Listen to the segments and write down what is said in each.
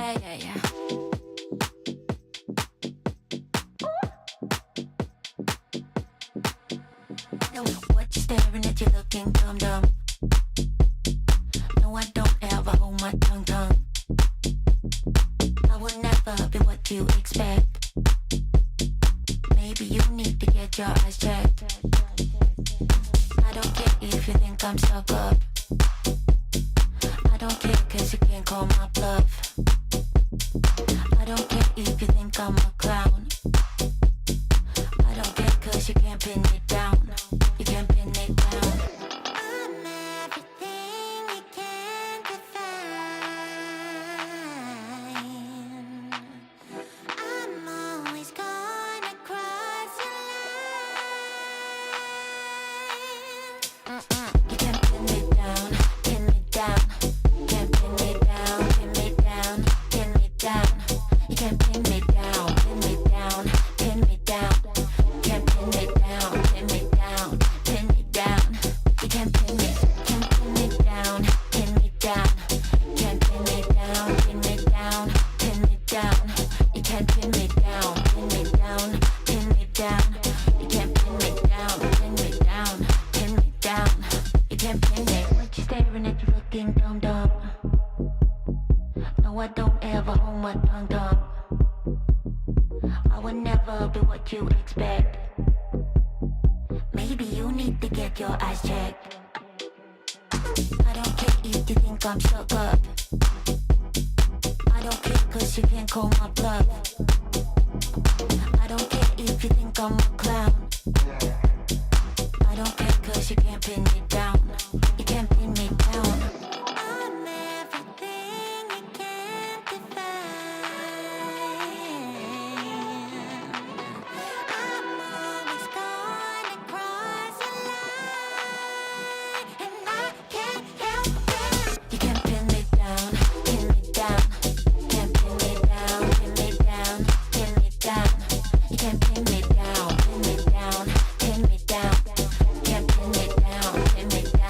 Yeah, yeah, yeah. No, what you staring at? You looking dumb dumb. No, I don't ever hold my tongue. I will never be what you expect. Maybe you need to get your eyes checked. I don't care if you think I'm stuck up. I don't care cause you can't call my bluff. I don't care if you think I'm a clown. I don't care cause you can't pin it down. You can't pin it down. I'm everything you can't define. I'm always gonna cross your line. You can't pin me down, pin me down. Can't pin me down, pin me down, pin me down. You can't pin me down, pin me down, pin me down. Can't pin me down, pin me down, pin me down. You can't pin me down, pin me down. Can't pin me down, pin me down, pin me down. You can't pin me down, pin me down, pin me down. You can't pin me down, pin me down, pin me down. You can't pin me. What you staring at? You looking dumb dumb. No, I don't ever hold my tongue. I will never be what you expect. Maybe you need to get your eyes checked. I don't care if you think I'm stuck up. I don't care cause you can't call my bluff. I don't care if you think I'm a clown. I don't care cause you can't pin me down. You can't pin me down. I'm everything you can't define. I'm always gonna cross a line, and I can't help it. You can't pin me down, pin me down. Can't pin me down, pin me down, pin me down. You can't pin me down, pin me down, pin me down. Can't pin me down, pin me down.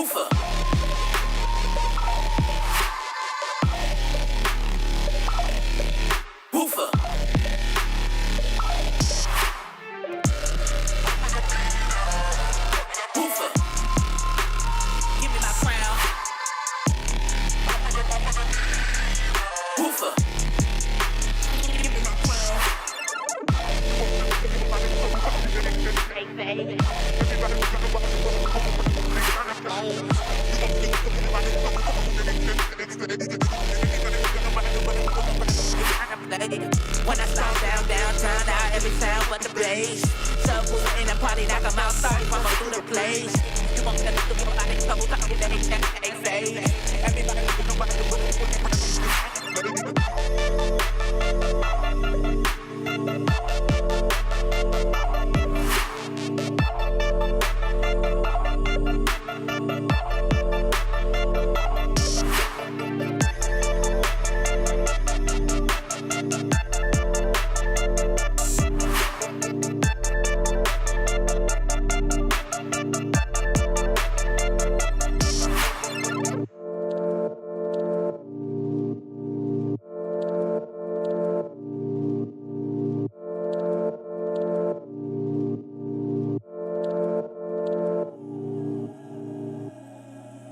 Woofer. Woofer. Woofer. Give me my crown. Woofer. Give me my crown. When I slow downtown, now every sound but the bass. Subwoofer in the party, knock 'em out, starting from through the place. You won't get the body, trouble talking, they say. Everybody looking about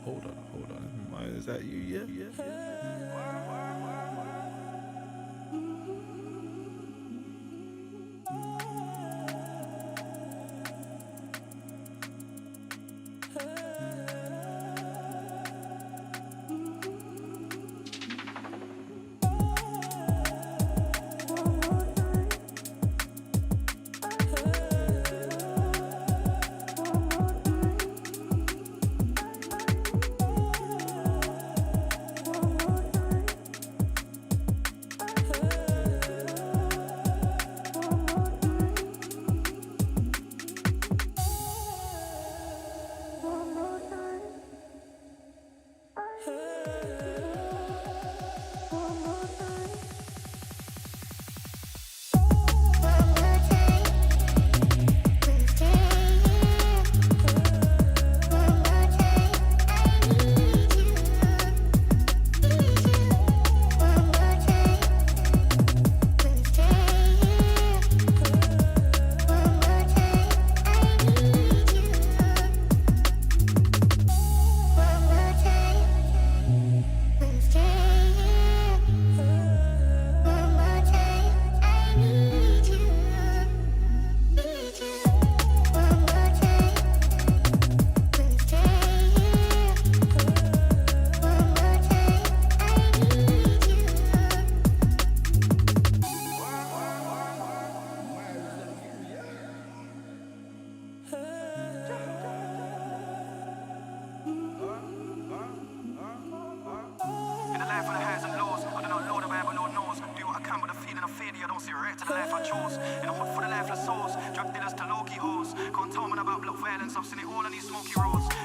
Hold on. Is that you? Yeah.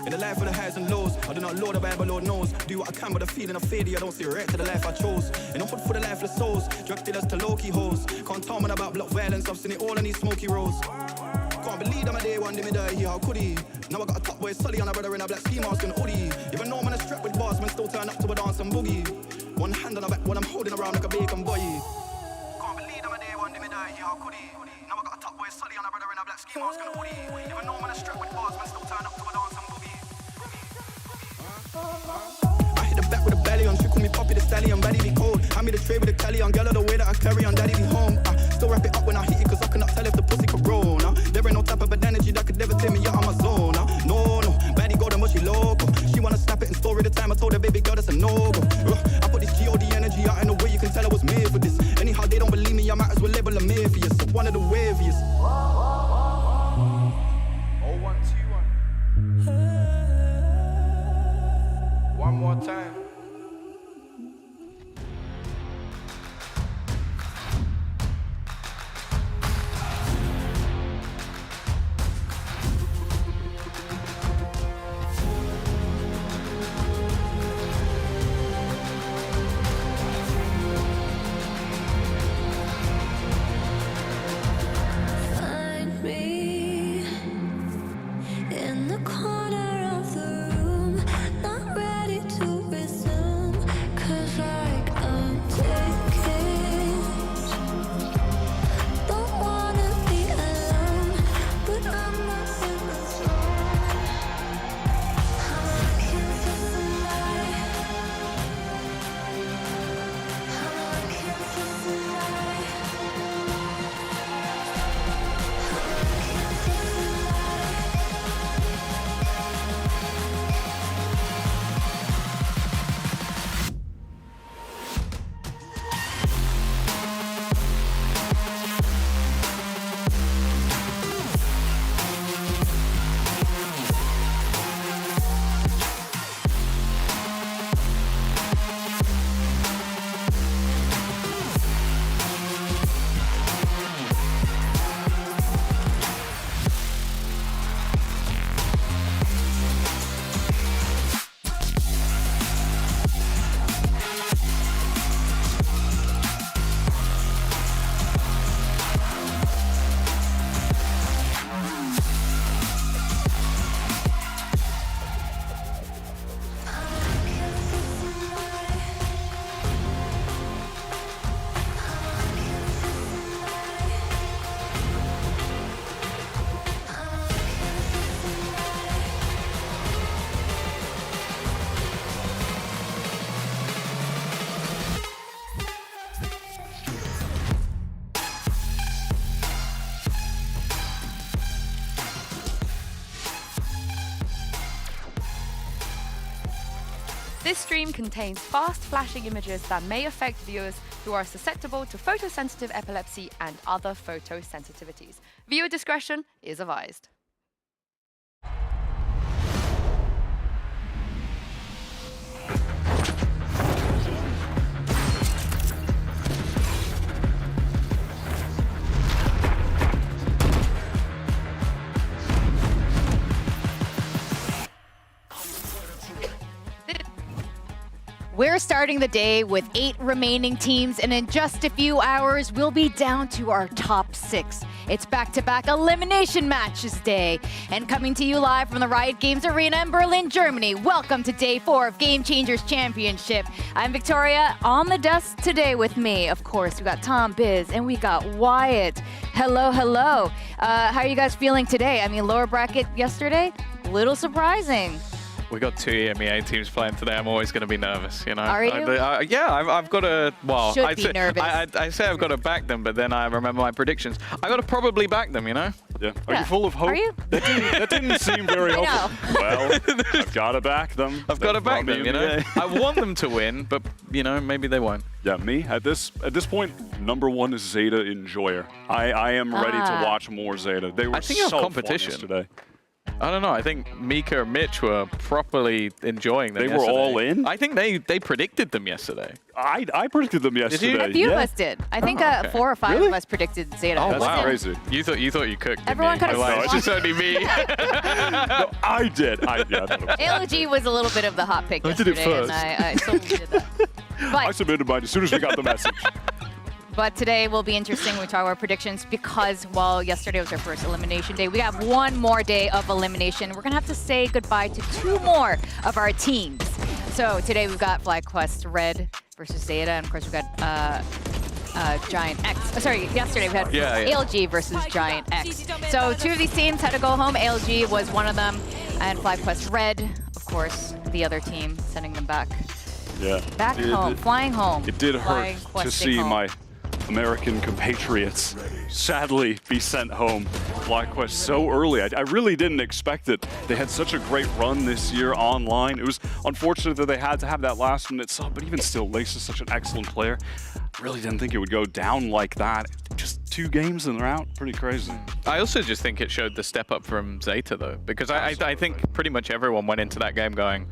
In the life of the highs and lows, I do not lord the Bible, Lord knows. Do what I can, but the feeling of failure, I don't see a right to the life I chose. In the hood for the lifeless souls, drug dealers to low-key hoes. Can't tell me about block violence, I've seen it all in these smoky roads. Can't believe that my day one day me die here, how could he? Now I got a top boy Sully and a brother in a black ski mask and hoodie. Even though I'm a strap with bars, man still turn up to a dance and boogie. One hand on the back while I'm holding around like a bacon boy. Can't believe that my day one day me die here, how could he? Now I got a top boy Sully and a brother in a black ski mask and hoodie. Even though I'm a strap with bars, man still turn up to a dance and boogie. I hit the back with a belly on, she call me Poppy the Stallion, baddie be cold. Hand me the tray with the cali on, girl of the way that I carry on, daddy be home. I still wrap it up when I hit it, cause I cannot tell if the pussy could roll. There ain't no type of energy that could never take me out of my zone. No, baddie golden but she local. She wanna snap it and story the time I told her baby girl that's a no-go. I put this G.O.D energy out in a way you can tell I was made for this. Anyhow they don't believe me, I might as well label them atheist. So one of the waviest. 0121. One more time. This stream contains fast flashing images that may affect viewers who are susceptible to photosensitive epilepsy and other photosensitivities. Viewer discretion is advised. We're starting the day with 8 remaining teams, and in just a few hours, we'll be down to our top 6. It's back-to-back elimination matches day. And coming to you live from the Riot Games Arena in Berlin, Germany, welcome to Day 4 of Game Changers Championship. I'm Victoria. On the desk today with me, of course, we got Tom, Biz, and we got Wyatt. Hello, hello. How are you guys feeling today? I mean, lower bracket yesterday, little surprising. We got 2 EMEA teams playing today. I'm always going to be nervous, you know. Are you? Yeah, I've got to. Well, Should be nervous. I say I've got to back them, but then I remember my predictions. I got to probably back them, you know. Yeah. Are you full of hope? Are you? That didn't seem very I hopeful. Well, I've got to back them. I've got to back them, you know. EMEA. I want them to win, but you know, maybe they won't. Yeah, me at this point, #1 is Zeta Enjoyer. I am ready to watch more Zeta. They were I think it was so competition fun yesterday. I don't know. I think Mika and Mitch were properly enjoying them. They were all in? I think they predicted them yesterday. I predicted them yesterday. A few yeah. of us did. I think okay. 4 or 5 Really? of us predicted Zeta. Oh, It wow. wasn't- Crazy. You thought you Everyone cooked. didn't you? could've Like, swapped. it's just only me. No, I did. Yeah, I thought it was ALG was a little bit of the hot pick I did it yesterday, and first. I solely did that. I But, submitted mine as soon as we got the message. but today will be interesting. We talk about predictions because while yesterday was our first elimination day, we have one more day of elimination. We're going to have to say goodbye to 2 more of our teams. So today we've got FlyQuest Red versus Zeta, and of course we've got Giant X. Oh, sorry, yesterday we had ALG versus Giant X. So 2 of these teams had to go home. ALG was one of them, and FlyQuest Red, of course, the other team, sending them back Yeah. home, flying home. It did hurt flying, to questing see home. my American compatriots sadly be sent home. FlyQuest so early. I really didn't expect it. They had such a great run this year online. It was unfortunate that they had to have that last minute sub, but even still, Lace is such an excellent player. Really didn't think it would go down like that. Just 2 games and they're out. Pretty crazy. I also just think it showed the step up from Zeta, though, because I think pretty much everyone went into that game going,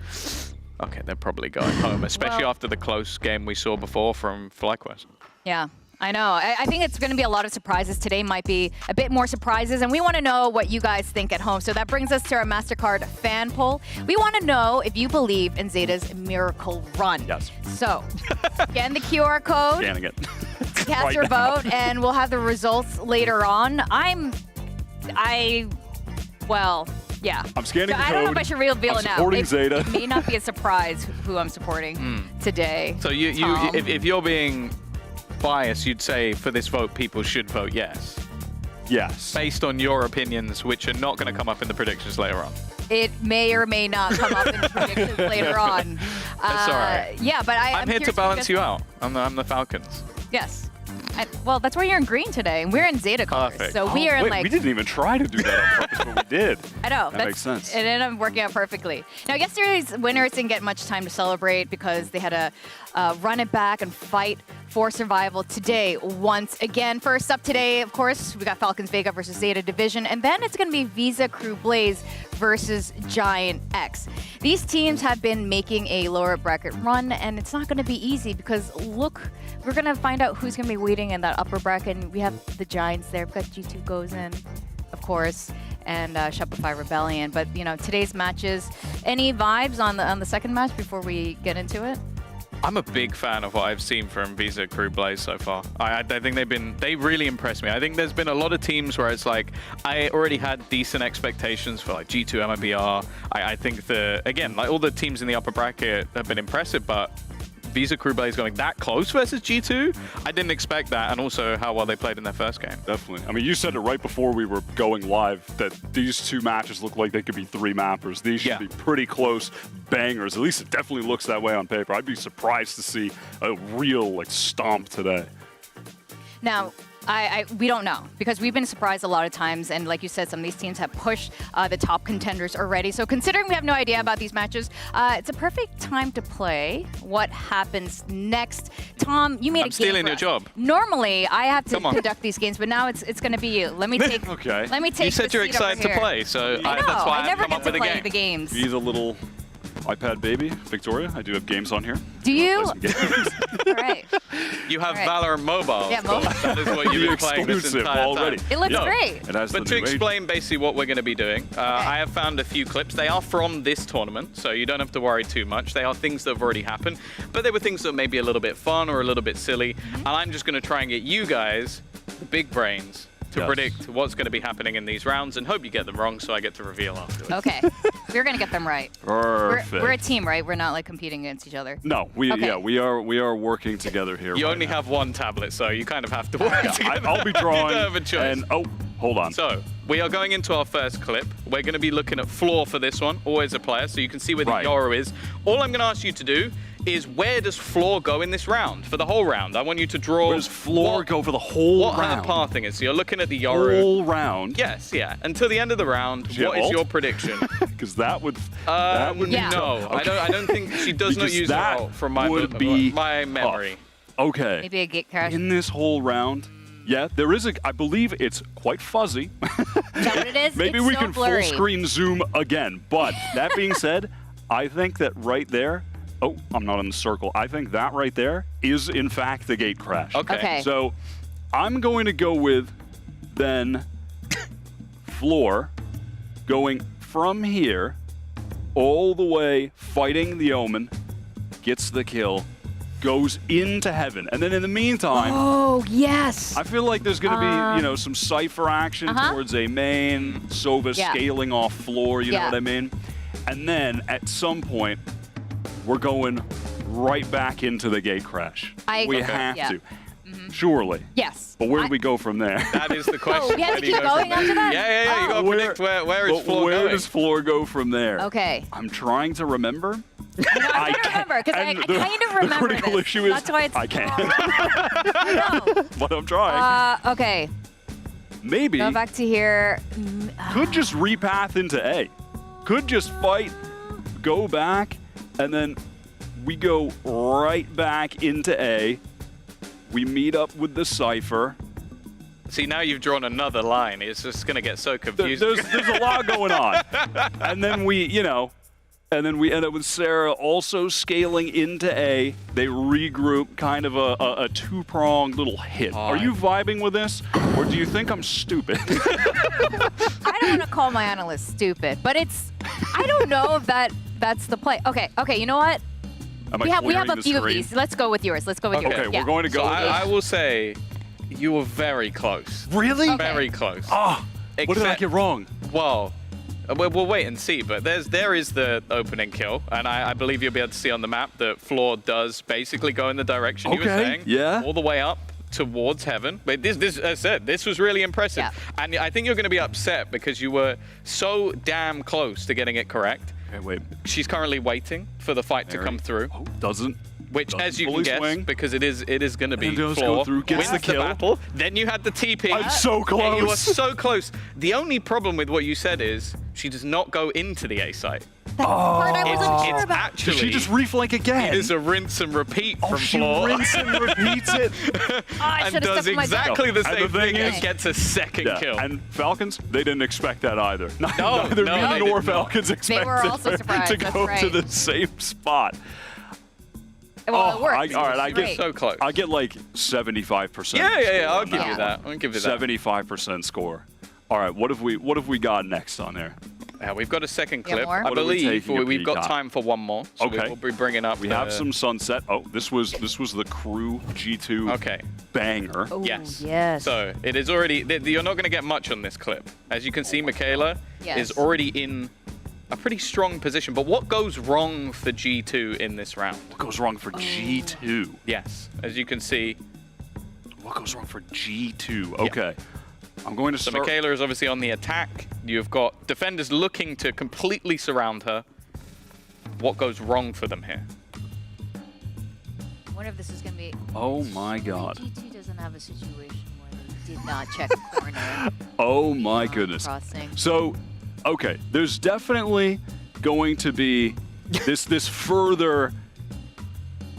okay, they're probably going home, especially Well- after the close game we saw before from FlyQuest. Yeah, I know. I think it's going to be a lot of surprises. Today might be a bit more surprises, and we want to know what you guys think at home. So that brings us to our MasterCard fan poll. We want to know if you believe in Zeta's miracle run. Yes. So scan the QR code, Scanning it. cast Right your now. vote, and we'll have the results later on. Well, yeah. I'm scanning So the I don't know if code. I should reveal I'm it now. supporting Zeta. It may not be a surprise who I'm supporting today. So Tom. if you're being biased, you'd say for this vote, people should vote yes, Yes. based on your opinions, which are not going to come up in the predictions later on. It may or may not come up in predictions later on. That's all right. Yeah, but I'm here to curious balance what you out. I'm the Falcons. Yes. Well, that's why you're in green today, and we're in Zeta colors. Perfect. So we are in Wait, like. we didn't even try to do that on purpose, but we did. I know. That makes sense. It ended up working out perfectly. Now, yesterday's winners didn't get much time to celebrate because they had to run it back and fight for survival today once again. First up today, of course, we got Falcons Vega versus Zeta Division, and then it's going to be Visa Crew Blaze versus Giant X. These teams have been making a lower bracket run, and it's not going to be easy because look, we're going to find out who's going to be waiting in that upper bracket. And we have the Giants there. We've got G2 goes in, of course, and Shopify Rebellion. But you know, today's matches. Any vibes on the second match before we get into it? I'm a big fan of what I've seen from Visa Crew Blaze so far. I think they really impressed me. I think there's been a lot of teams where it's like, I already had decent expectations for like G2, MIBR. I think again, like all the teams in the upper bracket have been impressive, but Visa Crew Blaze going that close versus G2, I didn't expect that, and also how well they played in their first game. Definitely. I mean, you said it right before we were going live that these 2 matches look like they could be 3 mappers. These should be pretty close bangers. At least it definitely looks that way on paper. I'd be surprised to see a real like stomp today. Now, We don't know because we've been surprised a lot of times, and like you said, some of these teams have pushed the top contenders already. So considering we have no idea about these matches, it's a perfect time to play what happens next. Tom, you made a game stealing for your us. job. Normally, I have to conduct these games, but now it's going to be you. Let me take. Okay. Let me take. You said the you're seat over excited to here. play, so I know. that's why I never I've come get up to with a play game. the games. He's a little iPad baby, Victoria. I do have games on here. Do you? Play some games. All right. You have All right. Valorant Mobile. Yeah, of course. mobile. That is what you've been playing this Exclusive entire already. time. It looks Yeah. great. It has But the to new age. explain basically what we're going to be doing, I have found a few clips. They are from this tournament, so you don't have to worry too much. They are things that have already happened, but they were things that may be a little bit fun or a little bit silly. And I'm just going to try and get you guys, the big brains, to Yes. predict what's going to be happening in these rounds, and hope you get them wrong so I get to reveal afterwards. Okay. We're going to get them right. Perfect. We're a team, right? We're not like competing against each other. No, Okay. we are working together here. You right only now. have one tablet, so you kind of have to work together. I'll be You drawing. don't have a choice. And hold on. So, we are going into our first clip. We're going to be looking at Floor for this one, always a player, so you can see where the Right. Yoru is. All I'm going to ask you to do is where does Floor go in this round? For the whole round, I want you to draw... Where does Floor what- go for the whole What her round? pathing is. So you're looking at the Yoru. Whole round. Yes, yeah. Until the end of the round, She what is ult? your prediction? Because that would be Yeah. No, tough. I don't think she does not Because use that her ult from my, would be my memory. tough. Okay. Maybe a gate crash. In this whole round, yeah, there is I believe it's quite fuzzy. Is that what it is? Maybe It's we so can blurry. full screen zoom again. But that being said, I think that right there, oh, I'm not in the circle. I think that right there is in fact the gate crash. Okay. Okay. So I'm going to go with then Floor going from here all the way, fighting the Omen, gets the kill, goes into heaven. And then in the meantime, Oh, yes. I feel like there's going to be, some Cypher action towards a main, Sova Yeah. scaling off Floor, you know Yeah. what I mean? And then at some point, we're going right back into the gate crash. We Okay. have Yeah. to. Surely. Yes. But where do we go from there? That is the question. we have Where to do you keep go from going there? after that? Yeah. You got to Oh. predict where is But Floor where going. does Floor go from there? Okay. I'm trying to remember. I'm trying to remember because I and kind of remember The critical this. issue is That's why it's I can't. I know. But I'm trying. Okay. Maybe Go back to here. could just repath into A. Could just fight, go back, and then we go right back into A. We meet up with the Cypher. See, now you've drawn another line. It's just going to get so confusing. There's a lot going on. And then we end up with Sarah also scaling into A. They regroup, kind of a two-pronged little hit. Are you vibing with this? Or do you think I'm stupid? I don't want to call my analyst stupid, but I don't know if that's the play. Okay, you know what? Am I We have clearing a the few of screen? these. Let's go with yours. Let's go with yours. Okay, Yeah. we're going to go So with this. I will say you were very close. Really? Okay. Very close. Oh, what did I Except- get wrong? Well, we'll wait and see, but there is the opening kill, and I believe you'll be able to see on the map that Floor does basically go in the direction you were Okay, saying. yeah. All the way up towards heaven. But this, as I said, this was really impressive. Yeah. And I think you're going to be upset because you were so damn close to getting it correct. Okay, wait. She's currently waiting for the fight to come through. Oh, doesn't. Which, doesn't as you can fully guess, swing. because it is going to be And does Floor, go through, gets wins the kill. battle. Then you had the TP. I'm so Yeah, you are close. so close. The only problem with what you said is she does not go into the A site. Part I wasn't sure It's about. actually Did she just reflank again? it is a rinse and repeat Oh, from she Floor. rinse and repeats it. I and should have does stuck with my exactly the And same the thing thing is- and gets a second Yeah, kill. and Falcons, they didn't expect that either. No, Neither no, me they nor did not. Falcons expected were also her surprised, to that's go to right. the same spot. Well, it worked. all right, I Great. get so close. I get like 75%. yeah, score I'll on give that. you that. I'll give you that. 75% score. All right, what have we got next on there? We've got a second Yeah, clip. more? I What are we believe taking a we've got peek at? time for one more. So Okay. we'll be bringing up. We have some sunset. Oh, this was the crew G2 Okay. banger. Oh, Yes. Yes. So it is already. You're not going to get much on this clip. As you can see, Michaela Yes. is already in a pretty strong position. But what goes wrong for G2 in this round? What goes wrong for G2? Yes, as you can see, What goes wrong for G2? Okay. I'm going to so start. Michaela is obviously on the attack. You've got defenders looking to completely surround her. What goes wrong for them here? I wonder if this is going to be... Oh my God. GT doesn't have a situation where did not check corner. Oh my goodness. Crossing. So, okay, there's definitely going to be this further.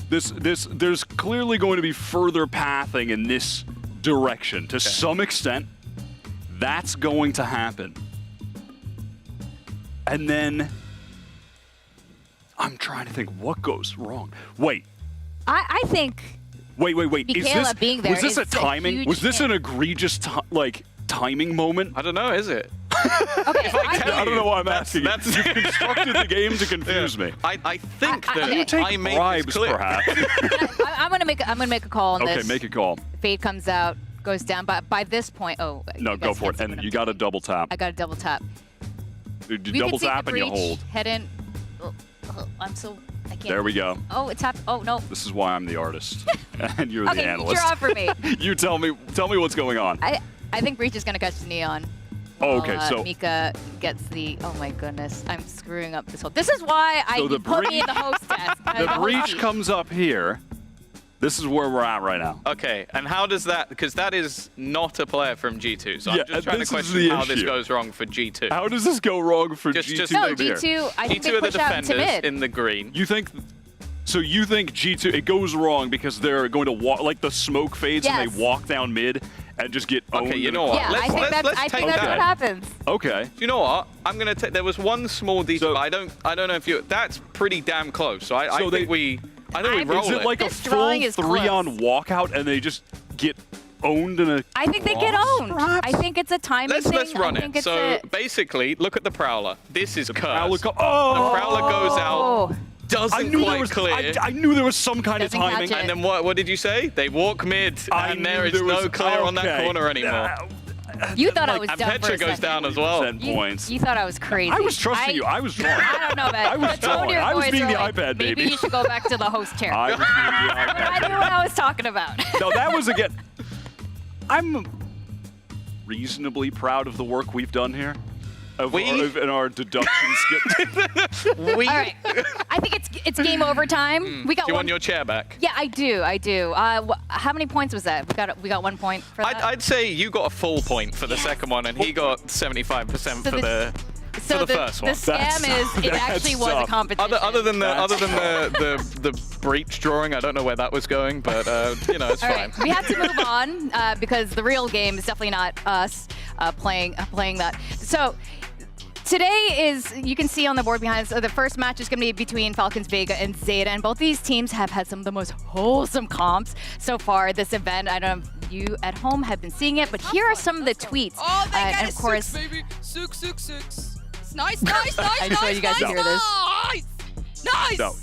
There's clearly going to be further pathing in this direction to some extent. That's going to happen. And then I'm trying to think what goes wrong. Wait. I think Wait. Michaela being there was this a is a timing? huge Was this hint. an egregious timing moment? I don't know, is it? okay. I don't know why I'm asking. that's- You constructed the game to confuse me. I think I- that you Take I made bribes, this clear. perhaps. I'm gonna make a call on Okay, this. make a call. Fade comes out, goes down. But by this point, No, you go guys for can't it. see And what you I'm got to doing. double tap. I got a double tap. You We double can see tap the and you breach, hold. Head in. I'm so. I can't. There we go. Oh, it's happened. Oh no. This is why I'm the artist and you're the Okay, analyst. draw for me. You tell me what's going on. I think Breach is gonna catch the neon. Oh, while, okay, so Mika gets the. Oh my goodness, I'm screwing up this whole. This is why So the you put me in the breach- host desk. the breach comes up here. This is where we're at right now. Okay, and how does that? Because that is not a player from G2, so Yeah, I'm just trying to this is question the how this issue. goes wrong for G2. How does this go wrong for Just- G2 just- No, over here? G2. I think G2 they are the push out into defenders mid. in the green. You think? So you think G2 it goes wrong because they're going to walk like the smoke fades and Yes. they walk down mid and just get owned. Okay, you in know a- what? Yeah, Let's- I think let's that's take what that. happens. Okay. Do you know what? I'm gonna take. There was one small detail. So- but I don't know if you. That's pretty damn close. So I So think they- we. I think we I'm- roll Is it like a This full drawing is 3-on walkout and they just get owned in a? I think they get cross, owned. perhaps? I think it's a timing thing. Let's run I think it. it's So a, basically, look at the Prowler. This is Prowler cursed. co- The oh! Prowler goes out, Oh, doesn't I knew there quite was. clear. I knew there was some kind of Doesn't catch timing. it. And then what did you say? They walk mid, I and knew there is there no was- clear on that okay. corner anymore. you thought I like- was And dumb for Petra a goes second. down as well. 10 points. You thought I was crazy. I was trusting you. I was drawing. I don't know, man. I was The tone of drawing. your I was voice being are the like, iPad maybe baby. you should go back to the host chair. I was being the iPad I knew baby. what I was talking about. No, that was again. I'm reasonably proud of the work we've done here. In our deduction skit. We, All right. I think it's game over time. We got do you one. want your chair back? Yeah, I do. How many points was that? We got 1 point for that. I'd say you got a full point for the second one, and he got 75% So for the so the first one. The scam is it that's actually was a tough. competition. Other than the breach drawing, I don't know where that was going, but you know, it's All fine. right, we have to move on because the real game is definitely not us playing that. So today is, you can see on the board behind us, the first match is going to be between Falcons Vega and Zeta, and both these teams have had some of the most wholesome comps so far this event. I don't know if you at home have been seeing it, but here are some of the tweets. Oh, they got and it, of course, Sooks, baby. Sooks. It's nice, nice, nice, I just want you guys to hear this. Nice. No.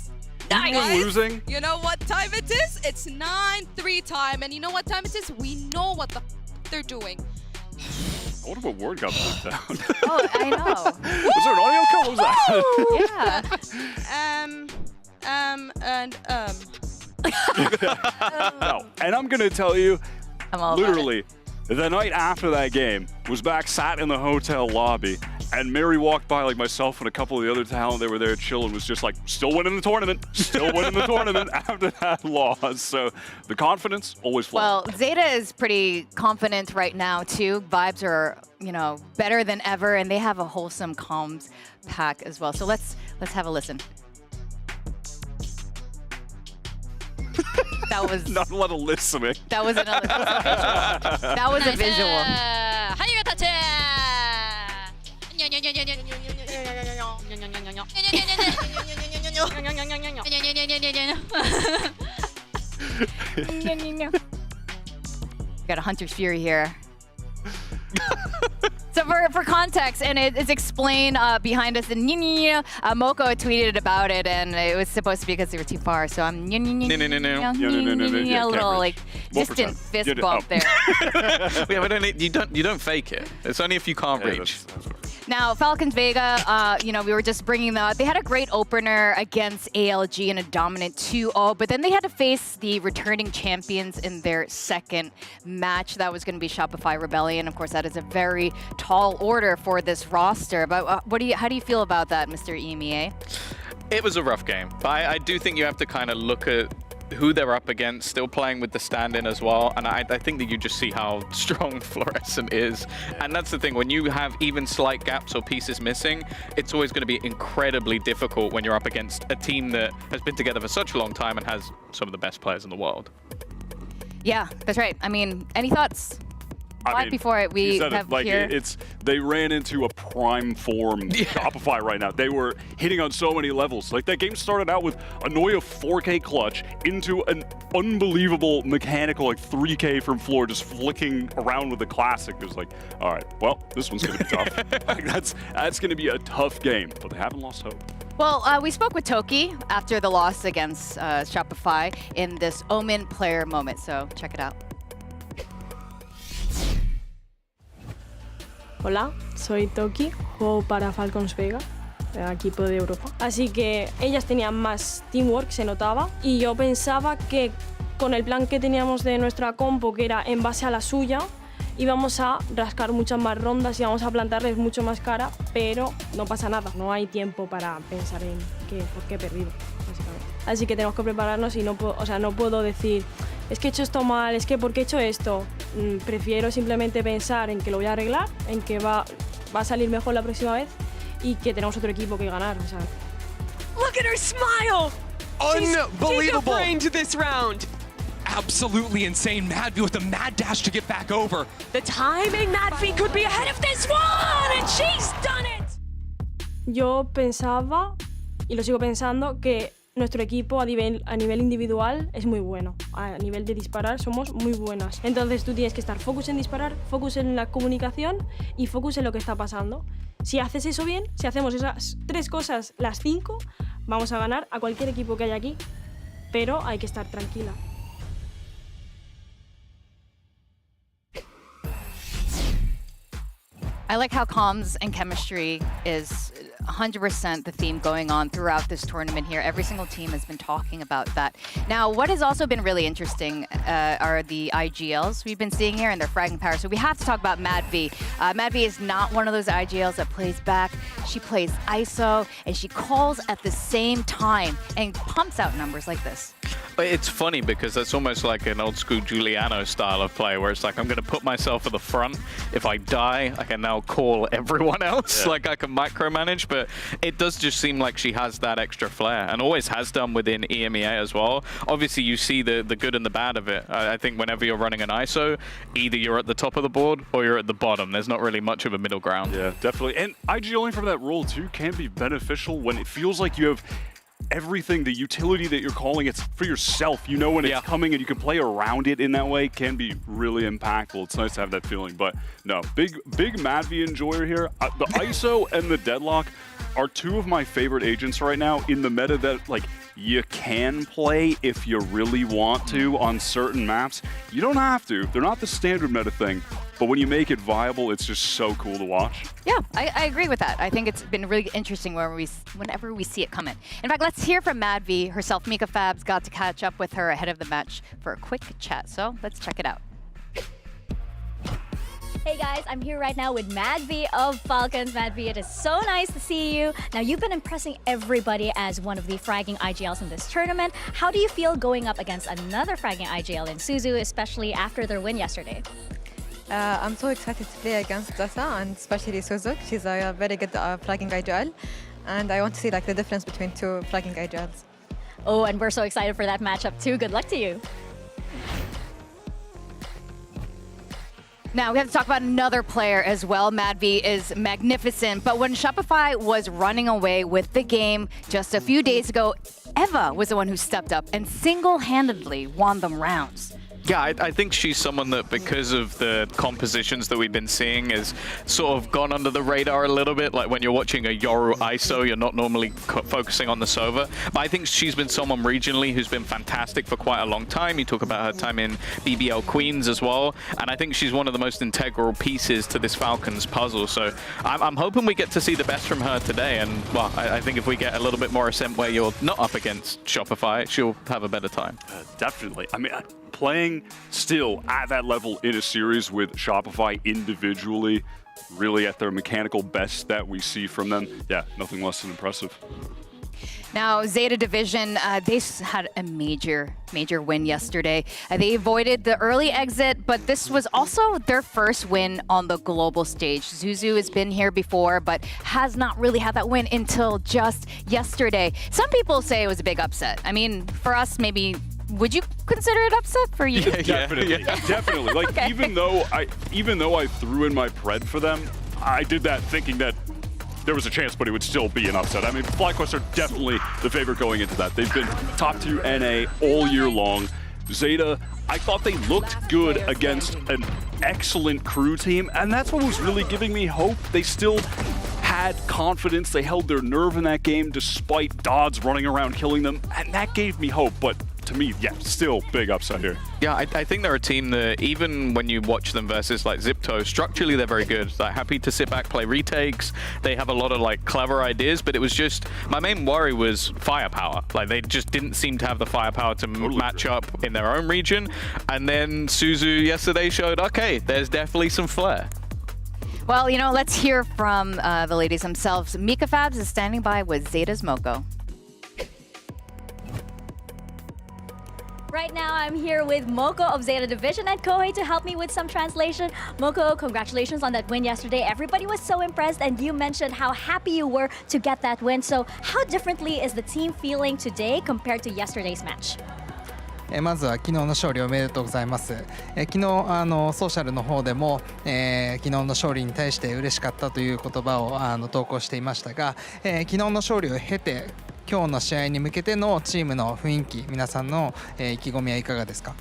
Nice. We're losing. You know what time it is? It's 9-3 time, and you know what time it is? We know what the they're doing. I wonder what word got put down. oh, I know. Was there an audio cut? What was that? Yeah. No. And I'm gonna tell you, I'm all about it. literally, the night after that game, was back sat in the hotel lobby, and Mary walked by, like myself and a couple of the other talent that were there chilling, was just like, still winning the tournament, after that loss. So the confidence always flowing. Well, Zeta is pretty confident right now too. Vibes are, better than ever, and they have a wholesome comms pack as well. So let's have a listen. That was Not a lot of listening. that was another that was a visual. ハニガタチェGot a Hunter's Fury here. So for context, and it's explained behind us, and Moko tweeted about it, and it was supposed to be because they were too far. So I'm a little like distant fist bump there. Yeah, but you don't fake it. It's only if you can't reach. Now, Falcons Vega, we were just bringing they had a great opener against ALG in a dominant 2-0, but then they had to face the returning champions in their second match. That was going to be Shopify Rebellion. Of course, that is a very tall order for this roster. But how do you feel about that, Mr. EMEA? It was a rough game. But I do think you have to kind of look at who they're up against, still playing with the stand-in as well. And I think that you just see how strong Fluorescent is. And that's the thing, when you have even slight gaps or pieces missing, it's always going to be incredibly difficult when you're up against a team that has been together for such a long time and has some of the best players in the world. Yeah, that's right. I mean, any thoughts? I mean, Before we have like here. they ran into a prime form Shopify right now. They were hitting on so many levels. Like that game started out with a Noya 4K clutch into an unbelievable mechanical like 3K from floor, just flicking around with the classic. It was like, all right, well, this one's gonna be tough. Like, that's gonna be a tough game, but they haven't lost hope. Well, we spoke with Toki after the loss against Shopify in this Omen player moment, so check it out. Hola, soy Toki, juego para Falcons Vega, equipo de Europa. Así que ellas tenían más teamwork, se notaba, y yo pensaba que con el plan que teníamos de nuestra compo, que era en base a la suya, íbamos a rascar muchas más rondas y íbamos a plantarles mucho más cara, pero no pasa nada. No hay tiempo para pensar en por qué he perdido, básicamente. Así que tenemos que prepararnos y no puedo decir, es que he hecho esto mal, es que ¿por qué he hecho esto? Prefiero simplemente pensar en que lo voy a arreglar, en que va a salir mejor la próxima vez y que tenemos otro equipo que ganar. O sea. Look at her smile! Unbelievable! She's to this round. Absolutely insane. Madvi with a mad dash to get back over. The timing, Madvi could be ahead of this one, and she's done it! Yo pensaba, y lo sigo pensando, que nuestro equipo a nivel individual es muy bueno. A nivel de disparar somos muy buenas. Entonces tú tienes que estar focus en disparar, focus en la comunicación y focus en lo que está pasando. Si haces eso bien, si hacemos esas 3 cosas, las 5, vamos a ganar a cualquier equipo que haya aquí. Pero hay que estar tranquila. I like how comms and chemistry is 100% the theme going on throughout this tournament here. Every single team has been talking about that. Now, what has also been really interesting are the IGLs we've been seeing here and their fragging power. So we have to talk about Madvi. Madvi is not one of those IGLs that plays back. She plays ISO, and she calls at the same time and pumps out numbers like this. But it's funny because that's almost like an old school Giuliano style of play where it's like, I'm going to put myself at the front. If I die, I can now call everyone else. Like I can micromanage, but it does just seem like she has that extra flair and always has done within EMEA as well. Obviously, you see the good and the bad of it. I think whenever you're running an ISO, either you're at the top of the board or you're at the bottom. There's not really much of a middle ground. Yeah, definitely. And IGLing from that role too can be beneficial when it feels like you have everything, the utility that you're calling, it's for yourself. You know when it's coming and you can play around it in that way. It can be really impactful. It's nice to have that feeling. But no, big Madvi enjoyer here. The ISO and the Deadlock are 2 of my favorite agents right now in the meta that like you can play if you really want to on certain maps. You don't have to. They're not the standard meta thing. But when you make it viable, it's just so cool to watch. Yeah, I agree with that. I think it's been really interesting whenever we see it come in. In fact, let's hear from Madvi herself. Mika Fabs got to catch up with her ahead of the match for a quick chat. So let's check it out. Hey guys, I'm here right now with Madvi of Falcons. Madvi, it is so nice to see you. Now, you've been impressing everybody as one of the fragging IGLs in this tournament. How do you feel going up against another fragging IGL in Suzu, especially after their win yesterday? I'm so excited to play against Dasa and especially Suzu. She's a very good flagging IGL, and I want to see like the difference between 2 flagging IGLs. Oh, and we're so excited for that matchup too. Good luck to you. Now, we have to talk about another player as well. Madvi is magnificent, but when Shopify was running away with the game just a few days ago, Eva was the one who stepped up and single-handedly won them rounds. Yeah, I think she's someone that, because of the compositions that we've been seeing, has sort of gone under the radar a little bit. Like when you're watching a Yoru ISO, you're not normally focusing on the Sova. But I think she's been someone regionally who's been fantastic for quite a long time. You talk about her time in BBL Queens as well. And I think she's one of the most integral pieces to this Falcons puzzle. So I'm hoping we get to see the best from her today. And, well, I think if we get a little bit more ascent where you're not up against Shopify, she'll have a better time. Definitely. I mean, playing still at that level in a series with Shopify individually, really at their mechanical best that we see from them, yeah, nothing less than impressive. Now, Zeta Division, they had a major win yesterday. They avoided the early exit, but this was also their first win on the global stage. Zuzu has been here before, but has not really had that win until just yesterday. Some people say it was a big upset. I mean, for us, maybe. Would you consider it upset for you? Definitely. Like Okay. even though I threw in my pred for them, I did that thinking that there was a chance, but it would still be an upset. I mean, FlyQuest are definitely the favorite going into that. They've been top tier NA all year long. Zeta, I thought they looked good against an excellent crew team, and that's what was really giving me hope. They still had confidence. They held their nerve in that game despite Dodds running around killing them, and that gave me hope. But to me, yeah, still big upside here. Yeah, I think they're a team that even when you watch them versus like Zipto, structurally they're very good. Like happy to sit back, play retakes. They have a lot of like clever ideas, but it was just, my main worry was firepower. Like they just didn't seem to have the firepower to match up in their own region. And then Suzu yesterday showed, okay, there's definitely some flair. Well, you know, let's hear from the ladies themselves. Mika Fabs is standing by with Zeta's Moko. Right now, I'm here with Moko of Zeta Division and Kohei to help me with some translation. Moko, congratulations on that win yesterday. Everybody was so impressed, and you mentioned how happy you were to get that win. So how differently is the team feeling today compared to yesterday's match? まずは昨日の勝利おめでとうございます。昨日ソーシャルの方でも、昨日の勝利に対して嬉しかったという言葉を投稿していましたが、昨日の勝利を経て今日の試合に向けてのチームの雰囲気、皆さんの、意気込みはいかがですか？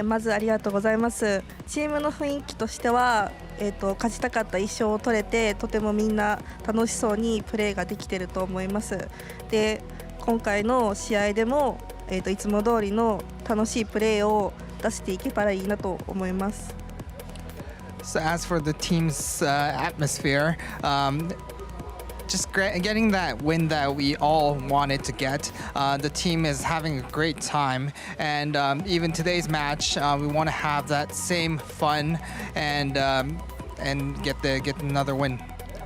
まずありがとうございます。チームの雰囲気としては、勝ちたかった1勝を取れて、とてもみんな楽しそうにプレーができていると思います。で、今回の試合でも、いつも通りの楽しいプレーを出していけたらいいなと思います。So as for the team's atmosphere, just getting that win that we all wanted to get. The team is having a great time, and even today's match, we want to have that same fun and get another win.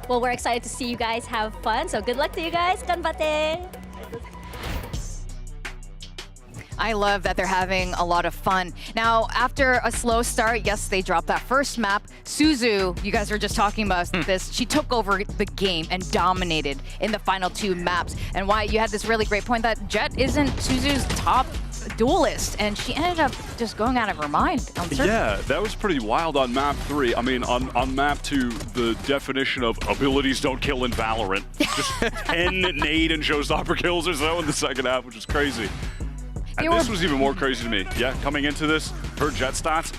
Well, we're excited to see you guys have fun. So good luck to you guys. Ganbate! I love that they're having a lot of fun. Now, after a slow start, yes, they dropped that first map. Suzu, you guys were just talking about this. She took over the game and dominated in the final 2 maps. And why you had this really great point that Jet isn't Suzu's top duelist, and she ended up just going out of her mind on surface. Yeah, that was pretty wild on map 3. I mean, on map 2, the definition of abilities don't kill in Valorant. Just 10 nade and showstopper kills or so in the second half, which is crazy. And this was even more crazy to me. Yeah, coming into this, her Jet stats,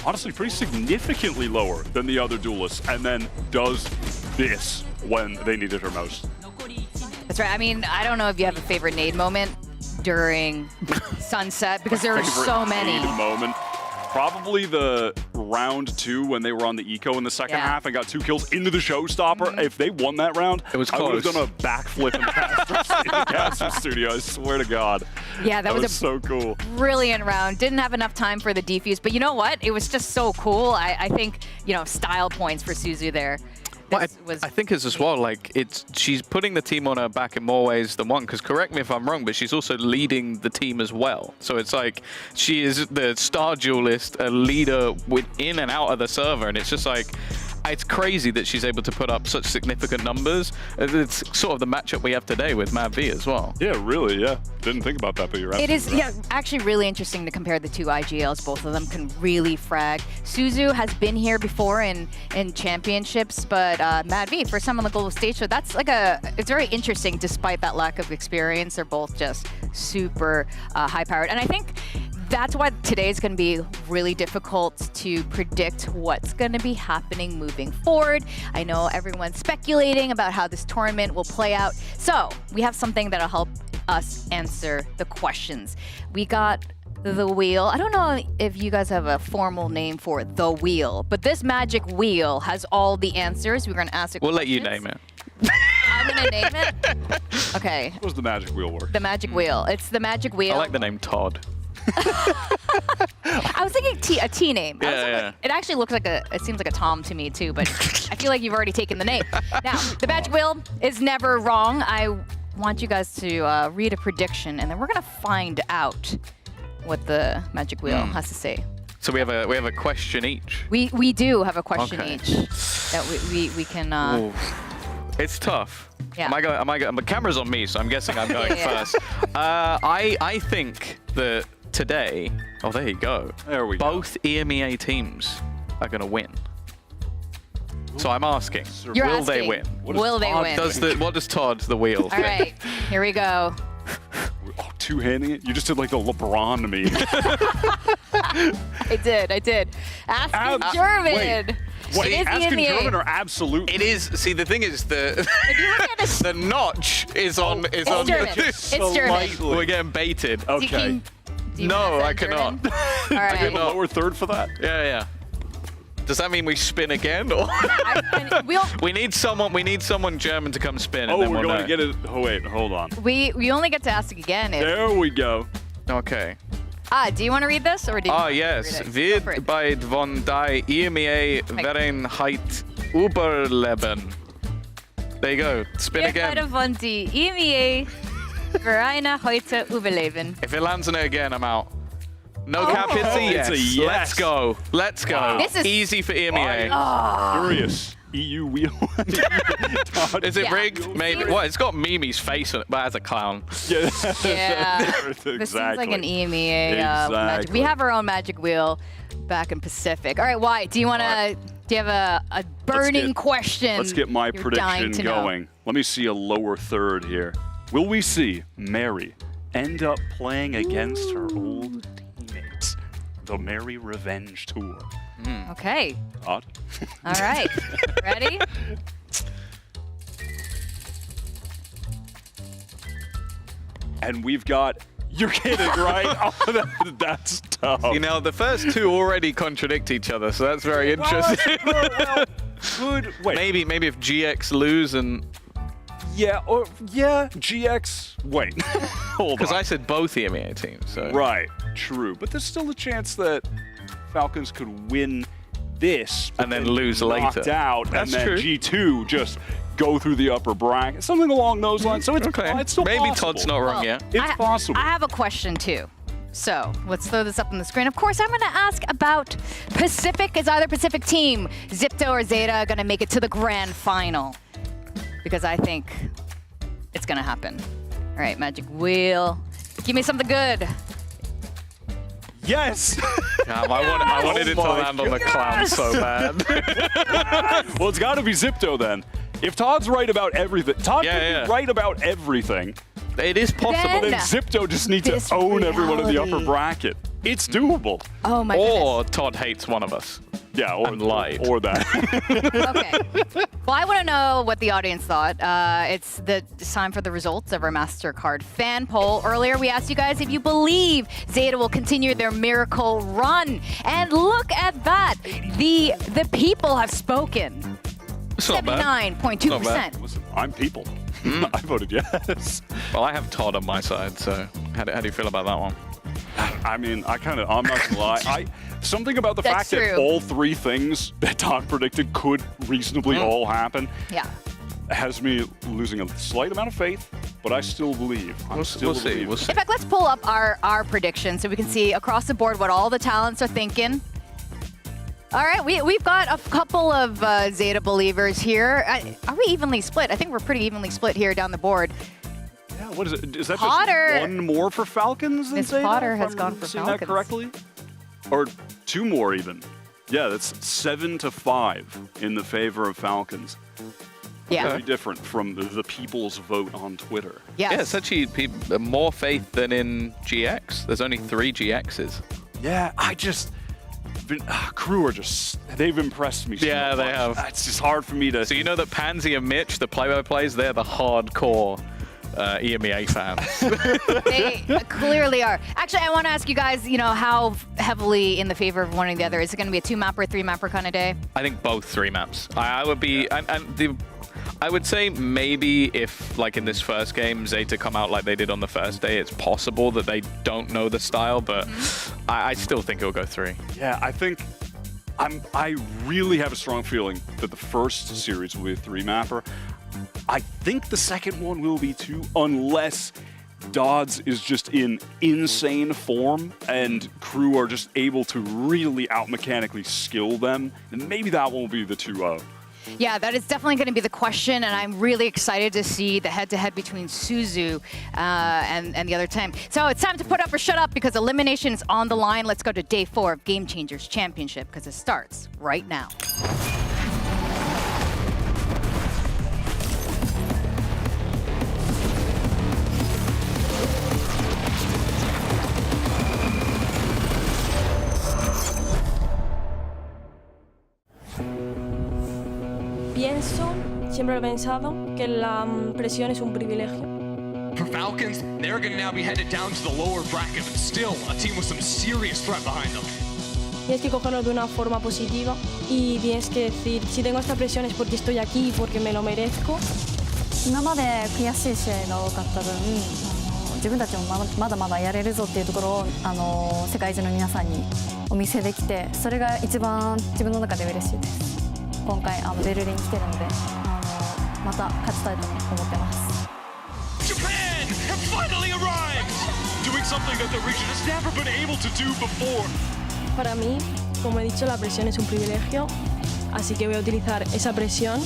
honestly pretty significantly lower than the other duelists, and then does this when they needed her most. That's right. I mean, I don't know if you have a favorite nade moment during Sunset, because there are so many. Nade moment. Probably the round 2 when they were on the eco in the second half and got 2 kills into the showstopper. If they won that round, it was close. I would have done a backflip in the Castro studio. I swear to God. Yeah, that was so cool. Brilliant round. Didn't have enough time for the defuse, but you know what? It was just so cool. I think, you know, style points for Suzu there. Well, I think it's as well, like, she's putting the team on her back in more ways than one, because correct me if I'm wrong, but she's also leading the team as well. So it's like, she is the star duelist, a leader within and out of the server, and it's just like, it's crazy that she's able to put up such significant numbers. It's sort of the matchup we have today with Mav V as well. Yeah, really, yeah. Didn't think about that, but you're right. It is, yeah, actually really interesting to compare the 2 IGLs. Both of them can really frag. Suzu has been here before in championships, but Mad V, for some on the global stage, so that's like it's very interesting despite that lack of experience. They're both just super high-powered. And I think that's why today is going to be really difficult to predict what's going to be happening moving forward. I know everyone's speculating about how this tournament will play out. So we have something that'll help us answer the questions. We got the wheel. I don't know if you guys have a formal name for the wheel, but this magic wheel has all the answers. We're going to ask it. We'll let you name it. I'm going to name it? Okay. How does the magic wheel work? The magic wheel. It's the magic wheel. I like the name Todd. I was thinking a T name. Yeah. It actually looks like it seems like a Tom to me too, but I feel like you've already taken the name. Now, the magic wheel is never wrong. I want you guys to read a prediction, and then we're gonna find out what the Magic Wheel has to say. So we have a question each. We do have a question Okay. each that we can. Ooh. It's tough. Yeah. Am I going? The camera's on me, so I'm guessing I'm going Yeah. first. I think that today. Oh, there you go. There we go. Both EMEA teams are going to win. So I'm asking, You're will asking, they win? will they win? What does Todd the wheel All think? right, here we go. Oh, two-handing it? You just did like the LeBron to me. I did. Ask in German. Wait, It is ask in EMEA. German or absolutely? It is. See, the thing is, the the notch is on. It's German. It's German. We're getting baited. Okay. Do you No, wanna I say cannot. German? All I get right. a lower third for that? Yeah. Does that mean we spin again, or we need someone? We need someone German to come spin, and Oh, then we're we'll going know. to get it. Oh, wait, hold on. We only get to ask again if. There we go. Okay. Do you want to read this or do you? Yes. read it? Go for Wird it. bei von die EMEA Verenheit überleben. There you go. Spin Wir again. beide von die EMEA Vereine heute überleben. If it lands on it again, I'm out. No Oh. cap, it's a yes. It's a yes. Let's go. Let's go. Wow. This is- easy for EMEA. Curious. EU wheel. Todd. Is it Yeah. rigged? Maybe. Well, it's got Mimi's face on it, but as a clown. Yeah. Yeah. Exactly. This seems like an EMEA magic. Exactly. We have our own magic wheel back in Pacific. All right, Wyatt, do you have a burning question? Let's get my you're dying prediction to know? going. Let me see a lower third here. Will we see Mary end up playing against her old teammates? The Mary Revenge Tour. Okay. Todd? All right. Ready? And we've got... You're kidding, right? Oh, that's tough. You know, the first two already contradict each other, so that's very interesting. Good. Wait. Maybe if GX lose and... Yeah, GX. Wait. Hold on. Because I said both EMEA teams, so... Right, true. But there's still a chance that Falcons could win this And then be lose knocked later. out, That's and then true. G2 just go through the upper bracket, something along those lines. So it's it's still Maybe possible. Todd's not wrong yet. It's possible. I have a question too. So let's throw this up on the screen. Of course, I'm going to ask about Pacific. Is either Pacific team, Zipto or Zeta, going to make it to the grand final? Because I think it's going to happen. All right, Magic Wheel. Give me something good. Yes. Damn, I wanted it to my land on the clown so bad. Well, it's got to be Zipto then. If Todd's right about everything, Todd could be right about everything. It is possible. Then Zipto just needs to this own everyone in the reality. upper bracket. It's doable. Oh my Or Todd hates one of us. Yeah, or And lied. Or that. Okay. Well, I want to know what the audience thought. It's time for the results of our MasterCard fan poll. Earlier, we asked you guys if you believe Zeta will continue their miracle run. And look at that. The people have spoken. It's not bad. 79.2%. Listen, I'm people. I voted yes. Well, I have Todd on my side, so how do you feel about that one? I mean, I'm not gonna lie. Something about the That's fact that true. all three things that Todd predicted could reasonably all happen Yeah. has me losing a slight amount of faith, but I still believe. We'll see. We'll see. In fact, let's pull up our predictions so we can see across the board what all the talents are thinking. All right, we've got a couple of Zeta believers here. Are we evenly split? I think we're pretty evenly split here down the board. Yeah, what is it? Is that Potter. just one more for Falcons than Miss Zeta, Potter if has I'm gone for seeing Falcons. that correctly? Or two more even. Yeah, that's 7-5 in the favor of Falcons. Yeah. Very different from the people's vote on Twitter. Yes. Yeah, it's actually more faith than in GX. There's only 3 GXs. Yeah, Crew are just, they've impressed me so Yeah, they much. have. It's just hard for me to... So you know that Pansy and Mitch, the play-by-plays, they're the hardcore EMEA fans. They clearly are. Actually, I want to ask you guys, how heavily in the favor of one or the other. Is it going to be a 2-mapper, 3-mapper kind of day? I think both 3 maps. I would be, I would say maybe if, like in this first game, Zeta come out like they did on the first day, it's possible that they don't know the style, but I still think it'll go 3. Yeah, I think I really have a strong feeling that the first series will be a 3-mapper. I think the second one will be too, unless Dodds is just in insane form and crew are just able to really out-mechanically skill them, then maybe that won't be the 2-0. Yeah, that is definitely going to be the question, and I'm really excited to see the head-to-head between Suzu and the other team. So it's time to put up or shut up because elimination is on the line. Let's go to day 4 of Game Changers Championship because it starts right now. Siempre lo he pensado, que la presión es un privilegio. For Falcons, they're going to now be headed down to the lower bracket, but still a team with some serious threat behind them. Tienes que cogerlo de una forma positiva y tienes que decir, si tengo esta presión es porque estoy aquí y porque me lo merezco. 今まで悔しい試合が多かった分、自分たちもまだまだやれるぞっていうところを世界中の皆さんにお見せできて、それが一番自分の中で嬉しいです。今回ベルリン来てるので、また勝ちたいと思ってます。Japan have finally arrived, doing something that the region has never been able to do before. Para mí, como he dicho, la presión es un privilegio, así que voy a utilizar esa presión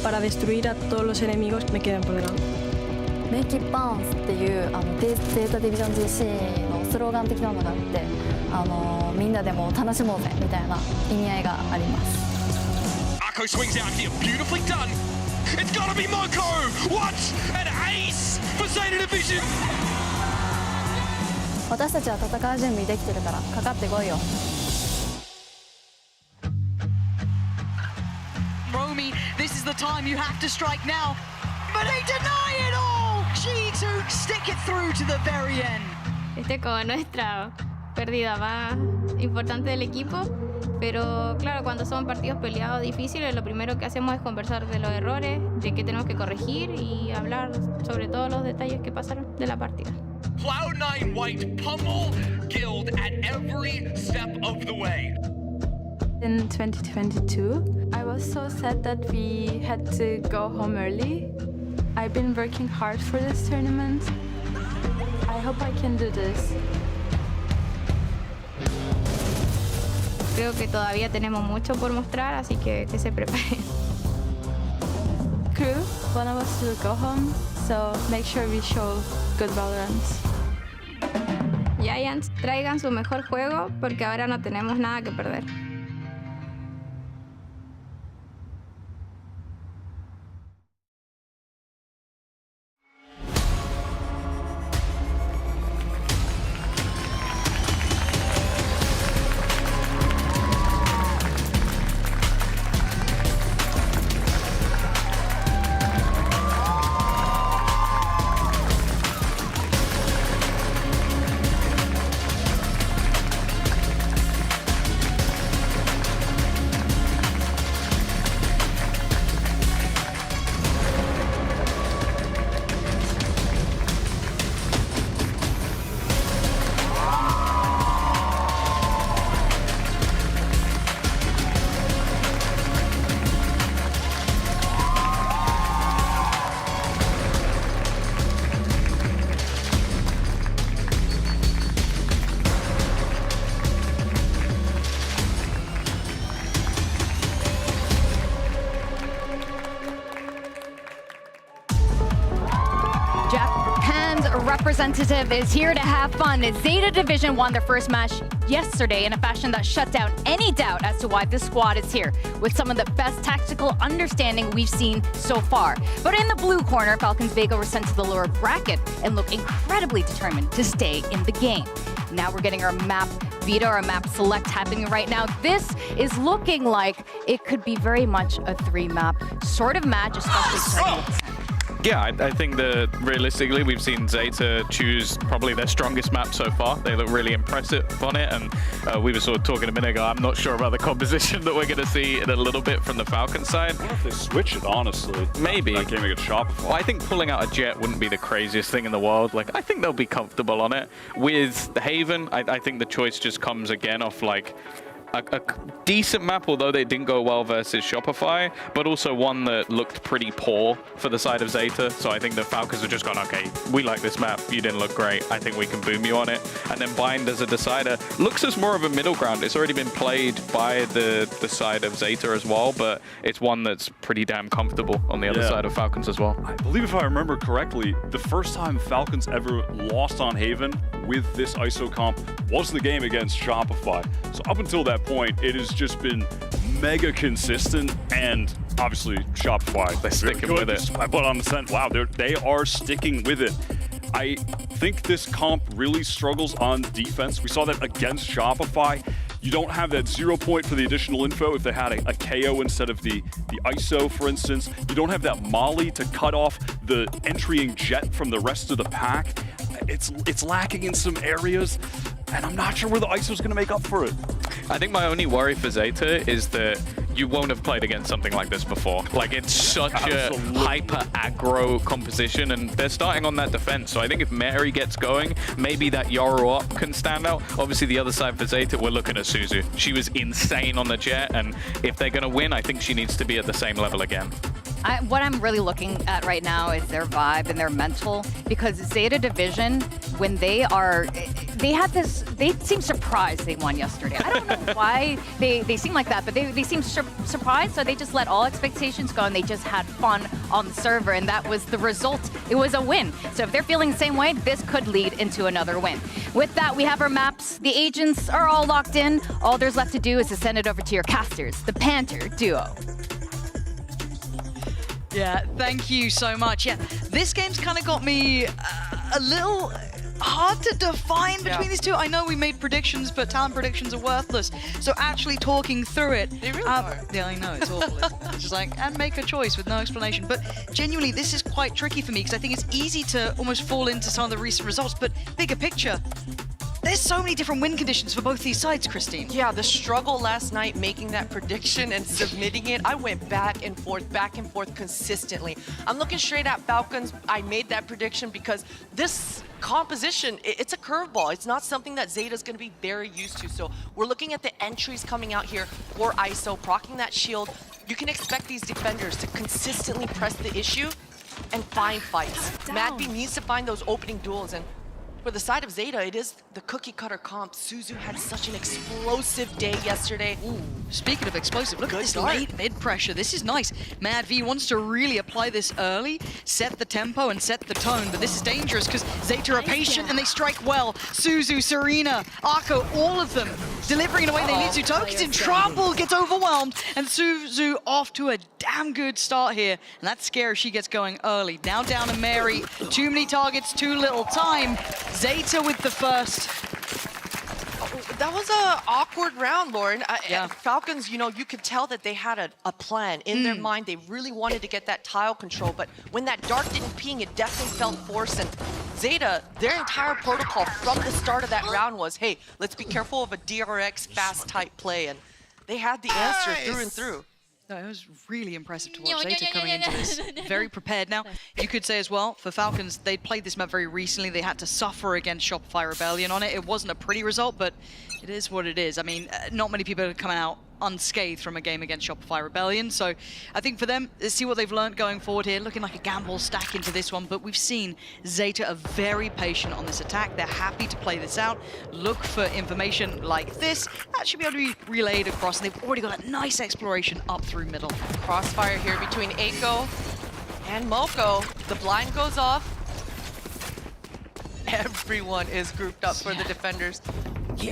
para destruir a todos los enemigos que me queden por delante. Make it bounce っていうデータディビジョン GC のスローガン的なのがあって、みんなでも楽しもうぜみたいな意味合いがあります。Akko swings out here, beautifully done. It's gotta be Moko! What? An ace for Zeta Division! 私たちは戦う準備できてるからかかってこいよ。Romy, this is the time you have to strike now. But they deny it all! G2 stick it through to the very end. Como nuestra pérdida más importante del equipo. Pero claro, cuando son partidos peleados difíciles, lo primero que hacemos es conversar de los errores, de qué tenemos que corregir y hablar sobre todos los detalles que pasaron de la partida. Cloud9 White pummel Guild at every step of the way. In 2022, I was so sad that we had to go home early. I've been working hard for this tournament. I hope I can do this. Creo que todavía tenemos mucho por mostrar, así que se preparen. Crew, one of us will go home, so make sure we show good VALORANT. Giants, traigan su mejor juego porque ahora no tenemos nada que perder. Representative is here to have fun. Zeta Division won their first match yesterday in a fashion that shut down any doubt as to why this squad is here, with some of the best tactical understanding we've seen so far. But in the blue corner, Falcons Vega were sent to the lower bracket and look incredibly determined to stay in the game. Now we're getting our map Vita, our map select happening right now. This is looking like it could be very much a 3-map sort of match, especially starting with the center. Yeah, I think that realistically we've seen Zeta choose probably their strongest map so far. They look really impressive on it, and we were sort of talking a minute ago, I'm not sure about the composition that we're going to see in a little bit from the Falcon side. What if they switch it, honestly? Maybe. That game against Shopify. Well, I think pulling out a Jet wouldn't be the craziest thing in the world. Like, I think they'll be comfortable on it. With the Haven, I think the choice just comes again off, like, a decent map, although they didn't go well versus Shopify, but also one that looked pretty poor for the side of Zeta. So I think the Falcons have just gone, okay, we like this map. You didn't look great. I think we can boom you on it. And then Bind as a decider looks as more of a middle ground. It's already been played by the side of Zeta as well, but it's one that's pretty damn comfortable on the other side of Falcons as well. I believe if I remember correctly, the first time Falcons ever lost on Haven with this ISO comp was the game against Shopify. So up until that point, it has just been mega consistent, and obviously Shopify, they're sticking with it. But on the sense, wow, they are sticking with it. I think this comp really struggles on defense. We saw that against Shopify. You don't have that 0 point for the additional info if they had a KO instead of the ISO, for instance. You don't have that molly to cut off the entrying jet from the rest of the pack. It's lacking in some areas, and I'm not sure where the ISO is going to make up for it. I think my only worry for Zeta is that you won't have played against something like this before. Like, it's such a hyper aggro composition, and they're starting on that defense. So I think if Mary gets going, maybe that Yoru up can stand out. Obviously, the other side for Zeta, we're looking at Suzu. She was insane on the jet, and if they're going to win, I think she needs to be at the same level again. What I'm really looking at right now is their vibe and their mental, because Zeta Division, when they seem surprised they won yesterday. I don't know why they seem like that, but they seem surprised, so they just let all expectations go and they just had fun on the server, and that was the result. It was a win. So if they're feeling the same way, this could lead into another win. With that, we have our maps. The agents are all locked in. All there's left to do is to send it over to your casters, the Panther duo. Yeah, thank you so much. Yeah, this game's kind of got me a little hard to define between these two. I know we made predictions, but talent predictions are worthless. So actually talking through it, they really are. Yeah, I know, it's awful. It's just like, and make a choice with no explanation. But genuinely, this is quite tricky for me because I think it's easy to almost fall into some of the recent results. But bigger picture, there's so many different win conditions for both these sides, Christine. Yeah, the struggle last night making that prediction and submitting it, I went back and forth consistently. I'm looking straight at Falcons. I made that prediction because this composition, it's a curveball. It's not something that Zeta's going to be very used to. So we're looking at the entries coming out here for ISO, proccing that shield. You can expect these defenders to consistently press the issue and find fights. MadV needs to find those opening duels, and for the side of Zeta, it is the cookie cutter comp. Suzu had such an explosive day yesterday. Ooh, speaking of explosive, look at this late mid pressure. This is nice. MadV wants to really apply this early, set the tempo and set the tone, but this is dangerous because Zeta are patient and they strike well. Suzu, Serena, Arco, all of them delivering in a way they need to. Toki's in trouble, gets overwhelmed, and Suzu off to a damn good start here. And that's scary. She gets going early. Now down to Mary. Too many targets, too little time. Zeta with the first. That was an awkward round, Lauren. Falcons, you know, you could tell that they had a plan in their mind. They really wanted to get that tile control, but when that dart didn't ping, it definitely felt forced. And Zeta, their entire protocol from the start of that round was, hey, let's be careful of a DRX fast type play. And they had the answer through and through. No, it was really impressive to watch Zeta coming into this very prepared. Now, you could say as well, for Falcons, they'd played this map very recently. They had to suffer against Shopify Rebellion on it. It wasn't a pretty result, but it is what it is. I mean, not many people are coming out unscathed from a game against Shopify Rebellion. So I think for them, let's see what they've learned going forward here. Looking like a gamble stack into this one, but we've seen Zeta are very patient on this attack. They're happy to play this out. Look for information like this. That should be able to be relayed across, and they've already got a nice exploration up through middle. Crossfire here between Eiko and Moko. The blind goes off. Everyone is grouped up for the defenders.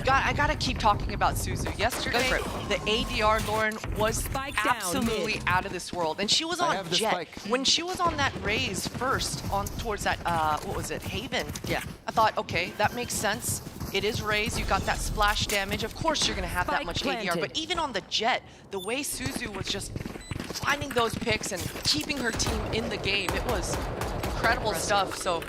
I gotta keep talking about Suzu. Yesterday, the ADR, Lauren, was absolutely out of this world. And she was on Jet. When she was on that raise first on towards that, what was it, Haven? Yeah. I thought, okay, that makes sense. It is raised, you got that splash damage. Of course you're gonna have that much ADR, but even on the Jet, the way Suzu was just finding those picks and keeping her team in the game, it was incredible stuff. So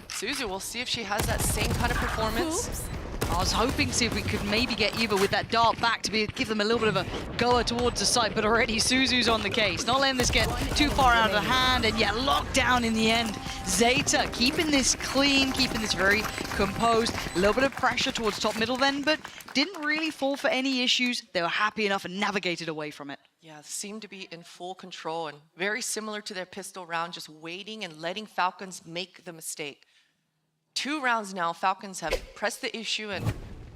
Suzu, we'll see if she has that same kind of performance. I was hoping to see if we could maybe get Eva with that dart back to give them a little bit of a goer towards the site, but already Suzu's on the case. Not letting this get too far out of hand, and yeah, locked down in the end. Zeta keeping this clean, keeping this very composed. A little bit of pressure towards top middle then, but didn't really fall for any issues. They were happy enough and navigated away from it. Yeah, seemed to be in full control and very similar to their pistol round, just waiting and letting Falcons make the mistake. 2 rounds now, Falcons have pressed the issue and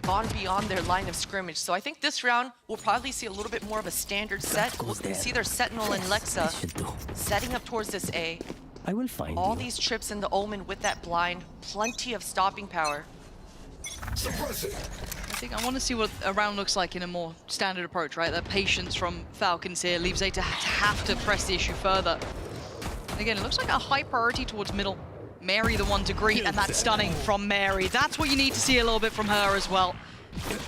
gone beyond their line of scrimmage. So I think this round, we'll probably see a little bit more of a standard set. We'll see their Sentinel and Lexa setting up towards this A. I will find all these trips in the Omen with that blind, plenty of stopping power. I think I want to see what a round looks like in a more standard approach, right? That patience from Falcons here leaves Zeta to have to press the issue further. And again, it looks like a high priority towards middle. Mary the one to greet, and that's stunning from Mary. That's what you need to see a little bit from her as well.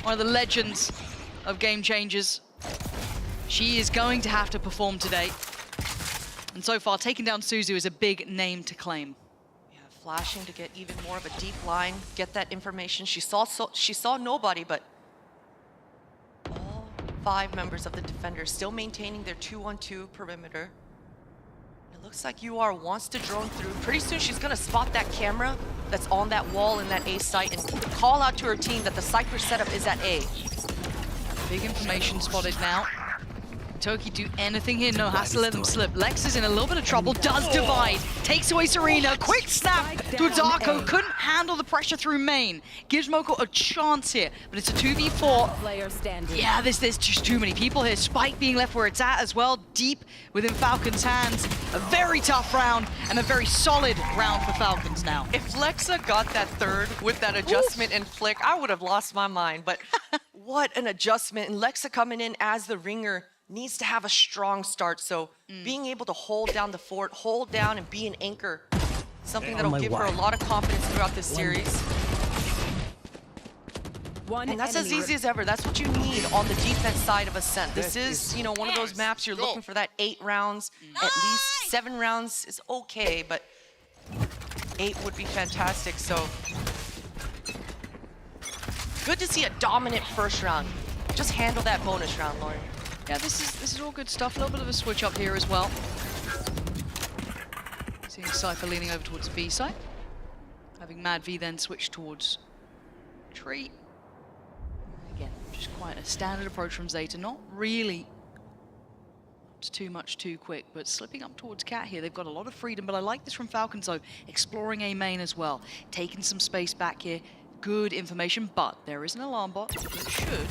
One of the legends of game changers. She is going to have to perform today. And so far, taking down Suzu is a big name to claim. Yeah, flashing to get even more of a deep line, get that information. She saw nobody, but all 5 members of the defenders still maintaining their 2-on-2 perimeter. Looks like UR wants to drone through. Pretty soon she's gonna spot that camera that's on that wall in that A site and call out to her team that the Cypher setup is at A. Big information spotted now. Toki do anything here? No, has to let them slip. Lex is in a little bit of trouble, does divide. Takes away Serena, quick snap to Darko. Couldn't handle the pressure through main. Gives Moko a chance here, but it's a 2v4. Player standing. Yeah, there's just too many people here. Spike being left where it's at as well, deep within Falcons' hands. A very tough round and a very solid round for Falcons now. If Lexa got that third with that adjustment and flick, I would have lost my mind, but what an adjustment. And Lexa coming in as the ringer needs to have a strong start, so being able to hold down the fort, hold down and be an anchor, something that'll give her a lot of confidence throughout this series. And that's as easy as ever. That's what you need on the defense side of Ascent. This is, you know, one of those maps you're looking for that 8 rounds, at least 7 rounds is okay, but 8 would be fantastic, so good to see a dominant first round. Just handle that bonus round, Lauren. Yeah, this is all good stuff. A little bit of a switch up here as well. Seeing Cypher leaning over towards B side. Having Mad V then switch towards Tree. Again, just quite a standard approach from Zeta. Not really too much too quick, but slipping up towards Cat here. They've got a lot of freedom, but I like this from Falcons though. Exploring A main as well. Taking some space back here. Good information, but there is an alarm bot that should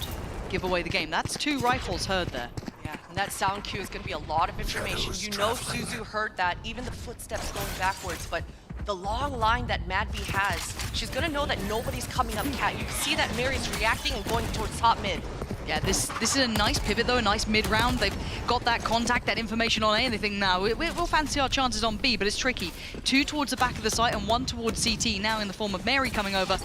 give away the game. That's 2 rifles heard there. Yeah, and that sound cue is going to be a lot of information. You know Suzu heard that, even the footsteps going backwards, but the long line that Mad V has, she's going to know that nobody's coming up Cat. You can see that Mary's reacting and going towards top mid. Yeah, this is a nice pivot though, a nice mid-round. They've got that contact, that information on A, and they think, now we'll fancy our chances on B, but it's tricky. 2 towards the back of the site and 1 towards CT, now in the form of Mary coming over.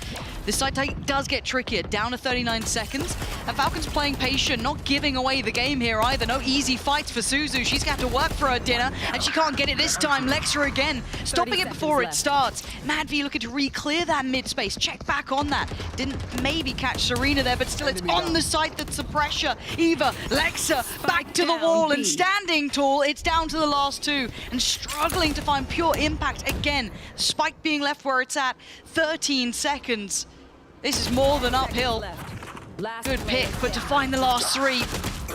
This site take does get trickier, down to 39 seconds. And Falcons playing patient, not giving away the game here either. No easy fights for Suzu. She's got to work for her dinner, and she can't get it this time. Lexa again, stopping it before it starts. Mad V looking to re-clear that mid-space. Check back on that. Didn't maybe catch Serena there, but still it's on the site that's the pressure. Eva, Lexa, back to the wall and standing tall. It's down to the last 2 and struggling to find pure impact again. Spike being left where it's at. 13 seconds. This is more than uphill. Good pick, but to find the last 3,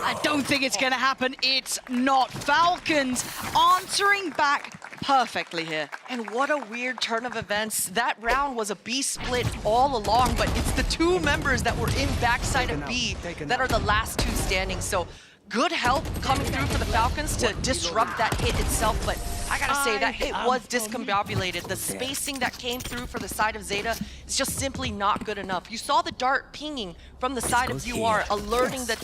I don't think it's going to happen. It's not. Falcons answering back perfectly here. And what a weird turn of events. That round was a B split all along, but it's the 2 members that were in backside of B that are the last 2 standing. So good help coming through for the Falcons to disrupt that hit itself, but I gotta say, that hit was discombobulated. The spacing that came through for the side of Zeta is just simply not good enough. You saw the dart pinging from the side of UR, alerting that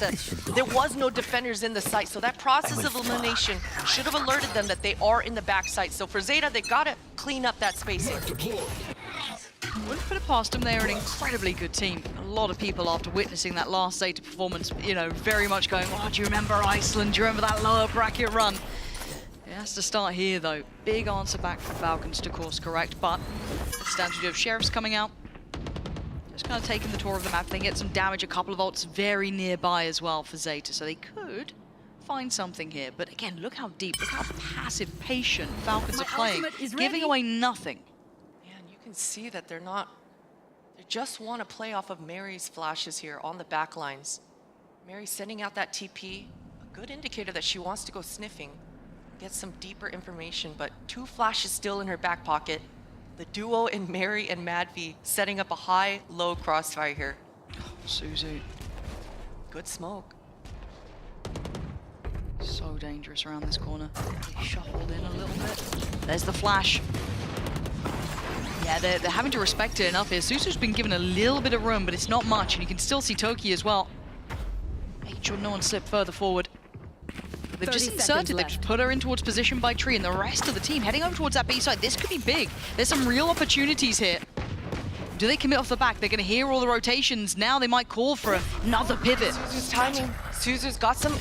there was no defenders in the site. So that process of elimination should have alerted them that they are in the backside. So for Zeta, they gotta clean up that spacing. Wouldn't put it past them. They're an incredibly good team. A lot of people, after witnessing that last Zeta performance, you know, very much going, oh, do you remember Iceland? Do you remember that lower bracket run? It has to start here, though. Big answer back for Falcons to course correct, but it stands to do. Sheriff's coming out. Just kind of taking the tour of the map. They get some damage, a couple of ults very nearby as well for Zeta, so they could find something here. But again, look how deep, look how passive, patient Falcons are playing, giving away nothing. Man, you can see that they just want to play off of Mary's flashes here on the back lines. Mary sending out that TP, a good indicator that she wants to go sniffing, get some deeper information, but 2 flashes still in her back pocket. The duo in Mary and MadV setting up a high-low crossfire here. Suzu. Good smoke. So dangerous around this corner. He shuffled in a little bit. There's the flash. Yeah, they're having to respect it enough here. Suzu's been given a little bit of room, but it's not much, and you can still see Toki as well. Making sure no one slipped further forward. They've just inserted, they've just put her in towards position by tree, and the rest of the team heading over towards that B side. This could be big. There's some real opportunities here. Do they commit off the back? They're going to hear all the rotations. Now they might call for another pivot. Suzu's timing. Suzu's got some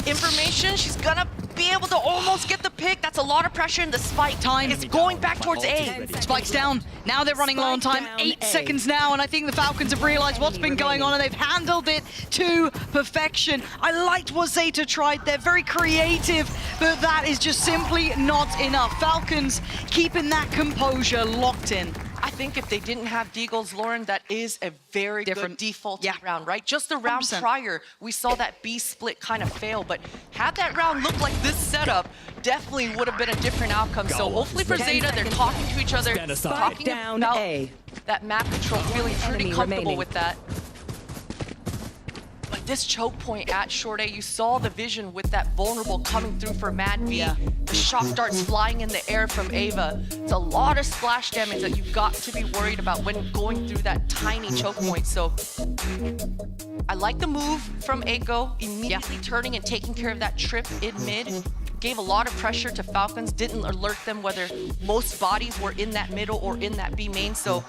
information. She's gonna be able to almost get the pick. That's a lot of pressure in the spike. Time. It's going back towards A. Spike's down. Now they're running low on time. 8 seconds now, and I think the Falcons have realized what's been going on, and they've handled it to perfection. I liked what Zeta tried. They're very creative, but that is just simply not enough. Falcons keeping that composure locked in. I think if they didn't have Deagles, Lauren, that is a very good default round, right? Just the round 100%. prior, we saw that B split kind of fail, but had that round looked like this setup, definitely would have been a different outcome. So hopefully for Zeta, they're talking to each other, talking about that map control, feeling pretty comfortable with that. But this choke point at short A, you saw the vision with that vulnerable coming through for MadV. The shock darts flying in the air from Ava. It's a lot of splash damage that you've got to be worried about when going through that tiny choke point. So I like the move from Echo, immediately turning and taking care of that trip in mid. Gave a lot of pressure to Falcons, didn't alert them whether most bodies were in that middle or in that B main. So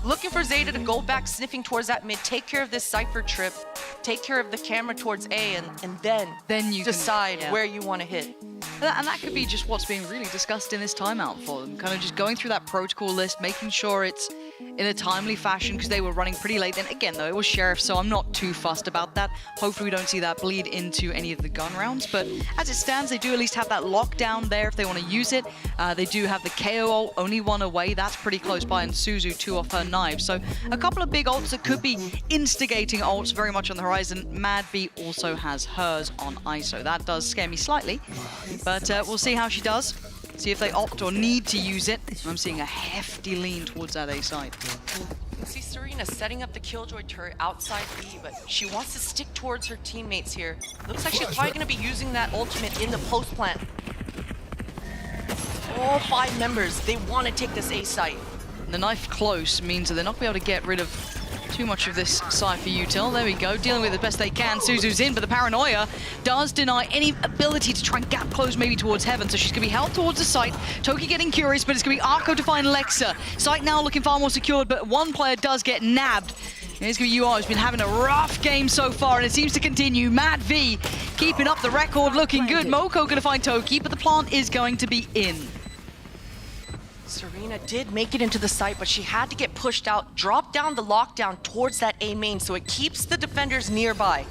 looking for Zeta to go back, sniffing towards that mid, take care of this Cypher trip, take care of the camera towards A, and then you decide where you want to hit. And that could be just what's being really discussed in this timeout for them. Kind of just going through that protocol list, making sure it's in a timely fashion, because they were running pretty late. And again, though, it was Sheriff, so I'm not too fussed about that. Hopefully we don't see that bleed into any of the gun rounds. But as it stands, they do at least have that lockdown there if they want to use it. They do have the KO ult, only one away. That's pretty close by, and Suzu 2 off her knife. So a couple of big ults that could be instigating ults very much on the horizon. MadV also has hers on ISO. That does scare me slightly, but we'll see how she does. See if they opt or need to use it. I'm seeing a hefty lean towards that A side. You can see Serena setting up the Killjoy turret outside B, but she wants to stick towards her teammates here. Looks like she's probably going to be using that ultimate in the post plant. All 5 members, they want to take this A site. The knife close means that they're not going to be able to get rid of too much of this Cypher util. There we go, dealing with it the best they can. Suzu's in, but the paranoia does deny any ability to try and gap close maybe towards Heaven, so she's going to be held towards the site. Toki getting curious, but it's going to be Arco to find Lexa. Site now looking far more secured, but one player does get nabbed. And it's going to be UR, who's been having a rough game so far, and it seems to continue. MadV keeping up the record, looking good. Moko going to find Toki, but the plant is going to be in. Serena did make it into the site, but she had to get pushed out, drop down the lockdown towards that A main, so it keeps the defenders nearby.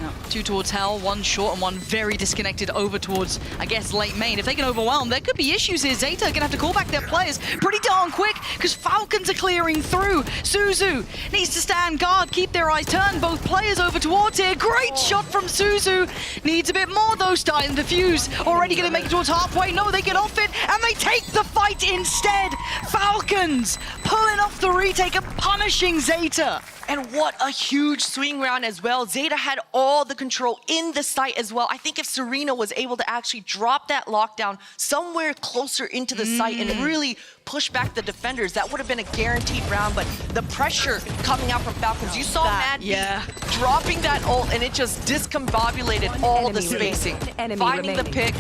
No, 2 towards Hell, 1 short and 1 very disconnected over towards, I guess, late main. If they can overwhelm, there could be issues here. Zeta are gonna have to call back their players pretty darn quick, because Falcons are clearing through. Suzu needs to stand guard, keep their eyes turned. Both players over towards here. Great shot from Suzu. Needs a bit more though, starting to defuse. Already gonna make it towards halfway. No, they get off it, and they take the fight instead. Falcons pulling off the retake and punishing Zeta. And what a huge swing round as well. Zeta had all the control in the site as well. I think if Serena was able to actually drop that lockdown somewhere closer into the site and really push back the defenders, that would have been a guaranteed round. But the pressure coming out from Falcons, you saw MadV dropping that ult, and it just discombobulated all the spacing. Finding the pick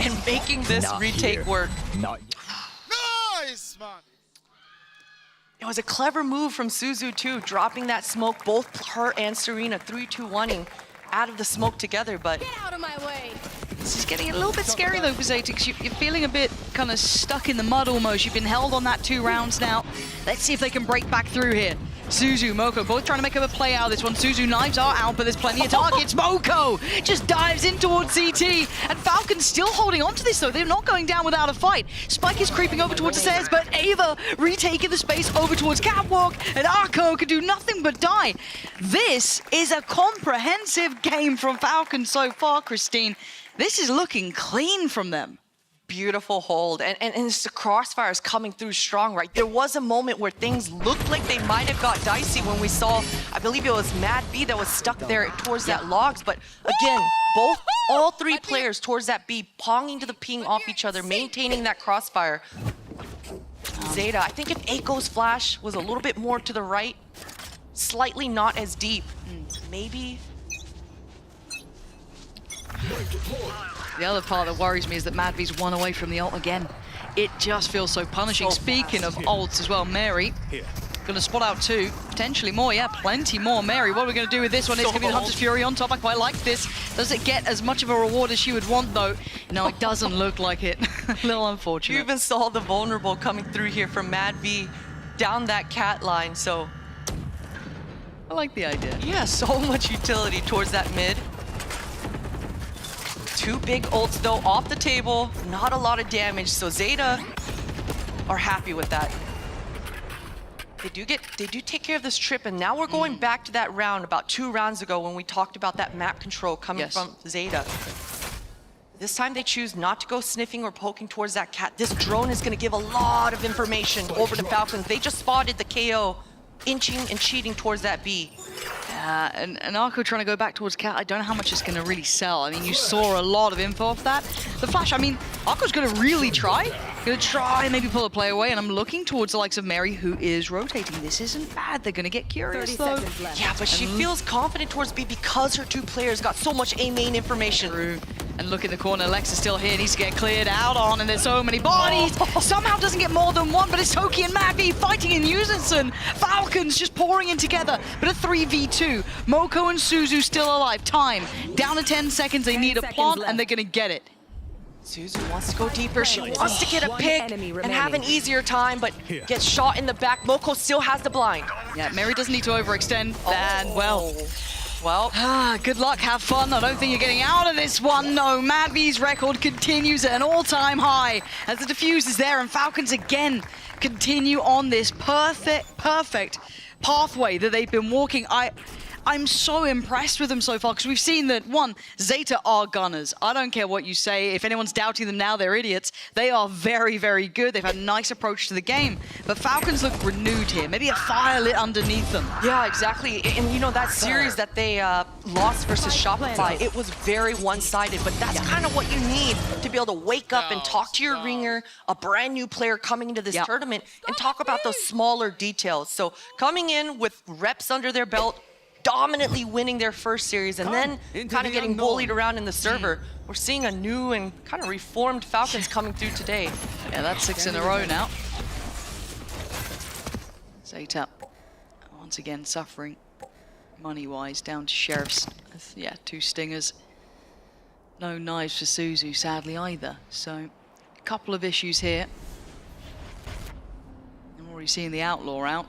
and making this retake work. Nice, man. It was a clever move from Suzu too, dropping that smoke, both her and Serena 3-2-1ing out of the smoke together, but... Get out of my way! This is getting a little bit scary though for Zeta, because you're feeling a bit kind of stuck in the mud almost. You've been held on that 2 rounds now. Let's see if they can break back through here. Suzu, Moko, both trying to make up a play out of this one. Suzu, knives are out, but there's plenty of targets. Moko just dives in towards CT, and Falcon's still holding on to this, though. They're not going down without a fight. Spike is creeping over towards the stairs, but Ava retaking the space over towards Catwalk, and Arco can do nothing but die. This is a comprehensive game from Falcon so far, Christine. This is looking clean from them. Beautiful hold, and it's the crossfires coming through strong, right? There was a moment where things looked like they might have got dicey when we saw, I believe it was Mad B that was stuck there towards that logs, but again, all three players towards that B, ponging to the ping off each other, maintaining that crossfire. Zeta, I think if Echo's flash was a little bit more to the right, slightly not as deep, maybe. The other part that worries me is that Madvy's one away from the ult again. It just feels so punishing. Speaking of ults as well, Mary gonna spot out two, potentially more, yeah, plenty more. Mary, what are we gonna do with this one? It's gonna be the Hunter's Fury on top. I quite like this. Does it get as much of a reward as she would want, though? No, it doesn't look like it. A little unfortunate. You even saw the vulnerable coming through here from Mad V down that cat line, so. I like the idea. Yeah, so much utility towards that mid. Two big ults though off the table, not a lot of damage, so Zeta are happy with that. They do take care of this trip, and now we're going back to that round about 2 rounds ago when we talked about that map control coming from Zeta. This time they choose not to go sniffing or poking towards that cat. This drone is gonna give a lot of information over to Falcons. They just spotted the KO inching and cheating towards that B. And Arco trying to go back towards Cat, I don't know how much it's going to really sell. I mean, you saw a lot of info off that. The flash, I mean, Arco's going to really try. Going to try and maybe pull a play away, and I'm looking towards the likes of Mary, who is rotating. This isn't bad. They're going to get curious, though. Yeah, but she feels confident towards B because her two players got so much A main information. True. And look in the corner, Lex is still here, needs to get cleared out on, and there's so many bodies. Somehow doesn't get more than one, but it's Toki and Mavi fighting in unison. Falcons just pouring in together, but a 3v2. Moko and Suzu still alive. Time, down to 10 seconds, they need a plant, and they're gonna get it. Suzu wants to go deeper. She wants to get a pick and have an easier time, but gets shot in the back. Moko still has the blind. Yeah, Mary doesn't need to overextend, and well, good luck, have fun. I don't think you're getting out of this one. No, Madvy's record continues at an all-time high as the defuse is there, and Falcons again continue on this perfect pathway that they've been walking. I'm so impressed with them so far because we've seen that, one, Zeta are gunners. I don't care what you say. If anyone's doubting them now, they're idiots. They are very, very good. They've had a nice approach to the game. But Falcons look renewed here. Maybe a fire lit underneath them. Yeah, exactly. And you know, that series that they lost versus Shopify, it was very one-sided, but that's kind of what you need to be able to wake up and talk to your ringer, a brand new player coming into this tournament, and talk about those smaller details. So coming in with reps under their belt, dominantly winning their first series, and then kind of getting bullied around in the server. We're seeing a new and kind of reformed Falcons coming through today. Yeah, that's 6 in a row now. Zeta, once again, suffering money-wise, down to Sheriffs. Yeah, 2 stingers. No knives for Suzu, sadly, either. So, a couple of issues here. I'm already seeing the Outlaw out.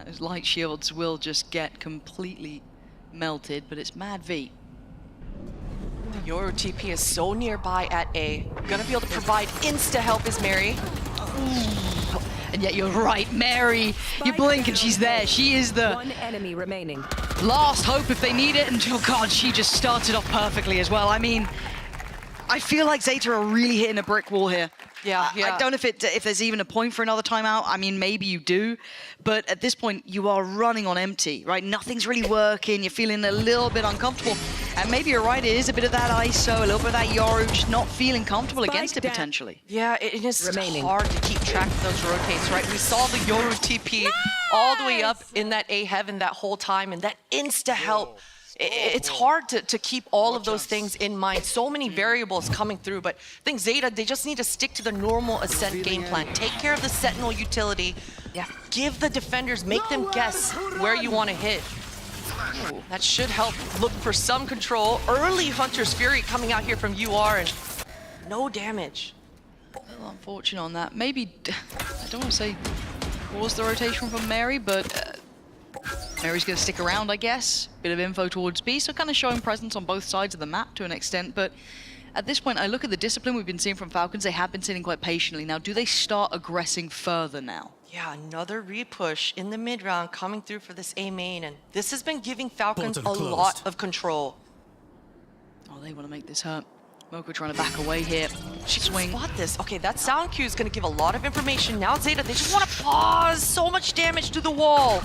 Those light shields will just get completely melted, but it's Mad V. The Yoru TP is so nearby at A. Gonna be able to provide insta-help is Mary. Ooh. And yet you're right, Mary. You blink and she's there. She is the one enemy remaining. Last hope if they need it. And oh God, she just started off perfectly as well. I mean, I feel like Zeta are really hitting a brick wall here. Yeah. I don't know if there's even a point for another timeout. I mean, maybe you do, but at this point you are running on empty, right? Nothing's really working. You're feeling a little bit uncomfortable, and maybe you're right. It is a bit of that ISO, a little bit of that Yoru, just not feeling comfortable against it potentially. Yeah, it is hard to keep track of those rotates, right? We saw the Yoru TP all the way up in that A heaven that whole time, and that insta help. It's hard to keep all of those things in mind. So many variables coming through, but I think Zeta, they just need to stick to the normal Ascent game plan. Take care of the Sentinel utility. Yeah, give the defenders, make them guess where you want to hit. Ooh, that should help look for some control. Early Hunter's Fury coming out here from UR, and no damage. A little unfortunate on that. Maybe, I don't want to say pause the rotation from Mary, but Mary's going to stick around, I guess. Bit of info towards B, so kind of showing presence on both sides of the map to an extent, but at this point, I look at the discipline we've been seeing from Falcons. They have been sitting quite patiently. Now, do they start aggressing further now? Yeah, another re-push in the mid-round coming through for this A main, and this has been giving Falcons a lot of control. Oh, they want to make this hurt. Moko trying to back away here. She can spot this. Okay, that sound cue is going to give a lot of information. Now Zeta, they just want to pause. So much damage to the wall.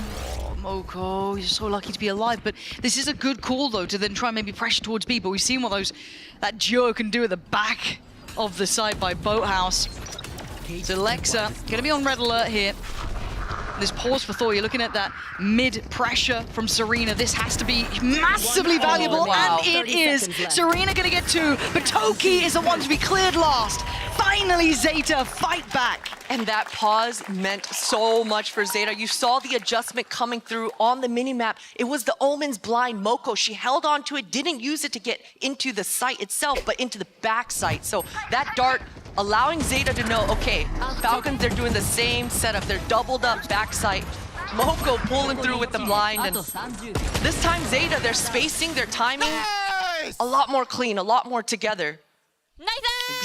Moko, you're so lucky to be alive, but this is a good call though to then try and maybe pressure towards B, but we've seen what that duo can do at the back of the site by Boathouse. So Lexa gonna be on red alert here. This pause for Thor, you're looking at that mid pressure from Serena. This has to be massively valuable, wow. and it is. Serena gonna get 2, but Toki is the one to be cleared last. Finally, Zeta fight back. And that pause meant so much for Zeta. You saw the adjustment coming through on the minimap. It was the Omen's blind Moko. She held on to it, didn't use it to get into the site itself, but into the back site. So that dart allowing Zeta to know, okay, Falcons, they're doing the same setup. They're doubled up back site. Moko pulling through with the blind. And this time Zeta, they're spacing, their timing, a lot more clean, a lot more together.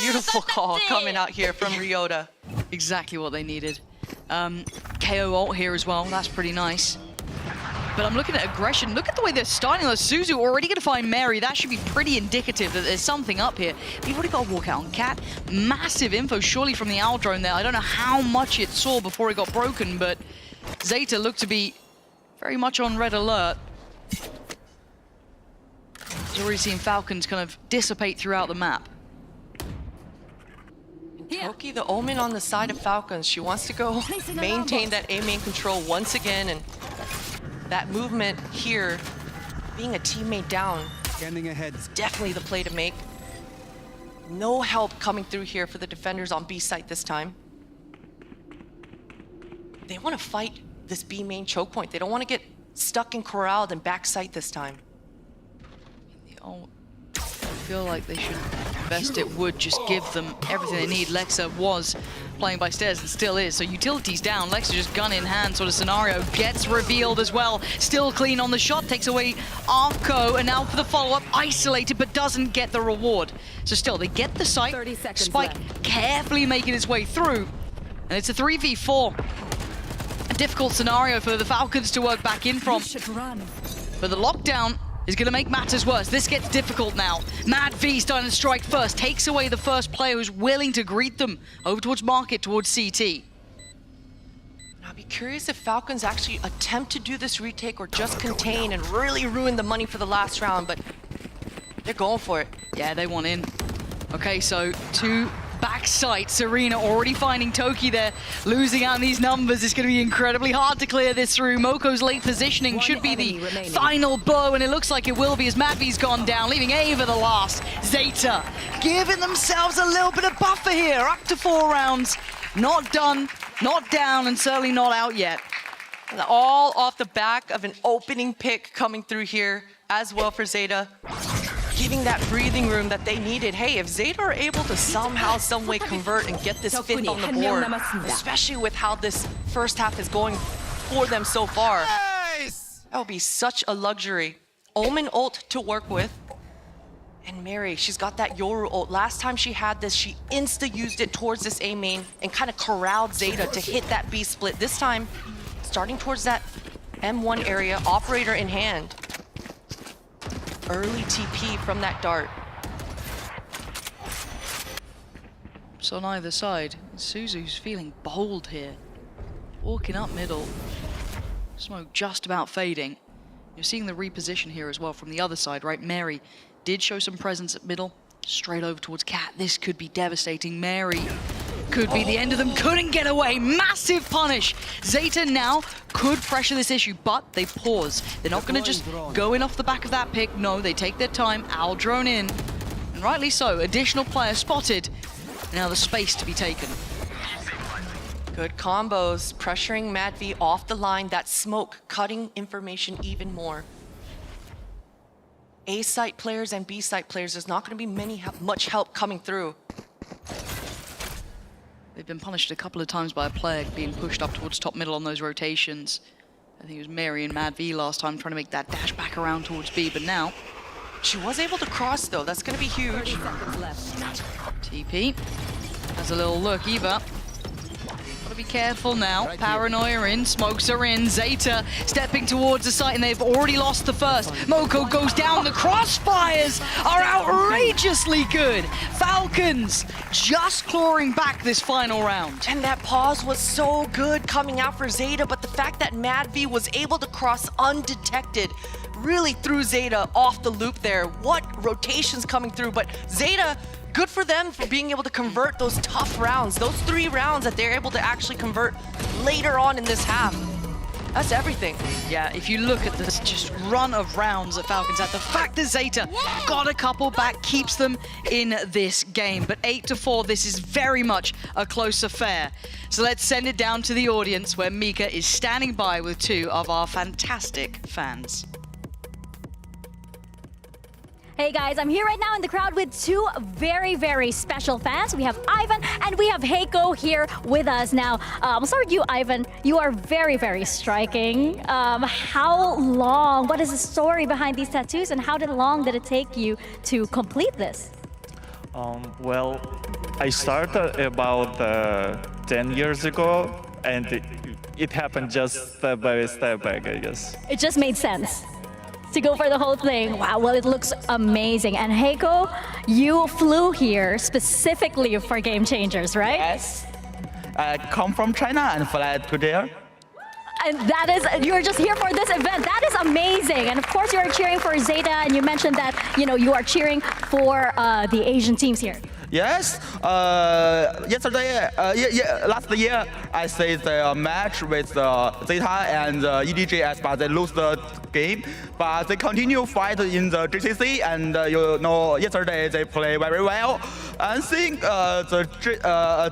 Beautiful call coming out here from Ryota. Exactly what they needed. KO ult here as well. That's pretty nice. But I'm looking at aggression. Look at the way they're starting. Suzu already going to find Mary. That should be pretty indicative that there's something up here. You've already got to walk out on Cat. Massive info surely from the owl drone there. I don't know how much it saw before it got broken, but Zeta looked to be very much on red alert. He's already seen Falcons kind of dissipate throughout the map. Toki, the Omen on the side of Falcons. She wants to go maintain that A main control once again, and that movement here, being a teammate down, Standing ahead. is definitely the play to make. No help coming through here for the defenders on B site this time. They want to fight this B main choke point. They don't want to get stuck and corralled in back site this time. I feel like they should invest it, would just give them everything they need. Lexa was playing by stairs and still is, so utilities down. Lexa just gun in hand sort of scenario gets revealed as well. Still clean on the shot, takes away Arco, and now for the follow-up, isolated but doesn't get the reward. So still, they get the site, Spike carefully making its way through, and it's a 3v4. A difficult scenario for the Falcons to work back in from. But the lockdown is going to make matters worse. This gets difficult now. Mad V starting to strike first, takes away the first player who's willing to greet them over towards Market, towards CT. I'll be curious if Falcons actually attempt to do this retake or just contain and really ruin the money for the last round, but they're going for it. Yeah, they want in. Okay, so 2 back sight. Serena already finding Toki there. Losing out on these numbers. It's going to be incredibly hard to clear this through. Moko's late positioning should be the final blow, and it looks like it will be as Madvi's gone down, leaving Ava the last. Zeta giving themselves a little bit of buffer here. Up to 4 rounds. Not done, not down, and certainly not out yet. And all off the back of an opening pick coming through here as well for Zeta. Giving that breathing room that they needed. Hey, if Zeta are able to somehow, some way convert and get this 5th on the board, especially with how this first half is going for them so far, that would be such a luxury. Omen ult to work with. And Mary, she's got that Yoru ult. Last time she had this, she insta-used it towards this A main and kind of corralled Zeta to hit that B split. This time, starting towards that M1 area, operator in hand. Early TP from that dart. So on either side, Suzu's feeling bold here. Walking up middle. Smoke just about fading. You're seeing the reposition here as well from the other side, right? Mary did show some presence at middle. Straight over towards Cat. This could be devastating. Mary could be the end of them. Couldn't get away. Massive punish. Zeta now could pressure this issue, but they pause. They're not going to just go in off the back of that pick. No, they take their time. Owl drone in. And rightly so. Additional player spotted. Now the space to be taken. Good combos. Pressuring Mad V off the line. That smoke cutting information even more. A site players and B site players, there's not going to be much help coming through. They've been punished a couple of times by a player being pushed up towards top middle on those rotations. I think it was Mary and Mad V last time trying to make that dash back around towards B, but now She was able to cross, though. That's going to be huge. TP has a little look. Eva, gotta be careful now. Paranoia in, smokes are in. Zeta stepping towards the site, and they've already lost the first. Moko goes down. The crossfires are outrageously good. Falcons just clawing back this final round. And that pause was so good coming out for Zeta, but the fact that Mad V was able to cross undetected really threw Zeta off the loop there. What rotations coming through, but Zeta, good for them for being able to convert those tough rounds. Those 3 rounds that they're able to actually convert later on in this half. That's everything. Yeah, if you look at this just run of rounds that Falcons had, the fact that Zeta got a couple back keeps them in this game. But 8-4, this is very much a close affair. So let's send it down to the audience where Mika is standing by with 2 of our fantastic fans. Hey guys, I'm here right now in the crowd with 2 very, very special fans. We have Ivan and we have Heiko here with us. Now, I'll start with you, Ivan. You are very, very striking. What is the story behind these tattoos and how long did it take you to complete this? Well, I started about 10 years ago and it happened just step by step, I guess. It just made sense to go for the whole thing. Wow, well, it looks amazing. And Heiko, you flew here specifically for Game Changers, right? Yes. I come from China and fly to there. And that is, you're just here for this event. That is amazing. And of course, you're cheering for Zeta, and you mentioned that, you are cheering for the Asian teams here. Yes. Yesterday, last year, I see the match with Zeta and EDGS, but they lose the game. But they continue fight in the GCC, and yesterday they play very well. I think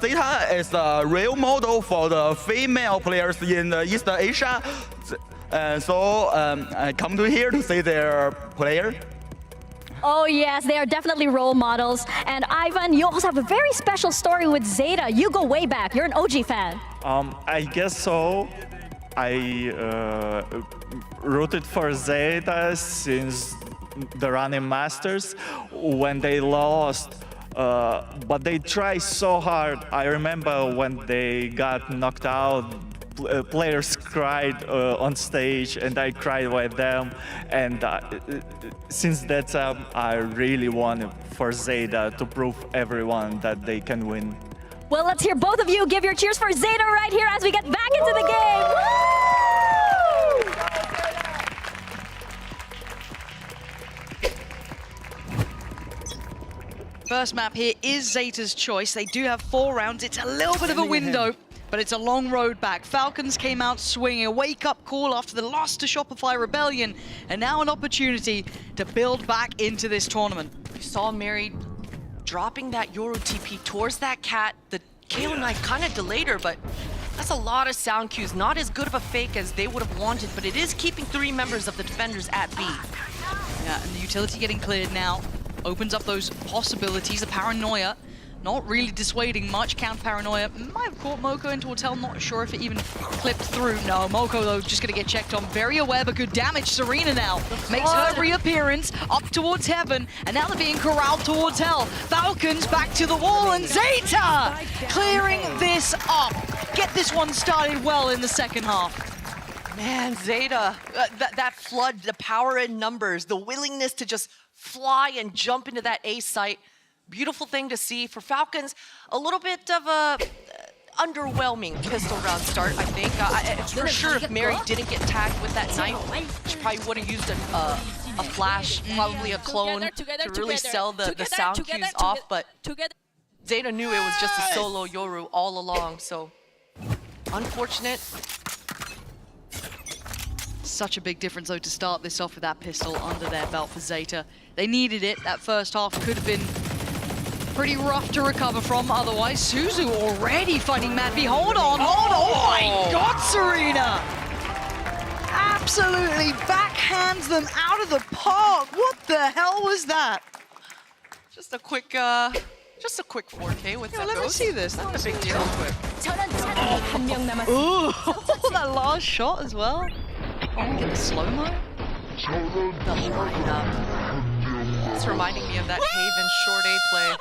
Zeta is a real model for the female players in East Asia. So I come to here to see their player. Oh yes, they are definitely role models. And Ivan, you also have a very special story with Zeta. You go way back. You're an OG fan. I guess so. I rooted for Zeta since the running masters when they lost. But they tried so hard. I remember when they got knocked out, players cried on stage, and I cried with them. And since that time, I really wanted for Zeta to prove everyone that they can win. Well, let's hear both of you give your cheers for Zeta right here as we get back into the game. Woo! First map here is Zeta's choice. They do have 4 rounds. It's a little bit of a window, but it's a long road back. Falcons came out swinging, a wake-up call after the loss to Shopify Rebellion, and now an opportunity to build back into this tournament. You saw Mary dropping that Yoru TP towards that cat. The KO knife kind of delayed her, but that's a lot of sound cues. Not as good of a fake as they would have wanted, but it is keeping 3 members of the defenders at B. Yeah, and the utility getting cleared now opens up those possibilities. The paranoia not really dissuading much. Count paranoia might have caught Moko into a tail. Not sure if it even clipped through. No, Moko though just gonna get checked on. Very aware, but good damage. Serena now makes her reappearance up towards heaven, and now they're being corralled towards hell. Falcons back to the wall, and Zeta clearing this up. Get this one started well in the second half. Man, Zeta, that flood, the power in numbers, the willingness to just fly and jump into that A site. Beautiful thing to see. For Falcons, a little bit of a underwhelming pistol round start, I think. For sure, if Mary didn't get tagged with that knife, she probably would have used a flash, probably a clone, to really sell the sound cues off. But Zeta knew it was just a solo Yoru all along, so unfortunate. Such a big difference, though, to start this off with that pistol under their belt for Zeta. They needed it. That first half could have been pretty rough to recover from. Otherwise, Suzu already fighting Mad V. Hold on. Oh my God, Serena! Absolutely backhands them out of the park. What the hell was that? Just a quick Just a quick 4K with that Let me ghost. see this. Not a big deal. Ooh, that last shot as well. Oh, get the slow-mo. The lineup. It's reminding me of that Haven short A play.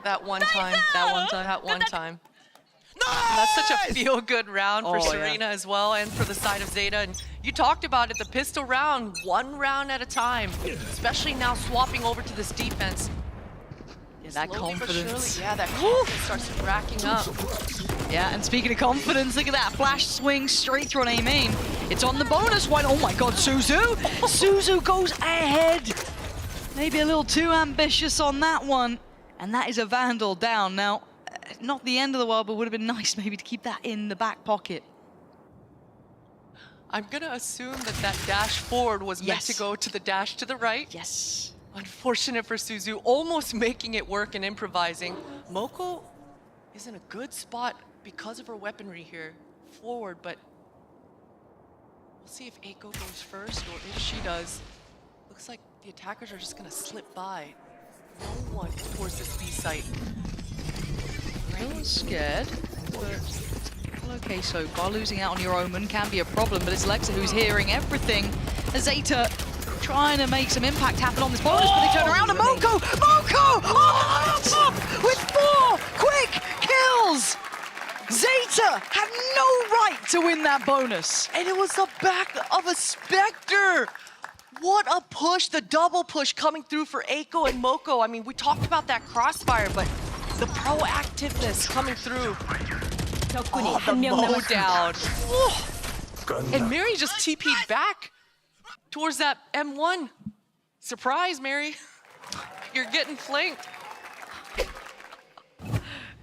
That one time. That's such a feel-good round for Serena as well, and for the side of Zeta. And you talked about it, the pistol round, one round at a time, especially now swapping over to this defense. Yeah, that Slowly but confidence. surely, yeah, that confidence starts racking up. Yeah, and speaking of confidence, look at that flash swing straight through an A main. It's on the bonus one. Oh my God, Suzu! Suzu goes ahead. Maybe a little too ambitious on that one. And that is a Vandal down. Now, not the end of the world, but would have been nice maybe to keep that in the back pocket. I'm gonna assume that that dash forward was meant to go to the dash to the right. Yes. Unfortunate for Suzu, almost making it work and improvising. Moko is in a good spot because of her weaponry here, forward, but we'll see if Eiko goes first or if she does. Looks like the attackers are just gonna slip by. No one towards this B site. A little scared, but okay so far. Losing out on your Omen can be a problem, but it's Lexa who's hearing everything. Zeta trying to make some impact happen on this bonus, but they turn around and Moko! Oh, with 4 quick kills! Zeta had no right to win that bonus. And it was the back of a Spectre! What a push, the double push coming through for Eiko and Moko. I mean, we talked about that crossfire, but the proactiveness coming through. Oh, the mow down. Oh. And Mary just TP'd back towards that M1. Surprise, Mary. You're getting flanked.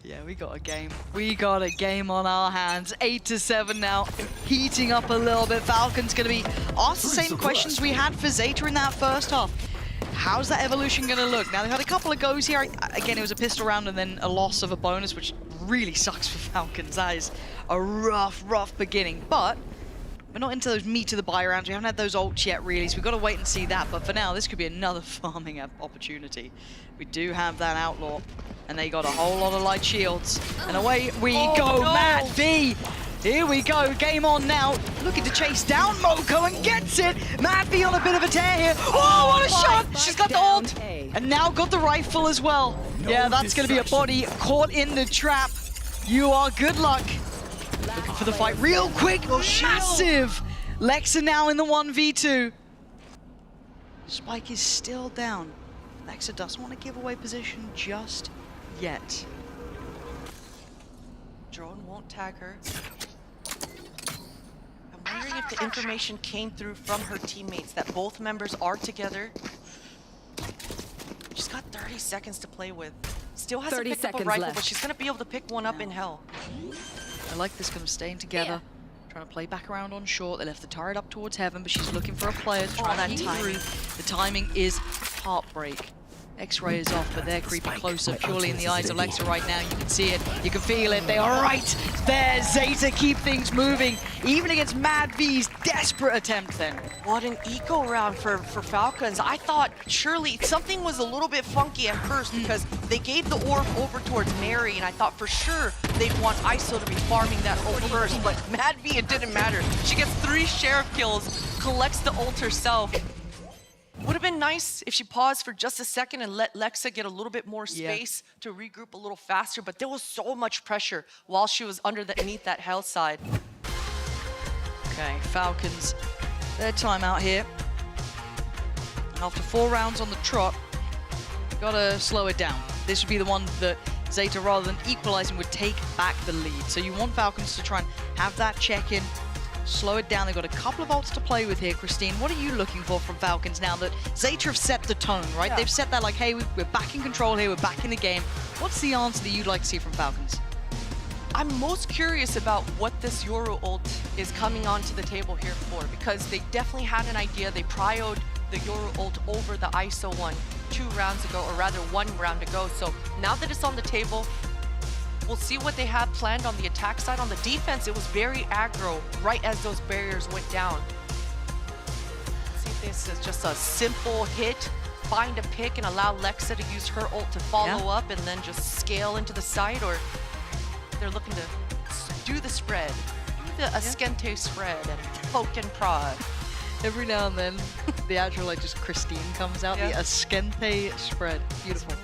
Yeah, we got a game. We got a game on our hands. 8-7 now, heating up a little bit. Falcon's gonna be asked the same questions we had for Zeta in that first half. How's that evolution gonna look? Now, they've had a couple of goes here. Again, it was a pistol round and then a loss of a bonus, which really sucks for Falcons. That is a rough beginning. But we're not into those meat of the buy rounds. We haven't had those ults yet, really, so we've got to wait and see that. But for now, this could be another farming opportunity. We do have that outlaw, and they got a whole lot of light shields. And away we go, no. Matt V. Here we go, game on now. Looking to chase down Moko and gets it. Matt V on a bit of a tear here. Oh, what a shot! She's got the ult. And now got the rifle as well. Yeah, that's going to be a body caught in the trap. You are good luck. Looking for the fight real quick, massive! Lexa now in the 1v2. Spike is still down. Lexa doesn't want to give away position just yet. Drone won't tag her. I'm wondering if the information came through from her teammates that both members are together. She's got 30 seconds to play with. Still hasn't picked up a rifle, but she's gonna be able to pick one up in hell. I like this, kind of staying together. Trying to play back around on short. They left the turret up towards heaven, but she's looking for a player to try and peek through. The timing is heartbreak. X-ray is off, but they're creeping closer purely in the eyes of Lexa right now. You can see it, you can feel it. They are right there. Zeta keep things moving, even against Mad V's desperate attempt then. What an eco round for Falcons. I thought surely something was a little bit funky at first because they gave the orb over towards Mary, and I thought for sure they'd want ISO to be farming that ult first, but Mad V, it didn't matter. She gets 3 sheriff kills, collects the ult herself. Would have been nice if she paused for just a second and let Lexa get a little bit more space to regroup a little faster, but there was so much pressure while she was underneath that hell side. Okay, Falcons, their timeout here. After 4 rounds on the trot, gotta slow it down. This would be the one that Zeta, rather than equalizing, would take back the lead. So you want Falcons to try and have that check-in, slow it down. They've got a couple of ults to play with here. Christine, what are you looking for from Falcons now that Zeta have set the tone, right? Yeah. They've set that like, hey, we're back in control here, we're back in the game. What's the answer that you'd like to see from Falcons? I'm most curious about what this Yoru ult is coming onto the table here for, because they definitely had an idea. They prioed the Yoru ult over the ISO one 2 rounds ago, or rather 1 round ago. So now that it's on the table, we'll see what they have planned on the attack side. On the defense, it was very aggro right as those barriers went down. Let's see if this is just a simple hit find a pick and allow Lexa to use her ult to follow up and then just scale into the side, or they're looking to do the spread, do the Ascente spread and poke and prod. Every now and then, the actual like just Christine comes out, the Ascente spread. Beautiful.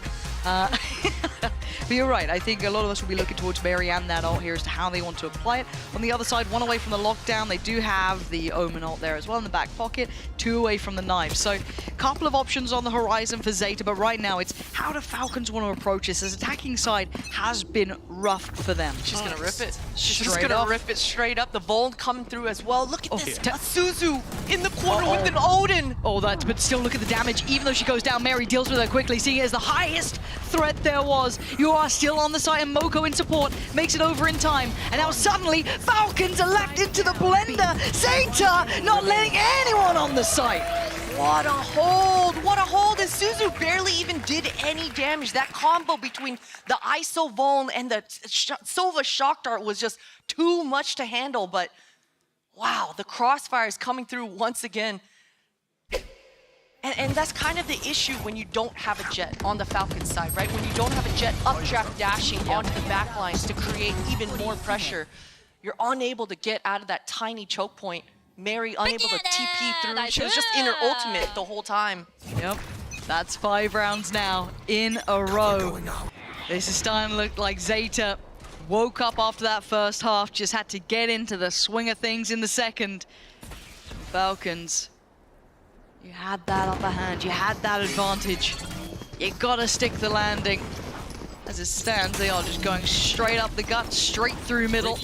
But you're right, I think a lot of us will be looking towards Mary and that ult here as to how they want to apply it. On the other side, 1 away from the lockdown, they do have the Omen ult there as well in the back pocket, 2 away from the knife. So a couple of options on the horizon for Zeta, but right now it's how do Falcons want to approach this? This attacking side has been rough for them. She's gonna rip it. She's just Straight gonna up. rip it straight up. The Vold coming through as well. Look at this, Suzu in the corner with an Odin. Oh, that, but still look at the damage. Even though she goes down, Mary deals with her quickly, seeing it as the highest threat there was. You are still on the site, and Moko in support makes it over in time. And now suddenly, Falcons are left into the blender. Zeta not letting anyone on the site. What a hold! What a hold! And Suzu barely even did any damage. That combo between the ISO Vuln and the Sova Shock Dart was just too much to handle. But wow, the crossfire is coming through once again. And that's kind of the issue when you don't have a Jet on the Falcon side, right? When you don't have a Jet updraft dashing onto the back lines to create even more pressure, you're unable to get out of that tiny choke point. Mary unable to TP through. She was just in her ultimate the whole time. Yep, that's 5 rounds now in a row. This is starting to look like Zeta woke up after that first half, just had to get into the swing of things in the second. Falcons, you had that upper hand, you had that advantage. You gotta stick the landing. As it stands, they are just going straight up the gut, straight through middle.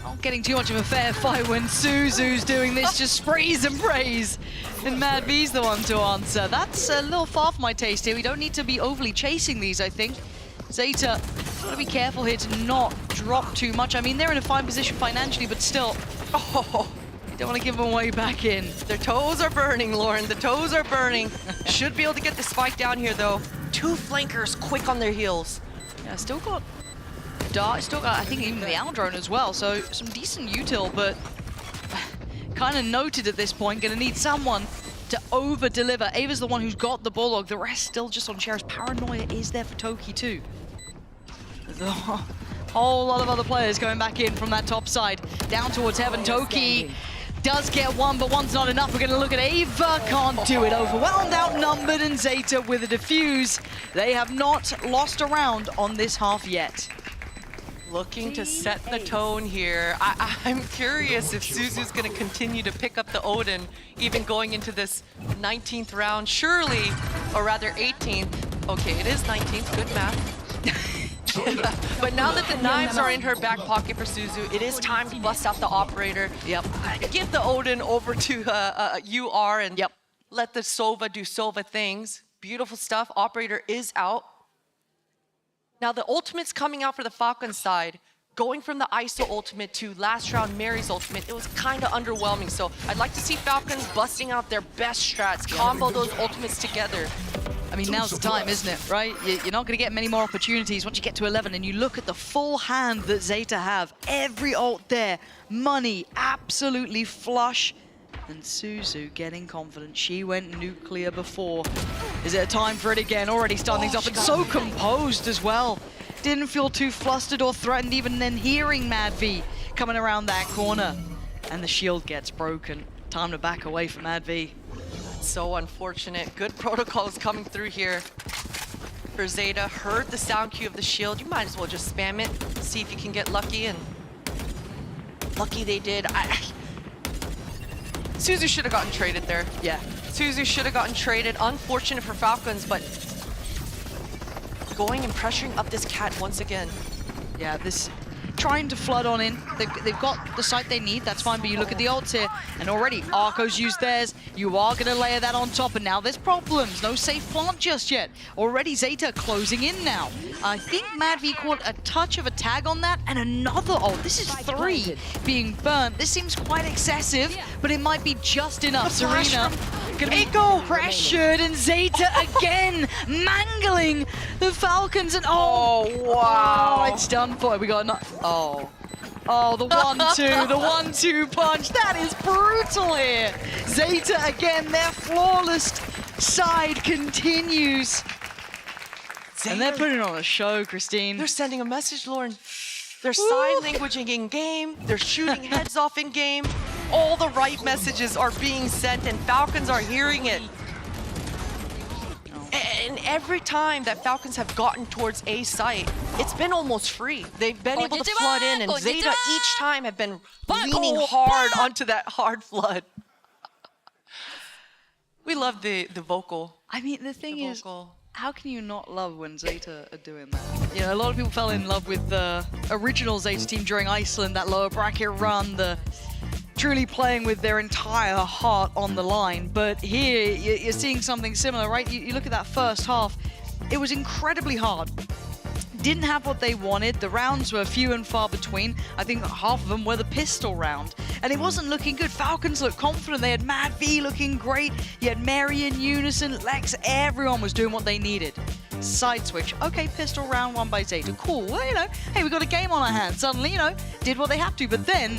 Not getting too much of a fair fight when Suzu's doing this, just sprays and prays. And Mad V's the one to answer. That's a little far for my taste here. We don't need to be overly chasing these, I think. Zeta, gotta be careful here to not drop too much. I mean, they're in a fine position financially, but still. Oh, you don't want to give them way back in. Their toes are burning, Lauren. The toes are burning. Should be able to get the spike down here, though. 2 flankers quick on their heels. Yeah, still got Dart, still got, I think, even the Owl Drone as well. So some decent util, but kind of noted at this point. Gonna need someone to over-deliver. Ava's the one who's got the Bulldog. The rest still just on Cherish. Paranoia is there for Toki too. There's a whole lot of other players going back in from that top side. Down towards Heaven. Toki does get one, but one's not enough. We're going to look at Ava. Can't do it. Overwhelmed, outnumbered, and Zeta with a defuse. They have not lost a round on this half yet. Looking to set the tone here. I'm curious if Suzu's going to continue to pick up the Odin, even going into this 19th round. Surely, or rather 18th. Okay, it is 19th. Good math. But now that the knives are in her back pocket for Suzu, it is time to bust out the operator. Yep. Give the Odin over to UR and let the Sova do Sova things. Beautiful stuff. Operator is out. Now the ultimate's coming out for the Falcon side. Going from the ISO ultimate to last round Mary's ultimate, it was kind of underwhelming. So I'd like to see Falcons busting out their best strats, combo those ultimates together. I mean, now's the time, isn't it, right? You're not going to get many more opportunities once you get to 11 and you look at the full hand that Zeta have. Every ult there, money, absolutely flush. And Suzu getting confident. She went nuclear before. Is it a time for it again? Already starting things off, and so composed as well. Didn't feel too flustered or threatened even then hearing Mad V coming around that corner. And the shield gets broken. Time to back away from Mad V. So unfortunate. Good protocols coming through here for Zeta. Heard the sound cue of the shield. You might as well just spam it. See if you can get lucky, and lucky they did. Suzu should have gotten traded there. Yeah. Suzu should have gotten traded. Unfortunate for Falcons, but going and pressuring up this cat once again. Yeah, this trying to flood on in. They've got the site they need, that's fine, but you look at the ults here, and already Arco's used theirs. You are going to layer that on top, and now there's problems. No safe plant just yet. Already Zeta closing in now. I think Mad V caught a touch of a tag on that, and another ult. This is 3 being burnt. This seems quite excessive, but it might be just enough. Serena gonna be pressured, and Zeta again mangling the Falcons, and oh wow, it's done for. We got oh. Oh, the 1-2, the 1-2 punch. That is brutal here. Zeta again, their flawless side continues. And they're putting on a show, Christine. They're sending a message, Lauren. They're sign languaging in game. They're shooting heads off in game. All the right messages are being sent, and Falcons are hearing it. And every time that Falcons have gotten towards A site, it's been almost free. They've been able to flood in, and Zeta each time have been leaning hard onto that hard flood. We love the vocal. I mean, the thing is, how can you not love when Zeta are doing that? You know, a lot of people fell in love with the original Zeta team during Iceland, that lower bracket run, the truly playing with their entire heart on the line. But here, you're seeing something similar, right? You look at that first half, it was incredibly hard. Didn't have what they wanted. The rounds were few and far between. I think half of them were the pistol round. And it wasn't looking good. Falcons looked confident. They had Mad V looking great. You had Mary in unison, Lex, everyone was doing what they needed. Side switch. Okay, pistol round won by Zeta. Cool. Well, you know, hey, we got a game on our hands. Suddenly, you know, did what they have to. But then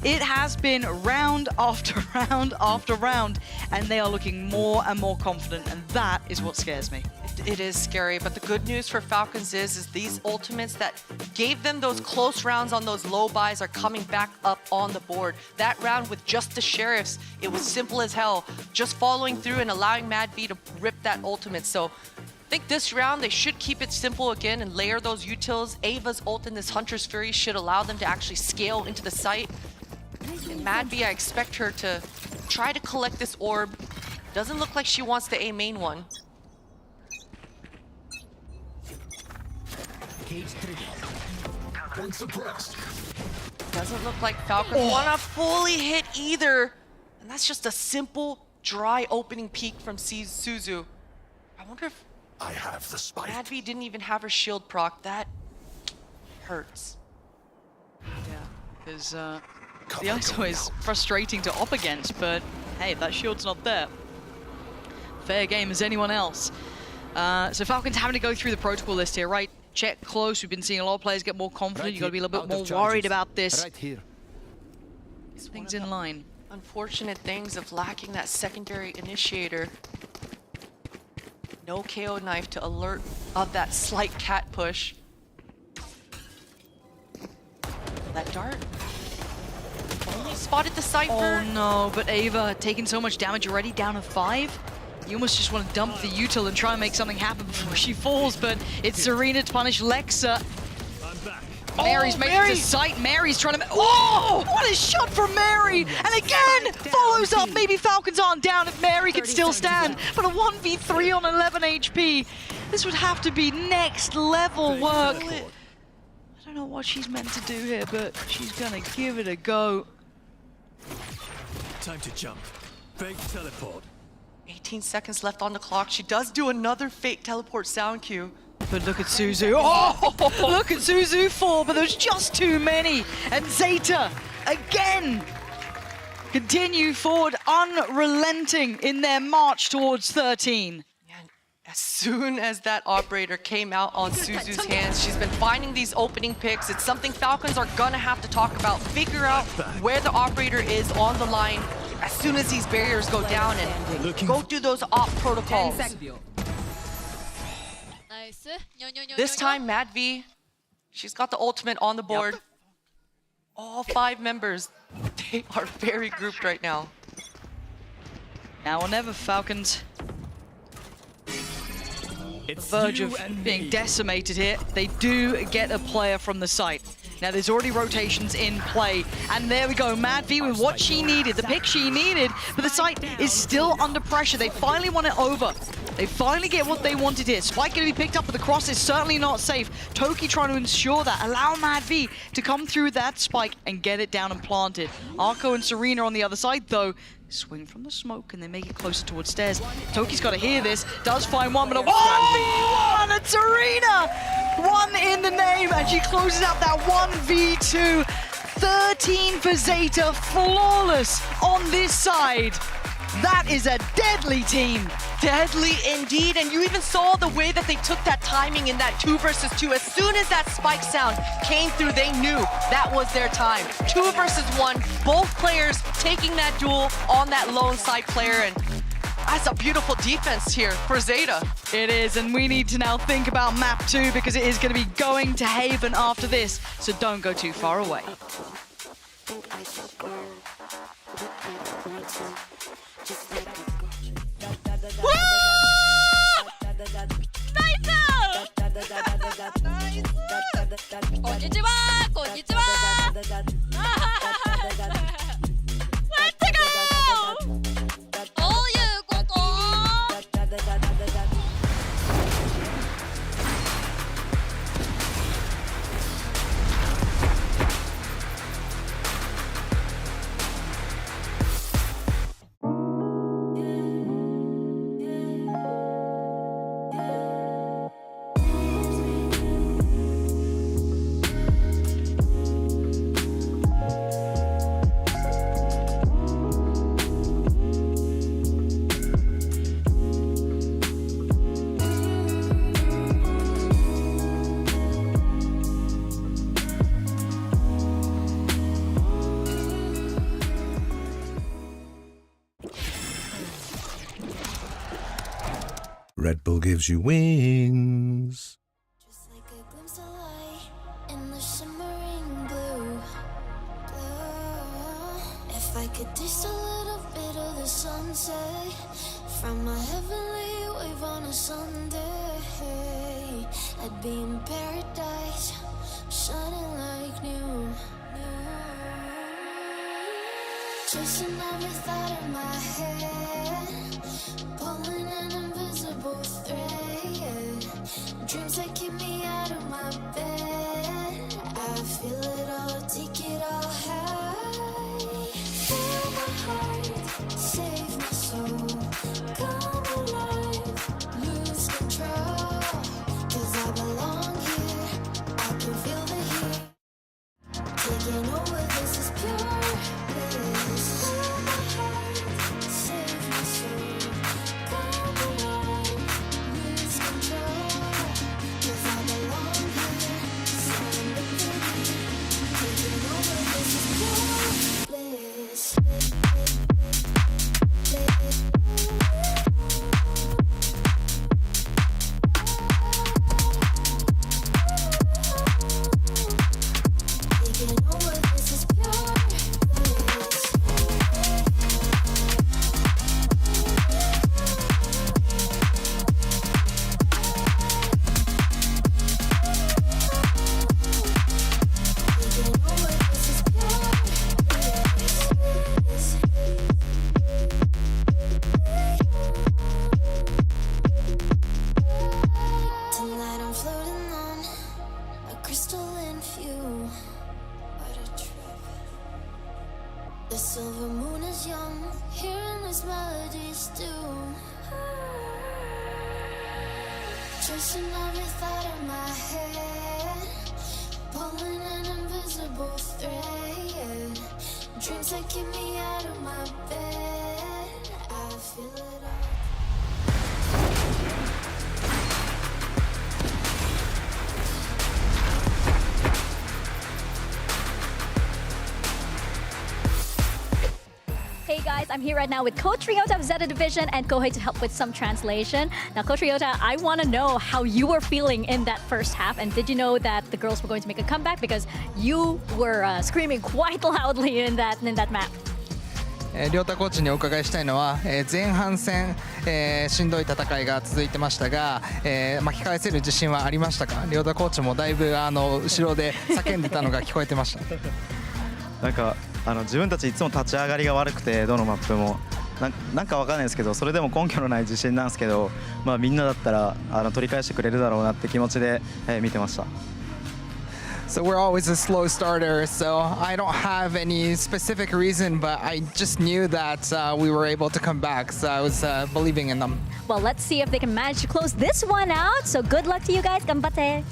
it has been round after round after round, and they are looking more and more confident, and that is what scares me. It is scary, but the good news for Falcons is these ultimates that gave them those close rounds on those low buys are coming back up on the board. That round with just the Sheriffs, it was simple as hell. Just following through and allowing Mad V to rip that ultimate. So I think this round, they should keep it simple again and layer those utils. Ava's ult and this Hunter's Fury should allow them to actually scale into the site. And Mad V, I expect her to try to collect this orb. Doesn't look like she wants the A main one. Doesn't look like Falcons wanna fully hit either. And that's just a simple, dry opening peek from Suzu. I wonder if Mad V didn't even have her shield proc. That hurts. Yeah, because the ISO is frustrating to op against, but hey, that shield's not there. Fair game as anyone else. So Falcons having to go through the protocol list here, right? Check close. We've been seeing a lot of players get more confident. You've got to be a little bit more worried about this. Right here. Things in line. Unfortunate things of lacking that secondary initiator. No KO knife to alert of that slight cat push. That dart. Only spotted the Cypher. Oh no, but Ava taking so much damage already, down to 5. You almost just want to dump the util and try and make something happen before she falls, but it's Serena to punish Lexa. Mary's making it to sight. Mary's trying to... Oh! What a shot from Mary! And again, follows up. Maybe Falcons aren't down if Mary can still stand. But a 1v3 on 11 HP. This would have to be next level work. I don't know what she's meant to do here, but she's going to give it a go. Time to jump. Fake teleport. 18 seconds left on the clock. She does do another fake teleport sound cue. But look at Suzu. Oh! Look at Suzu fall, but there's just too many. And Zeta, again, continue forward, unrelenting in their march towards 13. As soon as that operator came out on Suzu's hands, she's been finding these opening picks. It's something Falcons are gonna have to talk about. Figure out where the operator is on the line as soon as these barriers go down and go through those op protocols. This time, Mad V, she's got the ultimate on the board. Yep. All 5 members, they are very grouped right now. Now or never, Falcons. The verge of being decimated here. They do get a player from the site. Now there's already rotations in play, and there we go, Mad V with what she needed, the pick she needed, but the site is still under pressure. They finally want it over. They finally get what they wanted here. Spike going to be picked up, but the cross is certainly not safe. Toki trying to ensure that, allow Mad V to come through that spike and get it down and planted. Arco and Serena on the other side though, swing from the smoke and they make it closer towards stairs. Toki's got to hear this, does find one, but a 1v1 and Serena! 1 in the name, and she closes out that 1v2. 13 for Zeta, flawless on this side. That is a deadly team. deadly indeed. And you even saw the way that they took that timing in that 2 versus 2. As soon as that spike sound came through, they knew that was their time. 2 versus 1, both players taking that duel on that lone side player. And that's a beautiful defense here for Zeta. It is, and we need to now think about map 2 because it is going to be going to Haven after this, so don't go too far away. Red Bull gives you wings. If I could taste a little bit of the sunset from my heavenly wave on a Sunday, I'd be in paradise, shining like new. Chasing every thought in my head, pulling an invisible thread. Dreams that keep me out of my bed. I feel it all, take it all high. Feel my heart, save my soul. Come alive, lose control. 'Cause I belong here, I can feel the heat. Taking over, this is pure bliss. Feel my heart, save my soul. Come alive, lose control. 'Cause I belong here, sound of the beat. Taking over, this is pure bliss. Taking over, this is pure bliss. Taking over, this is pure bliss. Tonight I'm floating on a crystalline view. What a trip. The silver moon is young, hearing these melodies too. Chasing every thought in my head, pulling an invisible thread. Dreams that keep me out of my bed. I feel it all. Hey guys, I'm here right now with Coach Ryota of Zeta Division and Kohei to help with some translation. Now, Coach Ryota, I want to know how you were feeling in that first half, and did you know that the girls were going to make a comeback because you were screaming quite loudly in that map? 亮太コーチにお伺いしたいのは、前半戦、しんどい戦いが続いてましたが、巻き返せる自信はありましたか？亮太コーチもだいぶ後ろで叫んでたのが聞こえてました。なんか自分たちいつも立ち上がりが悪くて、どのマップもなんかわかんないですけど、それでも根拠のない自信なんですけど、まあみんなだったら取り返してくれるだろうなって気持ちで、見てました。So we're always a slow starter, so I don't have any specific reason, but I just knew that we were able to come back, so I was believing in them. Well, let's see if they can manage to close this one out. So good luck to you guys. Ganbatte.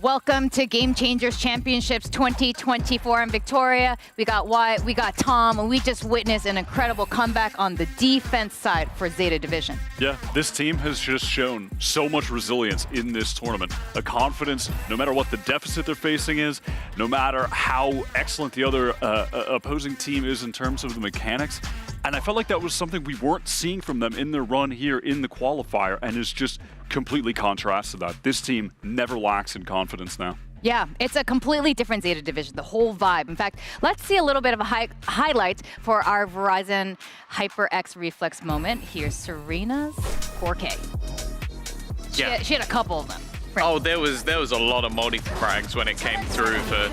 Welcome to Game Changers Championships 2024 in Victoria. We got Wyatt, we got Tom, and we just witnessed an incredible comeback on the defense side for Zeta Division. Yeah, this team has just shown so much resilience in this tournament. A confidence, no matter what the deficit they're facing is, no matter how excellent the other opposing team is in terms of the mechanics. And I felt like that was something we weren't seeing from them in their run here in the qualifier, and it's just completely contrasted that. This team never lacks in confidence now. Yeah, it's a completely different Zeta Division, the whole vibe. In fact, let's see a little bit of a highlight for our Verizon HyperX Reflex moment. Here's Serena's 4K. She had a couple of them. Oh, there was a lot of multi-frags when it came through for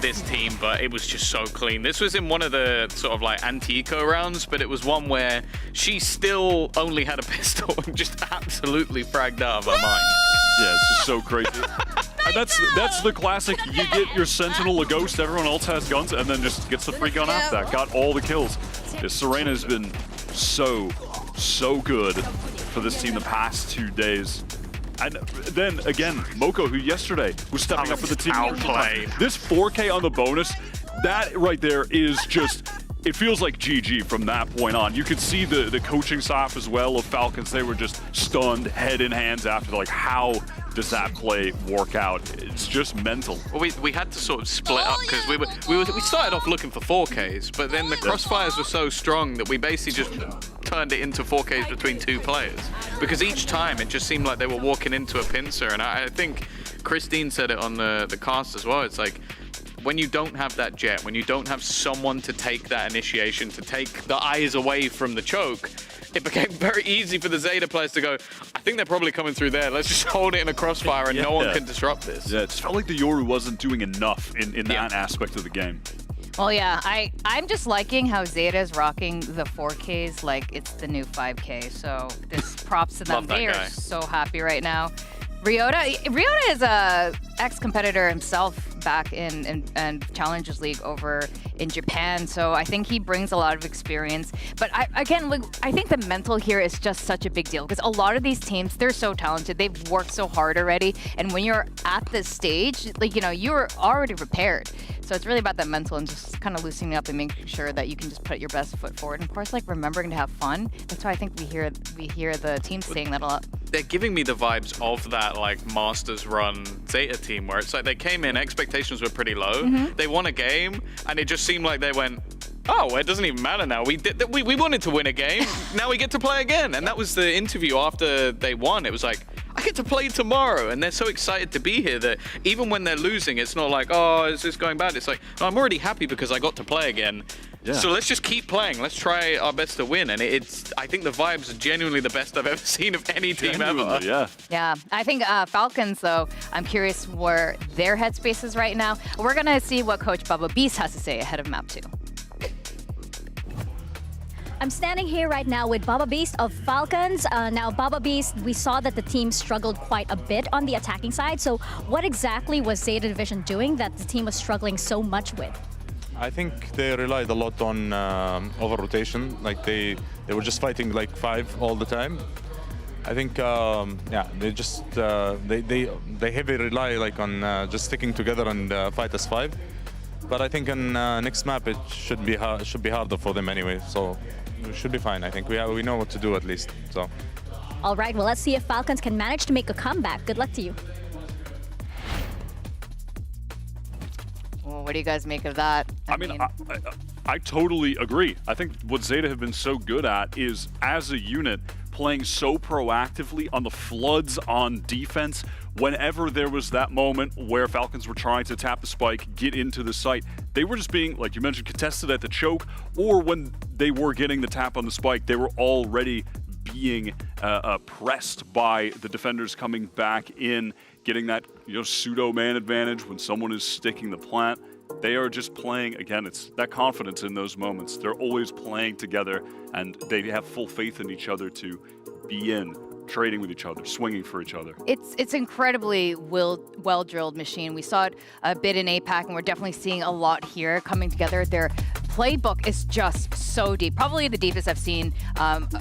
this team, but it was just so clean. This was in one of the sort of like anti-eco rounds, but it was one where she still only had a pistol and just absolutely fragged out of her mind. Yeah, it's just so crazy. That's the classic, you get your Sentinel, a ghost, everyone else has guns, and then just gets the free gun after that. Got all the kills. Yeah, Serena's been so good for this team the past 2 days. And then again, Moko, who yesterday was stepping up for the team. This 4K on the bonus, that right there is just, it feels like GG from that point on. You could see the coaching staff as well of Falcons. They were just stunned, head in hands after, like, how does that play work out? It's just mental. Well, we had to sort of split up because we started off looking for 4Ks, but then the crossfires were so strong that we basically just turned it into 4Ks between 2 players. Because each time it just seemed like they were walking into a pincer, and I think Christine said it on the cast as well. It's like, when you don't have that jet, when you don't have someone to take that initiation, to take the eyes away from the choke, it became very easy for the Zeta players to go, I think they're probably coming through there. Let's just hold it in a crossfire and no one can disrupt this. Yeah, it felt like the Yoru wasn't doing enough in that aspect of the game. Well, yeah, I'm just liking how Zeta's rocking the 4Ks like it's the new 5K. So this props to them. They are so happy right now. Ryota is a ex-competitor himself back in Challengers League over in Japan, so I think he brings a lot of experience. But I think the mental here is just such a big deal because a lot of these teams, they're so talented, they've worked so hard already, and when you're at this stage, like, you know, you're already prepared. So it's really about that mental and just kind of loosening up and making sure that you can just put your best foot forward. And of course, like, remembering to have fun. That's why I think we hear the team saying that a lot. They're giving me the vibes of that, like, Masters run Zeta team where it's like they came in, expectations were pretty low. They won a game, and it just seemed like they went, oh, well, it doesn't even matter now. We wanted to win a game. Now we get to play again. And that was the interview after they won. It was like, I get to play tomorrow. And they're so excited to be here that even when they're losing, it's not like, oh, is this going bad? It's like, no, I'm already happy because I got to play again. Yeah. So let's just keep playing. Let's try our best to win. And I think the vibes are genuinely the best I've ever seen of any team ever. Yeah, I think Falcons, though, I'm curious where their headspace is right now. We're going to see what Coach Bubba Beast has to say ahead of Map 2. I'm standing here right now with Baba Beast of Falcons. Now, Baba Beast, we saw that the team struggled quite a bit on the attacking side. So what exactly was Zeta Division doing that the team was struggling so much with? I think they relied a lot on over-rotation. Like they were just fighting like 5 all the time. I think, they just, they heavily rely like on just sticking together and fight as 5. But I think on next map, it should be harder for them anyway. So we should be fine. I think we know what to do at least. So. All right. Well, let's see if Falcons can manage to make a comeback. Good luck to you. Well, what do you guys make of that? I mean, I totally agree. I think what Zeta have been so good at is, as a unit, playing so proactively on the floods on defense. Whenever there was that moment where Falcons were trying to tap the spike, get into the site, they were just being, like you mentioned, contested at the choke, or when they were getting the tap on the spike, they were already being pressed by the defenders coming back in, getting that pseudo man advantage when someone is sticking the plant. They are just playing, again, it's that confidence in those moments. They're always playing together, and they have full faith in each other to be in, trading with each other, swinging for each other. It's incredibly well-drilled machine. We saw it a bit in APAC, and we're definitely seeing a lot here coming together. They're playbook is just so deep. Probably the deepest I've seen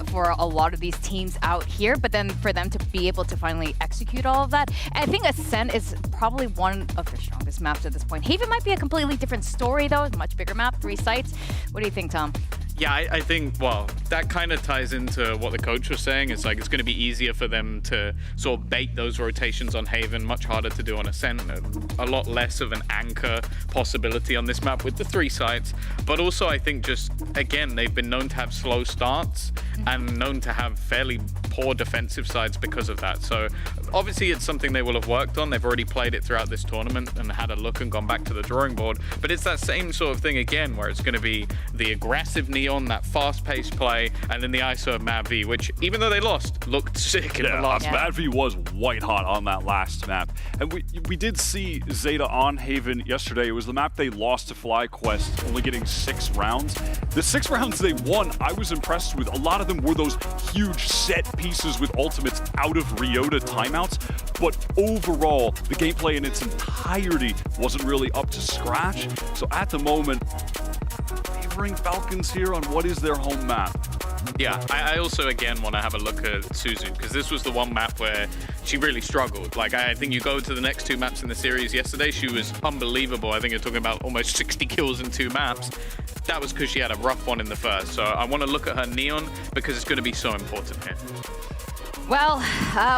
for a lot of these teams out here. But then for them to be able to finally execute all of that, I think Ascent is probably one of the strongest maps at this point. Haven might be a completely different story though, a much bigger map, 3 sites. What do you think, Tom? Yeah, I think, well, that kind of ties into what the coach was saying. It's like it's going to be easier for them to sort of bait those rotations on Haven, much harder to do on Ascent, a lot less of an anchor possibility on this map with the 3 sites. But also, I think just, again, they've been known to have slow starts and known to have fairly poor defensive sides because of that. So obviously it's something they will have worked on. They've already played it throughout this tournament and had a look and gone back to the drawing board. But it's that same sort of thing again, where it's going to be the aggressive Neon, that fast-paced play, and then the ISO of MadV, which, even though they lost, looked sick in the last map. MadV was white hot on that last map. And we did see Zeta on Haven yesterday. It was the map they lost to FlyQuest, only getting 6 rounds. The 6 rounds they won, I was impressed with. A lot of them were those huge set pieces with ultimates out of Ryota timeouts. But overall, the gameplay in its entirety wasn't really up to scratch. So at the moment, favoring Falcons here on what is their home map. Yeah, I also, again, want to have a look at Suzu, because this was the one map where she really struggled. Like, I think you go to the next 2 maps in the series yesterday, she was unbelievable. I think you're talking about almost 60 kills in 2 maps. That was because she had a rough one in the first. So I want to look at her Neon, because it's going to be so important here. Well,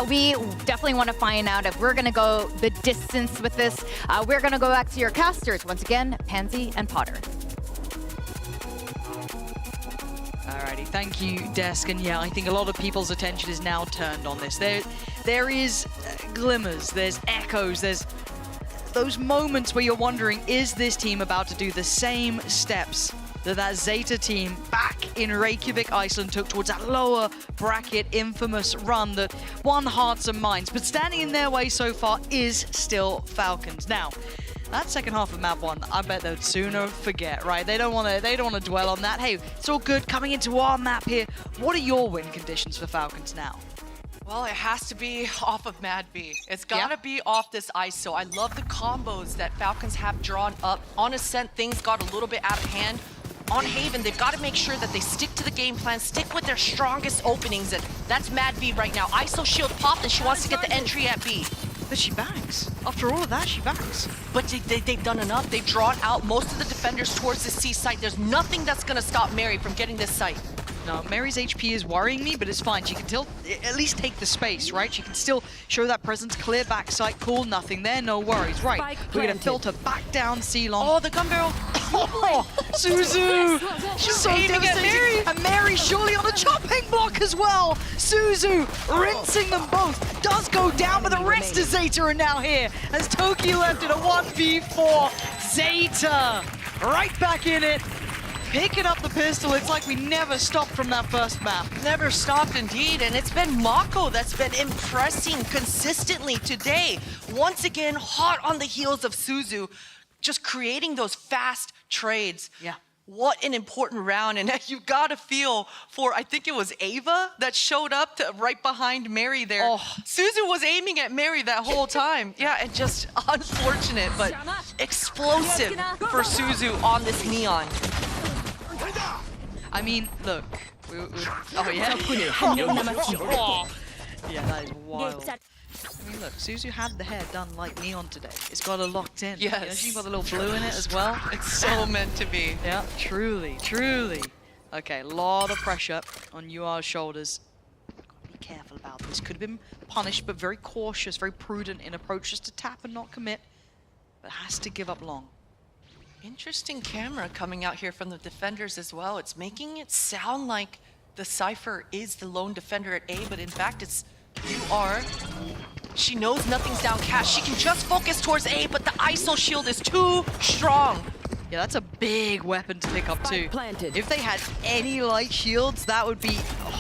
we definitely want to find out if we're going to go the distance with this. We're going to go back to your casters once again, Pansy and Potter. Alrighty, thank you, Desk. And yeah, I think a lot of people's attention is now turned on this. There is glimmers, there's echoes, there's those moments where you're wondering, is this team about to do the same steps that Zeta team back in Reykjavik, Iceland took towards that lower bracket infamous run that won hearts and minds? But standing in their way so far is still Falcons. Now, that second half of map 1, I bet they'd sooner forget, right? They don't want to dwell on that. Hey, it's all good coming into our map here. What are your win conditions for Falcons now? Well, it has to be off of MadV. It's gotta be off this ISO. I love the combos that Falcons have drawn up. On Ascent, things got a little bit out of hand. On Haven, they've got to make sure that they stick to the game plan, stick with their strongest openings, and that's MadV right now. ISO shield popped, and she wants to get the entry at B. But she bangs. After all of that, she bangs. But they've done enough. They've drawn out most of the defenders towards the C site. There's nothing that's going to stop Mary from getting this site. No, Mary's HP is worrying me, but it's fine. She can still at least take the space, right? She can still show that presence, clear backside, cool, nothing there, no worries. Right, we're going to filter back down C-Long. Oh, the gun barrel. Oh, Suzu! She's so aiming at Mary! And Mary surely on a chopping block as well! Suzu rinsing them both. Does go down, but the rest of Zeta are now here as Toki left in a 1v4. Zeta right back in it. Picking up the pistol, it's like we never stopped from that first map. Never stopped indeed, and it's been Mako that's been impressing consistently today. Once again, hot on the heels of Suzu, just creating those fast trades. Yeah. What an important round, and you gotta feel for, I think it was Ava that showed up right behind Mary there. Oh. Suzu was aiming at Mary that whole time. Yeah, and just unfortunate, but explosive for Suzu on this Neon. I mean, look. Oh, yeah. Yeah, that is wild. I mean, look, Suzu had the hair done like Neon today. It's got her locked in. Yes. You know, she's got a little blue in it as well. It's so meant to be. Yeah, truly, truly. Okay, a lot of pressure on UR's shoulders. Be careful about this. Could have been punished, but very cautious, very prudent in approach, just to tap and not commit. But has to give up long. Interesting camera coming out here from the defenders as well. It's making it sound like the Cypher is the lone defender at A, but in fact it's UR. She knows nothing's down cash. She can just focus towards A, but the ISO shield is too strong. Yeah, that's a big weapon to pick up too. If they had any light shields, that would be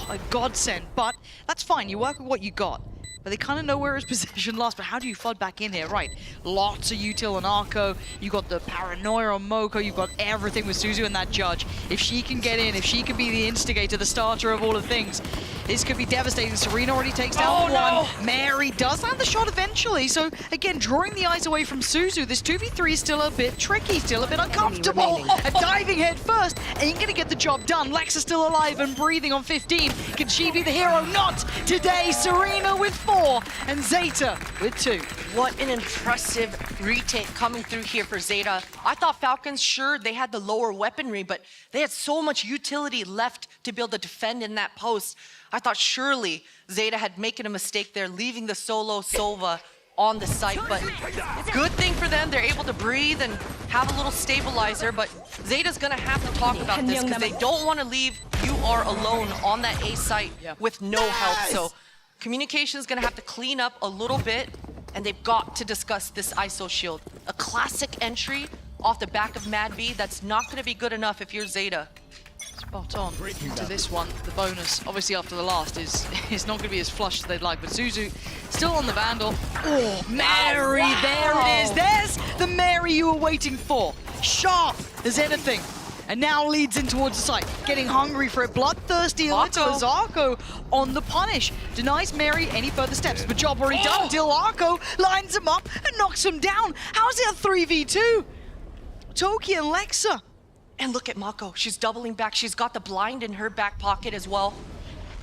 a godsend. But that's fine, you work with what you got. But they kind of know where his position lost, but how do you flood back in here? Right, lots of util and Arco. You got the paranoia on Moko. You've got everything with Suzu and that judge. If she can get in, if she can be the instigator, the starter of all of things, This could be devastating. Serena already takes down one. Mary does land the shot eventually. So again, drawing the eyes away from Suzu. This 2v3 is still a bit tricky, still a bit uncomfortable. A diving head first ain't gonna get the job done. Lexa still alive and breathing on 15. Can she be the hero? Not today. Serena with 4 and Zeta with 2. What an impressive retake coming through here for Zeta. I thought Falcons, sure, they had the lower weaponry, but they had so much utility left to be able to defend in that post. I thought surely Zeta had making a mistake there, leaving the solo Sova on the site, but good thing for them. They're able to breathe and have a little stabilizer, but Zeta's gonna have to talk about this because they don't want to leave UR alone on that A site with no help. So communication is gonna have to clean up a little bit, and they've got to discuss this ISO shield. A classic entry off the back of Mad V that's not gonna be good enough if you're Zeta. Spot on to this one. The bonus, obviously after the last, is not going to be as flush as they'd like, but Suzu still on the Vandal. Oh, Mary, there it is. There's the Mary you were waiting for. Sharp as anything. And now leads in towards the site. Getting hungry for it. Bloodthirsty little Zarko on the punish. Denies Mary any further steps. But job already done. Arco lines him up and knocks him down. How is it a 3v2? Toki and Lexa. And look at Mako, she's doubling back. She's got the blind in her back pocket as well.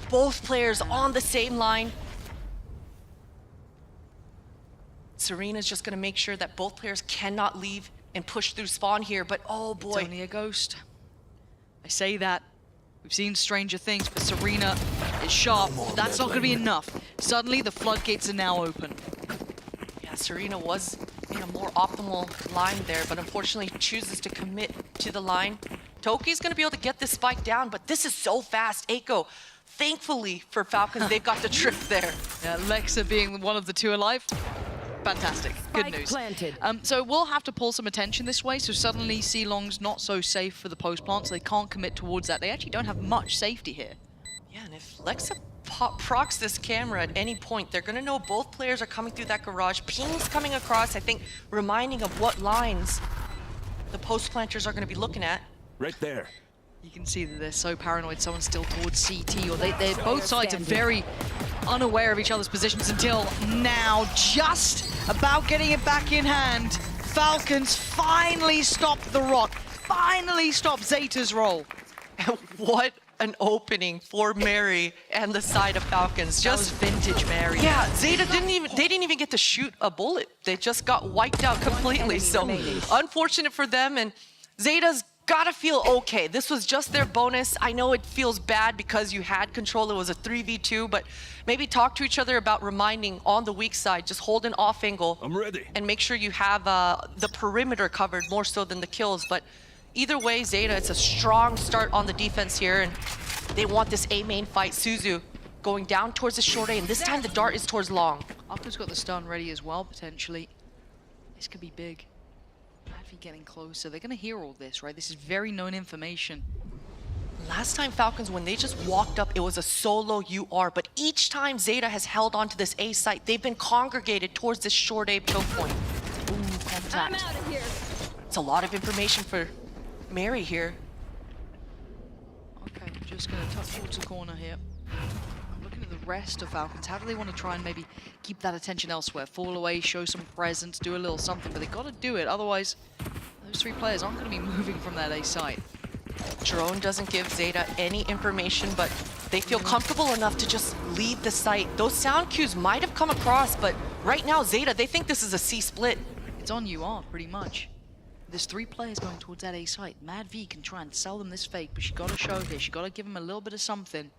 Both players on the same line. Serena's just gonna make sure that both players cannot leave and push through spawn here, but oh boy. It's only a ghost. I say that. We've seen stranger things, but Serena is sharp. But that's not gonna be enough. Suddenly the floodgates are now open. Yeah, Serena was in a more optimal line there, but unfortunately chooses to commit to the line. Toki's gonna be able to get this spike down, but this is so fast. Eiko, thankfully for Falcons, they've got the trip there. Yeah, Lexa being one of the 2 alive. Fantastic, good news. So we'll have to pull some attention this way, so suddenly C-Long's not so safe for the post plant, so they can't commit towards that. They actually don't have much safety here. Yeah, and if Lexa procs this camera at any point, they're gonna know both players are coming through that garage. Pings coming across, I think, reminding of what lines the post planters are gonna be looking at. Right there. You can see that they're so paranoid someone's still towards CT, or they're both sides are very unaware of each other's positions until now. Just about getting it back in hand. Falcons finally stop the rot. Finally stop Zeta's roll. What an opening for Mary and the side of Falcons. Just vintage Mary. Yeah, Zeta they didn't even get to shoot a bullet. They just got wiped out completely. So unfortunate for them, and Zeta's gotta feel okay. This was just their bonus. I know it feels bad because you had control. It was a 3v2, but maybe talk to each other about reminding on the weak side, just hold an off angle. I'm ready. And make sure you have the perimeter covered more so than the kills. But either way, Zeta, it's a strong start on the defense here, and they want this A main fight. Suzu going down towards the short A, and this time the dart is towards long. Aku's got the stun ready as well, potentially. This could be big. Madvi getting closer. They're going to hear all this, right? This is very known information. Last time Falcons, when they just walked up, it was a solo UR, but each time Zeta has held onto this A site, they've been congregated towards this short A choke point. Ooh, contact. I'm out of here. It's a lot of information for Mary here. Okay, just going to tuck towards the corner here. Looking at the rest of Falcons, how do they want to try and maybe keep that attention elsewhere? Fall away, show some presence, do a little something, but they got to do it, otherwise those 3 players aren't going to be moving from that A site. Drone doesn't give Zeta any information, but they feel comfortable enough to just leave the site. Those sound cues might have come across, but right now Zeta, they think this is a C split. It's on UR, pretty much. There's 3 players going towards that A site. Mad V can try and sell them this fake, but she got to show this. She got to give them a little bit of something.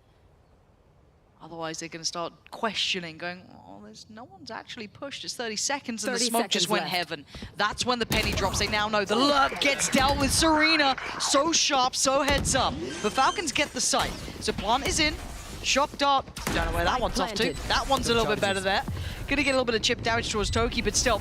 Otherwise, they're going to start questioning, going, oh, no one's actually pushed. It's 30 seconds, and the smoke just went heaven. That's when the penny drops. They now know the lurk gets dealt with. Serena, so sharp, so heads up. The Falcons get the site. So plant is in. Shock dart. Don't know where that one's off to. That one's a little bit better there. Going to get a little bit of chip damage towards Toki, but still.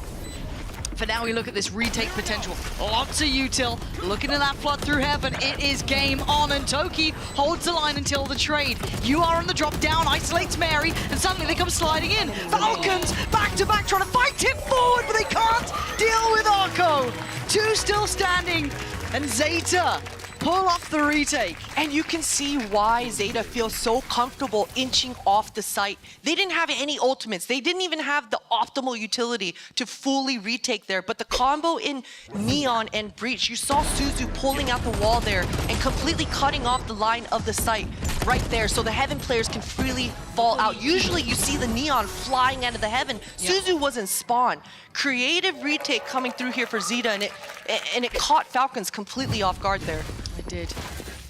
For now, we look at this retake potential. Lots of util. Looking at that flood through heaven. It is game on, and Toki holds the line until the trade. You are on the drop down, isolates Mary, and suddenly they come sliding in. Falcons back to back trying to fight him forward, but they can't deal with Arco. 2 still standing, and Zeta pull off the retake. And you can see why Zeta feels so comfortable inching off the site. They didn't have any ultimates. They didn't even have the optimal utility to fully retake there. But the combo in Neon and Breach, you saw Suzu pulling out the wall there and completely cutting off the line of the site right there. So the Heaven players can freely fall out. Usually you see the Neon flying out of the Heaven. Suzu was in spawn. Creative retake coming through here for Zeta, and it caught Falcons completely off guard there. It did.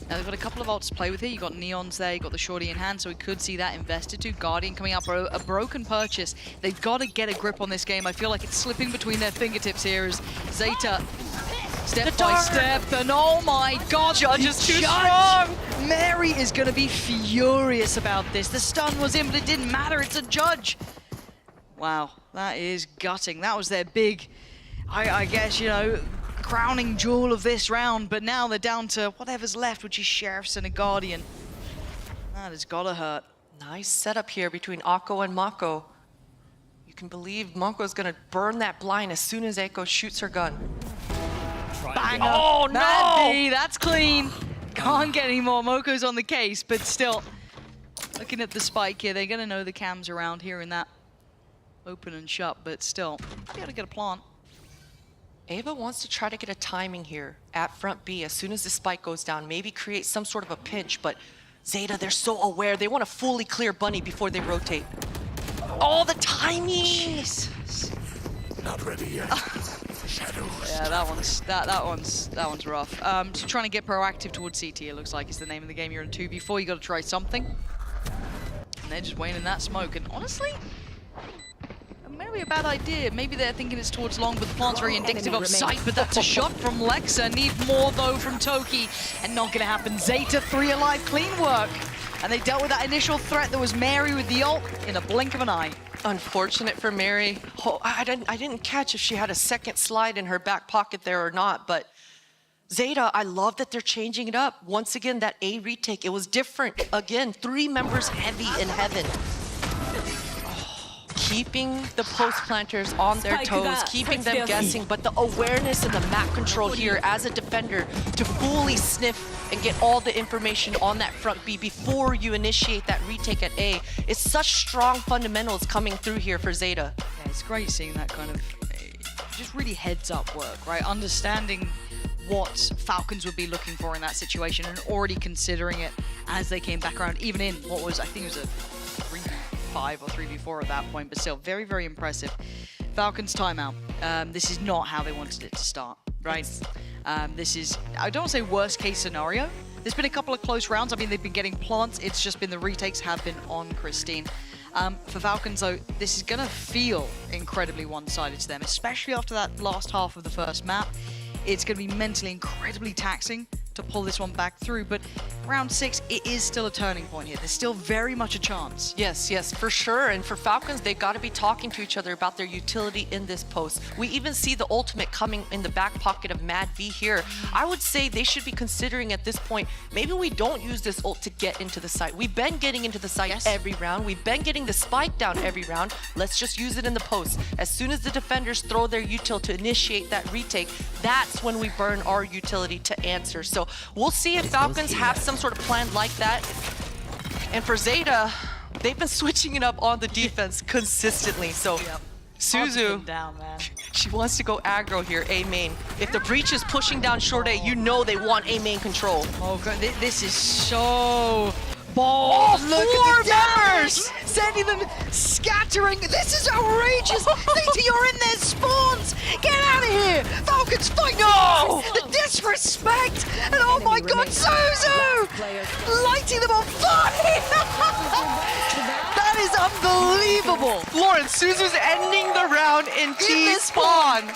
Now they've got a couple of ults to play with here. You got Neons there, you got the Shorty in hand, so we could see that invested too. Guardian coming up, a broken purchase. They've got to get a grip on this game. I feel like it's slipping between their fingertips here as Zeta, step by step, and oh my god, Judge is too strong! Mary is going to be furious about this. The stun was in, but it didn't matter. It's a Judge. Wow, that is gutting. That was their big, I guess, you know, crowning jewel of this round, but now they're down to whatever's left, which is Sheriffs and a Guardian. That has gotta hurt. Nice setup here between Akko and Mako. You can believe Mako's gonna burn that blind as soon as Echo shoots her gun. Banger. Oh no! Mad B, that's clean. Can't get any more. Moko's on the case, but still, looking at the spike here, they're gonna know the cams around here in that open and shut, but still, I gotta get a plant. Ava wants to try to get a timing here at front B as soon as the spike goes down, maybe create some sort of a pinch, but Zeta, they're so aware. They want to fully clear Bunny before they rotate. Oh, the timing! Jesus. Not ready yet. Yeah, that one's rough. So trying to get proactive towards CT, it looks like, is the name of the game. You're in 2v4, you got to try something. And they're just waiting in that smoke, and honestly, maybe a bad idea. Maybe they're thinking it's towards long, but the plant's very indicative of sight, but that's a shot from Lexa. Need more, though, from Toki, and not gonna happen. Zeta, 3 alive, clean work. And they dealt with that initial threat that was Mary with the ult in a blink of an eye. Unfortunate for Mary. Oh, I didn't catch if she had a second slide in her back pocket there or not, but Zeta, I love that they're changing it up. Once again, that A retake, it was different. Again, 3 members heavy in Heaven. Keeping the post planters on their toes, keeping them guessing, but the awareness and the map control here as a defender to fully sniff and get all the information on that front B before you initiate that retake at A. It's such strong fundamentals coming through here for Zeta. Yeah, it's great seeing that kind of just really heads up work, right? Understanding what Falcons would be looking for in that situation and already considering it as they came back around, even in what was, I think it was a 3v5 or 3v4 at that point, but still very, very impressive. Falcons timeout. This is not how they wanted it to start, right? This is, I don't want to say worst case scenario. There's been a couple of close rounds. I mean, they've been getting plants. It's just been the retakes have been on Christine. For Falcons, though, this is going to feel incredibly one-sided to them, especially after that last half of the first map. It's going to be mentally incredibly taxing to pull this one back through, but round 6, it is still a turning point here. There's still very much a chance. Yes, yes, for sure. And for Falcons, they've got to be talking to each other about their utility in this post. We even see the ultimate coming in the back pocket of Mad V here. I would say they should be considering at this point, maybe we don't use this ult to get into the site. We've been getting into the site every round. We've been getting the spike down every round. Let's just use it in the post. As soon as the defenders throw their util to initiate that retake, that's when we burn our utility to answer. So we'll see if Falcons have some sort of plan like that. And for Zeta, they've been switching it up on the defense consistently. So Suzu, down, man. She wants to go aggro here, A main. If the breach is pushing down short A, you know they want A main control. Oh god, this is so bold. Oh, Look at 4 members! Sending them scattering. This is outrageous. Zeta, you're in their spawns. Get out of here. Falcons fight. No! The disrespect. And oh my god, Suzu! Lighting them on fire. That is unbelievable. Lawrence, Suzu's ending the round in T-spawn.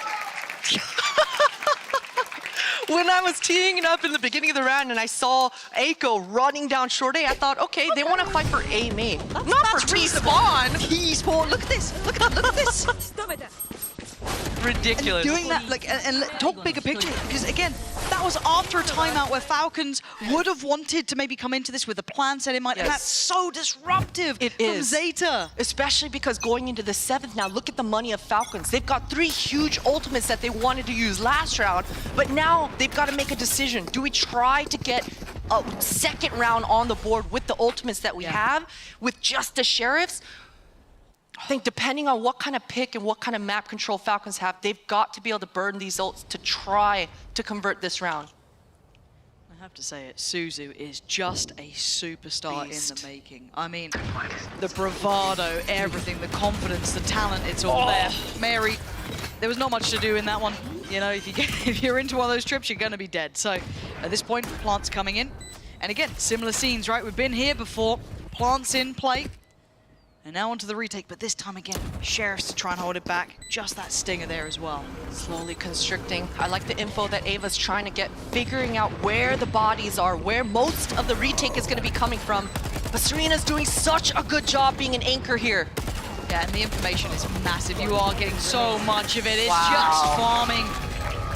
When I was teeing it up in the beginning of the round and I saw Echo running down short A, I thought, okay, they want to fight for A main, not for T-spawn. T-spawn, look at this, look at this. ridiculous. And doing that, like, and talk bigger picture, because again, that was after a timeout where Falcons would have wanted to maybe come into this with a plan set in mind, and that's so disruptive from Zeta. Especially because going into the 7th now, look at the money of Falcons. They've got 3 huge ultimates that they wanted to use last round, but now they've got to make a decision. Do we try to get a 2nd round on the board with the ultimates that we have, with just the Sheriffs? I think depending on what kind of pick and what kind of map control Falcons have, they've got to be able to burn these ults to try to convert this round. I have to say it, Suzu is just a superstar in the making. I mean, the bravado, everything, the confidence, the talent, it's all there. Mary, there was not much to do in that one. You know, if you're into one of those trips, you're going to be dead. So at this point, Plant's coming in. And again, similar scenes, right? We've been here before. Plant's in play. And now onto the retake, but this time again, Sheriffs to try and hold it back. Just that stinger there as well. Slowly constricting. I like the info that Ava's trying to get, figuring out where the bodies are, where most of the retake is going to be coming from. But Serena's doing such a good job being an anchor here. Yeah, and the information is massive. You are getting so much of it. It's just farming.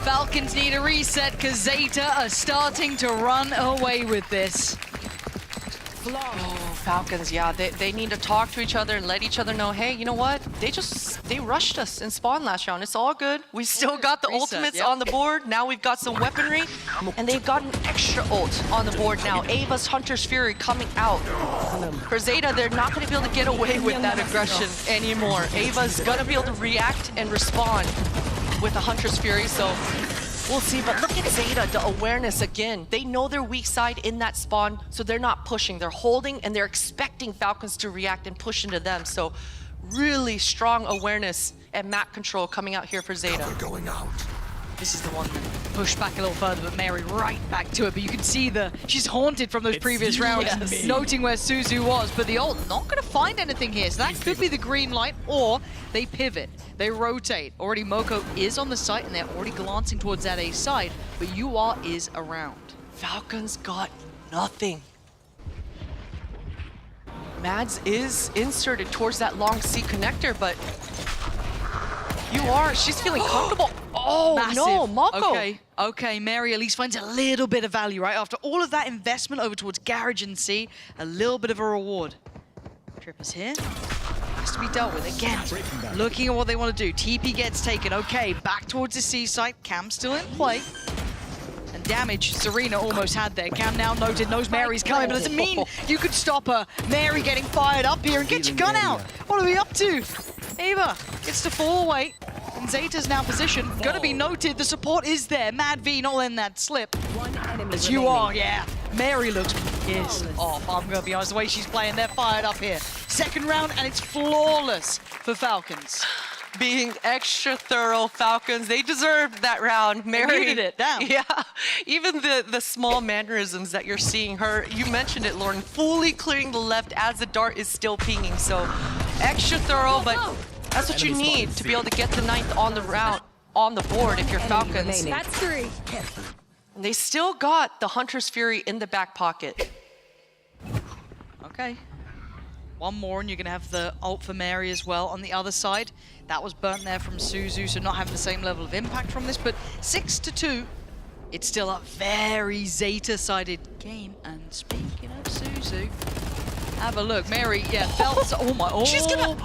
Falcons need a reset because Zeta are starting to run away with this. Oh, Falcons, yeah, they need to talk to each other and let each other know, hey, you know what? They rushed us in spawn last round. It's all good. We still got the ultimates on the board. Now we've got some weaponry, and they've got an extra ult on the board now. Ava's Hunter's Fury coming out. For Zeta, they're not going to be able to get away with that aggression anymore. Ava's going to be able to react and respond with a Hunter's Fury, so we'll see. But look at Zeta, the awareness again. They know their weak side in that spawn, so they're not pushing. They're holding, and they're expecting Falcons to react and push into them. So really strong awareness and map control coming out here for Zeta. Going out. This is the one that pushed back a little further, but Mary right back to it. But you can see she's haunted from those previous rounds, noting where Suzu was. But the ult not going to find anything here. So that could be the green light, or they pivot, they rotate. Already Moko is on the site, and they're already glancing towards that A side. But UR is around. Falcons got nothing. Mads is inserted towards that long C connector, but she's feeling comfortable. Oh, massive. No, Moko. Okay, Mary at least finds a little bit of value, right? After all of that investment over towards Garage and C, a little bit of a reward. Trippers here. Has to be dealt with again. Looking at what they want to do. TP gets taken. Okay, back towards the C site. Cam still in play. And damage Serena almost had there. Cam now noted, knows Mary's coming, but doesn't mean you could stop her. Mary getting fired up here, and get your gun out. What are we up to? Ava gets to fall away, and Zeta's now positioned. Gonna be noted, the support is there. Mad V not in that slip. As you are, yeah. Mary looks pissed off. I'm gonna be honest, the way she's playing, they're fired up here. Second round, and it's flawless for Falcons. Being extra thorough, Falcons, they deserved that round. Mary muted it down. Yeah, even the small mannerisms that you're seeing her, you mentioned it, Lauren, fully clearing the left as the dart is still pinging. So extra thorough, but that's what you need to be able to get the 9th on the round, on the board if you're Falcons. That's 3. And they still got the Hunter's Fury in the back pocket. Okay. One more, and you're going to have the ult for Mary as well on the other side. That was burnt there from Suzu, so not having the same level of impact from this, but 6-2. It's still a very Zeta-sided game. And speaking of Suzu, have a look. Mary, yeah, felt... Oh my... Oh. She's gonna...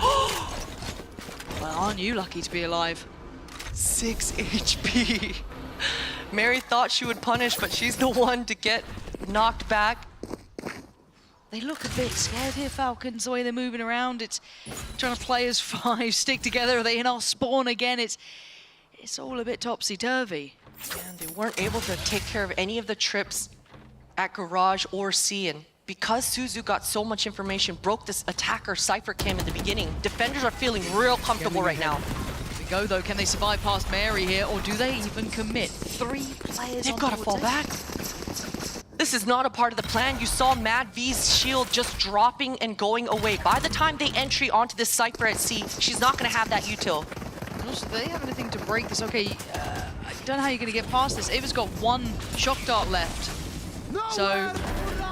Well, aren't you lucky to be alive? 6 HP. Mary thought she would punish, but she's the one to get knocked back. They look a bit scared here, Falcons, the way they're moving around. It's trying to play as 5, stick together. Are they in our spawn again? It's all a bit topsy-turvy. And they weren't able to take care of any of the trips at Garage or C. And because Suzu got so much information, broke this attacker Cypher cam in the beginning, defenders are feeling real comfortable right now. Here we go, though. Can they survive past Mary here, or do they even commit? 3 players. They've got to fall back. This is not a part of the plan. You saw Mad V's shield just dropping and going away. By the time they entry onto this Cypher at C, she's not going to have that util. Also, do they have anything to break this? Okay, I don't know how you're going to get past this. Ava's got 1 shock dart left. So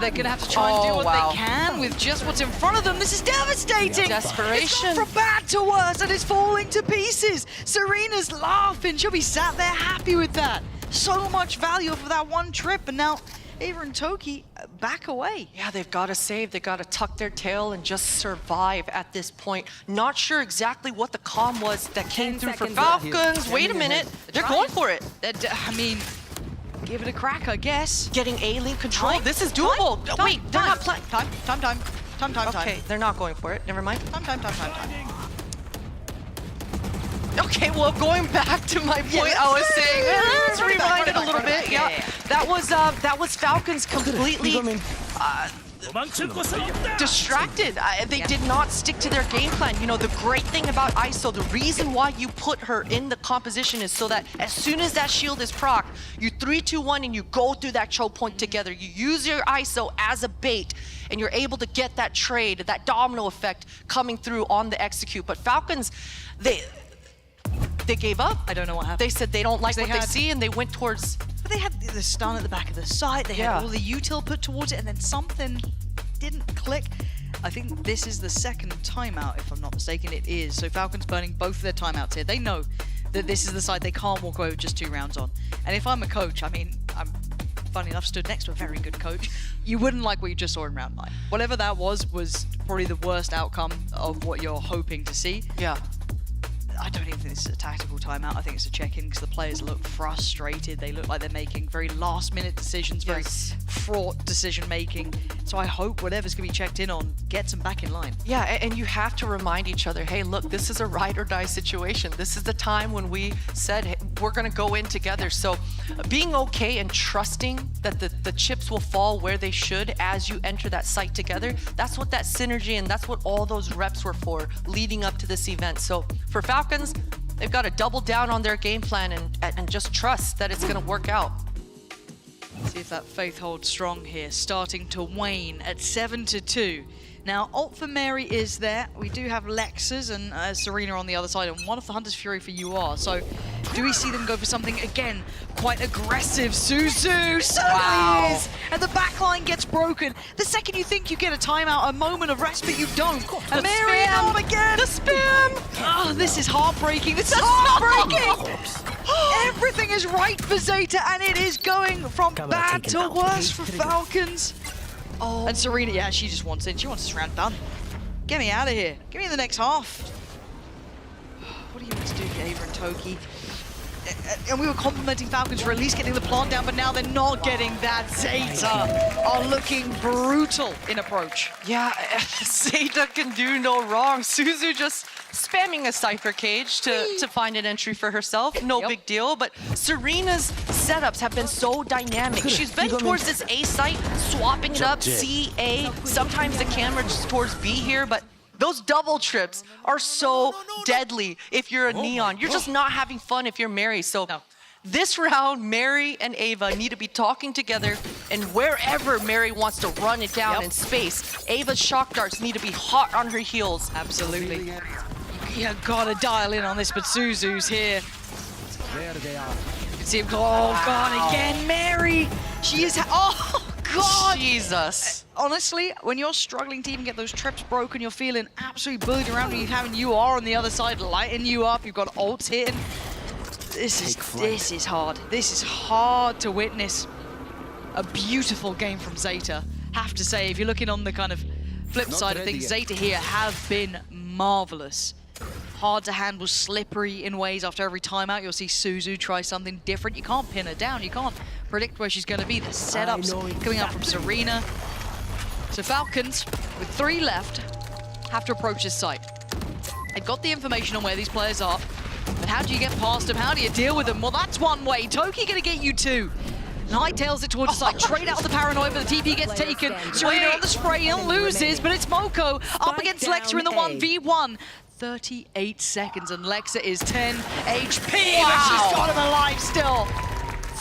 They're going to have to try and do what wow. they can with just what's in front of them. This is devastating. Desperation. It's gone from bad to worse, and it's falling to pieces. Serena's laughing. She'll be sat there happy with that. So much value for that one trip, and now Ava and Toki back away. Yeah, they've got to save. They've got to tuck their tail and just survive at this point. Not sure exactly what the comm was that came through for Falcons. Wait a minute. They're going for it. I mean, give it a crack, I guess. Getting A-Link control. This is doable. Time, Wait, they're not playing. Time. Okay, they're not going for it. Never mind. Time. Okay, well, going back to my point, I was saying, let's rewind it a little bit. Yeah, that was Falcons completely distracted. They did not stick to their game plan. You know, the great thing about ISO, the reason why you put her in the composition is so that as soon as that shield is proc, you 3-2-1 and you go through that choke point together. You use your ISO as a bait and you're able to get that trade, that domino effect coming through on the execute. But Falcons, they gave up. I don't know what happened. They said they don't like what they see and they went towards... But they had the stun at the back of the site, they had all the util put towards it, and then something didn't click. I think this is the second timeout, if I'm not mistaken. It is. So Falcons burning both of their timeouts here. They know that this is the side they can't walk away with just 2 rounds on. And if I'm a coach, I mean, I'm funny enough stood next to a very good coach. You wouldn't like what you just saw in round 9. Whatever that was probably the worst outcome of what you're hoping to see. Yeah. I don't even think this is a tactical timeout. I think it's a check-in because the players look frustrated. They look like they're making very last-minute decisions, very fraught decision-making. So I hope whatever's going to be checked in on gets them back in line. Yeah, and you have to remind each other, hey, look, this is a ride or die situation. This is the time when we said, hey, we're going to go in together. So being okay and trusting that the chips will fall where they should as you enter that site together, that's what that synergy and that's what all those reps were for leading up to this event. So for Falcons, they've got to double down on their game plan and just trust that it's going to work out. See if that faith holds strong here, starting to wane at 7-2. Now, ult for Mary is there. We do have Lexus and Serena on the other side, and one of the Hunter's Fury for UR. So, do we see them go for something, again, quite aggressive? Suzu certainly is! And the backline gets broken. The second you think you get a timeout, a moment of respite, you don't. And Mary out again! The spam! Oh, this is heartbreaking. This is heartbreaking! Everything is right for Zeta, and it is going from bad to worse for Falcons. Oh. And Serena, yeah, she just wants in. She wants this round done. Get me out of here. Give me the next half. What do you want to do, Ava and Toki? And we were complimenting Falcons for at least getting the plant down, but now they're not getting that. Zeta are looking brutal in approach. Yeah, Zeta can do no wrong. Suzu just spamming a Cypher cage to find an entry for herself. No big deal, but Serena's setups have been so dynamic. She's been towards this A site, swapping it up, C, A. Sometimes the camera just towards B here, but those double trips are so deadly if you're a Neon. You're just not having fun if you're Mary. So this round, Mary and Ava need to be talking together, and wherever Mary wants to run it down in space, Ava's shock darts need to be hot on her heels. Absolutely. You gotta dial in on this, but Suzu's here. There they are. You can see him go, oh God, again, Mary! She is, oh God! Jesus. Honestly, when you're struggling to even get those trips broken, you're feeling absolutely bullied around when you're having UR on the other side lighting you up, you've got ults hitting. This is hard. This is hard to witness. A beautiful game from Zeta. Have to say, if you're looking on the kind of flip side of things, Zeta here have been marvelous. Hard to handle, slippery in ways. After every timeout, you'll see Suzu try something different. You can't pin her down. You can't predict where she's going to be. The setups coming out from Serena. So Falcons, with 3 left, have to approach this site. They've got the information on where these players are, but how do you get past them? How do you deal with them? Well, that's one way. Toki going to get you 2. Hightails it towards the side. Trade out of the paranoia, but the TP gets taken. Serena on the spray and loses, but it's Moko up against Lexa in the 1v1. 38 seconds, and Lexa is 10 HP, but she's got him alive still.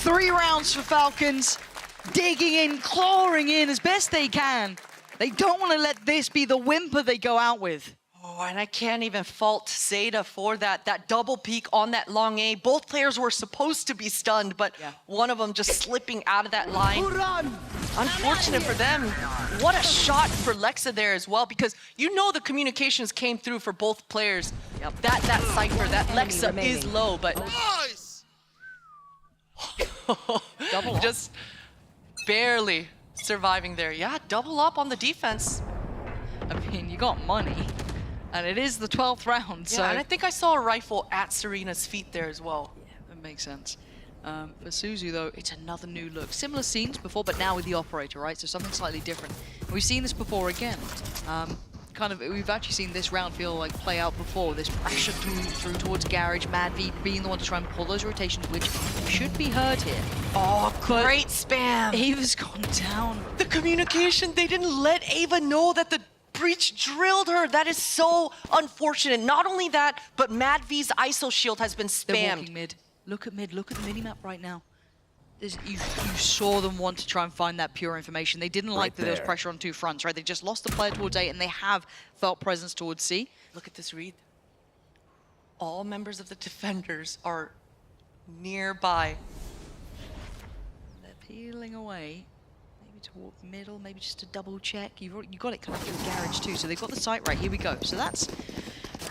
3 rounds for Falcons, digging in, clawing in as best they can. They don't want to let this be the whimper they go out with. Oh, and I can't even fault Zeta for that double peek on that long A. Both players were supposed to be stunned, but one of them just slipping out of that line. Unfortunate for them. What a shot for Lexa there as well, because you know the communications came through for both players. Yep. That Cypher, that Lexa is low, but just barely surviving there. Yeah, double up on the defense. I mean, you got money, and it is the 12th round, so... Yeah, and I think I saw a rifle at Serena's feet there as well. Yeah, that makes sense. For Suzu, though, it's another new look. Similar scenes before, but now with the operator, right? So something slightly different. We've seen this before again. We've actually seen this round feel like play out before. This pressure through towards Garage, Mad V being the one to try and pull those rotations, which should be heard here. Oh, great spam! Ava's gone down. The communication, they didn't let Ava know that the breach drilled her. That is so unfortunate. Not only that, but Mad V's ISO shield has been spammed. They're walking mid. Look at mid, look at the minimap right now. You saw them want to try and find that pure information. They didn't like that there was pressure on two fronts, right? They just lost the player towards A, and they have felt presence towards C. Look at this read. All members of the defenders are nearby. They're peeling away. Maybe toward middle, maybe just to double check. You got it kind of through Garage too, so they've got the site right. Here we go. So that's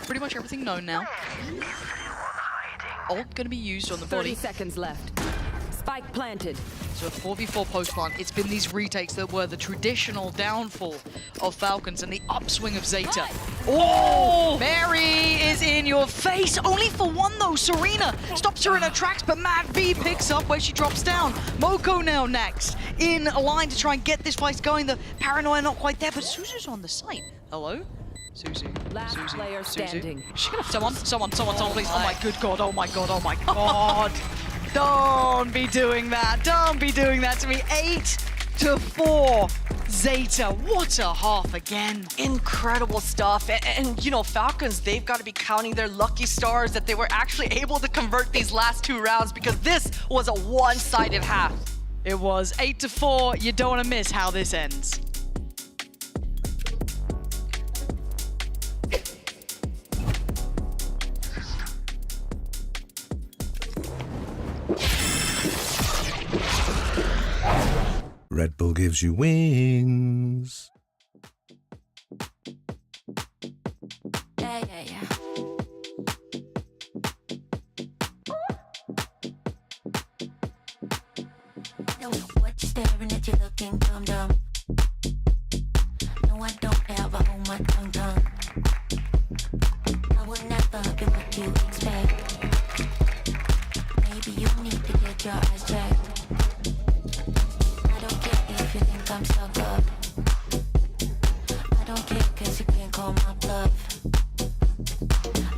pretty much everything known now. Ult going to be used on the body. 30 seconds left. Spike planted. So a 4v4 post plant. It's been these retakes that were the traditional downfall of Falcons and the upswing of Zeta. Oh! Mary is in your face. Only for one though. Serena stops her in her tracks, but Mad V picks up where she drops down. Moko now next in a line to try and get this fight going. The paranoia not quite there, but Suzu's on the site. Hello? Suzu. Last player standing. Someone, please. Oh my good god, oh my god, oh my god. Don't be doing that. Don't be doing that to me. 8-4. Zeta, what a half again. Incredible stuff. And you know, Falcons, they've got to be counting their lucky stars that they were actually able to convert these last two rounds, because this was a one-sided half. It was 8-4. You don't want to miss how this ends. Red Bull gives you wings. Yeah. No, what you staring at, you looking dumb. No, I don't ever hold my tongue. I will never be what you expect. Maybe you need to get your eyes checked. If you think I'm stuck up, I don't care, cause you can't call my bluff.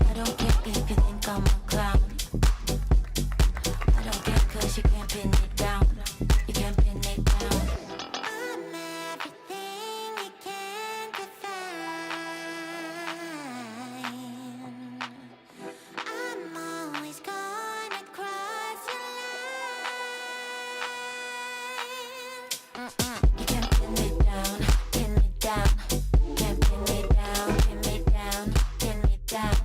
I don't care if you think I'm a clown. I don't care, cause you can't pin it down. You can't pin it down. I'm everything you can't define. I'm always gonna cross your line. You can't pin me down, pin me down. Can't pin me down, pin me down, pin me down.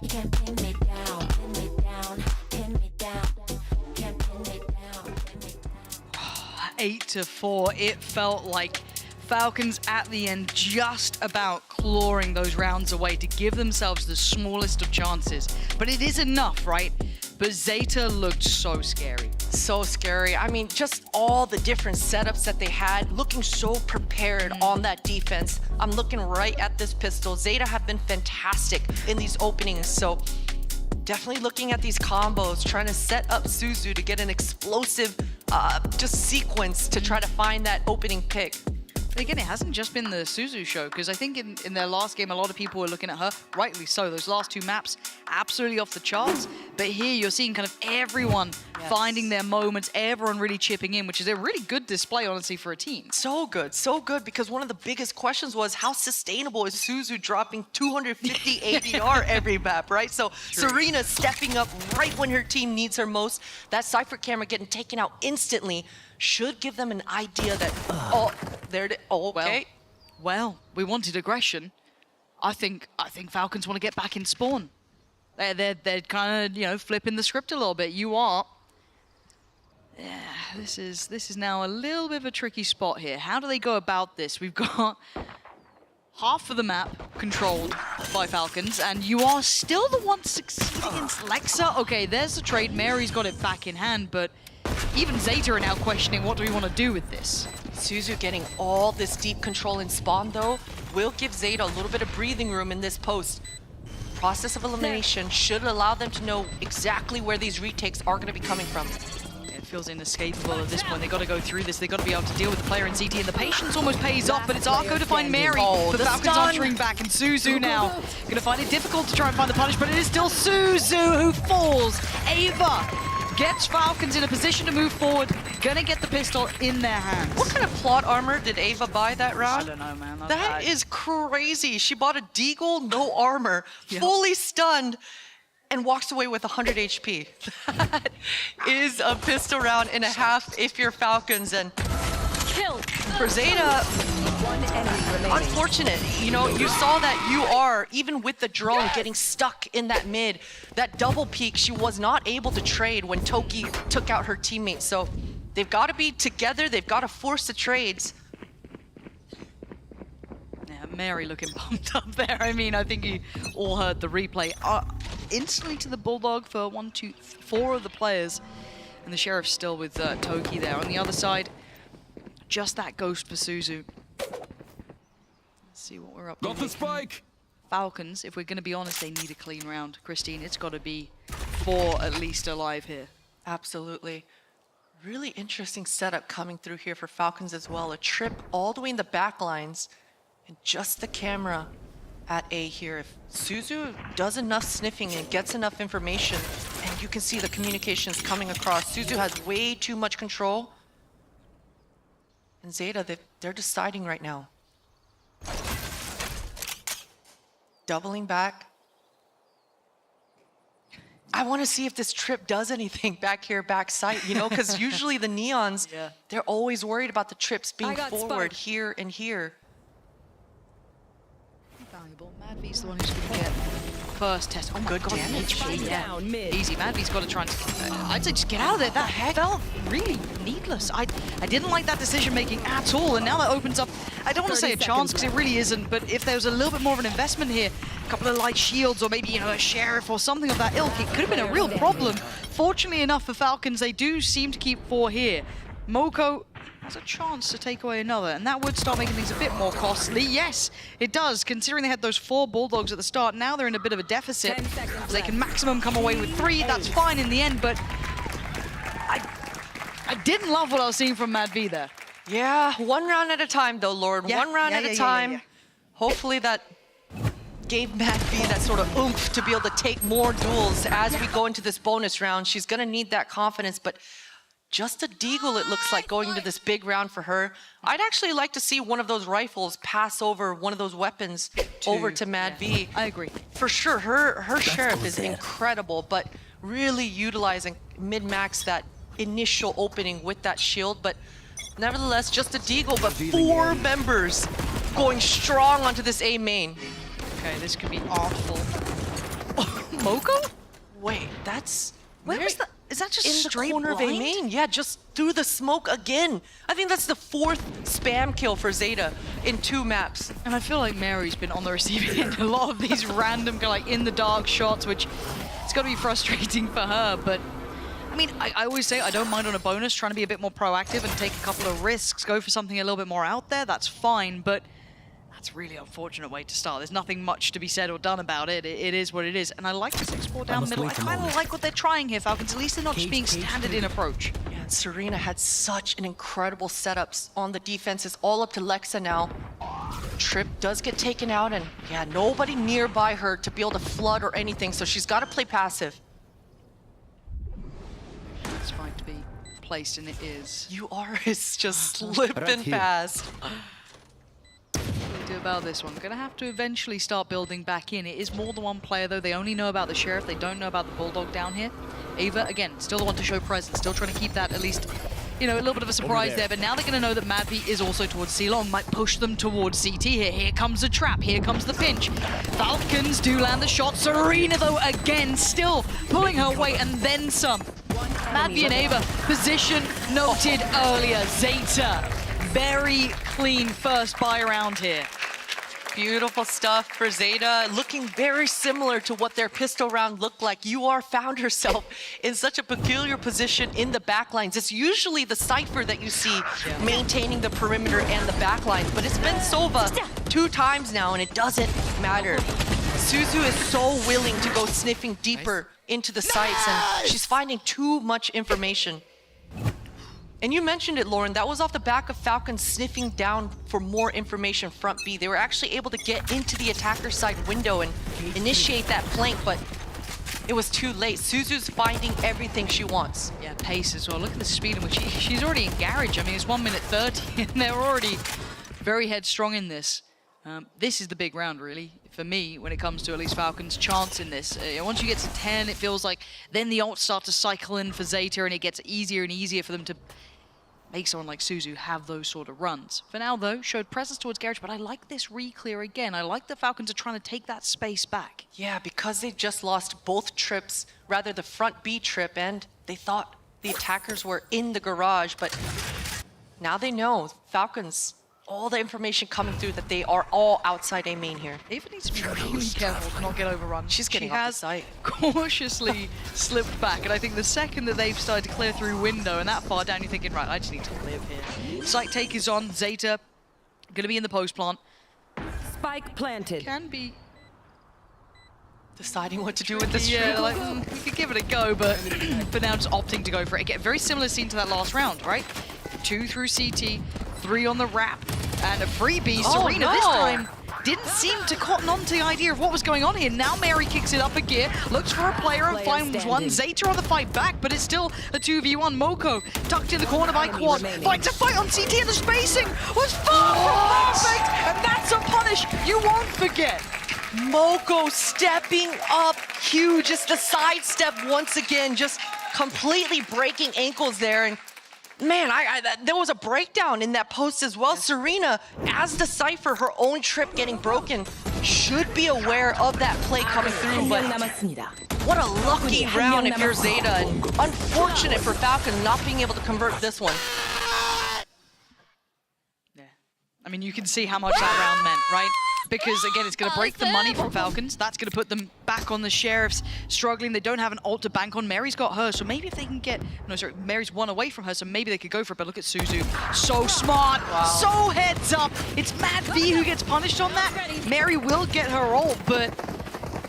You can't pin me down, pin me down, pin me down. Can't pin me down, pin me down. 8-4. It felt like Falcons at the end just about clawing those rounds away to give themselves the smallest of chances. But it is enough, right? But Zeta looked so scary. So scary. I mean, just all the different setups that they had, looking so prepared on that defense. I'm looking right at this pistol. Zeta have been fantastic in these openings, so definitely looking at these combos, trying to set up Suzu to get an explosive just sequence to try to find that opening pick. But again, it hasn't just been the Suzu show, because I think in their last game, a lot of people were looking at her, rightly so. Those last two maps, absolutely off the charts. But here you're seeing kind of everyone finding their moments, everyone really chipping in, which is a really good display, honestly, for a team. So good, because one of the biggest questions was how sustainable is Suzu dropping 250 ADR every map, right? So Serena stepping up right when her team needs her most. That Cypher camera getting taken out instantly should give them an idea that, oh, there it is. Oh, okay. Well, we wanted aggression. I think Falcons want to get back in spawn. They're kind of, flipping the script a little bit. You are. Yeah, this is now a little bit of a tricky spot here. How do they go about this? We've got half of the map controlled by Falcons, and you are still the one succeeding against Lexa. Okay, there's the trade. Mary's got it back in hand, but even Zeta are now questioning what do we want to do with this. Suzu getting all this deep control in spawn, though, will give Zeta a little bit of breathing room in this post. Process of elimination should allow them to know exactly where these retakes are going to be coming from. It feels inescapable at this point. They got to go through this. They got to be able to deal with the player in CT, and the patience almost pays off. But it's Arco to find Mary. The Falcons answering back, and Suzu now going to find it difficult to try and find the punish, but it is still Suzu who falls. Ava gets Falcons in a position to move forward. Gonna get the pistol in their hands. What kind of plot armor did Ava buy that round? I don't know, man. That is crazy. She bought a deagle, no armor, fully stunned, and walks away with 100 HP. That is a pistol round and a half if you're Falcons. And Kill. for Zeta, One enemy remaining. unfortunate. You know, you saw that you are, even with the drone, getting stuck in that mid. That double peek, she was not able to trade when Toki took out her teammates. So they've got to be together. They've got to force the trades. Yeah, Mary looking pumped up there. I mean, I think you all heard the replay. Instantly to the Bulldog for 1, 2, 4 of the players. And the Sheriff's still with Toki there. On the other side, just that ghost for Suzu. Let's see what we're up to. Got the spike! Falcons, if we're going to be honest, they need a clean round. Christine, it's got to be 4 at least alive here. Absolutely. Really interesting setup coming through here for Falcons as well. A trip all the way in the back lines, and just the camera at A here. If Suzu does enough sniffing and gets enough information, and you can see the communications coming across. Suzu has way too much control. And Zeta, they're deciding right now. Doubling back. I want to see if this trip does anything back here, back sight, you know, because usually the Neons, they're always worried about the trips being forward here and here. Valuable. Mad V's the one who's going to get first test. Oh, good damage. Down mid. Easy. Mad V's got to try and, I'd say just get out of there. That felt really needless. I didn't like that decision making at all, and now that opens up, I don't want to say a chance because it really isn't, but if there was a little bit more of an investment here, a couple of light shields or maybe, you know, a sheriff or something of that ilk, it could have been a real problem. Fortunately enough for Falcons, they do seem to keep 4 here. Moko has a chance to take away another, and that would start making things a bit more costly. Yes, it does, considering they had those 4 Bulldogs at the start. Now they're in a bit of a deficit. They can maximum come away with 3. That's fine in the end, but I didn't love what I was seeing from Mad V there. Yeah, 1 round at a time though, Lord. 1 round at a time. Hopefully that gave Mad V that sort of oomph to be able to take more duels as we go into this bonus round. She's gonna need that confidence, but just a deagle, it looks like, going into this big round for her. I'd actually like to see one of those rifles pass over one of those weapons over to Mad V. I agree. For sure, her Sheriff is incredible, but really utilizing mid-max that initial opening with that shield. But nevertheless, just a deagle, but 4 members going strong onto this A main. Okay, this could be awful. Moko? Wait, that's... Where was the... Is that just in straight the corner blind? of A main? Yeah, just through the smoke again. I think that's the 4th spam kill for Zeta in 2 maps. And I feel like Mary's been on the receiving end a lot of these random, like, in the dark shots, which it's got to be frustrating for her. But I mean, I always say I don't mind on a bonus, trying to be a bit more proactive and take a couple of risks, go for something a little bit more out there. That's fine, but that's a really unfortunate way to start. There's nothing much to be said or done about it. It is what it is. And I like this explore down the middle. I kind of like what they're trying here, Falcons. At least they're not just being standard in approach. Yeah, and Serena had such an incredible setups on the defenses, all up to Lexa now. Trip does get taken out, and yeah, nobody nearby her to be able to flood or anything, so she's got to play passive. It's fine to be placed, and it is. You are just slipping past. Do about this one. We're gonna have to eventually start building back in. It is more than 1 player though. They only know about the Sheriff. They don't know about the Bulldog down here. Ava, again, still the one to show presence. Still trying to keep that at least, you know, a little bit of a surprise there. But now they're gonna know that Mad V is also towards C-Long. Might push them towards CT here. Here comes the trap. Here comes the pinch. Falcons do land the shot. Serena though, again, still pulling her weight and then some. Mad Vianeva, position noted earlier. Zeta, very clean first buy round here. Beautiful stuff for Zeta, looking very similar to what their pistol round looked like. UR found herself in such a peculiar position in the backlines. It's usually the Cypher that you see maintaining the perimeter and the backlines, but it's been Sova 2 times now, and it doesn't matter. Suzu is so willing to go sniffing deeper into the sites, and she's finding too much information. And you mentioned it, Lauren, that was off the back of Falcons sniffing down for more information front B. They were actually able to get into the attacker side window and initiate that flank, but it was too late. Suzu's finding everything she wants. Yeah, pace as well. Look at the speed in which she's already in garage. I mean, it's 1 minute 30, and they're already very headstrong in this. This is the big round, really, for me, when it comes to at least Falcons' chance in this. Once you get to 10, it feels like then the ults start to cycle in for Zeta, and it gets easier and easier for them to make someone like Suzu have those sort of runs. For now, though, showed presence towards garage, but I like this re-clear again. I like the Falcons are trying to take that space back. Yeah, because they just lost both trips, rather the front B trip, and they thought the attackers were in the garage, but now they know Falcons, all the information coming through that they are all outside A main here. Ava needs to be really careful to not get overrun. She's getting off the site. Cautiously slipped back, and I think the second that they've started to clear through window and that far down, you're thinking, right, I just need to live here. Site take is on. Zeta gonna be in the post plant. Spike planted. Can be deciding what to do with this. Yeah, like, we could give it a go, but for now, just opting to go for it. Again, very similar scene to that last round, right? 2 through CT, 3 on the wrap, and a freebie. Serena this time didn't seem to cotton on to the idea of what was going on here. Now Mary kicks it up a gear, looks for a player and finds one. Zeta on the fight back, but it's still a 2v1. Moko tucked in the corner by Quad. Finds a fight on CT, and the spacing was far from perfect, and that's a punish you won't forget. Moko stepping up huge, just the sidestep once again, just completely breaking ankles there. And man, there was a breakdown in that post as well. Serena, as the Cypher, her own trip getting broken, should be aware of that play coming through, but what a lucky round if you're Zeta, and unfortunate for Falcon not being able to convert this one. Yeah, I mean, you can see how much that round meant, right? Because again, it's going to break the money from Falcons. That's going to put them back on the Sheriffs, struggling. They don't have an ult to bank on. Mary's got her, so maybe if they can get... No, sorry, Mary's one away from her, so maybe they could go for it. But look at Suzu. So smart, so heads up. It's Mad V who gets punished on that. Mary will get her ult, but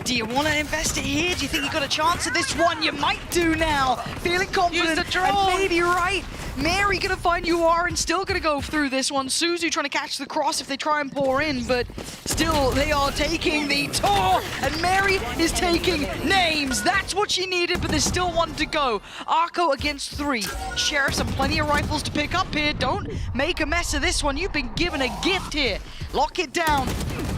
do you want to invest it here? Do you think you got a chance at this one? You might do now. Feeling confident. Use the drone. And maybe right. Mary gonna find UR and still gonna go through this one. Suzu trying to catch the cross if they try and pour in, but still they are taking the tour, and Mary is taking names. That's what she needed, but there's still one to go. Arco against 3. Sheriffs have plenty of rifles to pick up here. Don't make a mess of this one. You've been given a gift here. Lock it down.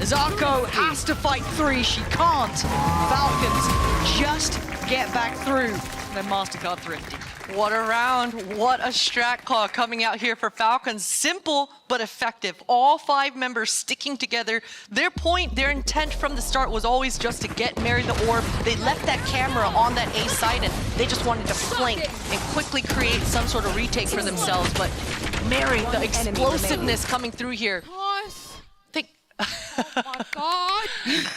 As Arco has to fight 3. She can't. Falcons just get back through. Their MasterCard thrifty. What a round, what a strat call coming out here for Falcons. Simple, but effective. All 5 members sticking together. Their point, their intent from the start was always just to get Mary the orb. They left that camera on that A side, and they just wanted to flank and quickly create some sort of retake for themselves. But Mary, the explosiveness coming through here.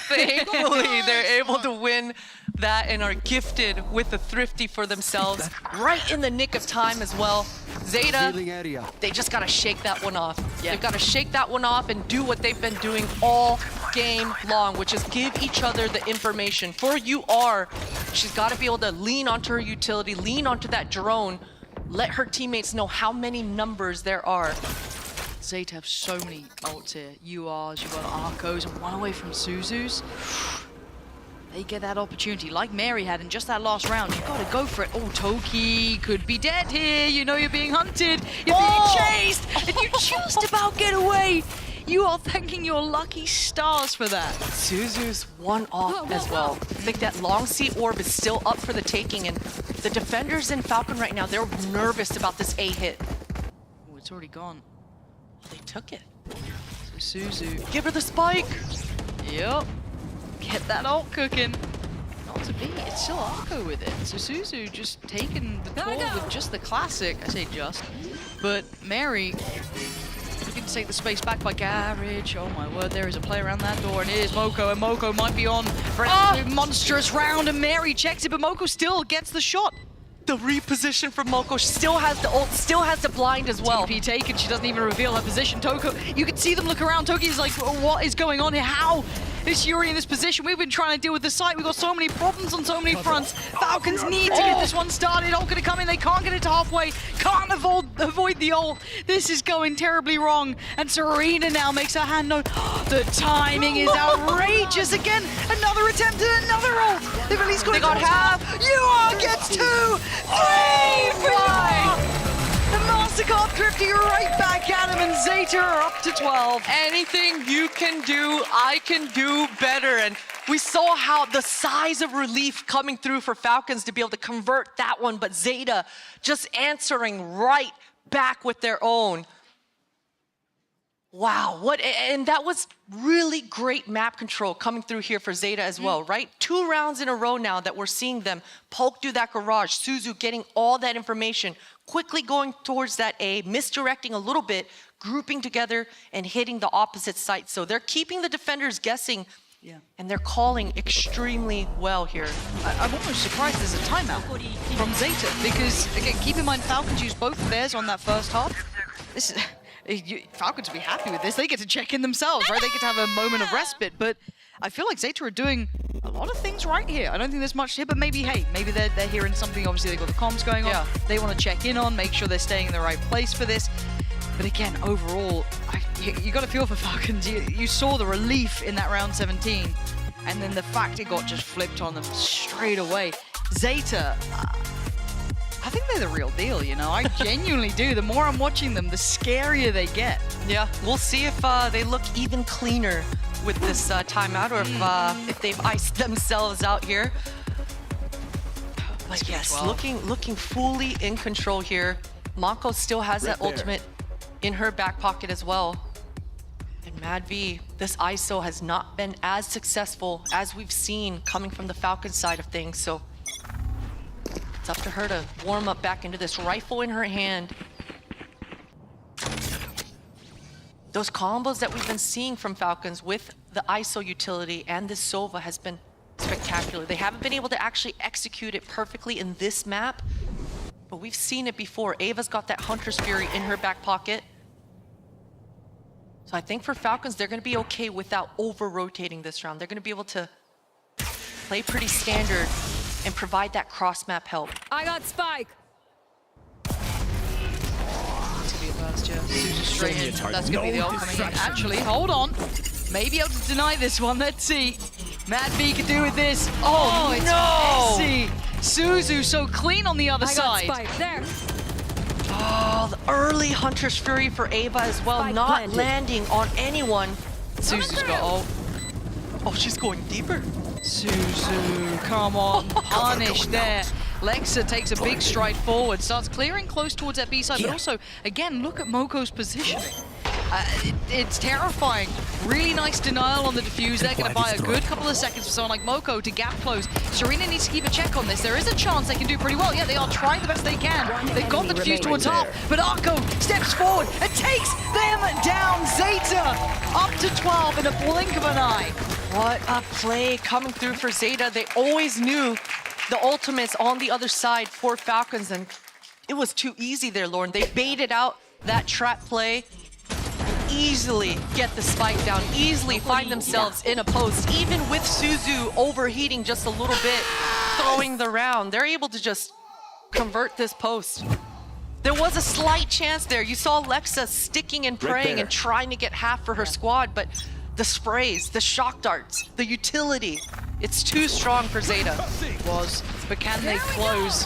Thankfully, they're able to win that and are gifted with a thrifty for themselves right in the nick of time as well. Zeta, they just got to shake that one off. They've got to shake that one off and do what they've been doing all game long, which is give each other the information. For UR, she's got to be able to lean onto her utility, lean onto that drone, let her teammates know how many numbers there are. Zeta have so many ults here. URs, you've got Arcos, and one away from Suzu's. They get that opportunity, like Mary had in just that last round. You've got to go for it. Oh, Toki could be dead here. You know you're being hunted. You're being chased, and you just about get away. You are thanking your lucky stars for that. Suzu's one off as well. I think that long C orb is still up for the taking, and the defenders in Falcon right now, they're nervous about this A hit. Oh, it's already gone. They took it. So Suzu. Give her the spike. Yep. Get that ult cooking. Not not to be. It's still Arco with it. So Suzu just taking the call with just the classic. I say just. But Mary looking to take the space back by Garage. Oh my word, there is a play around that door, and it is Moko, and Moko might be on for an absolute monstrous round, and Mary checks it, but Moko still gets the shot. The reposition from Moko still has the ult, still has the blind as well. TP taken, she doesn't even reveal her position. Toko, you can see them look around. Toki's like, what is going on here? How is Yuri in this position? We've been trying to deal with the site. We've got so many problems on so many fronts. Falcons need to get this one started. Ult gonna come in, they can't get it to halfway. Can't avoid the ult. This is going terribly wrong. And Serena now makes her hand no. The timing is outrageous. Again, another attempt at another ult. They've at least got, half. Yua gets 2, 3, 4. The Mastercard thrifty right back at him, and Zeta are up to 12. Anything you can do, I can do better. And we saw how the size of relief coming through for Falcons to be able to convert that one, but Zeta just answering right back with their own. Wow, and that was really great map control coming through here for Zeta as well, right? 2 rounds in a row now that we're seeing them poke through that garage. Suzu getting all that information, quickly going towards that A, misdirecting a little bit, grouping together and hitting the opposite site. So they're keeping the defenders guessing, and they're calling extremely well here. I'm almost surprised there's a timeout from Zeta, because again, keep in mind Falcons used both of theirs on that first half. This is... Falcons will be happy with this. They get to check in themselves, right? They get to have a moment of respite, but I feel like Zeta are doing a lot of things right here. I don't think there's much here, but maybe, hey, maybe they're hearing something. Obviously, they've got the comms going on. They want to check in on, make sure they're staying in the right place for this. But again, overall, you got to feel for Falcons. You saw the relief in that round 17, and then the fact it got just flipped on them straight away. Zeta... I think they're the real deal, you know? I genuinely do. The more I'm watching them, the scarier they get. Yeah, we'll see if they look even cleaner with this timeout, or if they've iced themselves out here. But yes, looking fully in control here. Mako still has that ultimate in her back pocket as well. And Mad V, this ISO has not been as successful as we've seen coming from the Falcon side of things, so it's up to her to warm up back into this rifle in her hand. Those combos that we've been seeing from Falcons with the ISO utility and this Sova has been spectacular. They haven't been able to actually execute it perfectly in this map, but we've seen it before. Ava's got that Hunter's Fury in her back pocket. So I think for Falcons, they're going to be okay without over-rotating this round. They're going to be able to play pretty standard and provide that cross-map help. I got Spike. That's gonna be a burst, yeah. Suzu straight in. That's gonna be the ult coming in. Actually, hold on. Maybe able to deny this one. Let's see. Mad V can do with this. Oh it's messy. Suzu so clean on the other side. I got Spike there. Oh, the early Hunter's Fury for Ava as well, Spike not planted. landing on anyone. Suzu's got ult. Oh, she's going deeper. Suzu, come on, punish there. Lexa takes a big stride forward, starts clearing close towards that B side, but also, again, look at Moko's positioning. It's terrifying. Really nice denial on the defuse. They're going to buy a good couple of seconds for someone like Moko to gap close. Serena needs to keep a check on this. There is a chance they can do pretty well. Yeah, they are trying the best they can. They've got the defuse towards half, but Arco steps forward and takes them down. Zeta up to 12 in a blink of an eye. What a play coming through for Zeta. They always knew the ultimates on the other side for Falcons, and it was too easy there, Lauren. They baited out that trap play and easily get the spike down, easily find themselves in a post. Even with Suzu overheating just a little bit, throwing the round, they're able to just convert this post. There was a slight chance there. You saw Lexa sticking and praying and trying to get half for her squad, but the sprays, the shock darts, the utility, it's too strong for Zeta. It was, but can they close?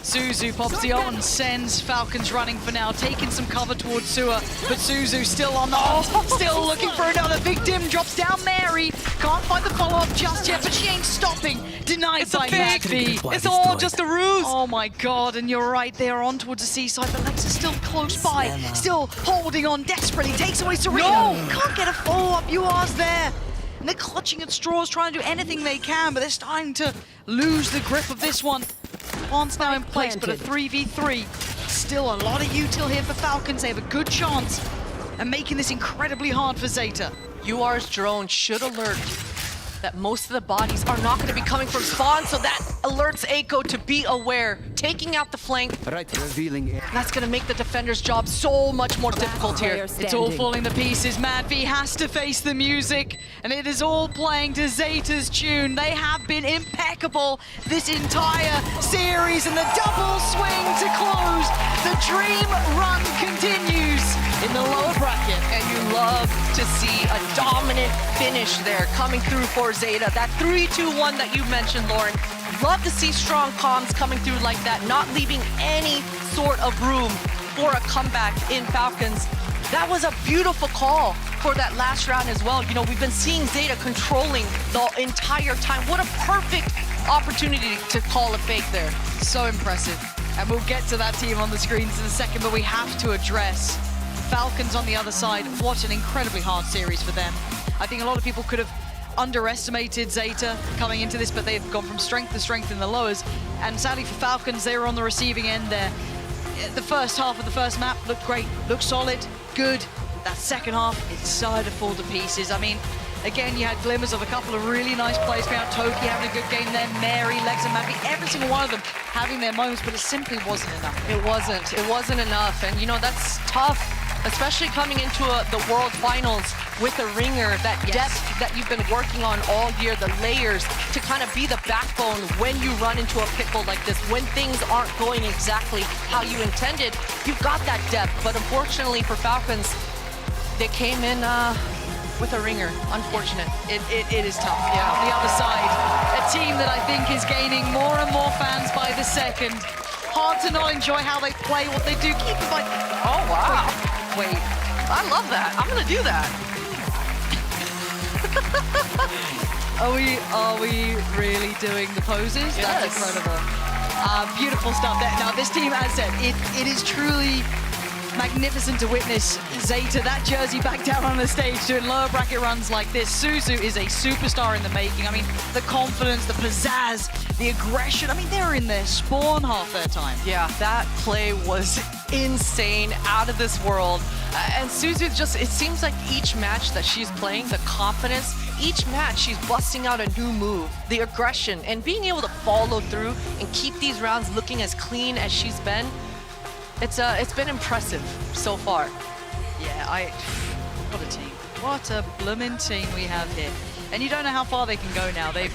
Suzu pops the on, sends Falcons running for now, taking some cover towards Sua, but Suzu still on the hunt, still looking for another victim, drops down Mary, can't find the follow-up just yet, but she ain't stopping, denied by Mad V. It's all just a ruse. Oh my god, and you're right, they are on towards the seaside, but Lexa's still close by, still holding on desperately, takes away Serena. No, can't get a follow-up, UR's there. And they're clutching at straws, trying to do anything they can, but they're starting to lose the grip of this one. Plant's now in place, but a 3v3. Still a lot of util here for Falcons. They have a good chance at making this incredibly hard for Zeta. UR's drone should alert that most of the bodies are not going to be coming from spawn, so that alerts Echo to be aware, taking out the flank. Right, revealing. That's going to make the defender's job so much more difficult here. It's all falling to pieces. Mad V has to face the music, and it is all playing to Zeta's tune. They have been impeccable this entire series, and the double swing to close. The dream run continues in the lower bracket. And you love to see a dominant finish there coming through for Zeta. That 3-2-1 that you mentioned, Lauren. Love to see strong comms coming through like that, not leaving any sort of room for a comeback in Falcons. That was a beautiful call for that last round as well. You know, we've been seeing Zeta controlling the entire time. What a perfect opportunity to call a fake there. So impressive. And we'll get to that team on the screens in a second, but we have to address Falcons on the other side. What an incredibly hard series for them. I think a lot of people could have underestimated Zeta coming into this, but they've gone from strength to strength in the lowers. And sadly for Falcons, they were on the receiving end there. The first half of the first map looked great, looked solid, good. That second half, it started to fall to pieces. I mean, again, you had glimmers of a couple of really nice plays coming out. Toki having a good game there, Mary, Legs and Mavi, every single one of them having their moments, but it simply wasn't enough. It wasn't enough. And you know, that's tough, especially coming into the World Finals with a ringer, that depth that you've been working on all year, the layers to kind of be the backbone when you run into a pickle like this, when things aren't going exactly how you intended. You've got that depth, but unfortunately for Falcons, they came in with a ringer. Unfortunate. It is tough. Yeah. On the other side, a team that I think is gaining more and more fans by the second. Hard to not enjoy how they play, what they do. Keep in mind. Oh, wow. Wait. I love that. I'm going to do that. Are we really doing the poses? Yes. That's incredible. Beautiful stuff there. Now, this team, as said, it is truly magnificent to witness Zeta, that jersey back down on the stage doing lower bracket runs like this. Suzu is a superstar in the making. I mean, the confidence, the pizzazz, the aggression. I mean, they were in their spawn half their time. Yeah, that play was insane, out of this world. And Suzu just, it seems like each match that she's playing, the confidence, each match she's busting out a new move, the aggression, and being able to follow through and keep these rounds looking as clean as she's been. It's been impressive so far. Yeah, what a team. What a bloomin' team we have here. And you don't know how far they can go now. They've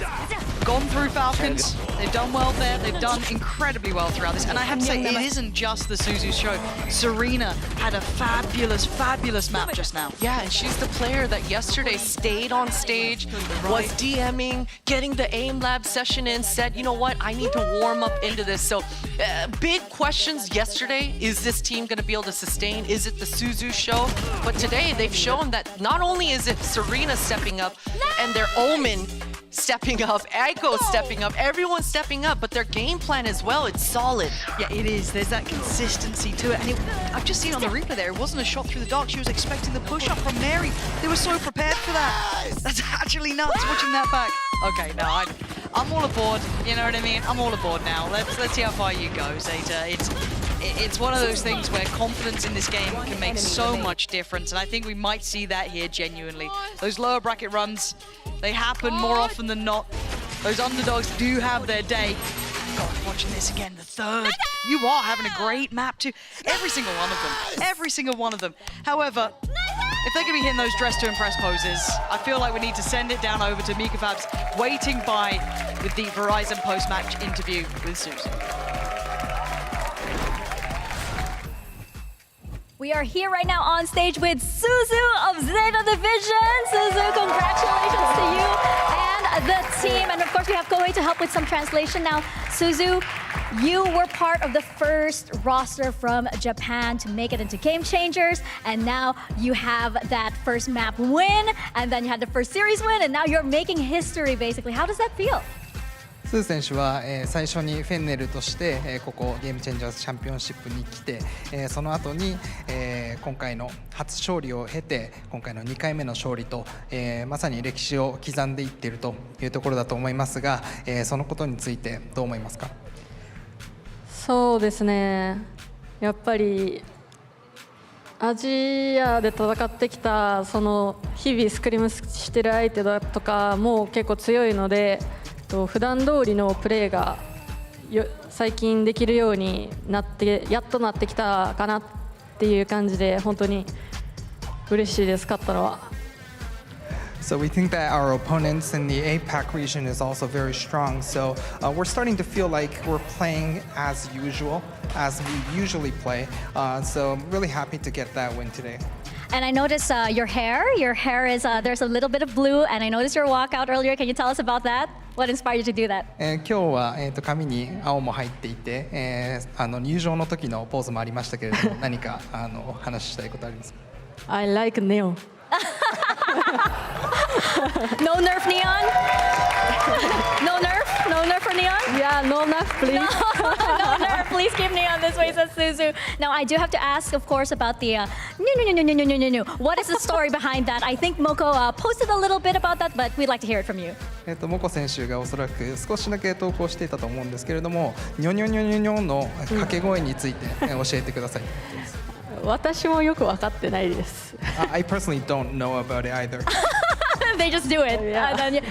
gone through Falcons. They've done well there. They've done incredibly well throughout this. And I have to say, it isn't just the Suzu show. Serena had a fabulous, fabulous map just now. Yeah, and she's the player that yesterday stayed on stage, was DMing, getting the AIM Lab session in, said, you know what, I need to warm up into this. So big questions yesterday. Is this team going to be able to sustain? Is it the Suzu show? But today they've shown that not only is it Serena stepping up and their Omen stepping up, Echo stepping up, everyone's stepping up, but their game plan as well, it's solid. Yeah, it is. There's that consistency to it. And I've just seen on the replay there, it wasn't a shot through the dark. She was expecting the push-up from Mary. They were so prepared for that. That's actually nuts watching that back. Okay, no, I'm all aboard. You know what I mean? I'm all aboard now. Let's see how far you go, Zeta. It's one of those things where confidence in this game can make so much difference, and I think we might see that here genuinely. Those lower bracket runs, they happen more often than not. Those underdogs do have their day. God, watching this again, the third. You are having a great map too. Every single one of them. Every single one of them. However, if they're going to be hitting those dress to impress poses, I feel like we need to send it down over to Mika Fabs, waiting by with the Verizon post-match interview with Susan. We are here right now on stage with Suzu of Zeta Division. Suzu, congratulations to you and the team. And of course, we have Koei to help with some translation. Now, Suzu, you were part of the first roster from Japan to make it into Game Changers. And now you have that first map win. And then you had the first series win. And now you're making history, basically. How does that feel? スー選手は、最初にフェンネルとして、ここゲームチェンジャーズチャンピオンシップに来て、その後に、今回の初勝利を経て今回の2回目の勝利と、まさに歴史を刻んでいっているというところだと思いますが、そのことについてどう思いますか？そうですね、やっぱりアジアで戦ってきたその日々スクリームしてる相手だとかも結構強いので、普段通りのプレーが最近できるようになってやっとなってきたかなっていう感じで本当に嬉しいです、勝ったのは。So we think that our opponents in the APAC region is also very strong. So we're starting to feel like we're playing as usual, as we usually play. So I'm really happy to get that win today. And I noticed your hair is, there's a little bit of blue, and I noticed your walkout earlier. Can you tell us about that? What inspired you to do that? 今日は、髪に青も入っていて、入場の時のポーズもありましたけれども、何か話したいことありますか？ I like neon. No nerf neon? No nerf? No nerf for neon? Yeah, no nerf, please. No nerf, please keep neon this way, says Suzu. Now, I do have to ask, of course, about the no. What is the story behind that? I think Moko posted a little bit about that, but we'd like to hear it from you. モコ選手がおそらく少しだけ投稿していたと思うんですけれども、ニョニョニョニョニョの掛け声について教えてください。私もよく分かってないです。I personally don't know about it either. They just do it.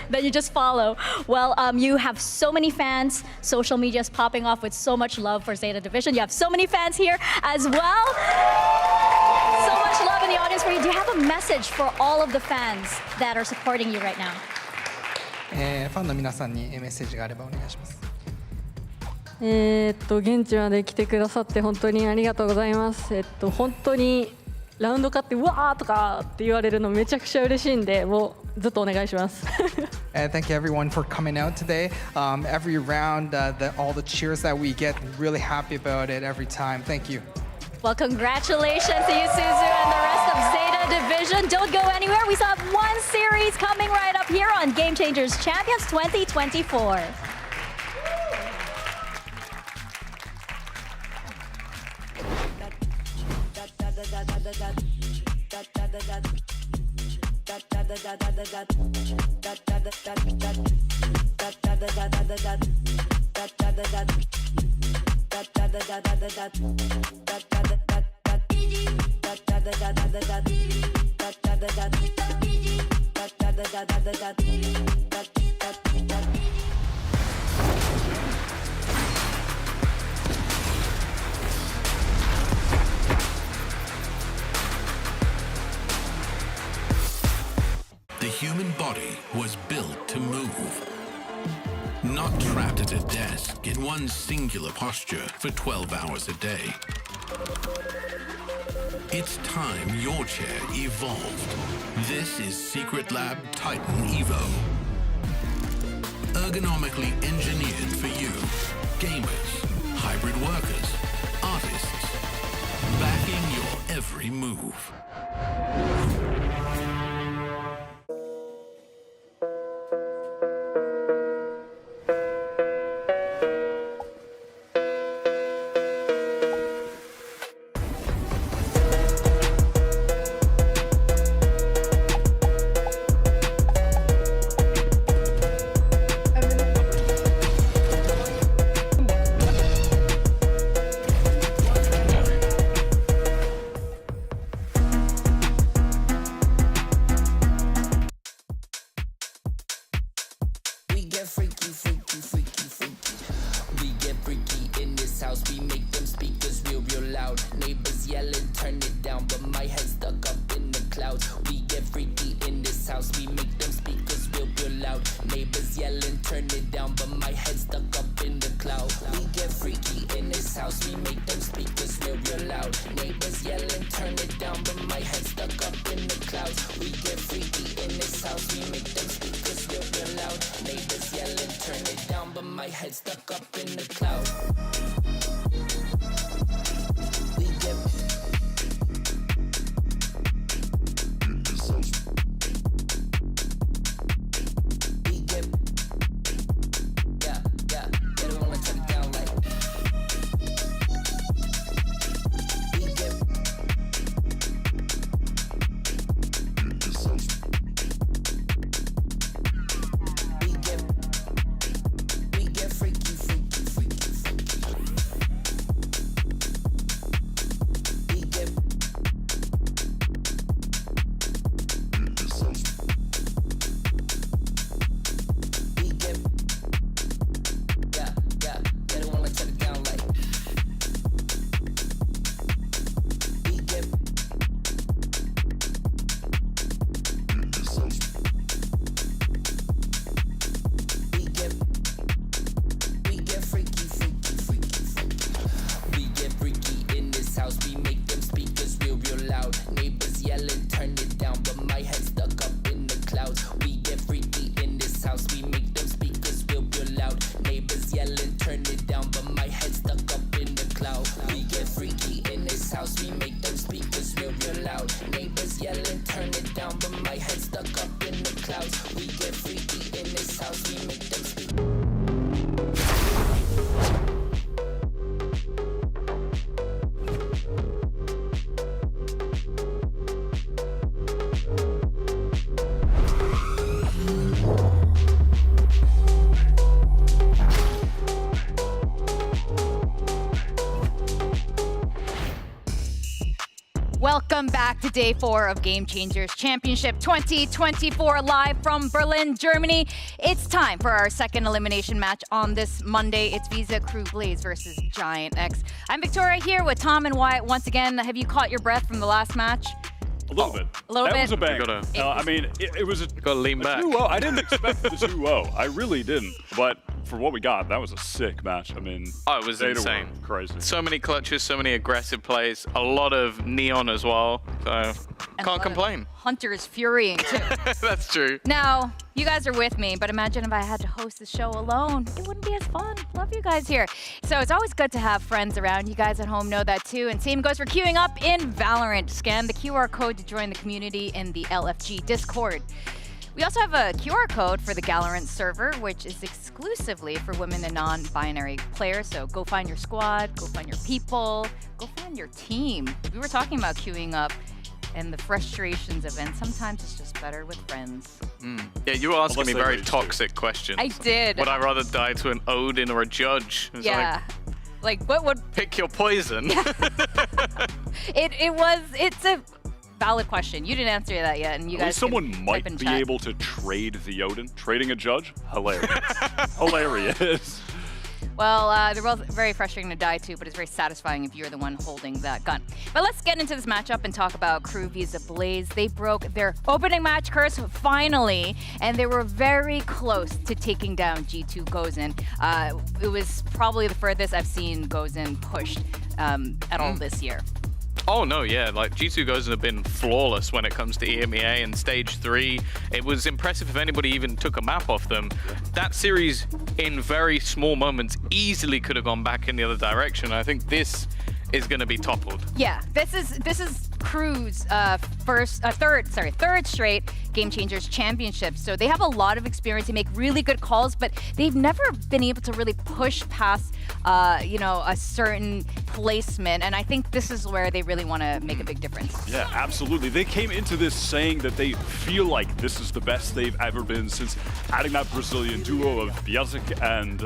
Then you just follow. Well, you have so many fans. Social media is popping off with so much love for Zeta Division. You have so many fans here as well. So much love in the audience for you. Do you have a message for all of the fans that are supporting you right now? ファンの皆さんにメッセージがあればお願いします。現地まで来てくださって本当にありがとうございます。本当にラウンド勝ってうわーとかって言われるのめちゃくちゃ嬉しいんで、もうずっとお願いします。Thank you everyone for coming out today. Every round, all the cheers that we get, really happy about it every time. Thank you. Well, congratulations to you, Suzu, and the rest of Zeta Division. Don't go anywhere. We still have one series coming right up here on Game Changers Champions 2024. The human body was built to move, not trapped at a desk in one singular posture for 12 hours a day. It's time your chair evolved. This is Secret Lab Titan Evo. Ergonomically engineered for you, gamers, hybrid workers, artists, backing your every move. Welcome back to day 4 of Game Changers Championship 2024 live from Berlin, Germany. It's time for our second elimination match on this Monday. It's Visa Crew Blaze versus Giant X. I'm Victoria here with Tom and Wyatt once again. Have you caught your breath from the last match? A little bit. A little that bit? was a banger. I mean, it was a gotta lean back. 2-0. I didn't expect the 2-0. I really didn't. But for what we got, that was a sick match. I mean, it was Zeta insane. were crazy. So many clutches, so many aggressive plays, a lot of neon as well. So can't complain. Hunter's furying too. That's true. Now, you guys are with me, but imagine if I had to host the show alone. It wouldn't be as fun. Love you guys here. So it's always good to have friends around. You guys at home know that too. And same goes for queuing up in Valorant. Scan the QR code to join the community in the LFG Discord. We also have a QR code for the Valorant server, which is exclusively for women and non-binary players. So go find your squad, go find your people, go find your team. We were talking about queuing up and the frustrations of it. Sometimes it's just better with friends. Yeah, you were asking me very toxic questions. I did. Would I rather die to an Odin or a Judge? It's Yeah. Like, what would... Pick your poison. It's a valid question. You didn't answer that yet, and you At guys least someone can might type in be chat. able to trade the Odin. Trading a Judge? Hilarious. Hilarious. Well, they're both very frustrating to die to, but it's very satisfying if you're the one holding that gun. But let's get into this matchup and talk about Crew Visa Blaze. They broke their opening match curse finally, and they were very close to taking down G2 Gozen. It was probably the furthest I've seen Gozen pushed at all this year. Oh no, yeah, like G2 Gozen have been flawless when it comes to EMEA and stage 3. It was impressive if anybody even took a map off them. That series, in very small moments, easily could have gone back in the other direction. I think this is going to be toppled. Yeah, this is Crew's third straight Game Changers Championship. So they have a lot of experience. They make really good calls, but they've never been able to really push past, a certain placement. And I think this is where they really want to make a big difference. Yeah, absolutely. They came into this saying that they feel like this is the best they've ever been since adding that Brazilian duo of Biazik and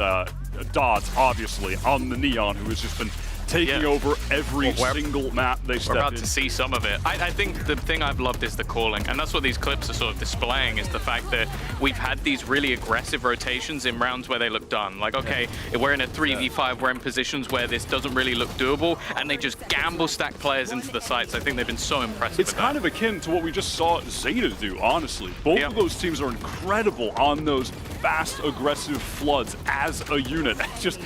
Dodds, obviously, on the Neon, who has just been taking over every single map they step in. We're about to see some of it. I think the thing I've loved is the calling, and that's what these clips are sort of displaying, is the fact that we've had these really aggressive rotations in rounds where they look done. Like, okay, we're in a 3v5, we're in positions where this doesn't really look doable, and they just gamble stack players into the sites. I think they've been so impressive It's with kind that. of akin to what we just saw Zeta do, honestly. Both of those teams are incredible on those fast, aggressive floods as a unit. Just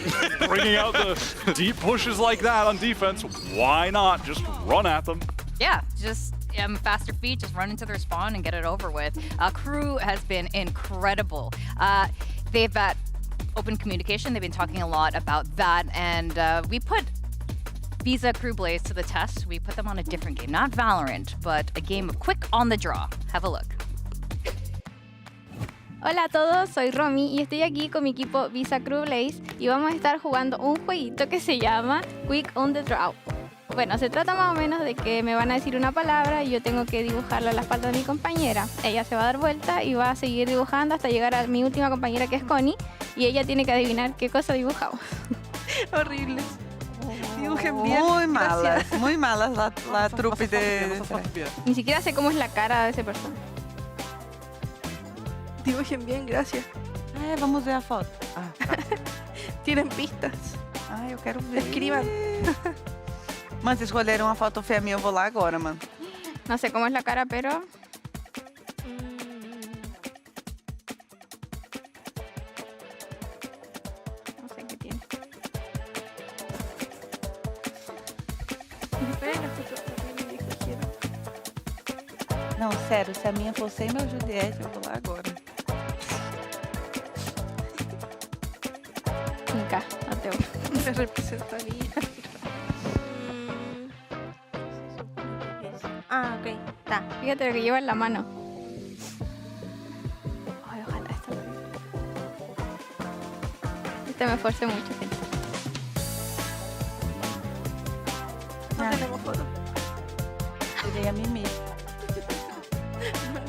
bringing out the deep pushes like that on defense. Why not just run at them? Yeah, just faster feet, just run into their spawn and get it over with. Crew has been incredible. They've got open communication. They've been talking a lot about that, and we put Visa Crew Blaze to the test. We put them on a different game, not Valorant, but a game of quick on the draw. Have a look. Hola a todos, soy Romy y estoy aquí con mi equipo Visa Crew Blaze y vamos a estar jugando un jueguito que se llama Quick on the Draw. Bueno, se trata más o menos de que me van a decir una palabra y yo tengo que dibujarla a la espalda de mi compañera. Ella se va a dar vuelta y va a seguir dibujando hasta llegar a mi última compañera, que es Connie, y ella tiene que adivinar qué cosa dibujamos. Horribles. Dibujen bien. Muy malas la trupe de... Ni siquiera sé cómo es la cara de esa persona. Dibujen bien, gracias. Vamos ver a foto. Tienen pistas. Eu quero ver. Escriban. Mas escolheram uma foto feia minha, eu vou lá agora, mano. No sé cómo es la cara, pero... No sé qué tiene. Não, sério, se a minha for sem meu Juliette, eu vou lá agora. Nunca, no te me representaría. Ok, está. Fíjate lo que lleva en la mano. Ay, ojalá esto lo vea. Me esforcé mucho. No tenemos foto. Tirei a mim mesmo.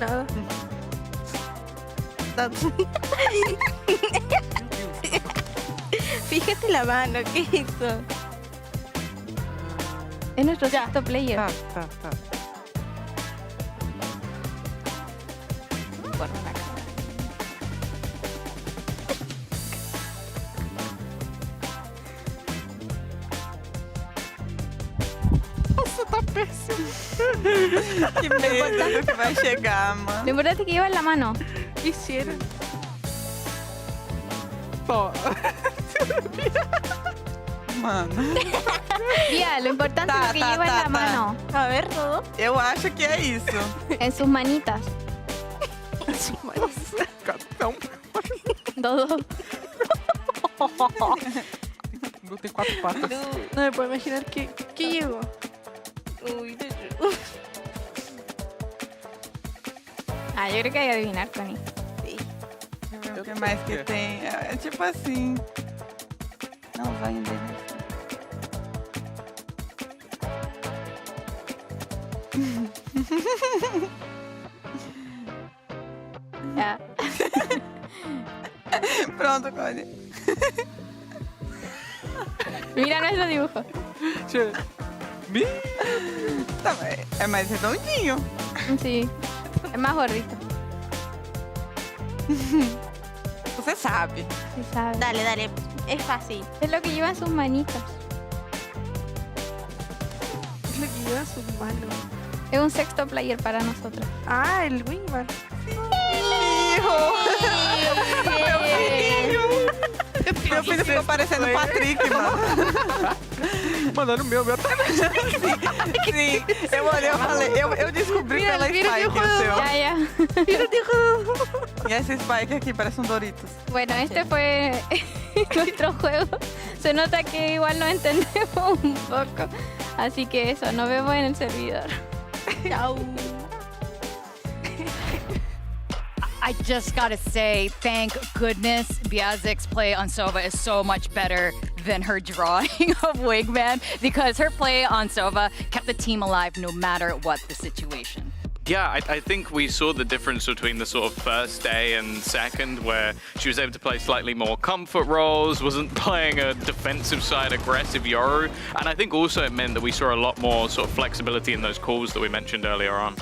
Nada. Fíjate la mano, ¿qué hizo? Es nuestro sexto player. Nossa, tá péssimo. Que medo do que vai chegar, mano. Lo importante es que lleva la mano. Quisiera. Só. Mano. Bia, lo importante es lo que lleva en la mano. A ver, todo. Eu acho que é isso. En sus manitas. Capitão. Todo. Não tem 4 patas. Não, eu puedo imaginar que llegó. Uy, Ah, yo creo que hay que adivinar, Tony. o que mais que tem? É tipo assim. Não, vai em dele. Ya. Pronto, Cody. Mira nuestro dibujo. Tá, é mais redondinho. Sí. Es más gordito. Você sabe. Sí, sabe. Dale, dale. Es fácil. Es lo que lleva en sus manitas. Es lo que lleva sus manos. Es un sexto player para nosotros. Ah, el Wingman. Meu filho ficou parecendo o Patrick, mano. Mano, era o meu também. Sim, eu olhei, eu falei, eu descobri pela Spike o seu. Ya. E esse Spike aqui parece um Doritos. Bueno, este fue nuestro juego. Se nota que igual nos entendemos un poco. Así que eso, nos vemos en el servidor. Chao. I just gotta say, thank goodness Biazik's play on Sova is so much better than her drawing of Wigman, because her play on Sova kept the team alive no matter what the situation. Yeah, I think we saw the difference between the sort of first day and second, where she was able to play slightly more comfort roles, wasn't playing a defensive side aggressive Yoru, and I think also it meant that we saw a lot more sort of flexibility in those calls that we mentioned earlier on.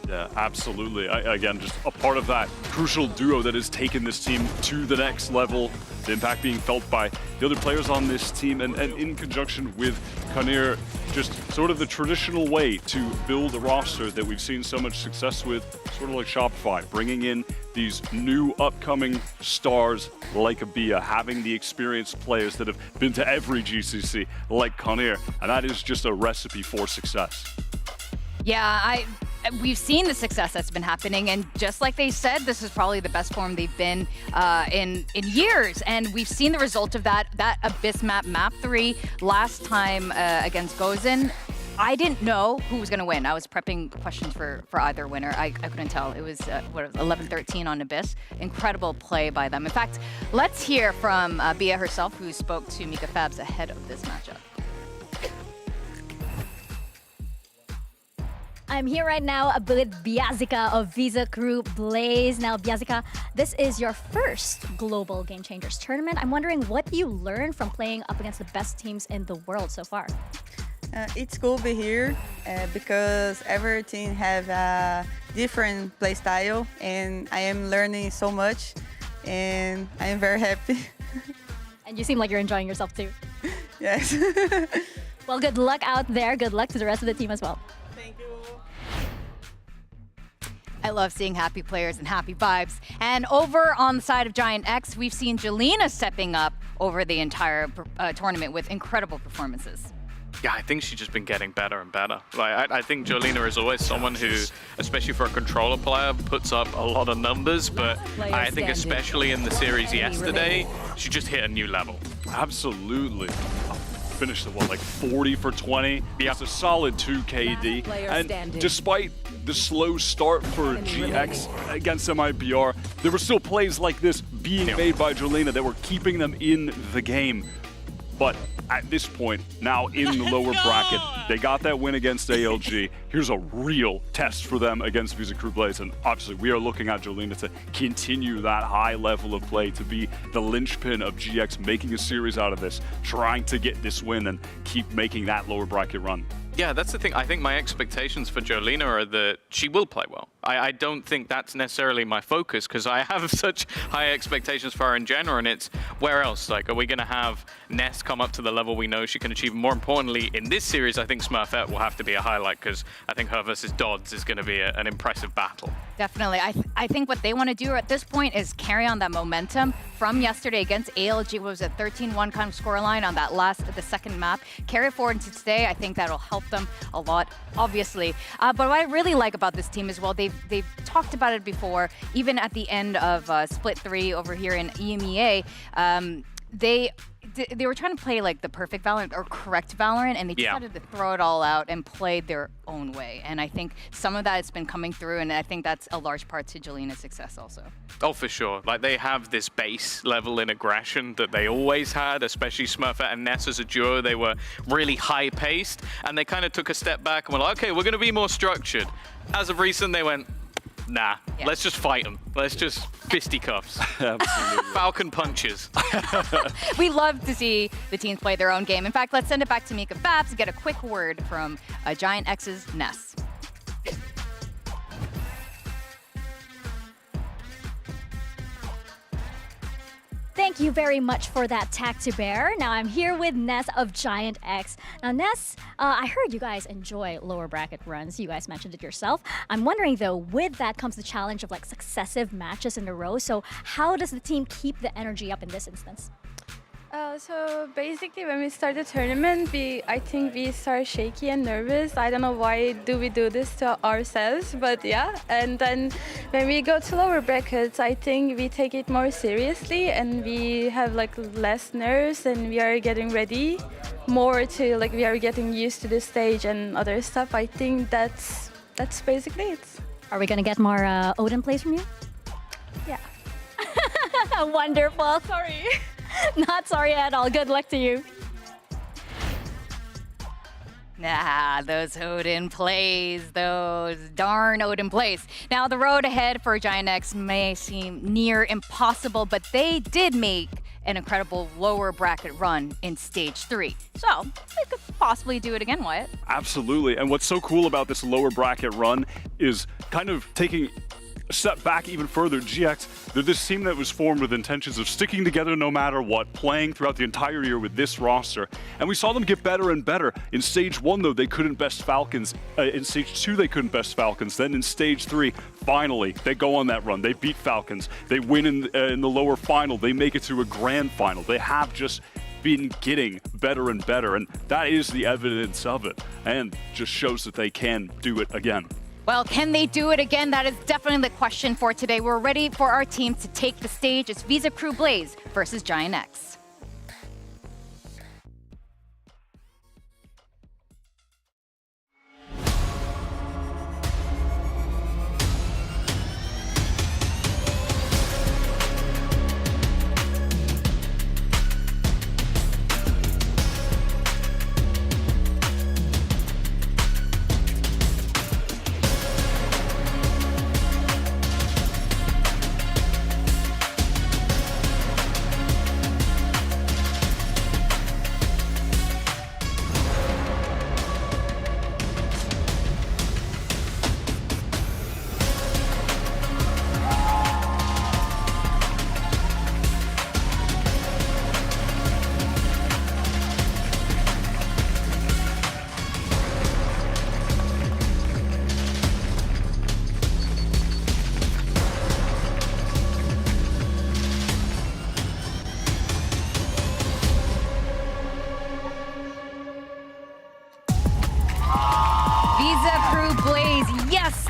Yeah, absolutely. Again, just a part of that crucial duo that has taken this team to the next level. The impact being felt by the other players on this team, and in conjunction with Kanir, just sort of the traditional way to build a roster that we've seen so much success with, sort of like Shopify, bringing in these new upcoming stars like Abia, having the experienced players that have been to every GCC like Kanir, and that is just a recipe for success. Yeah, we've seen the success that's been happening, and just like they said, this is probably the best form they've been in years, and we've seen the result of that Abyss map 3 last time against Gozen. I didn't know who was going to win. I was prepping questions for either winner. I couldn't tell. It was 11-13 on Abyss. Incredible play by them. In fact, let's hear from Bia herself, who spoke to Mika Fabs ahead of this matchup. I'm here right now with Biazika of Visa Crew Blaze. Now, Biazika, this is your first Global Game Changers tournament. I'm wondering what you learned from playing up against the best teams in the world so far. It's cool to be here because every team have a different play style, and I am learning so much, and I am very happy. And you seem like you're enjoying yourself too. Yes. Well, good luck out there. Good luck to the rest of the team as well. I love seeing happy players and happy vibes. And over on the side of Giant X, we've seen Jelena stepping up over the entire tournament with incredible performances. Yeah, I think she's just been getting better and better. Like, I think Jolena is always someone who, especially for a controller player, puts up a lot of numbers, but I think especially in the series yesterday, she just hit a new level. Absolutely. Finished at like 40 for 20. That's a solid 2 KD. And despite the slow start for GX against MIBR, there were still plays like this being made by Jolena that were keeping them in the game. But at this point, now in the lower bracket, they got that win against ALG. Here's a real test for them against Visa Crew Blaze, and obviously we are looking at Jolena to continue that high level of play, to be the linchpin of GX, making a series out of this, trying to get this win and keep making that lower bracket run. Yeah, that's the thing. I think my expectations for Jolina are that she will play well. I don't think that's necessarily my focus because I have such high expectations for her in general, and it's where else? Like, are we going to have Ness come up to the level we know she can achieve? More importantly, in this series, I think Smurfette will have to be a highlight because I think her versus Dodds is going to be an impressive battle. Definitely. I think what they want to do at this point is carry on that momentum from yesterday against ALG. What was it, 13-1 kind of scoreline on that the second map. Carry it forward into today. I think that'll help them a lot, obviously. But what I really like about this team as well, they've talked about it before, even at the end of Split 3 over here in EMEA, they were trying to play like the perfect Valorant or correct Valorant, and they decided to throw it all out and play their own way. And I think some of that has been coming through, and I think that's a large part to Jolina's success also. Oh, for sure. Like, they have this base level in aggression that they always had, especially Smurfette and Ness as a duo. They were really high-paced, and they kind of took a step back and were like, okay, we're going to be more structured. As of recent, they went, nah, let's just fight them. Let's just fisticuffs. Absolutely. Falcon punches. We love to see the teams play their own game. In fact, let's send it back to Mika Babs to get a quick word from Giant X's Ness. Thank you very much for that tag to bear. Now I'm here with Ness of Giant X. Now Ness, I heard you guys enjoy lower bracket runs. You guys mentioned it yourself. I'm wondering though, with that comes the challenge of like successive matches in a row. So how does the team keep the energy up in this instance? So basically when we start the tournament, I think we start shaky and nervous. I don't know why do we do this to ourselves, but yeah. And then when we go to lower brackets, I think we take it more seriously and we have like less nerves and we are getting ready more to like we are getting used to the stage and other stuff. I think that's basically it. Are we gonna get more Odin plays from you? Yeah. Wonderful. Sorry. Not sorry at all. Good luck to you. Nah, those Odin plays, those darn Odin plays. Now, the road ahead for Giant X may seem near impossible, but they did make an incredible lower bracket run in stage 3. So, they could possibly do it again, Wyatt. Absolutely. And what's so cool about this lower bracket run is kind of taking a step back even further. GX, they're this team that was formed with intentions of sticking together no matter what, playing throughout the entire year with this roster. And we saw them get better and better. In stage 1, though, they couldn't best Falcons. In stage 2, they couldn't best Falcons. Then in stage 3, finally, they go on that run. They beat Falcons. They win in the lower final. They make it to a grand final. They have just been getting better and better, and that is the evidence of it, and just shows that they can do it again. Well, can they do it again? That is definitely the question for today. We're ready for our team to take the stage. It's Visa Crew Blaze versus Giant X.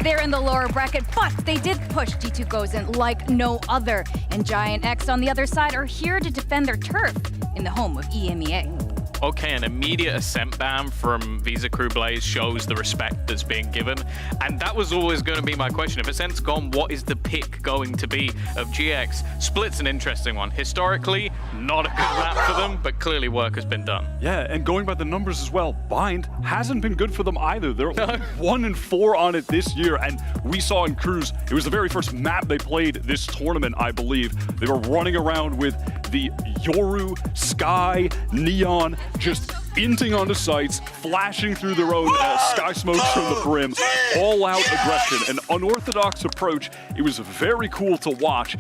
They're in the lower bracket, but they did push G2 Gozen like no other. And Giant X on the other side are here to defend their turf in the home of EMEA. Okay, an immediate ascent ban from Visa Crew Blaze shows the respect that's being given. And that was always going to be my question. If ascent's gone, what is the pick going to be of GX? Split's an interesting one. Historically, not a good map for them, but clearly work has been done. Yeah, and going by the numbers as well, Bind hasn't been good for them either. They're 1-4 on it this year, and we saw in Cruise, it was the very first map they played this tournament, I believe. They were running around with the Yoru, Sky, Neon, just inting onto sites, flashing through their own sky smokes from the brim, all-out aggression, an unorthodox approach. It was very cool to watch,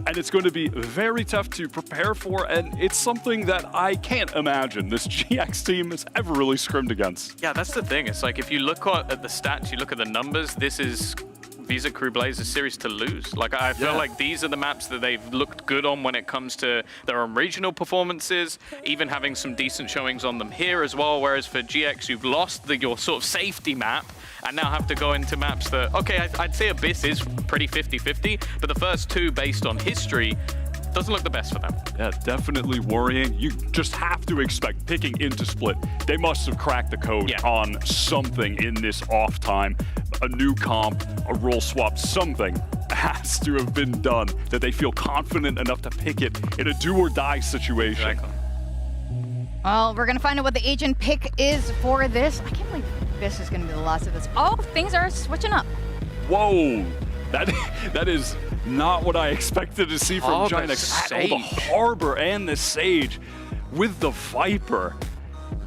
and it's going to be very tough to prepare for, and it's something that I can't imagine this GX team has ever really scrimmed against. Yeah, that's the thing. It's like if you look at the stats, you look at the numbers, this is Visa Crew Blaze a series to lose. Like, I feel like these are the maps that they've looked good on when it comes to their own regional performances, even having some decent showings on them here as well, whereas for GX, you've lost your sort of safety map and now have to go into maps that, okay, I'd say Abyss is pretty 50-50, but the first two, based on history, doesn't look the best for them. Yeah, definitely worrying. You just have to expect, picking into Split, they must have cracked the code on something in this off time. A new comp, a role swap, something has to have been done that they feel confident enough to pick it in a do or die situation. Exactly. Well, we're going to find out what the agent pick is for this. I can't believe this is going to be the last of this. Oh, things are switching up. Whoa, that is not what I expected to see from GIANTX. Oh, the Harbor and the Sage with the Viper.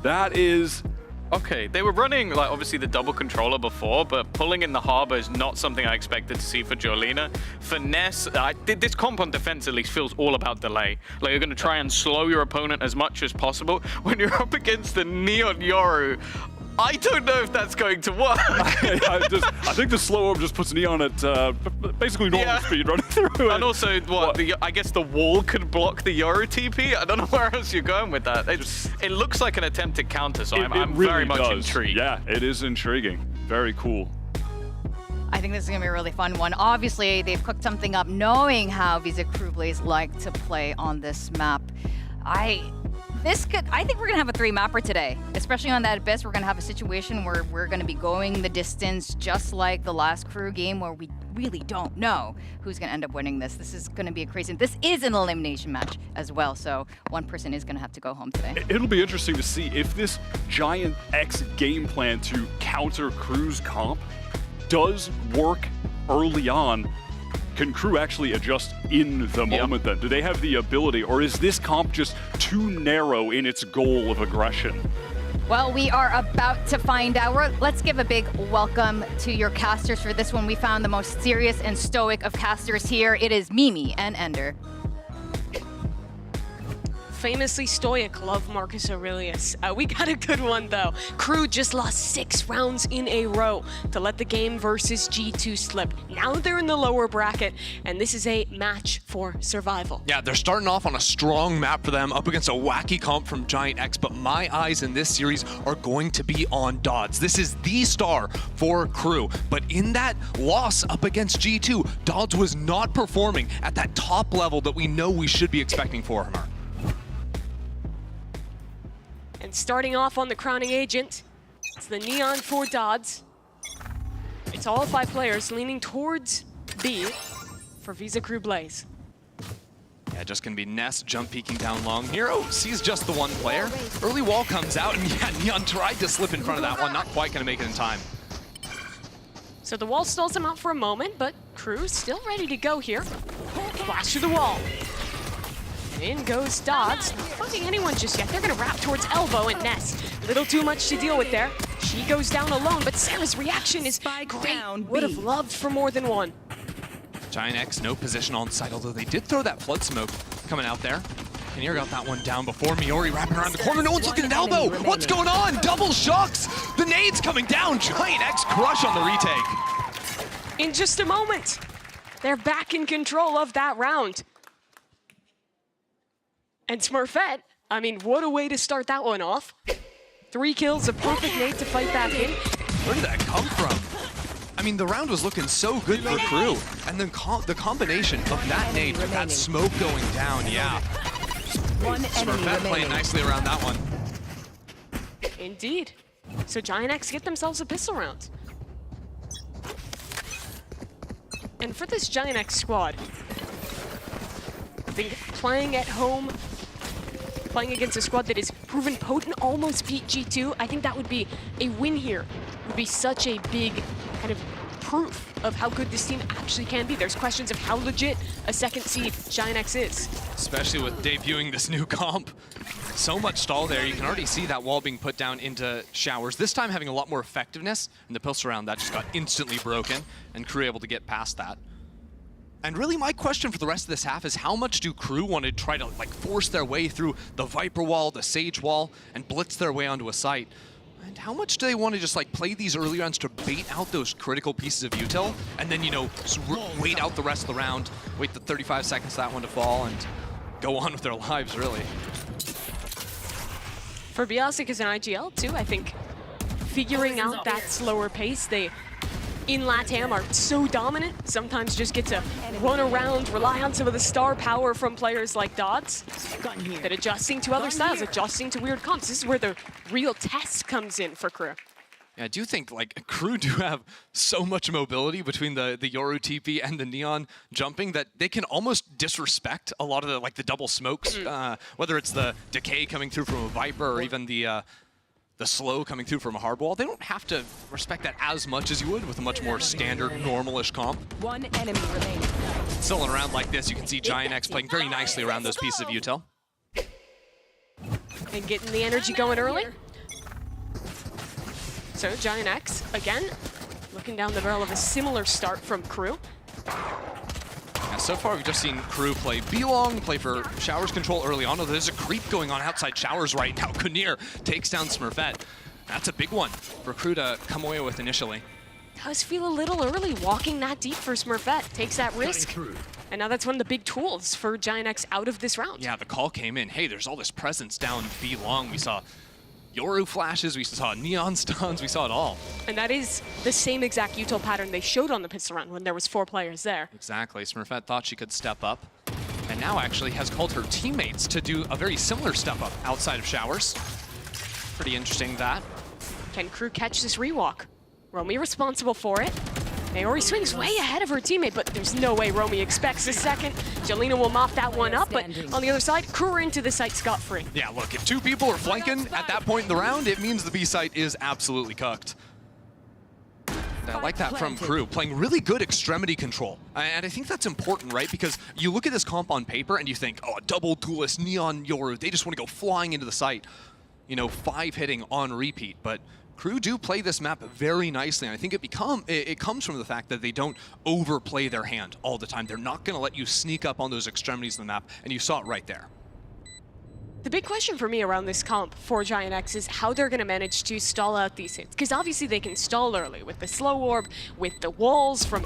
That is... Okay, they were running, like, obviously the double controller before, but pulling in the Harbor is not something I expected to see for Jolina. Finesse, this comp on defense at least feels all about delay. Like, you're going to try and slow your opponent as much as possible. When you're up against the Neon Yoru, I don't know if that's going to work. I think the slow orb just puts Neon at basically normal speed running through it. And also, I guess the wall could block the Yoru TP? I don't know where else you're going with that. It looks like an attempted counter, so I'm really very much intrigued. Yeah, it is intriguing. Very cool. I think this is going to be a really fun one. Obviously, they've cooked something up knowing how Visa Crew Blaze like to play on this map. I think we're going to have a 3-mapper today, especially on that Abyss. We're going to have a situation where we're going to be going the distance just like the last Crew game where we really don't know who's going to end up winning this. This is going to be a crazy... This is an elimination match as well, so one person is going to have to go home today. It'll be interesting to see if this GIANTX game plan to counter Crew's comp does work early on. Can Crew actually adjust in the moment then? Do they have the ability, or is this comp just too narrow in its goal of aggression? Well, we are about to find out. Let's give a big welcome to your casters for this one. We found the most serious and stoic of casters here. It is Mimi and Ender. Famously stoic, love Marcus Aurelius. We got a good one though. Crew just lost 6 rounds in a row to let the game versus G2 slip. Now they're in the lower bracket, and this is a match for survival. Yeah, they're starting off on a strong map for them up against a wacky comp from GIANTX, but my eyes in this series are going to be on Dodds. This is the star for Crew, but in that loss up against G2, Dodds was not performing at that top level that we know we should be expecting for him. And starting off on the crowning agent, it's the Neon for Dodds. It's all 5 players leaning towards B for Visa Crew Blaze. Yeah, just gonna be Ness jump peeking down long here. Oh, sees just the one player. Early wall comes out, and yeah, Neon tried to slip in front of that one. Not quite gonna make it in time. So the wall stalls him out for a moment, but Crew still ready to go here. Flash through the wall. And in goes Dodds. Not finding anyone just yet. They're gonna wrap towards Elbow and Ness. A little too much to deal with there. She goes down alone, but Sarah's reaction is great. Would have loved for more than one. GIANTX, no position on site, although they did throw that flood smoke coming out there. And here got that one down before. Miori wrapping around the corner. No one's looking at Elbow. What's going on? Double shocks. The nades coming down. GIANTX crush on the retake. In just a moment, they're back in control of that round. And Smurfette, I mean, what a way to start that one off. 3 kills, a perfect nade to fight back in. Where did that come from? I mean, the round was looking so good for Crew. And then the combination of that nade with that smoke going down, yeah. Smurfette playing nicely around that one. Indeed. So GIANTX get themselves a pistol round. And for this GIANTX squad, I think playing at home, playing against a squad that is proven potent, almost beat G2, I think that would be a win here. Would be such a big kind of proof of how good this team actually can be. There's questions of how legit a second seed GIANTX is. Especially with debuting this new comp. So much stall there. You can already see that wall being put down into Showers. This time having a lot more effectiveness. And the pulse around that just got instantly broken. And Crew able to get past that. And really my question for the rest of this half is how much do Crew want to try to like force their way through the Viper wall, the Sage wall, and blitz their way onto a site? And how much do they want to just like play these early rounds to bait out those critical pieces of util, and then, you know, wait out the rest of the round, wait the 35 seconds for that one to fall, and go on with their lives, really. For Biasic as an IGL too, I think figuring out that slower pace, they in LATAM are so dominant, sometimes just get to run around, rely on some of the star power from players like Dodds, that adjusting to other styles, adjusting to weird comps. This is where the real test comes in for Crew. Yeah, I do think like Crew do have so much mobility between the Yoru TP and the Neon jumping that they can almost disrespect a lot of the like the double smokes, whether it's the decay coming through from a Viper or even the slow coming through from a hard wall. They don't have to respect that as much as you would with a much more standard, normal-ish comp. One enemy remaining. Still in a round like this, you can see Giant X playing very nicely around those pieces of util. And getting the energy going early. So Giant X, again, looking down the barrel of a similar start from Crew. Yeah, so far we've just seen Crew play B-Long, play for Showers control early on. There's a creep going on outside Showers right now. Kunir takes down Smurfette. That's a big one for Crew to come away with initially. Does feel a little early walking that deep for Smurfette. Takes that risk. And now that's one of the big tools for Giant X out of this round. Yeah, the call came in. Hey, there's all this presence down B-Long. We saw Yoru flashes, we saw Neon stuns, we saw it all. And that is the same exact util pattern they showed on the pistol round when there was 4 players there. Exactly. Smurfette thought she could step up, and now actually has called her teammates to do a very similar step up outside of Showers. Pretty interesting that. Can Crew catch this rewalk? Romy responsible for it. Naori swings way ahead of her teammate, but there's no way Romy expects a second. Jelena will mop that one up, but on the other side, Crew are into the site scot-free. Yeah, look, if 2 people are flanking at that point in the round, it means the B site is absolutely cooked. I like that from Crew, playing really good extremity control. And I think that's important, right? Because you look at this comp on paper and you think, oh, a double duelist, Neon Yoru, they just want to go flying into the site. You know, 5 hitting on repeat, but Crew do play this map very nicely, and I think it comes from the fact that they don't overplay their hand all the time. They're not going to let you sneak up on those extremities of the map, and you saw it right there. The big question for me around this comp for Giant X is how they're going to manage to stall out these hits. Because obviously they can stall early with the slow orb, with the walls from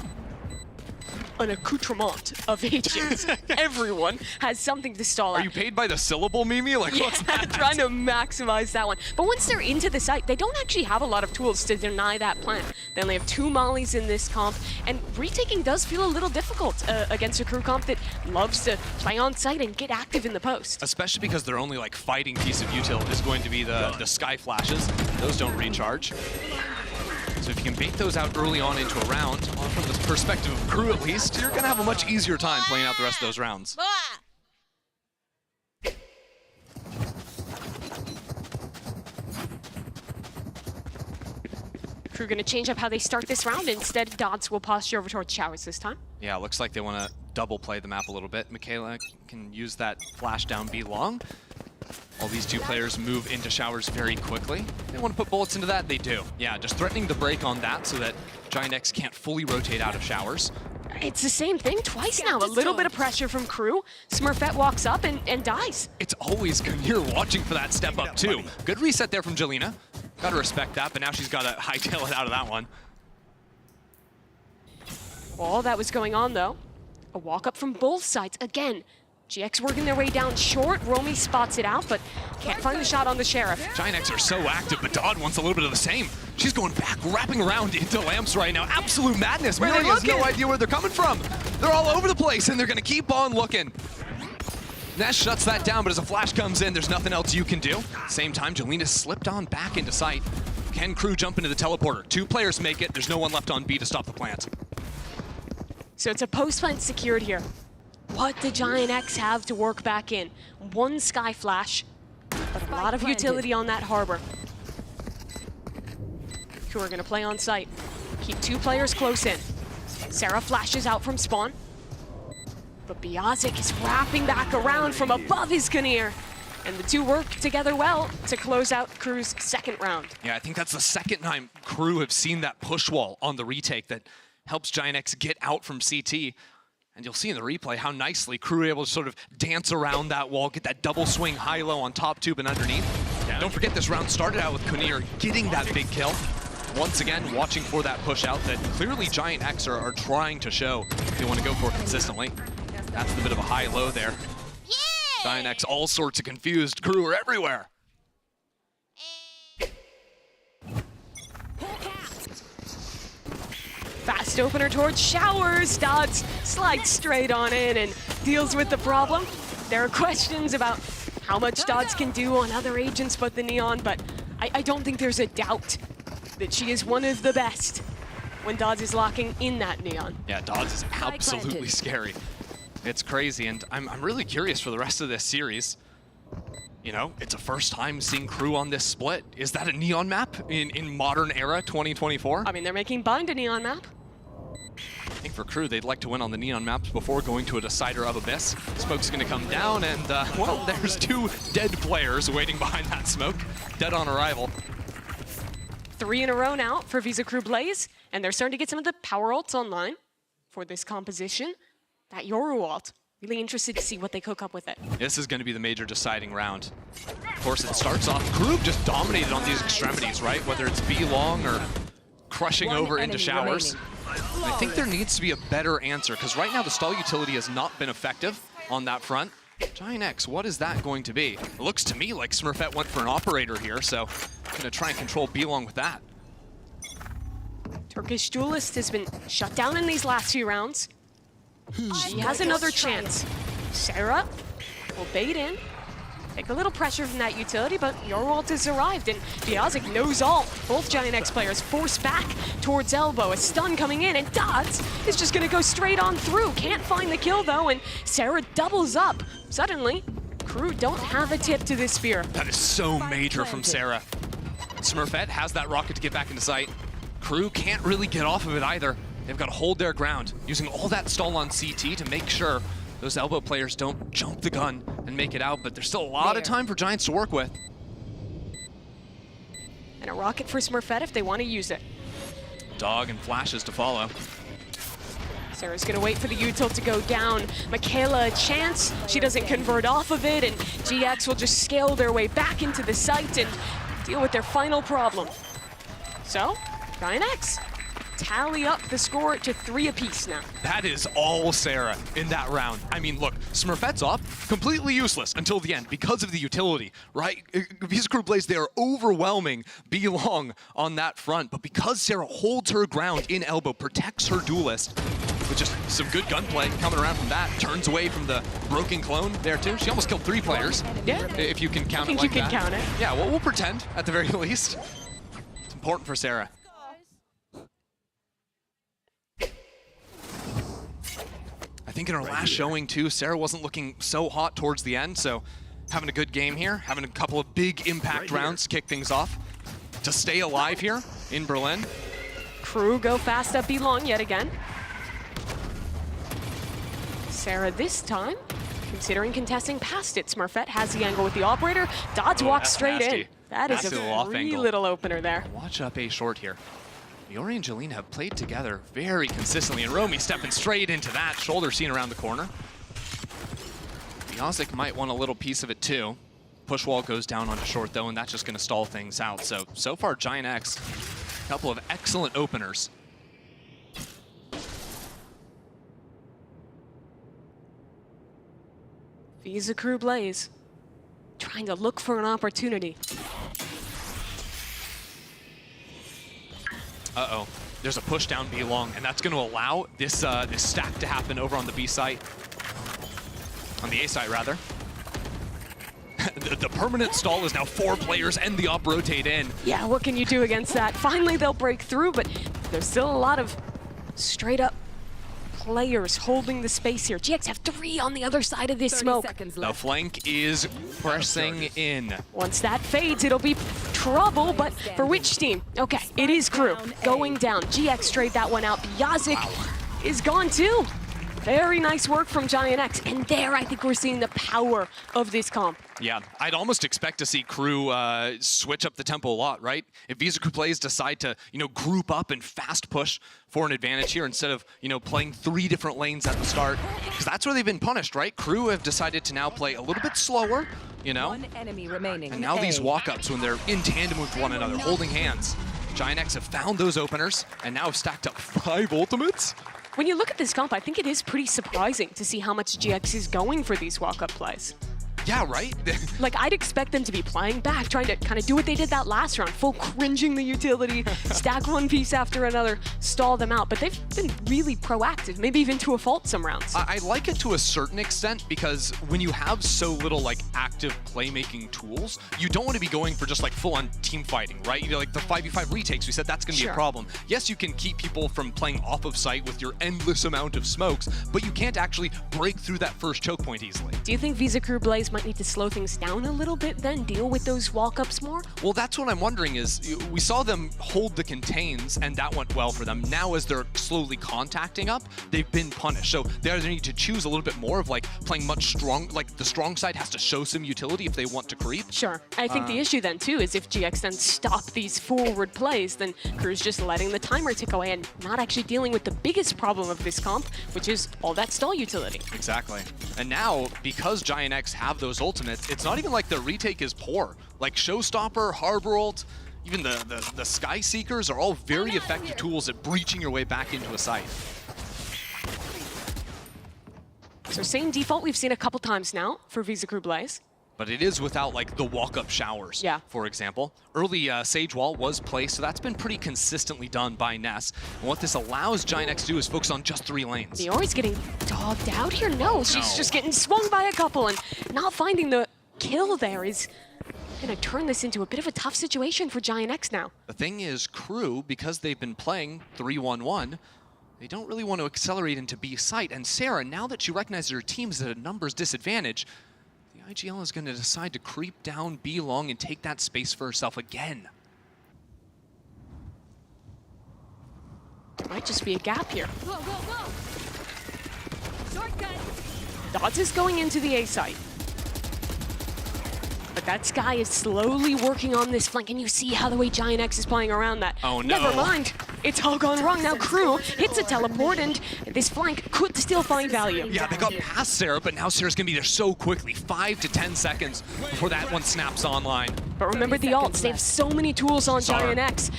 an accoutrement of agents. Everyone has something to stall out. Are you paid by the syllable, Mimi? Like, yeah, what's that? Trying to maximize that one. But once they're into the site, they don't actually have a lot of tools to deny that plan. They only have 2 mollies in this comp, and retaking does feel a little difficult against a Crew comp that loves to play on site and get active in the post. Especially because their only like fighting piece of util is going to be the sky flashes. Those don't recharge. So if you can bait those out early on into a round, from the perspective of Crew at least, you're going to have a much easier time playing out the rest of those rounds. Crew going to change up how they start this round. Instead, Dodds will posture over towards Showers this time. Yeah, it looks like they want to double play the map a little bit. Michaela can use that flash down B long. All these 2 players move into Showers very quickly. They want to put bullets into that? They do. Yeah, just threatening the break on that so that Giant X can't fully rotate out of Showers. It's the same thing twice now. A little bit of pressure from Crew. Smurfette walks up and dies. It's always Kunir watching for that step up too. Good reset there from Jelena. Gotta respect that, but now she's got to hightail it out of that one. All that was going on though. A walk up from both sides again. GX working their way down short. Romy spots it out, but can't find the shot on the Sheriff. Giant X are so active, but Dodd wants a little bit of the same. She's going back, wrapping around into lamps right now. Absolute madness. Miri has no idea where they're coming from. They're all over the place, and they're going to keep on looking. Nesh shuts that down, but as a flash comes in, there's nothing else you can do. Same time, Jelena slipped on back into sight. Can Crew jump into the teleporter? 2 players make it. There's no one left on B to stop the plant. So it's a post plant secured here. What did Giant X have to work back in? 1 sky flash, but a lot of utility on that harbor. Crew are going to play on site. Keep 2 players close in. Sarah flashes out from spawn. But Biasic is wrapping back around from above his Kunir. And the two work together well to close out Crew's second round. Yeah, I think that's the second time Crew have seen that push wall on the retake that helps Giant X get out from CT. And you'll see in the replay how nicely Crew were able to sort of dance around that wall, get that double swing high-low on top tube and underneath. Yeah. Don't forget this round started out with Kunir getting that big kill. Once again, watching for that push out that clearly Giant X are trying to show they want to go for consistently. That's the bit of a high-low there. Giant X all sorts of confused. Crew are everywhere. Fast opener towards Showers. Dodds slides straight on in and deals with the problem. There are questions about how much Dodds can do on other agents but the Neon, but I don't think there's a doubt that she is one of the best when Dodds is locking in that Neon. Yeah, Dodds is absolutely scary. It's crazy, and I'm really curious for the rest of this series. You know, it's a first time seeing Crew on this split. Is that a Neon map in modern era 2024? I mean, they're making Bind a Neon map. I think for Crew, they'd like to win on the Neon maps before going to a decider of Abyss. Smoke's gonna come down, and well, there's two dead players waiting behind that smoke. Dead on arrival. 3 in a row now for Visa Crew Blaze, and they're starting to get some of the power ults online for this composition. That Yoru ult, really interested to see what they cook up with it. This is going to be the major deciding round. Of course, it starts off, Crew just dominated on these extremities, right? Whether it's B-Long or crushing over into Showers. I think there needs to be a better answer, because right now the stall utility has not been effective on that front. Giant X, what is that going to be? It looks to me like Smurfette went for an operator here, so going to try and control B-Long with that. Turkish Duelist has been shut down in these last few rounds. She has another chance. Sarah will bait in, take a little pressure from that utility, but your ult has arrived, and Biazik knows all. Both Giant X players force back towards elbow. A stun coming in, and Dodds is just gonna go straight on through. Can't find the kill though, and Sarah doubles up. Suddenly, Crew don't have a tip to this spear. That is so major from Sarah. Smurfette has that rocket to get back into sight. Crew can't really get off of it either. They've got to hold their ground, using all that stall on CT to make sure those elbow players don't jump the gun and make it out, but there's still a lot of time for Giants to work with. And a rocket for Smurfette if they want to use it. Dog and flashes to follow. Sarah's gonna wait for the util to go down. Michaela a chance, she doesn't convert off of it, and GX will just scale their way back into the site and deal with their final problem. So, Giant X tally up the score to 3 apiece now. That is all Sarah in that round. I mean, look, Smurfette's off, completely useless until the end because of the utility, right? Visa Crew Blaze, they are overwhelming B-Long on that front, but because Sarah holds her ground in elbow, protects her duelist, with just some good gunplay coming around from that, turns away from the broken clone there too. She almost killed 3 players. Yeah. If you can count it like that. I think you can count it. Yeah, well, we'll pretend at the very least. It's important for Sarah. I think in her last showing too, Sarah wasn't looking so hot towards the end, so having a good game here, having a couple of big impact rounds to kick things off. To stay alive here in Berlin. Crew go fast up B-Long yet again. Sarah this time, considering contesting past it. Smurfette has the angle with the operator. Dodds walks straight in. That is a free little opener there. Watch up A short here. Yori and Jelena have played together very consistently, and Romy stepping straight into that, shoulder seen around the corner. Biazik might want a little piece of it too. Push wall goes down onto short though, and that's just gonna stall things out. So far Giant X, a couple of excellent openers. Visa Crew Blaze, trying to look for an opportunity. Uh-oh, there's a push down B-Long, and that's going to allow this this stack to happen over on the B site. On the A site, rather. the permanent stall is now 4 players and the op rotate in. Yeah, what can you do against that? Finally, they'll break through, but there's still a lot of straight up players holding the space here. GX have 3 on the other side of this smoke. The flank is pressing in. Once that fades, it'll be trouble, but for which team? Okay, it is Crew going down. GX straight that one out. Biazik is gone too. Very nice work from Giant X. And there, I think we're seeing the power of this comp. Yeah, I'd almost expect to see Crew switch up the tempo a lot, right? If Visa Crew players decide to, group up and fast push for an advantage here instead of, playing 3 different lanes at the start, because that's where they've been punished, right? Crew have decided to now play a little bit slower, One enemy remaining. and now these walk-ups when they're in tandem with one another, holding hands. Giant X have found those openers and now have stacked up 5 ultimates. When you look at this comp, I think it is pretty surprising to see how much GX is going for these walk-up plays. Yeah, right? Like, I'd expect them to be playing back, trying to kind of do what they did that last round, full cringing the utility, stack one piece after another, stall them out. But they've been really proactive, maybe even to a fault some rounds. I like it to a certain extent because when you have so little active playmaking tools, you don't want to be going for just full-on team fighting, right? Like the 5v5 retakes, we said that's going to be a problem. Yes, you can keep people from playing off of site with your endless amount of smokes, but you can't actually break through that first choke point easily. Do you think Visa Crew Blaze might need to slow things down a little bit then, deal with those walk-ups more? Well, that's what I'm wondering is, we saw them hold the contains and that went well for them. Now as they're slowly contacting up, they've been punished. So they either need to choose a little bit more of playing much strong, the strong side has to show some utility if they want to creep. Sure. I think the issue then too is if GX then stop these forward plays, then Crew's just letting the timer tick away and not actually dealing with the biggest problem of this comp, which is all that stall utility. Exactly. And now, because Giant X have those ultimates, it's not even like the retake is poor. Like Showstopper, Harbor ult, even the Sky Seekers are all very effective tools at breaching your way back into a site. So same default we've seen a couple times now for Visa Crew Blaze. But it is without the walk-up showers, for example. Early Sage Wall was placed, so that's been pretty consistently done by Ness. And what this allows Giant X to do is focus on just 3 lanes. Diori's getting dogged out here? No, she's just getting swung by a couple and not finding the kill there is gonna turn this into a bit of a tough situation for Giant X now. The thing is, Crew, because they've been playing 3-1-1, they don't really want to accelerate into B site. And Sarah, now that she recognizes her team's at a numbers disadvantage, IGL is going to decide to creep down B long and take that space for herself again. There might just be a gap here. Go, go, go! Shortcut! Dodds is going into the A site. But that Sky is slowly working on this flank, and you see how the way Giant X is playing around that. Oh no. Never mind. It's all gone wrong. Now Crew hits a teleport, and this flank could still find value. Yeah, they got past Sarah, but now Sarah's gonna be there so quickly. 5 to 10 seconds before that one snaps online. But remember the ults, they have so many tools on Giant X.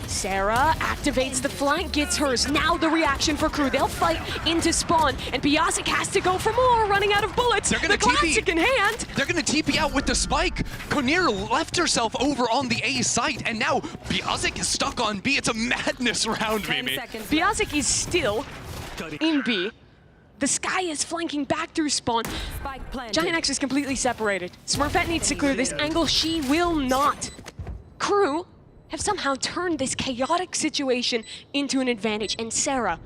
Sarah activates the flank, gets hers. Now the reaction for Crew. They'll fight into spawn, and Biazic has to go for more, running out of bullets. They're gonna the classic in hand. They're gonna TP out with the spike. Konir left herself over on the A site, and now Biazic is stuck on B. It's a madness round, Mimi. Biazic is still in B. The Sky is flanking back through spawn. Giant X is completely separated. Smurfette needs to clear this angle. She will not. Crew have somehow turned this chaotic situation into an advantage, and Sarah,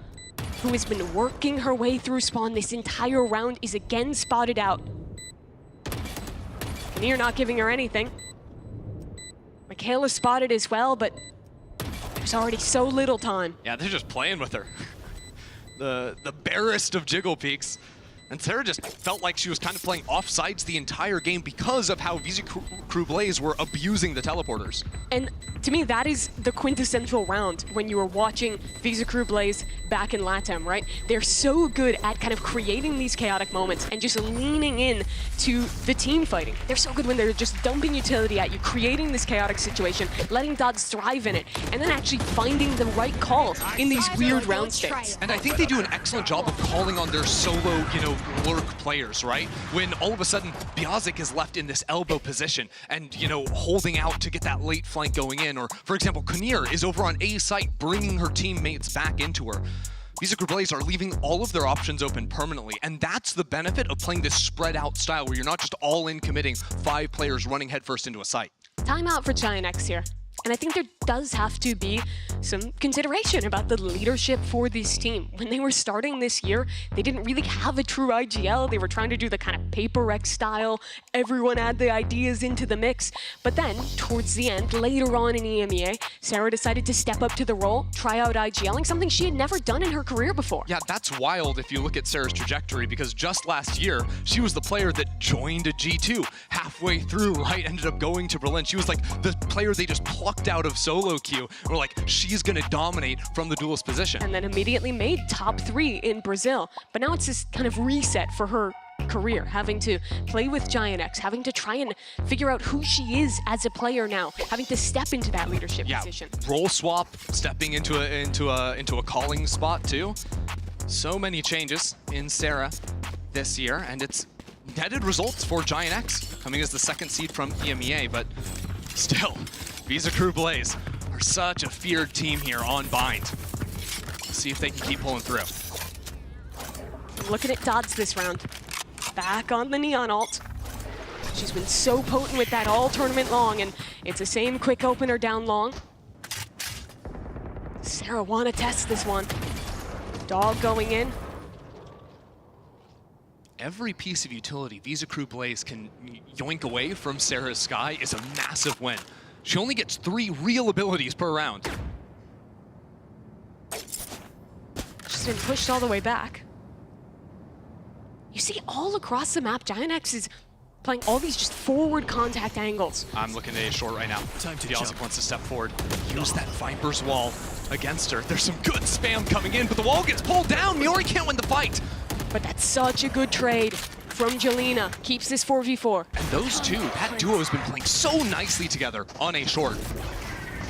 who has been working her way through spawn this entire round, is again spotted out. And you're not giving her anything. Michaela's spotted as well, but there's already so little time. Yeah, they're just playing with her. the barest of jiggle peaks. And Sarah just felt like she was kind of playing offsides the entire game because of how Visa Crew Blaze were abusing the teleporters. And to me, that is the quintessential round when you were watching Visa Crew Blaze back in LATAM, right? They're so good at kind of creating these chaotic moments and just leaning in to the team fighting. They're so good when they're just dumping utility at you, creating this chaotic situation, letting Dodds thrive in it, and then actually finding the right call in these weird round states. And I think they do an excellent job of calling on their solo, lurk players, right? When all of a sudden Biazic is left in this elbow position and, holding out to get that late flank going in. Or, for example, Konir is over on A site bringing her teammates back into her. Visa Crew Blaze are leaving all of their options open permanently, and that's the benefit of playing this spread out style where you're not just all in committing 5 players running headfirst into a site. Timeout for Giant X here. And I think there does have to be some consideration about the leadership for this team. When they were starting this year, they didn't really have a true IGL. They were trying to do the kind of paper X style. Everyone had the ideas into the mix. But then, towards the end, later on in EMEA, Sarah decided to step up to the role, try out IGLing, something she had never done in her career before. Yeah, that's wild if you look at Sarah's trajectory, because just last year, she was the player that joined a G2. Halfway through, right, ended up going to Berlin. She was like the player they just plucked out of solo queue. We're like, she's gonna dominate from the duelist position. And then immediately made top 3 in Brazil. But now it's this kind of reset for her career, having to play with Giant X, having to try and figure out who she is as a player now, having to step into that leadership position. Role swap, stepping into a calling spot too. So many changes in Sarah this year, and it's netted results for Giant X, coming as the 2nd seed from EMEA, but still, Visa Crew Blaze are such a feared team here on Bind. Let's see if they can keep pulling through. Looking at Dodds this round. Back on the Neon ult. She's been so potent with that all tournament long, and it's the same quick opener down long. Sarah wanna test this one. Dog going in. Every piece of utility Visa Crew Blaze can yoink away from Sarah's Sky is a massive win. She only gets 3 real abilities per round. She's been pushed all the way back. You see all across the map, Giant X is playing all these just forward contact angles. I'm looking at A short right now. The Ozzy wants to step forward. Use that Viper's wall against her. There's some good spam coming in, but the wall gets pulled down. Miori can't win the fight. But that's such a good trade from Jelena. Keeps this 4v4. And those two, that duo has been playing so nicely together on A short.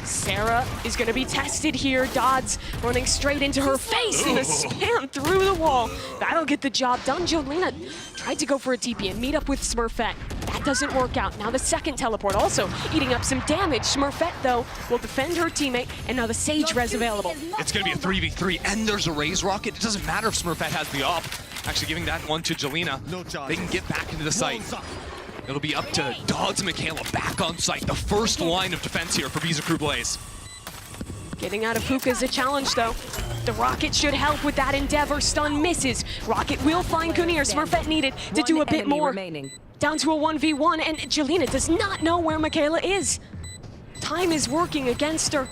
Sarah is going to be tested here. Dodds running straight into her face and a spam through the wall. That'll get the job done. Jolena tried to go for a TP and meet up with Smurfette. That doesn't work out. Now the second teleport also eating up some damage. Smurfette, though, will defend her teammate, and now the Sage res available. It's going to be a 3v3, and there's a Raise Rocket. It doesn't matter if Smurfette has the op. Actually giving that one to Jelena. They can get back into the site. It'll be up to Dodds and Michaela back on site. The first line of defense here for Visa Crew Blaze. Getting out of Puka is a challenge, though. The Rocket should help with that endeavor. Stun misses. Rocket will find Kunir. Smurfette needed to do a bit more. Down to a 1v1, and Jelena does not know where Michaela is. Time is working against her.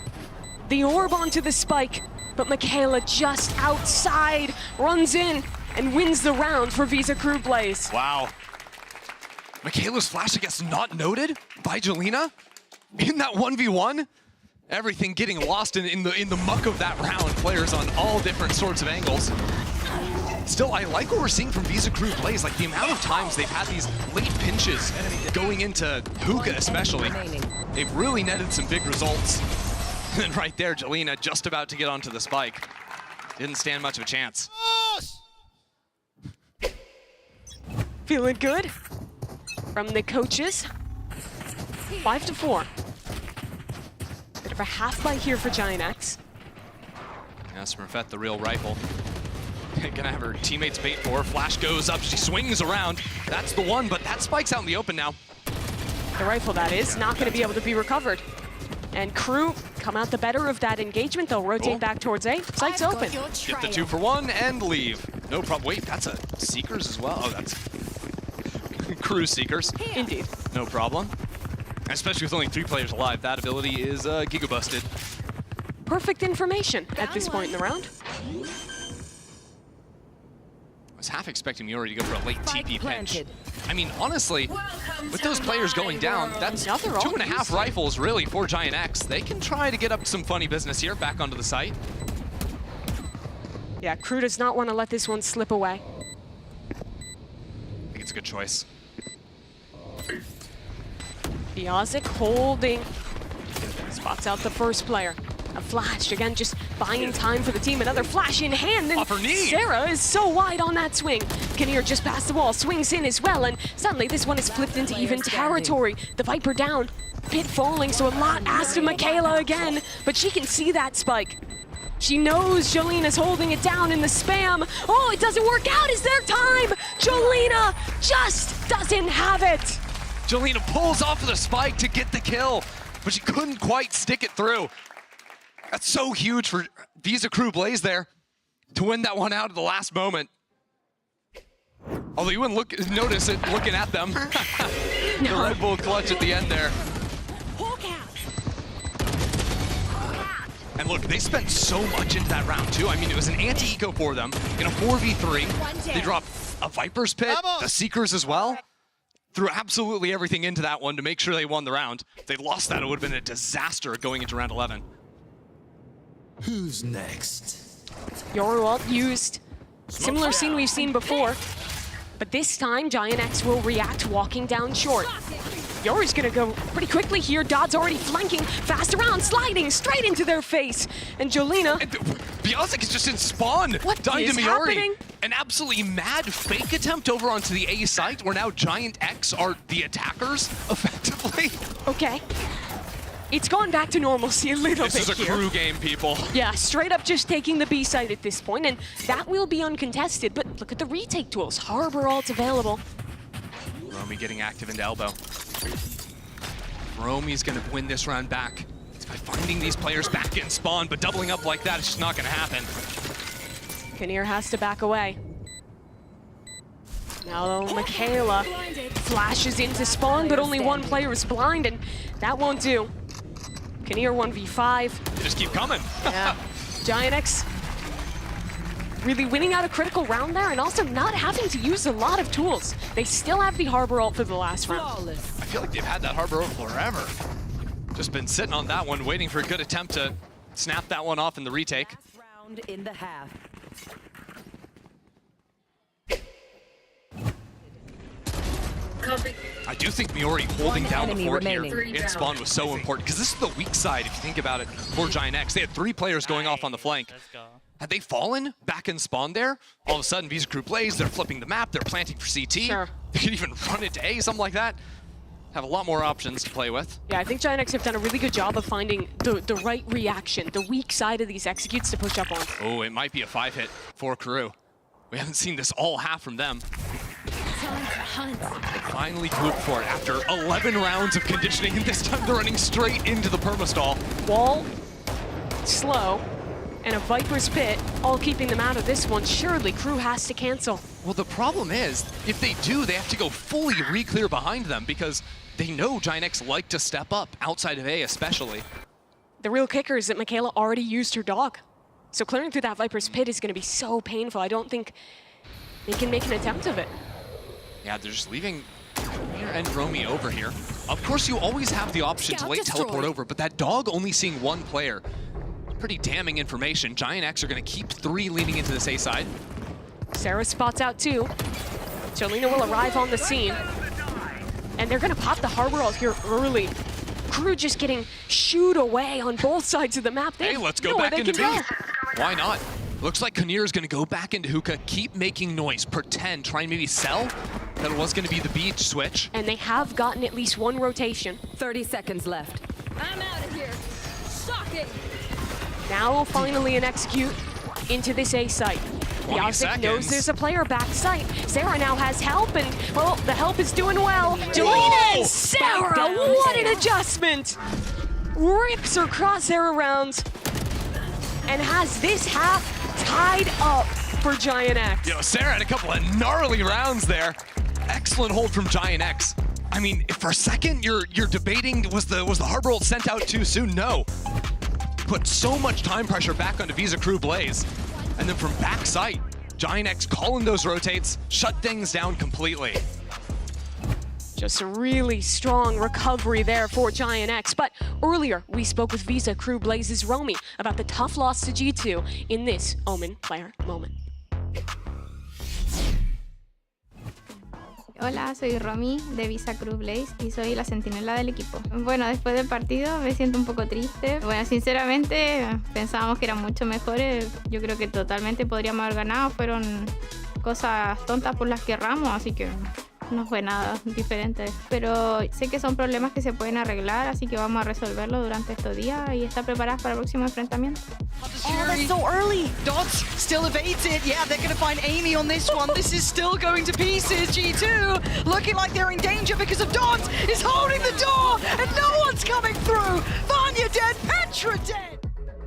The orb onto the spike, but Michaela just outside, runs in, and wins the round for Visa Crew Blaze. Wow. Michaela's flash, I guess, not noted by Jelena in that 1v1. Everything getting lost in the muck of that round. Players on all different sorts of angles. Still, I like what we're seeing from Visa Crew Blaze. Like the amount of times they've had these late pinches going into Hookah especially. They've really netted some big results. And right there, Jelena just about to get onto the spike. Didn't stand much of a chance. Feeling good from the coaches. 5-4. Bit of a half bite here for Giant X. Yeah, Smurfette, the real rifle. Gonna have her teammates bait for her. Flash goes up, she swings around. That's the one, but that spike's out in the open now. The rifle, that is, not gonna be able to be recovered. And Crew come out the better of that engagement. They'll rotate back towards A. Site's open. Get the 2-for-1 and leave. No problem. Wait, that's a Seekers as well. Oh, that's Crew Seekers. Indeed. No problem. Especially with only 3 players alive, that ability is giga-busted. Perfect information at this point in the round. I was half expecting Miori to go for a late TP pinch. I mean, honestly, with those players going down, that's 2.5 rifles really for Giant X. They can try to get up some funny business here, back onto the site. Yeah, Crew does not want to let this one slip away. I think it's a good choice. Biazik holding. Spots out the first player. A flash, again, just buying time for the team. Another flash in hand, and off her knee. Sarah is so wide on that swing. Kinnear just past the wall, swings in as well, and suddenly this one is flipped into even territory. The Viper down, Pit falling, so a lot asked of Michaela again, but she can see that spike. She knows Jolena's holding it down in the spam. Oh, it doesn't work out. Is there time? Jolena just doesn't have it. Jelena pulls off of the spike to get the kill. but she couldn't quite stick it through. That's so huge for Visa Crew Blaze there to win that one out at the last moment. Although you wouldn't notice it looking at them. The Red Bull clutch at the end there. And look, they spent so much into that round too. I mean, it was an anti-eco for them in a 4v3. They dropped a Viper's Pit, the Seekers as well. Threw absolutely everything into that one to make sure they won the round. If they lost that, it would have been a disaster going into round 11. Who's next? Yorualt used similar scene we've seen before, but this time Giant X will react walking down short. Yori's gonna go pretty quickly here. Dodd's already flanking, fast around, sliding straight into their face. And Jolina... Biozic is just in spawn. What dying is to Miori. happening? An absolutely mad fake attempt over onto the A site where now Giant X are the attackers, effectively. Okay. It's gone back to normalcy a little bit This is a here. crew game, people. Yeah, straight up just taking the B site at this point, and that will be uncontested. But look at the retake tools. Harbor Alt's available. Romy getting active into elbow. Romy's gonna win this round back. It's by finding these players back in spawn, but doubling up like that is just not gonna happen. Kinnear has to back away. Now Michaela flashes into spawn, but only one player is blind, and that won't do. Kinnear 1v5. They just keep coming. Yeah. Giant X really winning out a critical round there and also not having to use a lot of tools. They still have the Harbor Ult for the last round. I feel like they've had that Harbor Ult forever. Just been sitting on that one, waiting for a good attempt to snap that one off in the retake. Last round in the half. I do think Miori holding down the enemy fort here remaining. in spawn was so important, because this is the weak side, if you think about it, for Giant X. They had 3 players going off on the flank. Had they fallen back in spawn there, all of a sudden Visa Crew Blaze, they're flipping the map, they're planting for CT. Sure. They could even run it to A, something like that. Have a lot more options to play with. Yeah, I think Giant X have done a really good job of finding the right reaction, the weak side of these executes to push up on. Oh, it might be a 5-hit for Crew. We haven't seen this all half from them. They finally grouped for it after 11 rounds of conditioning, and this time they're running straight into the permastall. Wall, slow, and a Viper's Pit, all keeping them out of this one. Surely Crew has to cancel. Well, the problem is, if they do, they have to go fully re-clear behind them because they know Giant X like to step up, outside of A especially. The real kicker is that Michaela already used her dog. So clearing through that Viper's Pit is going to be so painful. I don't think they can make an attempt of it. Yeah, they're just leaving Kinnear and Romy over here. Of course, you always have the option to late teleport over, but that dog only seeing 1 player. Pretty damning information. Giant X are going to keep 3 leading into this A side. Sarah spots out 2. Jolina will arrive on the scene. And they're going to pop the Harbor Ult here early. Crew just getting shooed away on both sides of the map. Hey, let's go back into B. Why not? Looks like Kinnear is going to go back into hookah, keep making noise, pretend, try and maybe sell that it was going to be the B switch. And they have gotten at least 1 rotation. 30 seconds left. I'm out of here. Shocking. Now finally an execute into this A site. Biozic knows there's a player back site. Sarah now has help, and, well, the help is doing well. Jolina and Sarah, what an adjustment! Rips her crosshair around and has this half tied up for Giant X. Yo, Sarah had a couple of gnarly rounds there. Excellent hold from Giant X. I mean, if for a second you're debating, was the Harbor Ult sent out too soon? No. Put so much time pressure back onto Visa Crew Blaze. And then from backside, Giant X calling those rotates, shut things down completely. Just a really strong recovery there for Giant X. But earlier, we spoke with Visa Crew Blaze's Romy about the tough loss to G2 in this Omen player moment. Hola, soy Romy de Visa Crew Blaze y soy la centinela del equipo. Bueno, después del partido me siento un poco triste. Bueno, sinceramente pensábamos que eran mucho mejores. Yo creo que totalmente podríamos haber ganado. Fueron cosas tontas por las que erramos, así que no fue nada diferente. Pero sé que son problemas que se pueden arreglar, así que vamos a resolverlo durante estos días y estar preparadas para el próximo enfrentamiento. Oh, that's so early. Dots still evades it. Yeah, they're going to find Amy on this one. This is still going to pieces. G2 looking like they're in danger because of Dots is holding the door and no one's coming through. Vanya dead, Petra dead.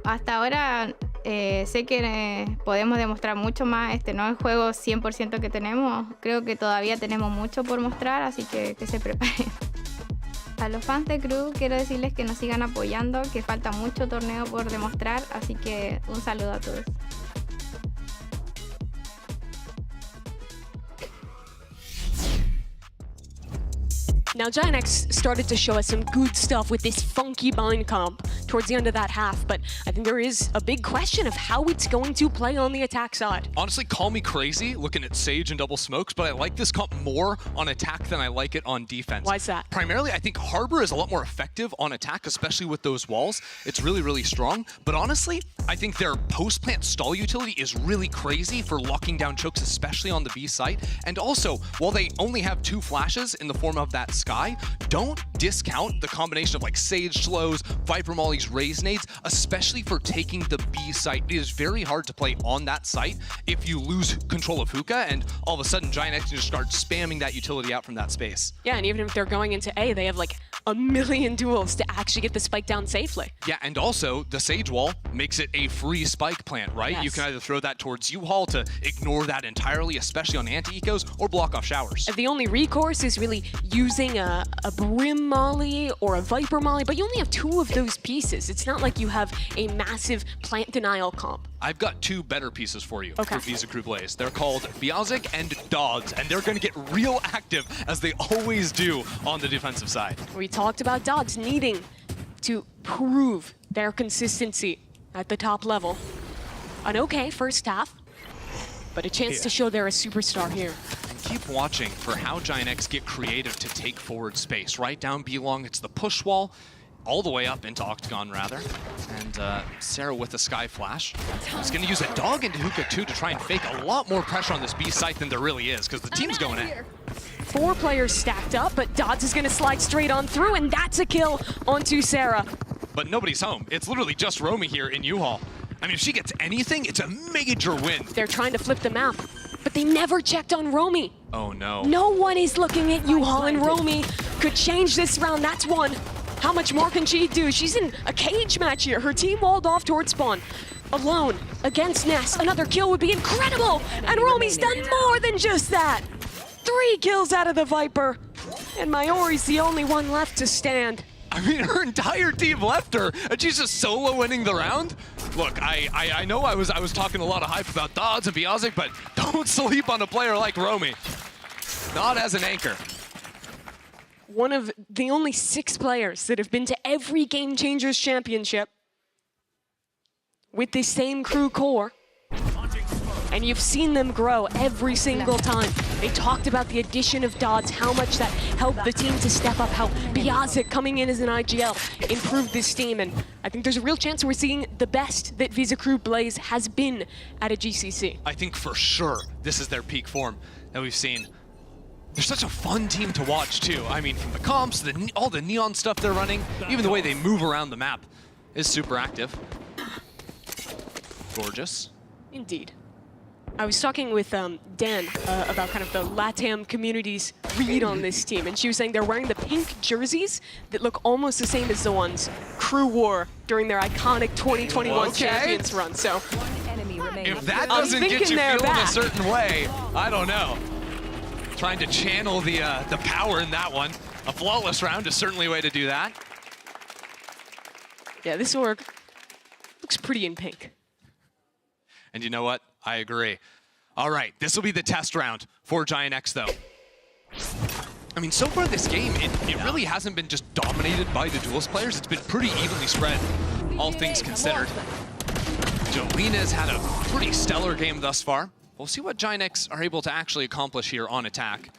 Hasta ahora sé que podemos demostrar mucho más. Este no es el juego 100% que tenemos. Creo que todavía tenemos mucho por mostrar, así que se preparen. A los fans de Crew quiero decirles que nos sigan apoyando, que falta mucho torneo por demostrar, así que un saludo a todos. Now, Giant started to show us some good stuff with this funky bind comp towards the end of that half, but I think there is a big question of how it's going to play on the attack side. Honestly, call me crazy looking at Sage and double smokes, but I like this comp more on attack than I like it on defense. Why is that? Primarily, I think Harbor is a lot more effective on attack, especially with those walls. It's really, really strong. But honestly, I think their post-plant stall utility is really crazy for locking down chokes, especially on the B site. And also, while they only have 2 flashes in the form of that Sky, don't discount the combination of like Sage slows, Viper mollies, Raise nades, especially for taking the B site. It is very hard to play on that site if you lose control of Hookah and all of a sudden Giant X can just start spamming that utility out from that space. Yeah, and even if they're going into A, they have like a million duels to actually get the spike down safely. Yeah, and also the Sage wall makes it a free spike plant, right? Yes. You can either throw that towards U-Haul to ignore that entirely, especially on anti-ecos, or block off showers. The only recourse is really using a Brim molly or a Viper molly, but you only have 2 of those pieces. It's not like you have a massive plant denial comp. I've got 2 better pieces for you Okay. for Visa Crew Blaze. They're called Biazik and Dodds, and they're going to get real active as they always do on the defensive side. We talked about Dodds needing to prove their consistency at the top level. An okay first half, but a chance to show they're a superstar here. Keep watching for how Giant X get creative to take forward space. Right down B long, it's the push wall, all the way up into Octagon, rather. And Sarah with a Sky Flash. He's going to use a dog into Hookah, too, to try and fake a lot more pressure on this B site than there really is, because the team's going in. 4 players stacked up, but Dodds is going to slide straight on through, and that's a kill onto Sarah. But nobody's home. It's literally just Romy here in U-Haul. I mean, if she gets anything, it's a major win. They're trying to flip the map, but they never checked on Romy. Oh, no. No one is looking at U-Haul, and Romy could change this round. That's 1. How much more can she do? She's in a cage match here. Her team walled off towards spawn. Alone against Ness. Another kill would be incredible. And Romy's done more than just that. 3 kills out of the Viper. And Mayori's the only one left to stand. I mean, her entire team left her, and she's just solo winning the round. Look, I know I was talking a lot of hype about Dodds and Biazik, but don't sleep on a player like Romy. Not as an anchor. One of the only 6 players that have been to every Game Changers Championship with the same crew core. And you've seen them grow every single time. They talked about the addition of Dodds, how much that helped the team to step up, how Biazik coming in as an IGL improved this team. And I think there's a real chance we're seeing the best that Visa Crew Blaze has been at a GCC. I think for sure this is their peak form that we've seen. They're such a fun team to watch too. I mean, from the comps, all the neon stuff they're running, even the way they move around the map is super active. Gorgeous. Indeed. I was talking with Dan about kind of the LATAM community's read on this team, and she was saying they're wearing the pink jerseys that look almost the same as the ones Crew wore during their iconic 2021 Champions run. So if that doesn't get you feeling a certain way, I don't know. Trying to channel the power in that one. A flawless round is certainly a way to do that. Yeah, this org looks pretty in pink. And you know what? I agree. All right, this will be the test round for Giant X, though. I mean, so far this game, it really hasn't been just dominated by the duelist players. It's been pretty evenly spread, all things considered. Jolina's had a pretty stellar game thus far. We'll see what Giant X are able to actually accomplish here on attack.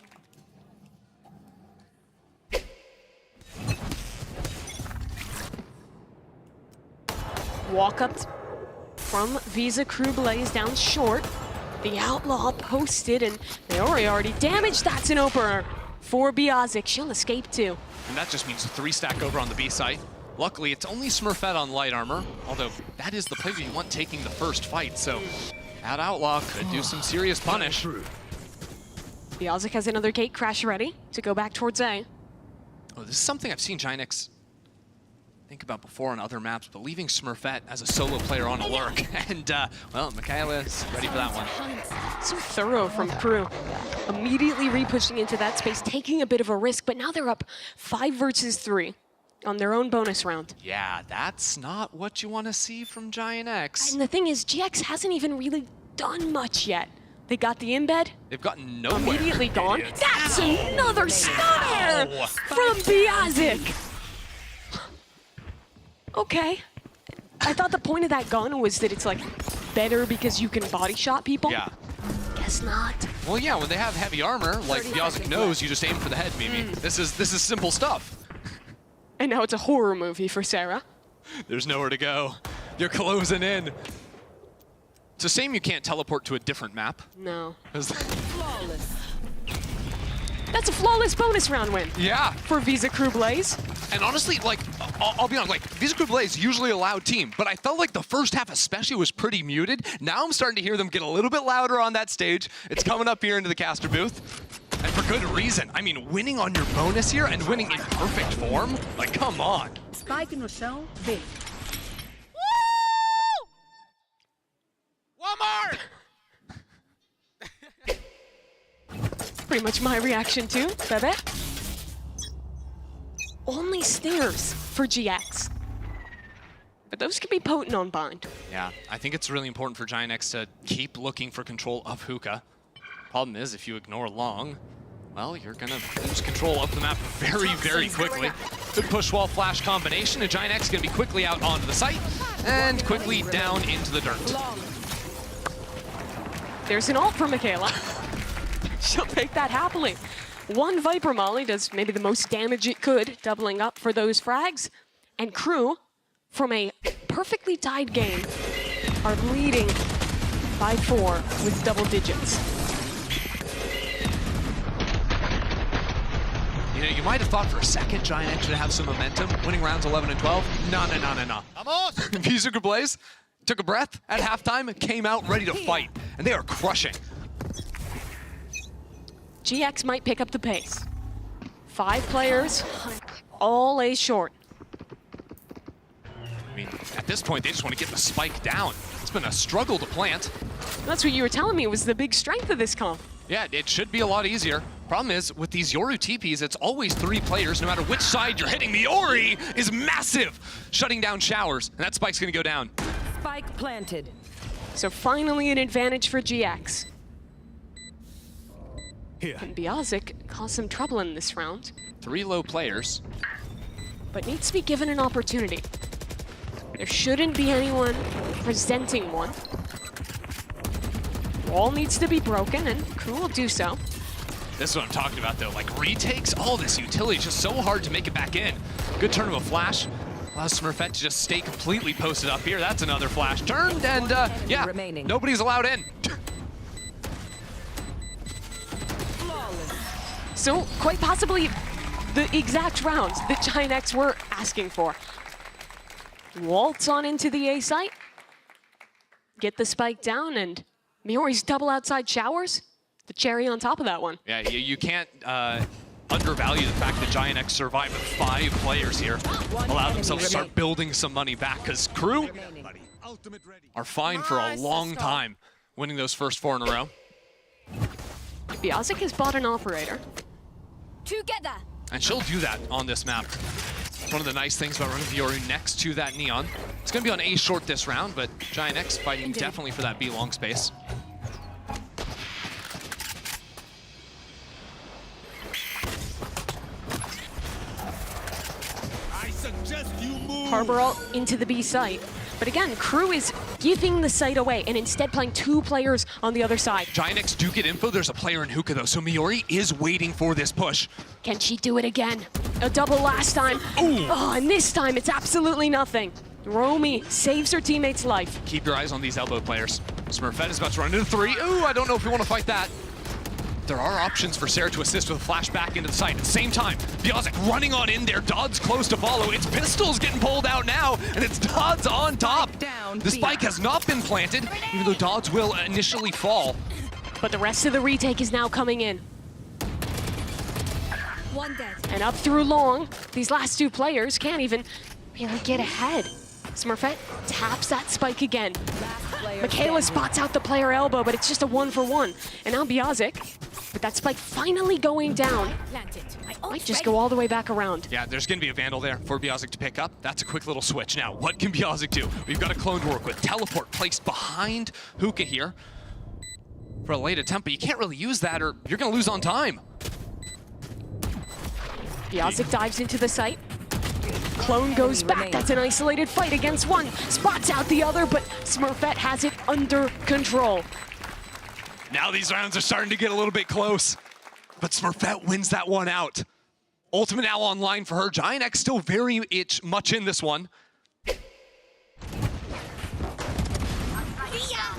Walk up from Visa Crew Blaze down short. The Outlaw posted, and Maori already damaged. That's an opener for Biazic. She'll escape too. And that just means 3-stack over on the B site. Luckily, it's only Smurfette on light armor, although that is the player you want taking the first fight, so that Outlaw could do some serious punish. Biazic has another gate crash ready to go back towards A. Oh, this is something I've seen Ginex think about before on other maps, but leaving Smurfette as a solo player on a lurk. And, well, Michaela is ready for that one. So thorough from Crew. Immediately re-pushing into that space, taking a bit of a risk, but now they're up 5 versus 3 on their own bonus round. Yeah, that's not what you want to see from Ginex. And the thing is, GX hasn't even really done much yet. They got the embed. They've gotten nowhere. Immediately gone. That's another stunner from Biazic. Okay. I thought the point of that gun was that it's like better because you can body shot people. Yeah. Guess not. Well, yeah, when they have heavy armor, like Biazic knows, you just aim for the head, maybe. This is simple stuff. And now it's a horror movie for Sarah. There's nowhere to go. They're closing in. It's a shame you can't teleport to a different map. No. Flawless. That's a flawless bonus round win. Yeah. For Visa Crew Blaze. And honestly, like, I'll be honest, like, Visa Crew Blaze usually a loud team, but I felt like the first half especially was pretty muted. Now I'm starting to hear them get a little bit louder on that stage. It's coming up here into the caster booth. And for good reason. I mean, winning on your bonus here and winning in perfect form? Like, come on. Spike no chão, B. One more! Pretty much my reaction too, Bebe. Only stairs for GX. But those can be potent on bind. Yeah, I think it's really important for Ginex to keep looking for control of Hookah. Problem is, if you ignore Long, well, you're gonna lose control of the map very, very quickly. Good push wall flash combination, and Ginex gonna be quickly out onto the site and quickly down into the dirt. There's an ult for Michaela. She'll take that happily. One Viper Molly does maybe the most damage it could, doubling up for those frags. And Crew, from a perfectly tied game, are leading by 4 with double digits. You know, you might have thought for a second Ginex should have some momentum, winning rounds 11 and 12. No. Visa Crew Blaze took a breath at halftime and came out ready to fight, and they are crushing. GX might pick up the pace. 5 players, all A short. I mean, at this point, they just want to get the spike down. It's been a struggle to plant. That's what you were telling me was the big strength of this comp. Yeah, it should be a lot easier. Problem is, with these Yoru TPs, it's always 3 players, no matter which side you're hitting. The Ori is massive, shutting down showers, and that spike's gonna go down. Spike planted. So finally an advantage for GX. Here. And Biazic caused some trouble in this round. 3 low players. But needs to be given an opportunity. There shouldn't be anyone presenting one. Wall needs to be broken, and Crew will do so. This is what I'm talking about, though. Like, retakes, all this utility, it's just so hard to make it back in. Good turn of a flash. Allows Smurfette to just stay completely posted up here. That's another flash turned, and yeah, nobody's allowed in. So, quite possibly, the exact rounds that Ginex were asking for. Waltz on into the A site. Get the spike down, and Miori's double outside showers. The cherry on top of that one. Yeah, you can't undervalue the fact that Ginex survived with 5 players here. Allow themselves to start building some money back, because Crew are fine for a long time, winning those first 4 in a row. Biazic has bought an operator. Together. And she'll do that on this map. One of the nice things about running Yoru next to that Neon. It's going to be on A short this round, but Ginex fighting definitely for that B long space. Harbor ult into the B site. But again, Crew is giving the site away and instead playing 2 players on the other side. Ginex do get info. There's a player in Hookah, though, so Miori is waiting for this push. Can she do it again? A double last time. Ooh. Oh, and this time it's absolutely nothing. Romy saves her teammate's life. Keep your eyes on these elbow players. Smurfette is about to run into 3. Ooh, I don't know if we want to fight that. There are options for Sarah to assist with a flash back into the site. At the same time, Biazik running on in there. Dodds close to follow. It's Pistols getting pulled out now, and it's Dodds on top. The spike has not been planted, even though Dodds will initially fall. But the rest of the retake is now coming in. One dead. And up through long, these last two players can't even really get ahead. Smurfette taps that spike again. Michaela spots out the player elbow, but it's just a 1-for-1. And now Biazik, with that spike finally going down, might just go all the way back around. Yeah, there's going to be a Vandal there for Biazik to pick up. That's a quick little switch. Now, what can Biazik do? We've got a clone to work with. Teleport placed behind Hookah here for a late attempt, but you can't really use that or you're going to lose on time. Biazik dives into the site. Clone goes back. That's an isolated fight against one. Spots out the other, but Smurfette has it under control. Now these rounds are starting to get a little bit close, but Smurfette wins that one out. Ultimate now online for her. Giant X still very much in this one.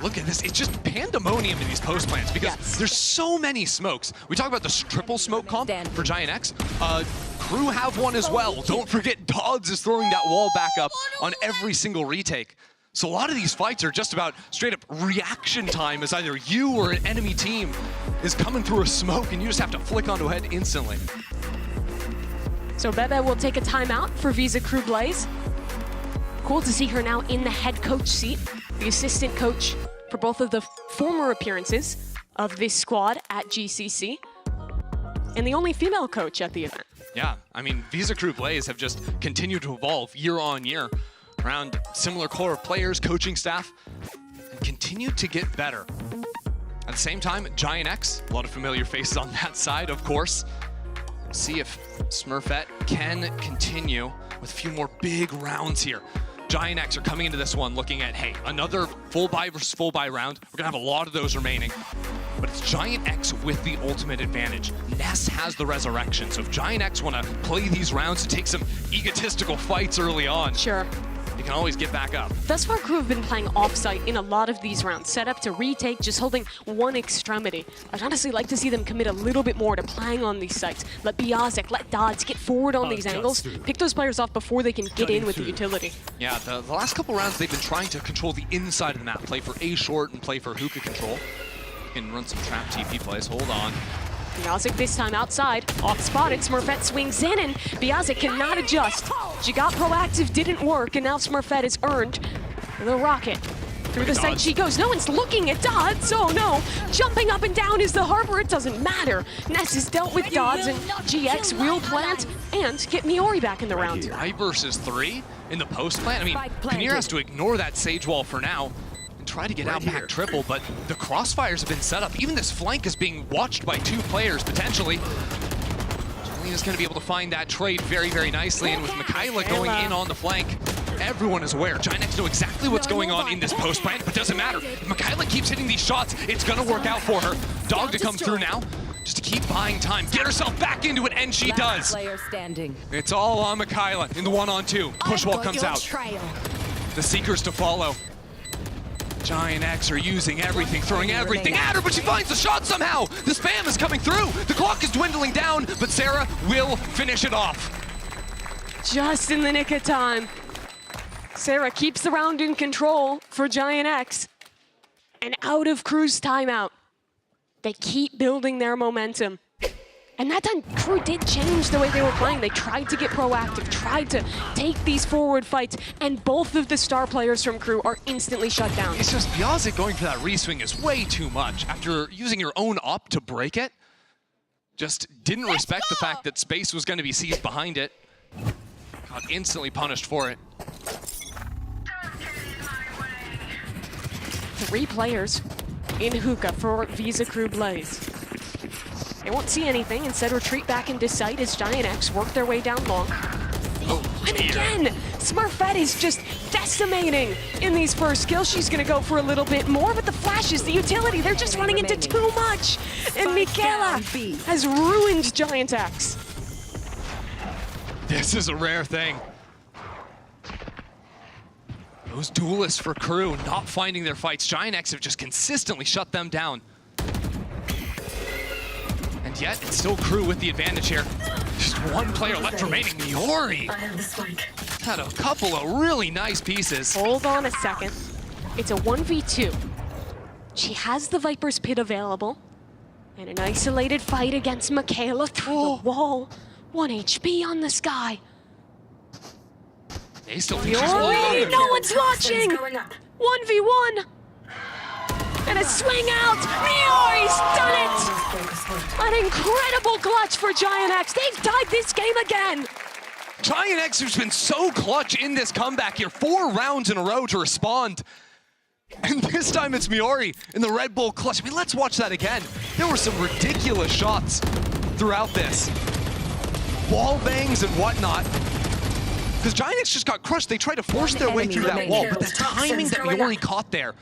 Look at this, it's just pandemonium in these post plants because there's so many smokes. We talk about the triple smoke comp for Giant X. Crew have one as well. Don't forget Dodds is throwing that wall back up on every single retake. So a lot of these fights are just about straight up reaction time as either you or an enemy team is coming through a smoke and you just have to flick onto a head instantly. So Bebe will take a timeout for Visa Crew Blaze. Cool to see her now in the head coach seat, the assistant coach for both of the former appearances of this squad at GCC, and the only female coach at the event. Yeah, I mean, Visa Crew Blaze have just continued to evolve year on year around similar core of players, coaching staff, and continue to get better. At the same time, Giant X, a lot of familiar faces on that side, of course. See if Smurfette can continue with a few more big rounds here. Giant X are coming into this one looking at, hey, another full buy versus full buy round. We're gonna have a lot of those remaining, but it's Giant X with the ultimate advantage. Ness has the resurrection, so if Giant X wanna play these rounds to take some egotistical fights early on, sure, you can always get back up. Thus far, Crew have been playing offsite in a lot of these rounds, set up to retake, just holding one extremity. I'd honestly like to see them commit a little bit more to playing on these sites. Let Biazik, let Dodds get forward on these angles, pick those players off before they can get in with the utility. Yeah, the last couple rounds they've been trying to control the inside of the map, play for A short and play for hookah control. Can run some trap TP plays, hold on. Biazik this time outside, off spotted, Smurfette swings in and Biazik cannot adjust. She got proactive, didn't work, and now Smurfette has earned the rocket. Through the site she goes, no one's looking at Dodds, oh no! Jumping up and down is the harbor, it doesn't matter. Ness is dealt with Dodds and GX will plant and get Miori back in the round. 5 versus 3 in the post plant. I mean, Paneer has to ignore that Sage Wall for now and try to get out back triple, but the crossfires have been set up. Even this flank is being watched by 2 players, potentially. Jalena's going to be able to find that trade very, very nicely, and with Michaela going in on the flank, everyone is aware. Giant X know exactly what's going on in this post plant, but doesn't matter. If Michaela keeps hitting these shots, it's going to work out for her. Dog to come through now, just to keep buying time, get herself back into it, and she does. It's all on Michaela in the 1-on-2. Push wall comes out. The Seekers to follow. Giant X are using everything, throwing everything at her, but she finds the shot somehow! The spam is coming through! The clock is dwindling down, but Sarah will finish it off. Just in the nick of time. Sarah keeps the round in control for Giant X. And out of Crew's timeout. They keep building their momentum. And that time, Crew did change the way they were playing. They tried to get proactive, tried to take these forward fights, and both of the star players from Crew are instantly shut down. It's just Biazik going for that reswing is way too much. After using your own op to break it, just didn't respect the fact that space was going to be seized behind it. Got instantly punished for it. 3 players in hookah for Visa Crew Blaze. They won't see anything, instead retreat back into sight as Giant X work their way down long. And again, Smurfette is just decimating in these first kills. She's gonna go for a little bit more, but the flashes, the utility, they're just running into too much. And Michaela has ruined Giant X. This is a rare thing. Those duelists for Crew not finding their fights. Giant X have just consistently shut them down. And yet, it's still Crew with the advantage here. Just one player left remaining, Miori. Had a couple of really nice pieces. Hold on a second. It's a 1v2. She has the Viper's Pit available. And an isolated fight against Michaela through the wall. 1 HP on the Sky. They still think she's Miori, no one's watching! 1v1! And a swing out! Miori's done it! An incredible clutch for Giant X. They've tied this game again! Giant X has been so clutch in this comeback here. 4 rounds in a row to respond. And this time it's Miori in the Red Bull clutch. I mean, let's watch that again. There were some ridiculous shots throughout this. Wall bangs and whatnot. Because Giant X just got crushed. They tried to force their way through that wall, but the timing that Miori caught there,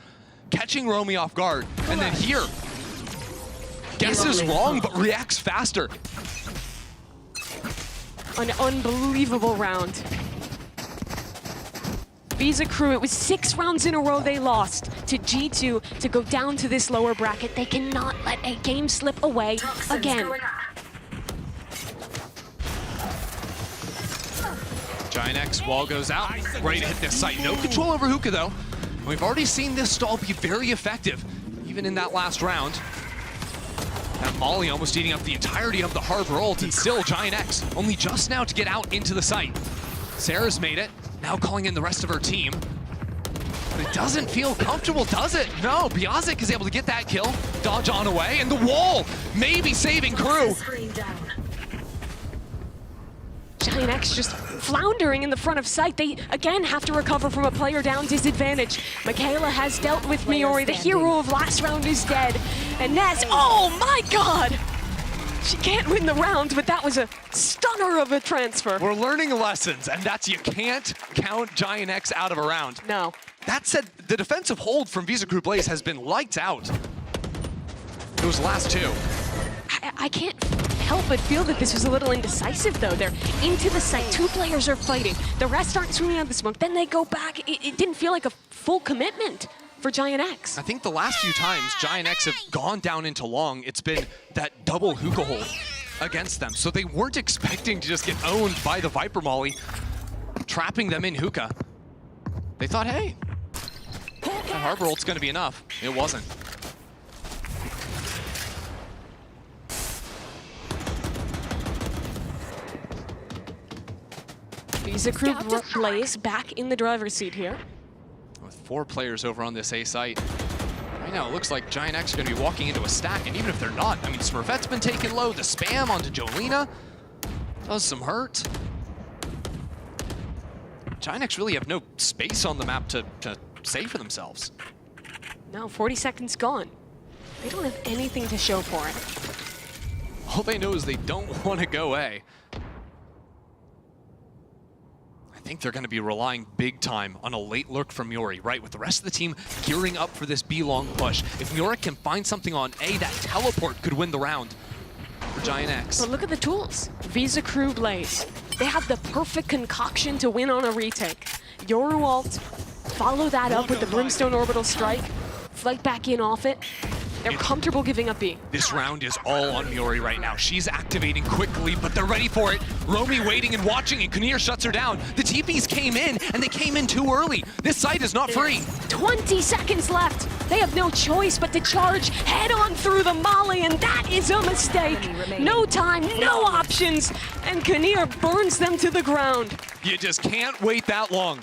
catching Romy off guard, and then here, guesses wrong, but reacts faster. An unbelievable round. Visa Crew, it was 6 rounds in a row they lost to G2 to go down to this lower bracket. They cannot let a game slip away again. Giant X wall goes out, ready to hit this site. No control over Hookah though. We've already seen this stall be very effective, even in that last round. Now Molly almost eating up the entirety of the Harbor ult, and still Giant X only just now to get out into the site. Sarah's made it, now calling in the rest of her team. But it doesn't feel comfortable, does it? No, Biazic is able to get that kill, dodge on away, and the wall maybe saving Crew. Giant X just floundering in the front of sight. They again have to recover from a player down disadvantage. Michaela has dealt with Miori. The hero of last round is dead. And Ness, oh my God! She can't win the round, but that was a stunner of a transfer. We're learning lessons, and that's you can't count Giant X out of a round. No. That said, the defensive hold from Visa Crew Blaze has been lights out. Those last 2. I can't help but feel that this was a little indecisive, though. They're into the site. 2 players are fighting. The rest aren't swimming out of the smoke. Then they go back. It didn't feel like a full commitment for Giant X. I think the last few times Giant X have gone down into long, it's been that double hookah hold against them. So they weren't expecting to just get owned by the Viper Molly, trapping them in hookah. They thought, hey, that Harbor ult's gonna be enough. It wasn't. Visa Crew Blaze back in the driver's seat here. With 4 players over on this A site. Right now, it looks like Giant X are going to be walking into a stack, and even if they're not, I mean, Smurfette's been taken low. The spam onto Jolena does some hurt. Giant X really have no space on the map to save for themselves. No, 40 seconds gone. They don't have anything to show for it. All they know is they don't want to go A. I think they're going to be relying big time on a late lurk from Miori, right? With the rest of the team gearing up for this B-long push. If Miori can find something on A, that teleport could win the round for Giant X. But look at the tools. Visa Crew Blaze. They have the perfect concoction to win on a retake. Yoru ult, follow that up with the Brimstone Orbital Strike, flight back in off it. They're comfortable giving up B. This round is all on Miori right now. She's activating quickly, but they're ready for it. Romy waiting and watching, and Kinnear shuts her down. The TPs came in, and they came in too early. This site is not free. 20 seconds left. They have no choice but to charge head on through the Molly, and that is a mistake. No time, no options, and Kinnear burns them to the ground. You just can't wait that long.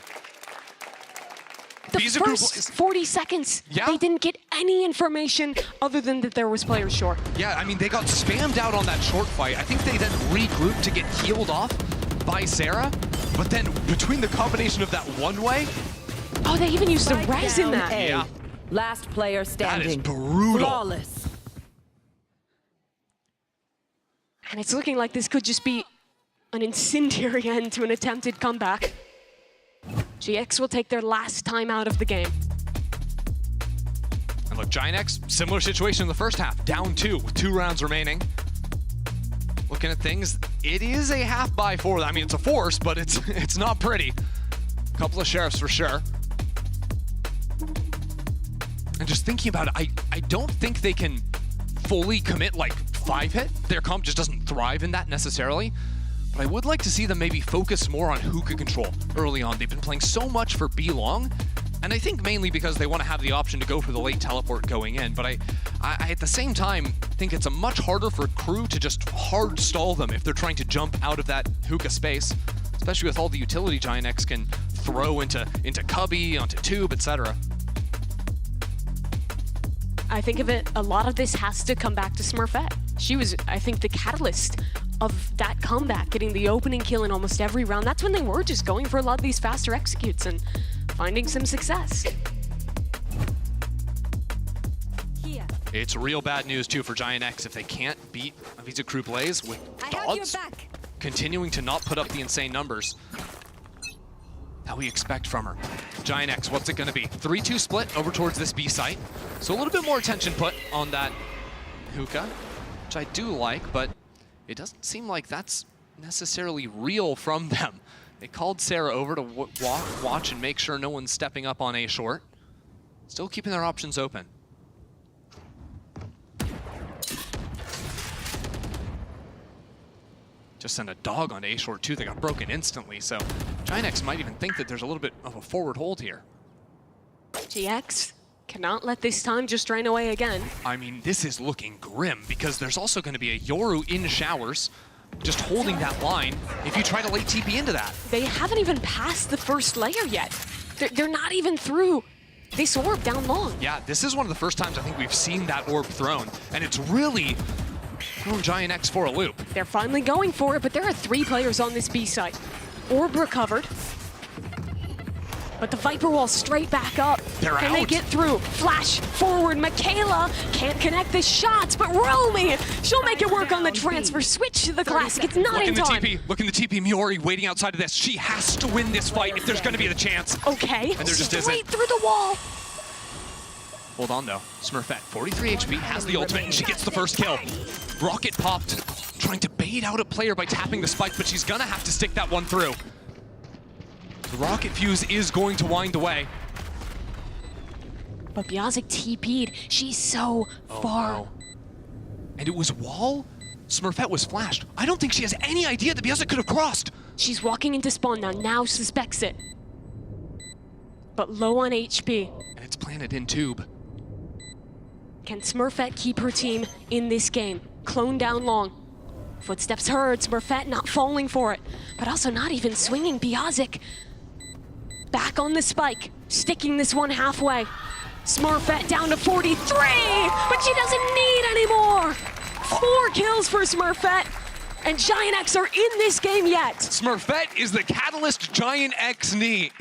The first 40 seconds, they didn't get any information other than that there was players short. Yeah, I mean, they got spammed out on that short fight. I think they then regrouped to get healed off by Sarah, but then between the combination of that one-way... Oh, they even used the res in that. Yeah. Last player standing. That is brutal. Flawless. And it's looking like this could just be an incendiary end to an attempted comeback. GX will take their last time out of the game. And look, Giant X, similar situation in the first half, down 2 with 2 rounds remaining. Looking at things, it is a half-buy for them. I mean, it's a force, but it's not pretty. Couple of sheriffs for sure. just thinking about it, I don't think they can fully commit like 5-hit. Their comp just doesn't thrive in that necessarily. But I would like to see them maybe focus more on hookah control early on. They've been playing so much for B long, and I think mainly because they want to have the option to go for the late teleport going in. But I at the same time think it's a much harder for crew to just hard stall them if they're trying to jump out of that hookah space, especially with all the utility Giant X can throw into cubby, onto tube, etc. I think of it, a lot of this has to come back to Smurfette. She was, I think, the catalyst of that comeback, getting the opening kill in almost every round. That's when they were just going for a lot of these faster executes and finding some success. It's real bad news too for Giant X if they can't beat Visa Crew Blaze with Dodds continuing to not put up the insane numbers that we expect from her. Giant X, what's it gonna be? 3-2 split over towards this B site. So a little bit more attention put on that hookah, which I do like, but it doesn't seem like that's necessarily real from them. They called Sarah over to watch and make sure no one's stepping up on A short. Still keeping their options open. Just sent a dog on A short too. They got broken instantly, so Giant X might even think that there's a little bit of a forward hold here. GX cannot let this time just drain away again. I mean, this is looking grim because there's also going to be a Yoru in showers, just holding that line if you try to late TP into that. They haven't even passed the first layer yet. They're not even through this orb down long. Yeah, this is one of the first times I think we've seen that orb thrown, and it's really thrown Giant X for a loop. They're finally going for it, but there are 3 players on this B site. Orb recovered. But the Viper wall straight back up. They're Can they get through? Flash forward. Michaela can't connect the shots, but Romy, she'll make it work on the transfer. Switch to the classic. It's not in time. Look in the TP. Miori waiting outside of this. She has to win this fight if there's going to be the chance. Okay. And there just isn't. Straight through the wall. Hold on though. Smurfette, 43 HP, has the ultimate, and she gets the first kill. Rocket popped, trying to bait out a player by tapping the spike, but she's gonna have to stick that one through. The rocket fuse is going to wind away. But Biazik TP'd. She's so far. No. And it was wall? Smurfette was flashed. I don't think she has any idea that Biazik could have crossed. She's walking into spawn now suspects it. But low on HP. And it's planted in tube. Can Smurfette keep her team in this game? Clone down long. Footsteps heard, Smurfette not falling for it, but also not even swinging. Biazik back on the spike, sticking this one halfway. Smurfette down to 43, but she doesn't need any more. 4 kills for Smurfette, and Giant X are in this game yet. Smurfette is the catalyst Giant X need.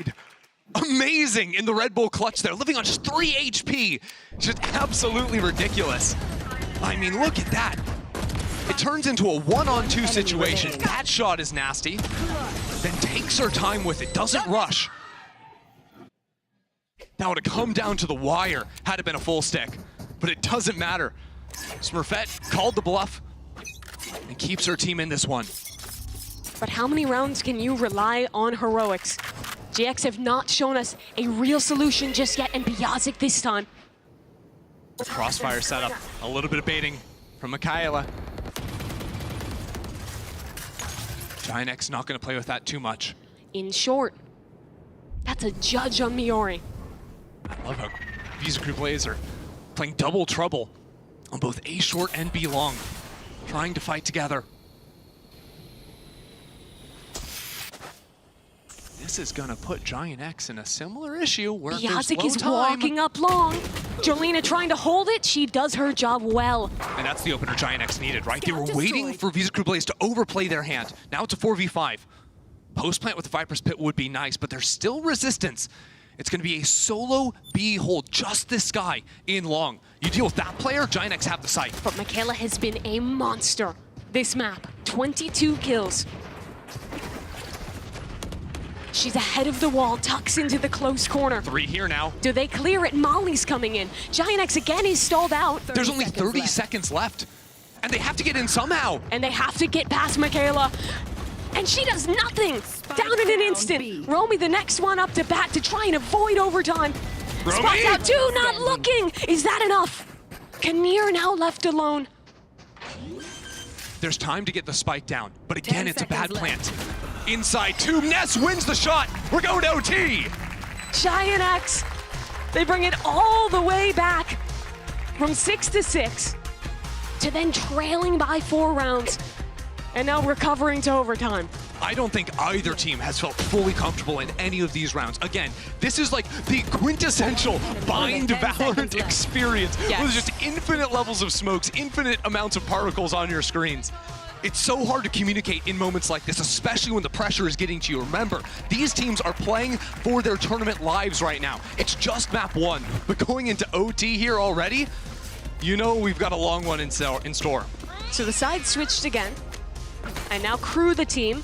Amazing in the Red Bull clutch there, living on just 3 HP. Just absolutely ridiculous. I mean, look at that. It turns into a 1-on-2 situation. That shot is nasty. Then takes her time with it, doesn't rush. That would have come down to the wire had it been a full stick, but it doesn't matter. Smurfette called the bluff and keeps her team in this one. But how many rounds can you rely on heroics? GX have not shown us a real solution just yet, and Biazik this time. Crossfire setup, a little bit of baiting from Michaela. Giant X not gonna play with that too much. In short, that's a judge on Miori. I love how Visa Crew Blaze are playing double trouble on both A short and B long, trying to fight together. This is gonna put Giant X in a similar issue where Biazik is time. walking up long. Jolena trying to hold it. She does her job well. And that's the opener Giant X needed, right? They were waiting for Visa Crew Blaze to overplay their hand. Now it's a 4v5. Post-plant with the Viper's Pit would be nice, but there's still resistance. It's gonna be a solo B hold, just this guy in long. You deal with that player, Giant X have the site. But Michaela has been a monster this map. 22 kills. She's ahead of the wall, tucks into the close corner. 3 here now. Do they clear it? Molly's coming in. Giant X again is stalled out. There's only 30 seconds left. And they have to get in somehow. And they have to get past Michaela. And she does nothing. Down in an instant. Romy the next one up to bat to try and avoid overtime. Spots out two, not looking. Is that enough? Kinnear now left alone. There's time to get the spike down, but again, it's a bad plant. Inside two, Ness wins the shot. We're going to OT. Giant X, they bring it all the way back from 6-6 to then trailing by 4 rounds and now recovering to overtime. I don't think either team has felt fully comfortable in any of these rounds. Again, this is like the quintessential bind Valorant experience. Yes. With just infinite levels of smokes, infinite amounts of particles on your screens. It's so hard to communicate in moments like this, especially when the pressure is getting to you. Remember, these teams are playing for their tournament lives right now. It's just map 1, but going into OT here already, you know we've got a long one in store. So the side switched again, and now Crew, the team,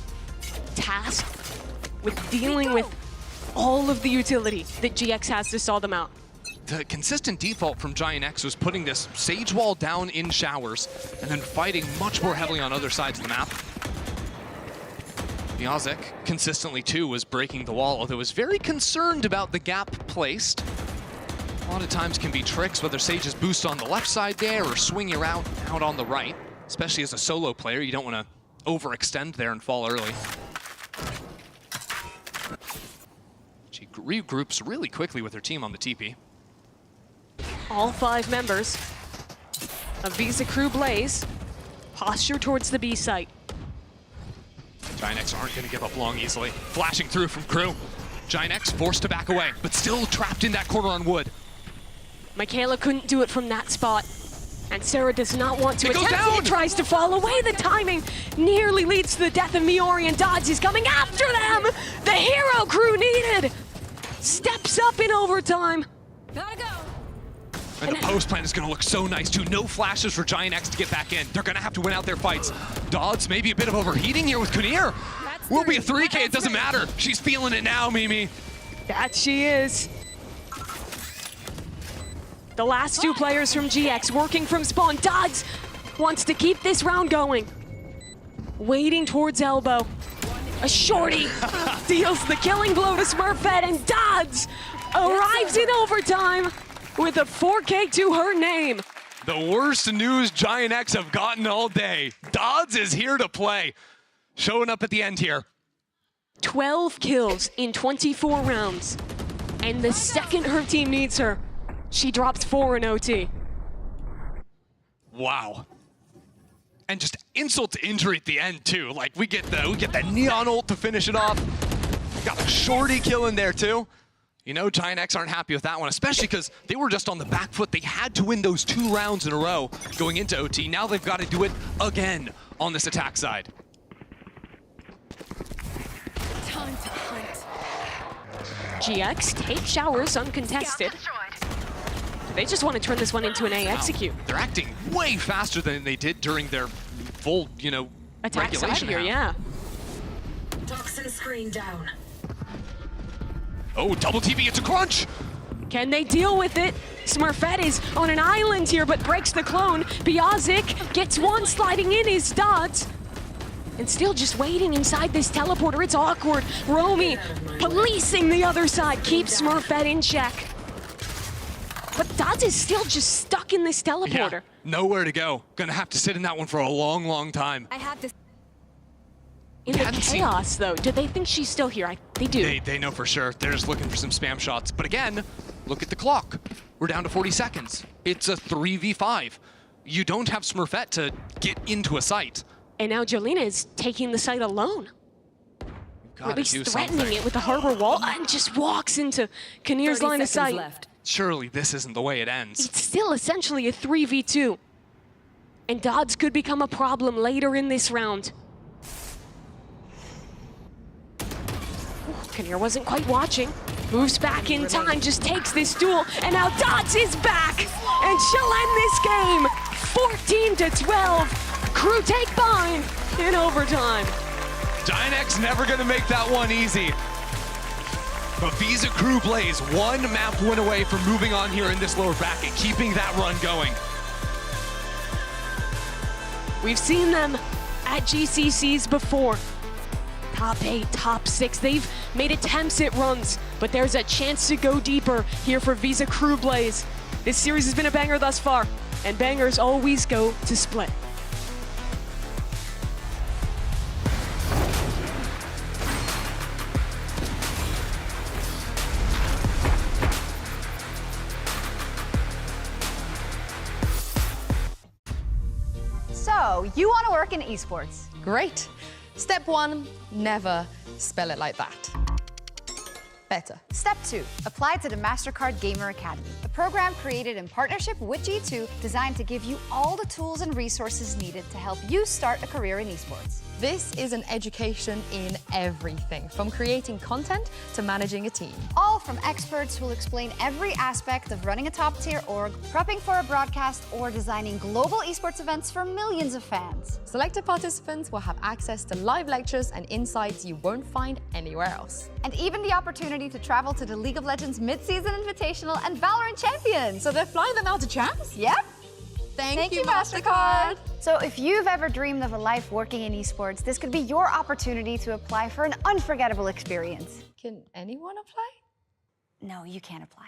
tasked with dealing with all of the utility that GX has to stall them out. The consistent default from Giant X was putting this Sage wall down in showers and then fighting much more heavily on other sides of the map. Biazik consistently too was breaking the wall, although was very concerned about the gap placed. A lot of times can be tricks, whether Sage is boost on the left side there or swing you out on the right. Especially as a solo player, you don't want to overextend there and fall early. She regroups really quickly with her team on the TP. All 5 members of Visa Crew Blaze posture towards the B site. Giant X aren't going to give up long easily. Flashing through from Crew. Giant X forced to back away, but still trapped in that corner on wood. Michaela couldn't do it from that spot. And Sarah does not want to It goes attempt it. down! Tries to fall away. The timing nearly leads to the death of Miori, and Dodds is coming after them. The hero Crew needed steps up in overtime. Gotta go. And the post plan is going to look so nice too. No flashes for Giant X to get back in. They're going to have to win out their fights. Dodds maybe a bit of overheating here with Kinnear. Will be a 3K, it doesn't matter. She's feeling it now, Mimi. That she is. The last 2 players from GX working from spawn. Dodds wants to keep this round going. Waiting towards elbow. A shorty deals the killing blow to Smurfette, and Dodds arrives in overtime with a 4K to her name. The worst news Giant X have gotten all day. Dodds is here to play. Showing up at the end here. 12 kills in 24 rounds. And the second her team needs her, she drops 4 in OT. Wow. And just insult to injury at the end too. Like we get the neon ult to finish it off. Got a shorty kill in there too. You know, Giant X aren't happy with that one, especially because they were just on the back foot. They had to win those 2 rounds in a row going into OT. Now they've got to do it again on this attack side. Time to hunt. GX take showers uncontested. They just want to turn this one into an A execute. They're acting way faster than they did during their full, you know, Attack side regulation here, round. yeah. Toxin screen down. Oh, double TP, it's a crunch! Can they deal with it? Smurfette is on an island here, but breaks the clone. Biazik gets one, sliding in his Dodds. And still just waiting inside this teleporter. It's awkward. Romy policing the other side, keeps Smurfette in check. But Dodds is still just stuck in this teleporter. Yeah, nowhere to go. Gonna have to sit in that one for a long, long time. I have this. In the chaos, though, do they think she's still here? They do. They know for sure. They're just looking for some spam shots. But again, look at the clock. We're down to 40 seconds. It's a 3v5. You don't have Smurfette to get into a site. And now Jolena is taking the site alone. Or at least do threatening something. it with the harbor wall, and just walks into Kinnear's 30 line of seconds sight. left. Surely this isn't the way it ends. It's still essentially a 3v2. And Dodds could become a problem later in this round. Kinnear wasn't quite watching. Moves back in time, just takes this duel, and now Dodds is back! And she'll end this game! 14-12. Crew take bind in overtime. Giant X never gonna make that one easy. But Visa Crew Blaze, 1 map win away from moving on here in this lower bracket, keeping that run going. We've seen them at GCCs before. Top 8, top 6, they've made attempts at runs, but there's a chance to go deeper here for Visa Crew Blaze. This series has been a banger thus far, and bangers always go to split. So, you want to work in esports? Great. Step 1, never spell it like that. Better. Step 2, apply to the MasterCard Gamer Academy, a program created in partnership with G2 designed to give you all the tools and resources needed to help you start a career in esports. This is an education in everything, from creating content to managing a team. All from experts who'll explain every aspect of running a top-tier org, prepping for a broadcast, or designing global esports events for millions of fans. Selected participants will have access to live lectures and insights you won't find anywhere else. And even the opportunity to travel to the League of Legends Mid-Season Invitational and Valorant Champions. So they're flying them out to champs? Yep. Thank you, MasterCard. So if you've ever dreamed of a life working in esports, this could be your opportunity to apply for an unforgettable experience. Can anyone apply? No, you can't apply.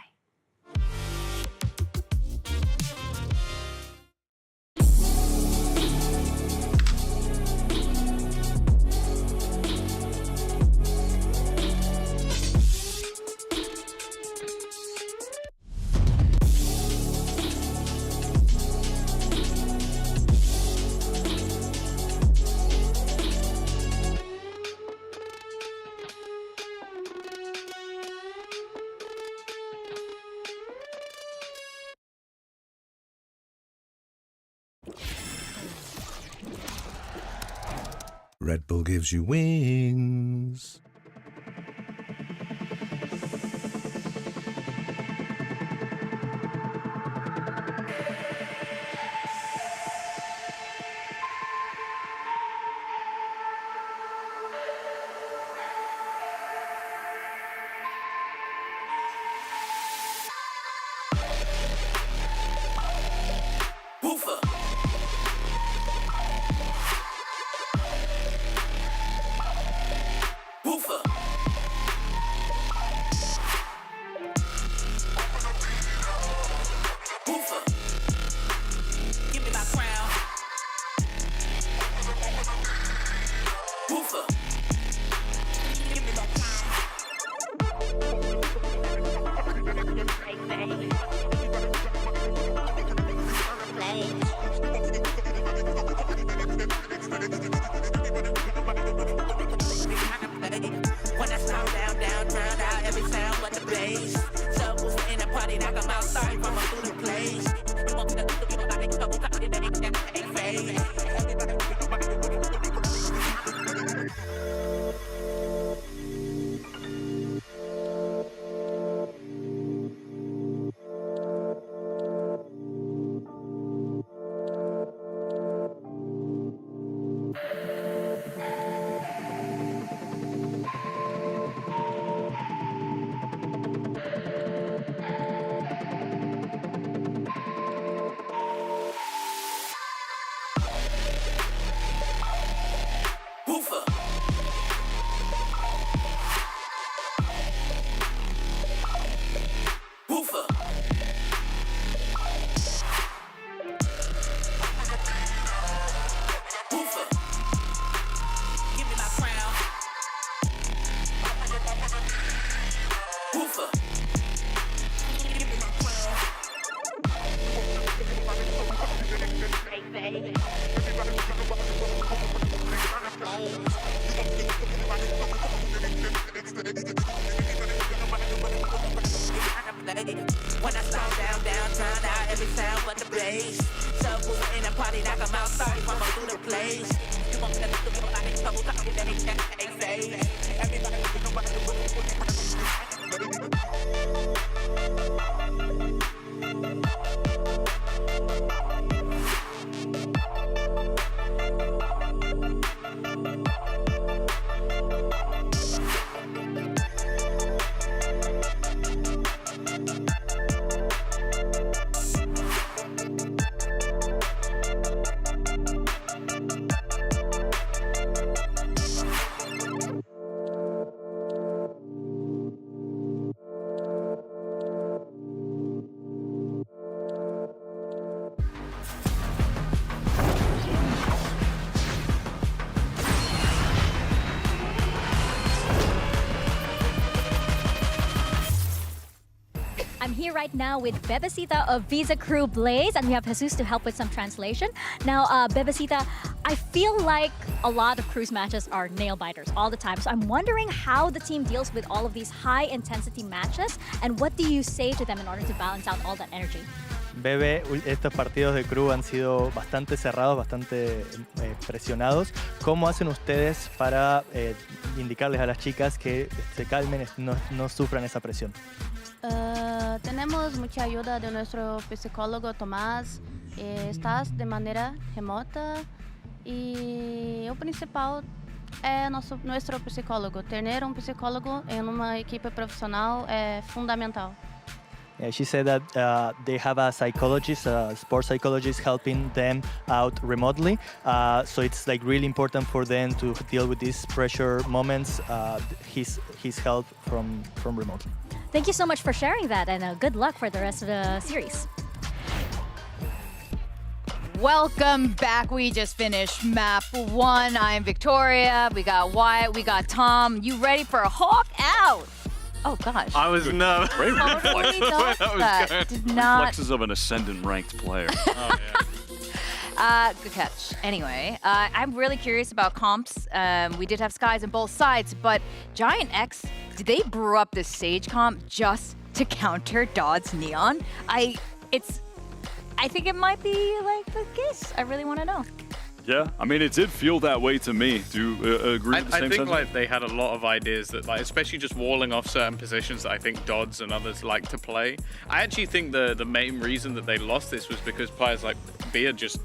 Red Bull gives you wings. I'm here right now with Bebecita of Visa Crew Blaze, and we have Jesus to help with some translation. Now, Bebecita, I feel like a lot of Crew's matches are nail-biters all the time, so I'm wondering how the team deals with all of these high-intensity matches, and what do you say to them in order to balance out all that energy? Bebe, estos partidos de Crew han sido bastante cerrados, bastante presionados. ¿Cómo hacen ustedes para indicarles a las chicas que se calmen, no sufran esa presión? Tenemos mucha ayuda de nuestro psicólogo Tomás. Estás de manera remota y o principal é nuestro psicólogo. Tener psicólogo em uma equipe profissional é fundamental. Yeah, she said that they have a psychologist, a sports psychologist, helping them out remotely. So it's like really important for them to deal with these pressure moments. His help from remotely. Thank you so much for sharing that, and good luck for the rest of the series. Welcome back. We just finished map 1. I'm Victoria. We got Wyatt. We got Tom. You ready for a hawk out? Oh gosh. I was nervous. Great Totally reflex. that. Did not. Reflexes of an ascendant ranked player. Oh, yeah. Good catch. Anyway, I'm really curious about comps. We did have skies on both sides, but Giant X, did they brew up this Sage comp just to counter Dodd's Neon? I think it might be like the case. I really want to know. Yeah, I mean, it did feel that way to me. Do you agree with the same I think sentiment? like they had a lot of ideas that, like, especially just walling off certain positions that I think Dodds and others like to play. I actually think the main reason that they lost this was because players like Bia just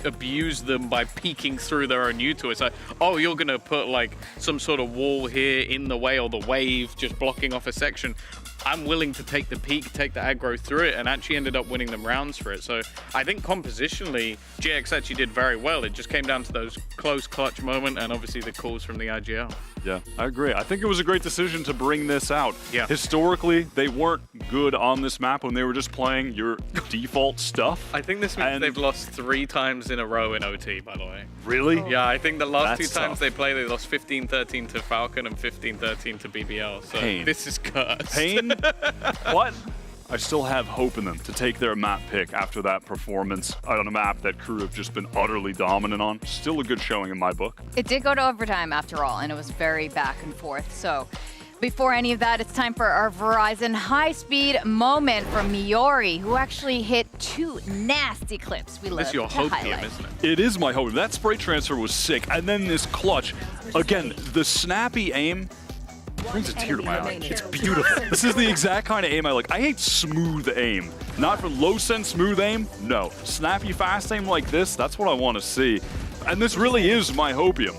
abused them by peeking through their own util. It's like, oh, you're gonna put like some sort of wall here in the way, or the wave just blocking off a section. I'm willing to take the peak, take the aggro through it, and actually ended up winning them rounds for it. So I think compositionally, GX actually did very well. It just came down to those close clutch moment and obviously the calls from the IGL. Yeah, I agree. I think it was a great decision to bring this out. Yeah. Historically, they weren't good on this map when they were just playing your default stuff. I think this means they've lost 3 times in a row in OT, by the way. Really? Yeah, I think the last That's 2 times tough. they played, they lost 15-13 to Falcon and 15-13 to BBL. So Pain. this is cursed. Pain? What? I still have hope in them to take their map pick after that performance on a map that Crew have just been utterly dominant on. Still a good showing in my book. It did go to overtime after all, and it was very back and forth. So before any of that, it's time for our Verizon high-speed moment from Miori, who actually hit 2 nasty clips. We love That's your to hopium, highlight. isn't it? It is my hope. That spray transfer was sick. And then this clutch. Again, the snappy aim brings a tear to my eye. It's beautiful. This is the exact kind of aim I like. I hate smooth aim. Not for low sense smooth aim. No. Snappy fast aim like this, that's what I want to see. And this really is my hopium.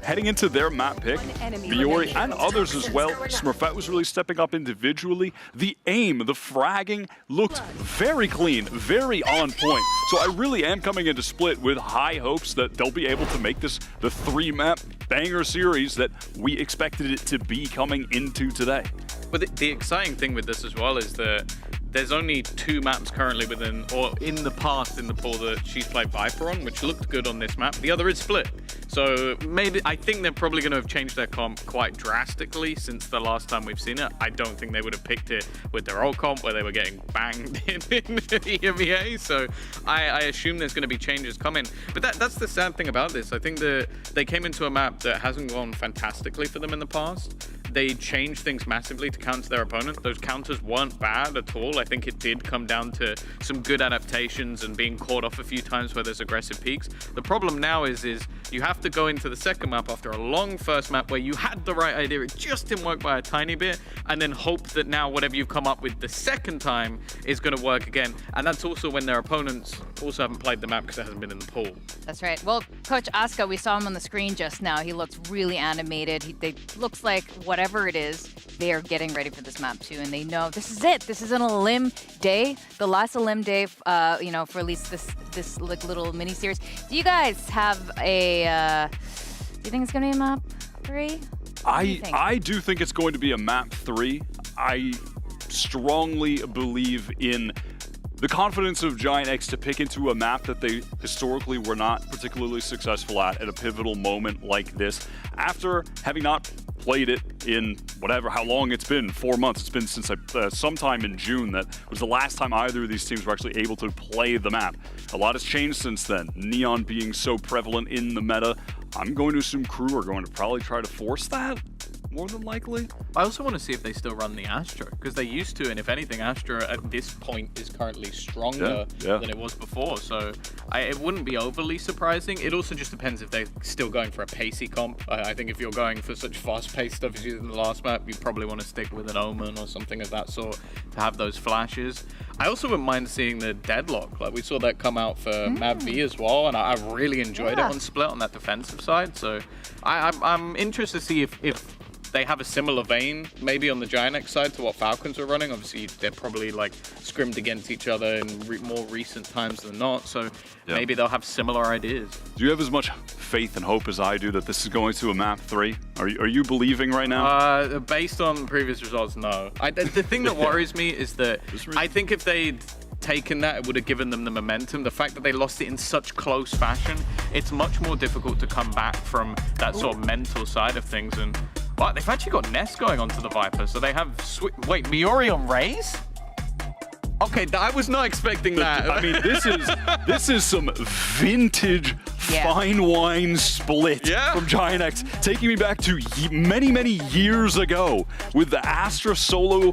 Heading into their map pick, Biori and others as well. Smurfette was really stepping up individually. The aim, the fragging looked very clean, very on point. So I really am coming into Split with high hopes that they'll be able to make this the 3-map banger series that we expected it to be coming into today. But the exciting thing with this as well is that there's only 2 maps currently within, or in the past in the pool that she's played Viper on, which looked good on this map. The other is Split. So maybe, I think they're probably going to have changed their comp quite drastically since the last time we've seen it. I don't think they would have picked it with their old comp where they were getting banged in EMEA. So I assume there's going to be changes coming. But that's the sad thing about this. I think they came into a map that hasn't gone fantastically for them in the past. They changed things massively to counter their opponent. Those counters weren't bad at all. I think it did come down to some good adaptations and being caught off a few times where there's aggressive peaks. The problem now is you have to go into the second map after a long first map where you had the right idea, it just didn't work by a tiny bit, and then hope that now whatever you've come up with the second time is going to work again. And that's also when their opponents also haven't played the map because it hasn't been in the pool. That's right. Well, Coach Asuka, we saw him on the screen just now. He looks really animated. They looks like whatever it is, they are getting ready for this map too, and they know this is it. This is an elim day, the last elim day, you know, for at least this like little mini series. Do you guys have a? Do you think it's gonna be a map 3? I do think it's going to be a map 3. I strongly believe in the confidence of Giant X to pick into a map that they historically were not particularly successful at a pivotal moment like this. After having not played it in whatever, how long it's been, 4 months. It's been since sometime in June that was the last time either of these teams were actually able to play the map. A lot has changed since then. Neon being so prevalent in the meta. I'm going to assume Crew are going to probably try to force that, more than likely. I also want to see if they still run the Astra, because they used to, and if anything, Astra at this point is currently stronger than it was before, so it wouldn't be overly surprising. It also just depends if they're still going for a pacey comp. I think if you're going for such fast-paced stuff as you did in the last map, you probably want to stick with an Omen or something of that sort to have those flashes. I also wouldn't mind seeing the Deadlock. Like, we saw that come out for MAV as well, and I really enjoyed it on Split on that defensive side, so I'm interested to see if they have a similar vein, maybe on the Giant X side, to what Falcons are running. Obviously, they're probably like scrimmed against each other in more recent times than not, so maybe they'll have similar ideas. Do you have as much faith and hope as I do that this is going to a map 3? Are you believing right now? Based on previous results, no. The thing that worries me is that I think if they'd taken that, it would have given them the momentum. The fact that they lost it in such close fashion, it's much more difficult to come back from that sort of mental side of things. And wow, they've actually got Nest going onto the Viper, so they have wait, Miori on Raze? Okay, I was not expecting that. I mean, this is some vintage fine wine split from Giant X, taking me back to many years ago with the Astra solo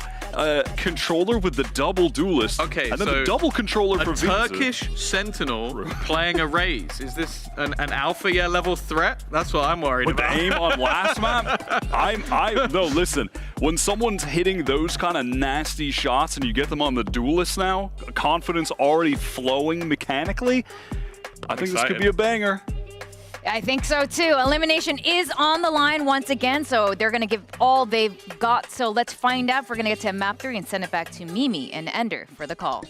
controller with the double duelist. Okay, and then so the double controller for Visa. Turkish Sentinel playing a Raze. Is this an alpha level threat? That's what I'm worried with about. The aim on last map? No, listen. When someone's hitting those kind of nasty shots and you get them on the duelist now, confidence already flowing mechanically, I think this could be a banger. I think so too. Elimination is on the line once again, so they're going to give all they've got. So let's find out if we're going to get to map 3 and send it back to Mimi and Ender for the call.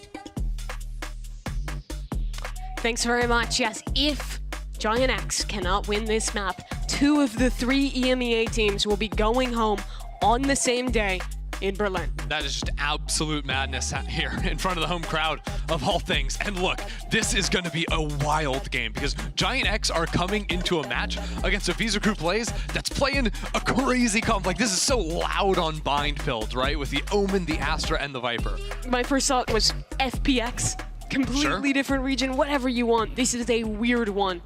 Thanks very much. Yes, if Giant X cannot win this map, 2 of the 3 EMEA teams will be going home on the same day in Berlin. That is just absolute madness out here in front of the home crowd of all things. And look, this is going to be a wild game because Giant X are coming into a match against a Visa Crew Plays that's playing a crazy comp. Like, this is so loud on bind builds, right? With the Omen, the Astra, and the Viper. My first thought was FPX, completely different region, whatever you want. This is a weird one.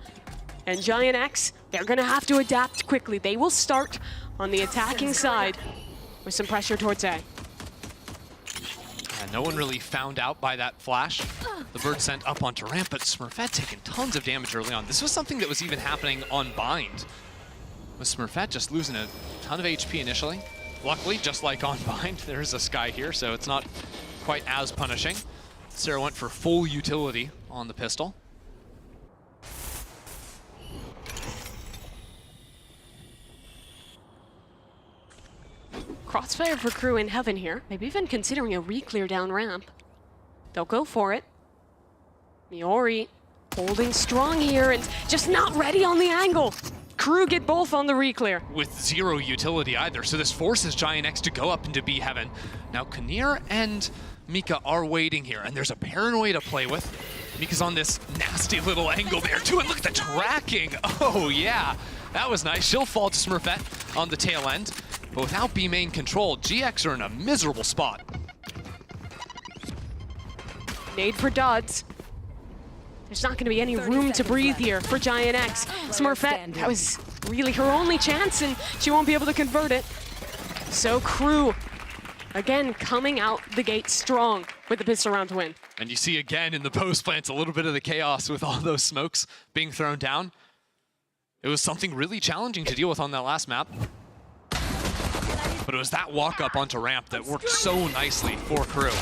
And Giant X, they're going to have to adapt quickly. They will start on the attacking side with some pressure towards A. No one really found out by that flash. The bird sent up onto ramp, but Smurfette taking tons of damage early on. This was something that was even happening on bind, with Smurfette just losing a ton of HP initially. Luckily, just like on bind, there's a Sky here, so it's not quite as punishing. Sarah went for full utility on the pistol. Crossfire for Crew in heaven here. Maybe even considering a re-clear down ramp. They'll go for it. Miori holding strong here and just not ready on the angle. Crew get both on the re-clear. With 0 utility either, so this forces Giant X to go up into B heaven. Now Kinnear and Mika are waiting here, and there's a paranoia to play with. Mika's on this nasty little angle there too, and look at the tracking. Oh yeah, that was nice. She'll fall to Smurfette on the tail end. But without B main control, GX are in a miserable spot. Nade for Duds. There's not going to be any room to breathe here for Giant X. Smurfette, that was really her only chance, and she won't be able to convert it. So Crew, again, coming out the gate strong with the pistol round to win. And you see again in the post plants a little bit of the chaos with all those smokes being thrown down. It was something really challenging to deal with on that last map. But it was that walk up onto ramp that worked so nicely for Crew.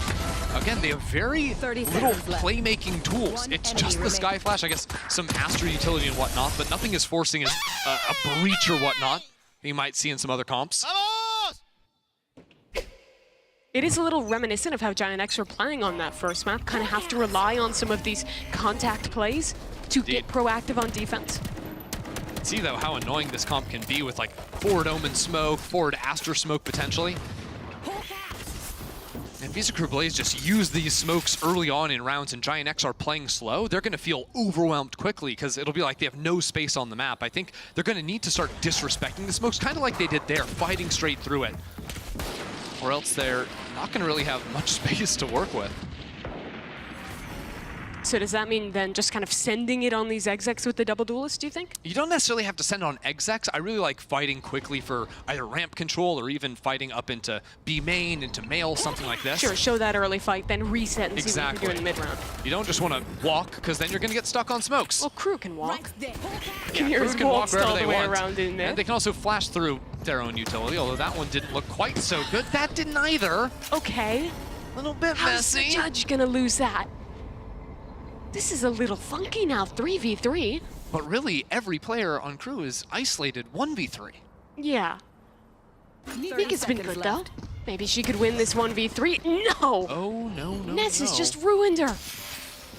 Again, they have very little playmaking tools. It's just the Sky Flash, I guess some Astra utility and whatnot, but nothing is forcing a breach or whatnot that you might see in some other comps. It is a little reminiscent of how Giant X were playing on that first map. Kind of have to rely on some of these contact plays to get proactive on defense. See though how annoying this comp can be with like forward Omen smoke, forward Astra smoke potentially. And Visa Crew Blaze just use these smokes early on in rounds, and Giant X are playing slow. They're going to feel overwhelmed quickly because it'll be like they have no space on the map. I think they're going to need to start disrespecting the smokes, kind of like they did there, fighting straight through it. Or else they're not going to really have much space to work with. So does that mean then just kind of sending it on these execs with the double duelist, do you think? You don't necessarily have to send on execs. I really like fighting quickly for either ramp control or even fighting up into B main, into male, something like this. Sure, show that early fight, then reset and see what you can do in the mid-round. You don't just want to walk, because then you're going to get stuck on smokes. Well, Crew can walk. Yeah, Crew can walk wherever all they the way want. around in there. And they can also flash through their own utility, although that one didn't look quite so good. That didn't either. Okay. A little bit How's messy. the judge going to lose that? This is a little funky now, 3v3. But really, every player on Crew is isolated 1v3. Yeah. Mika's been good, though. Maybe she could win this 1v3. No! Oh, no. Ness has just ruined her.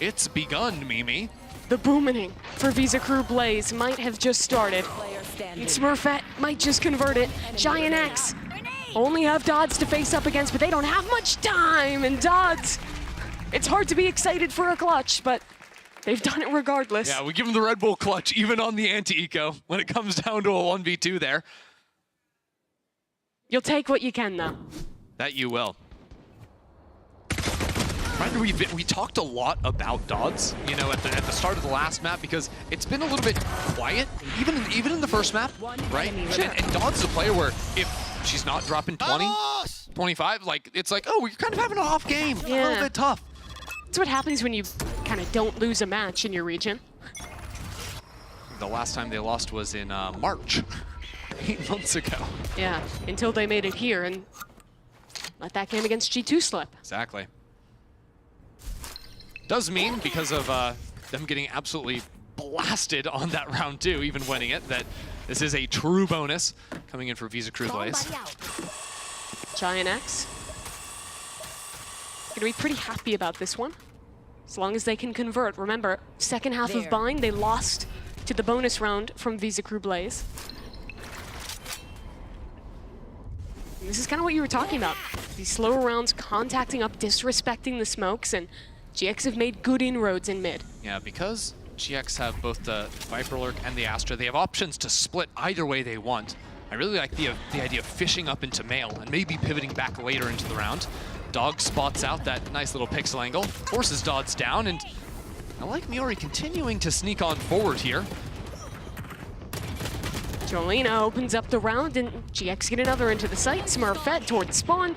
It's begun, Mimi. The boomening for Visa Crew Blaze might have just started. And Smurfette might just convert it. Giant X only have Dodds to face up against, but they don't have much time. And Dodds, it's hard to be excited for a clutch, but they've done it regardless. Yeah, we give them the Red Bull clutch, even on the anti-eco, when it comes down to a 1v2 there. You'll take what you can, though. That you will. Right, we talked a lot about Dodds, you know, at the start of the last map, because it's been a little bit quiet, even in the first map, right? And Dodds is a player where if she's not dropping 20, 25, like, it's like, oh, you're kind of having an off game. Yeah. A little bit tough. That's what happens when you kind of don't lose a match in your region. The last time they lost was in March, 8 months ago. Yeah, until they made it here and let that game against G2 slip. Exactly. Does mean, because of them getting absolutely blasted on that round 2, even winning it, that this is a true bonus coming in for Visa Crew Blaze. Giant X gonna be pretty happy about this one, as long as they can convert. Remember, second half of Bind, they lost to the bonus round from Visa Crew Blaze. And this is kind of what you were talking about. These slower rounds, contacting up, disrespecting the smokes, and GX have made good inroads in mid. Yeah, because GX have both the Viper Lurk and the Astra, they have options to split either way they want. I really like the idea of fishing up into male and maybe pivoting back later into the round. Dog spots out that nice little pixel angle, forces Dodds down, and I like Miori continuing to sneak on forward here. Jolina opens up the round, and GX get another into the site. Smurfette towards spawn,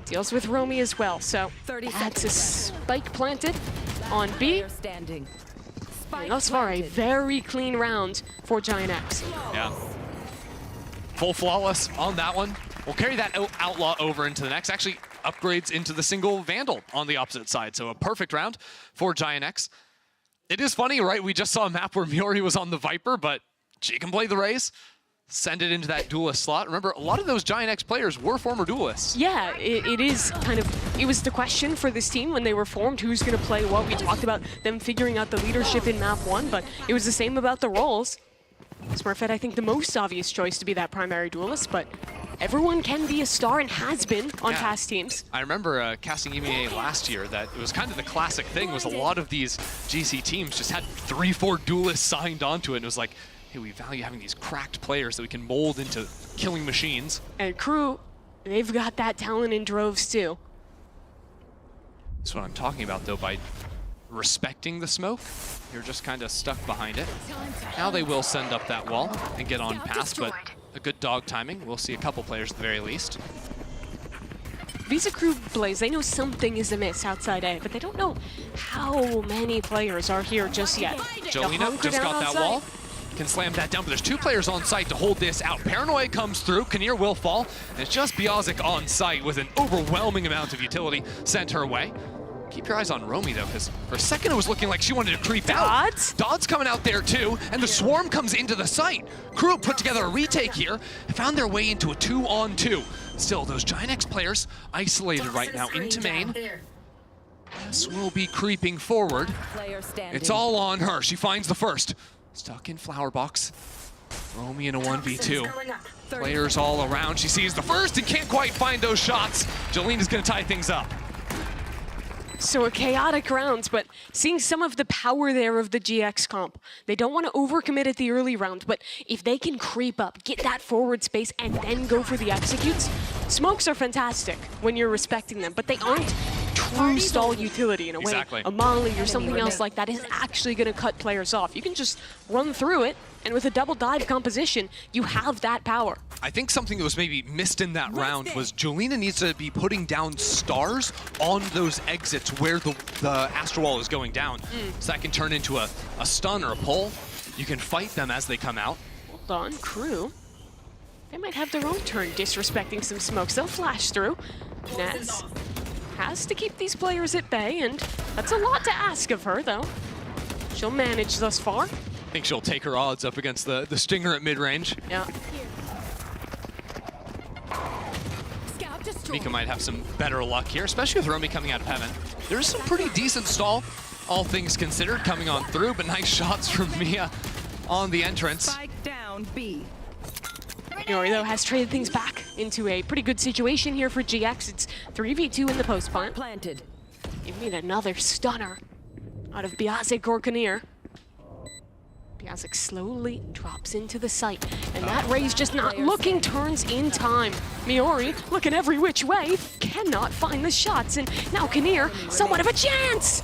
deals with Romy as well. So that's a spike planted on B. And thus far, a very clean round for Giant X. Yeah. Full flawless on that one. We'll carry that Outlaw over into the next. Actually, upgrades into the single Vandal on the opposite side. So a perfect round for Giant X. It is funny, right? We just saw a map where Miori was on the Viper, but she can play the Raze. Send it into that duelist slot. Remember, a lot of those Giant X players were former duelists. Yeah, it is kind of, it was the question for this team when they were formed, who's going to play what. We talked about them figuring out the leadership in map 1, but it was the same about the roles. Smurfette, I think, the most obvious choice to be that primary duelist, but everyone can be a star and has been on past teams. I remember casting EMEA last year that it was kind of the classic thing was a lot of these GC teams just had 3-4 duelists signed onto it, and it was like, hey, we value having these cracked players that we can mold into killing machines. And Crew, they've got that talent in droves too. That's what I'm talking about, though, by respecting the smoke. You're just kind of stuck behind it. Now they will send up that wall and get on past, but a good dog timing. We'll see a couple players at the very least. Visa Crew Blaze, they know something is amiss outside A, but they don't know how many players are here just yet. Jolina just got that wall. Can slam that down, but there's 2 players on site to hold this out. Paranoia comes through, Kinnear will fall, and it's just Biazik on site with an overwhelming amount of utility sent her way. Keep your eyes on Romy, though, because for a second it was looking like she wanted to creep out. Dodds coming out there, too, and the swarm comes into the site. Crew put together a retake here and found their way into a 2-on-2. Still, those Giant X players isolated right now into main. This will be creeping forward. It's all on her. She finds the first. Stuck in Flower Box. Romy in a 1v2. Players all around. She sees the first and can't quite find those shots. Jolina's going to tie things up. So a chaotic round, but seeing some of the power there of the GX comp. They don't want to overcommit at the early round, but if they can creep up, get that forward space, and then go for the executes, smokes are fantastic when you're respecting them, but they aren't true stall utility in a way. Exactly. A Molly or something else like that is actually going to cut players off. You can just run through it, and with a double dive composition, you have that power. I think something that was maybe missed in that round was Jolina needs to be putting down stars on those exits where the Astro Wall is going down. So that can turn into a stun or a pull. You can fight them as they come out. Hold on, Crew. They might have their own turn disrespecting some smokes. They'll flash through. Ness has to keep these players at bay, and that's a lot to ask of her, though. She'll manage thus far. I think she'll take her odds up against the Stinger at mid-range. Yeah. Mika might have some better luck here, especially with Romy coming out of heaven. There's some pretty decent stall, all things considered, coming on through, but nice shots from Mia on the entrance. Spike down B. Yori, though, has traded things back into a pretty good situation here for GX. It's 3v2 in the post plant. Planted. You need another stunner out of Biazek Gorkanir. Biazek slowly drops into the site, and that Ray's just not looking, turns in time. Miori, looking every which way, cannot find the shots, and now Kinnear, somewhat of a chance!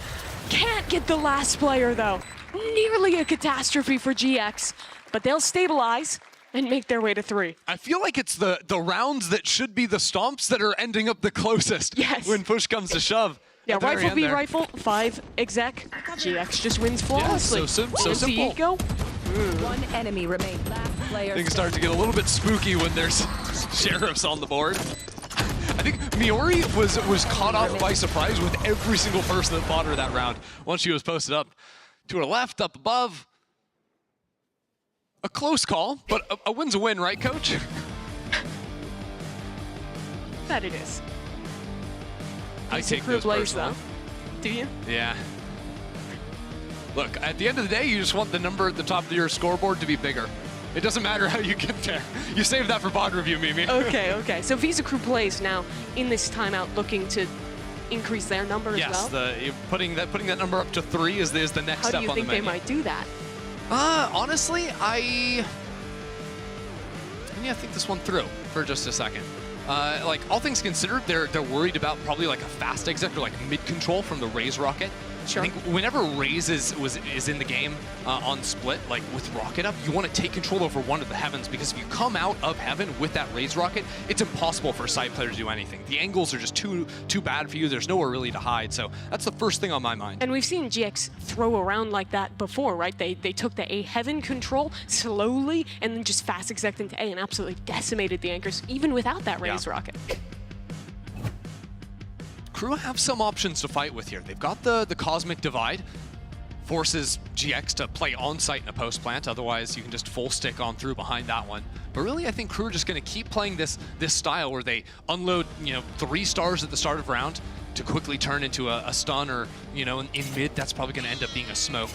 Can't get the last player, though. Nearly a catastrophe for GX, but they'll stabilize and make their way to 3. I feel like it's the rounds that should be the stomps that are ending up the closest when push comes to shove. Yeah, At the very rifle end v there. rifle, 5 exec. GX just wins flawlessly. Yeah, so See simple. Eco. One enemy remained. Last player. Things start to get a little bit spooky when there's sheriffs on the board. I think Miori was caught off by surprise with every single person that fought her that round once she was posted up. To her left, up above. A close call, but a win's a win, right, Coach? That it is. I take Crew those Blaze, personally. though. Do you? Yeah. Look, at the end of the day, you just want the number at the top of your scoreboard to be bigger. It doesn't matter how you get there. You save that for bond review, Mimi. Okay. So Visa Crew plays now in this timeout, looking to increase their number as well. Yes, putting that number up to 3 is the next step on the menu. How do you think they might do that? Honestly, I think this one through for just a second. Like, all things considered, they're worried about probably like a fast exec or like mid-control from the Raze rocket. Sure. I think whenever Raze is in the game on split, like with rocket up, you want to take control over one of the heavens, because if you come out of heaven with that Raze rocket, it's impossible for a side player to do anything. The angles are just too bad for you. There's nowhere really to hide. So that's the first thing on my mind. And we've seen GX throw around like that before, right? They took the A heaven control slowly and then just fast exec into A and absolutely decimated the anchors, even without that Raze rocket. Crew have some options to fight with here. They've got the Cosmic Divide, forces GX to play on-site in a post plant, otherwise you can just full stick on through behind that one. But really, I think Crew are just going to keep playing this style where they unload, 3 stars at the start of round to quickly turn into a stun, or, in mid, that's probably going to end up being a smoke.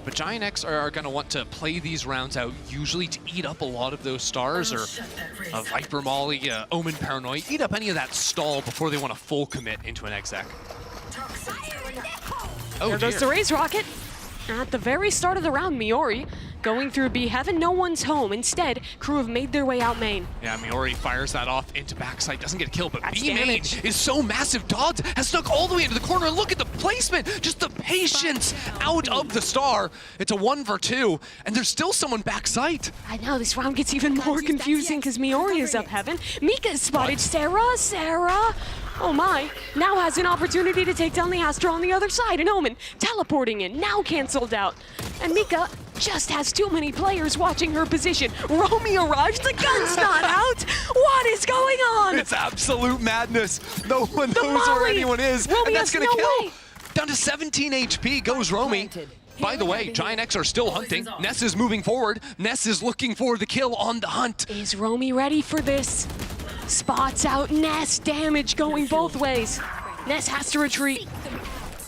But Giant X are going to want to play these rounds out, usually to eat up a lot of those stars, or a Viper Molly, Omen Paranoia, eat up any of that stall before they want to full commit into an exec. There goes the Raze rocket. At the very start of the round, Miori going through B heaven. No one's home. Instead, Crew have made their way out main. Yeah, Miori fires that off into backside. Doesn't get a kill, but That's B main damage. is so massive. Dodds has snuck all the way into the corner. And look at the placement. Just the patience out of the star. It's a 1 for 2, and there's still someone backside. I know, this round gets even more confusing because Miori is up heaven. Mika has spotted Sarah. Oh my, now has an opportunity to take down the Astra on the other side, and Omen teleporting in, now canceled out. And Mika just has too many players watching her position. Romy arrives, the gun's not out. What is going on? It's absolute madness. No one knows where anyone is, and that's gonna kill. Down to 17 HP goes Romy. By the way, Giant X are still hunting. Ness is moving forward. Ness is looking for the kill on the hunt. Is Romy ready for this? Spots out Ness, damage going both ways. Ness has to retreat.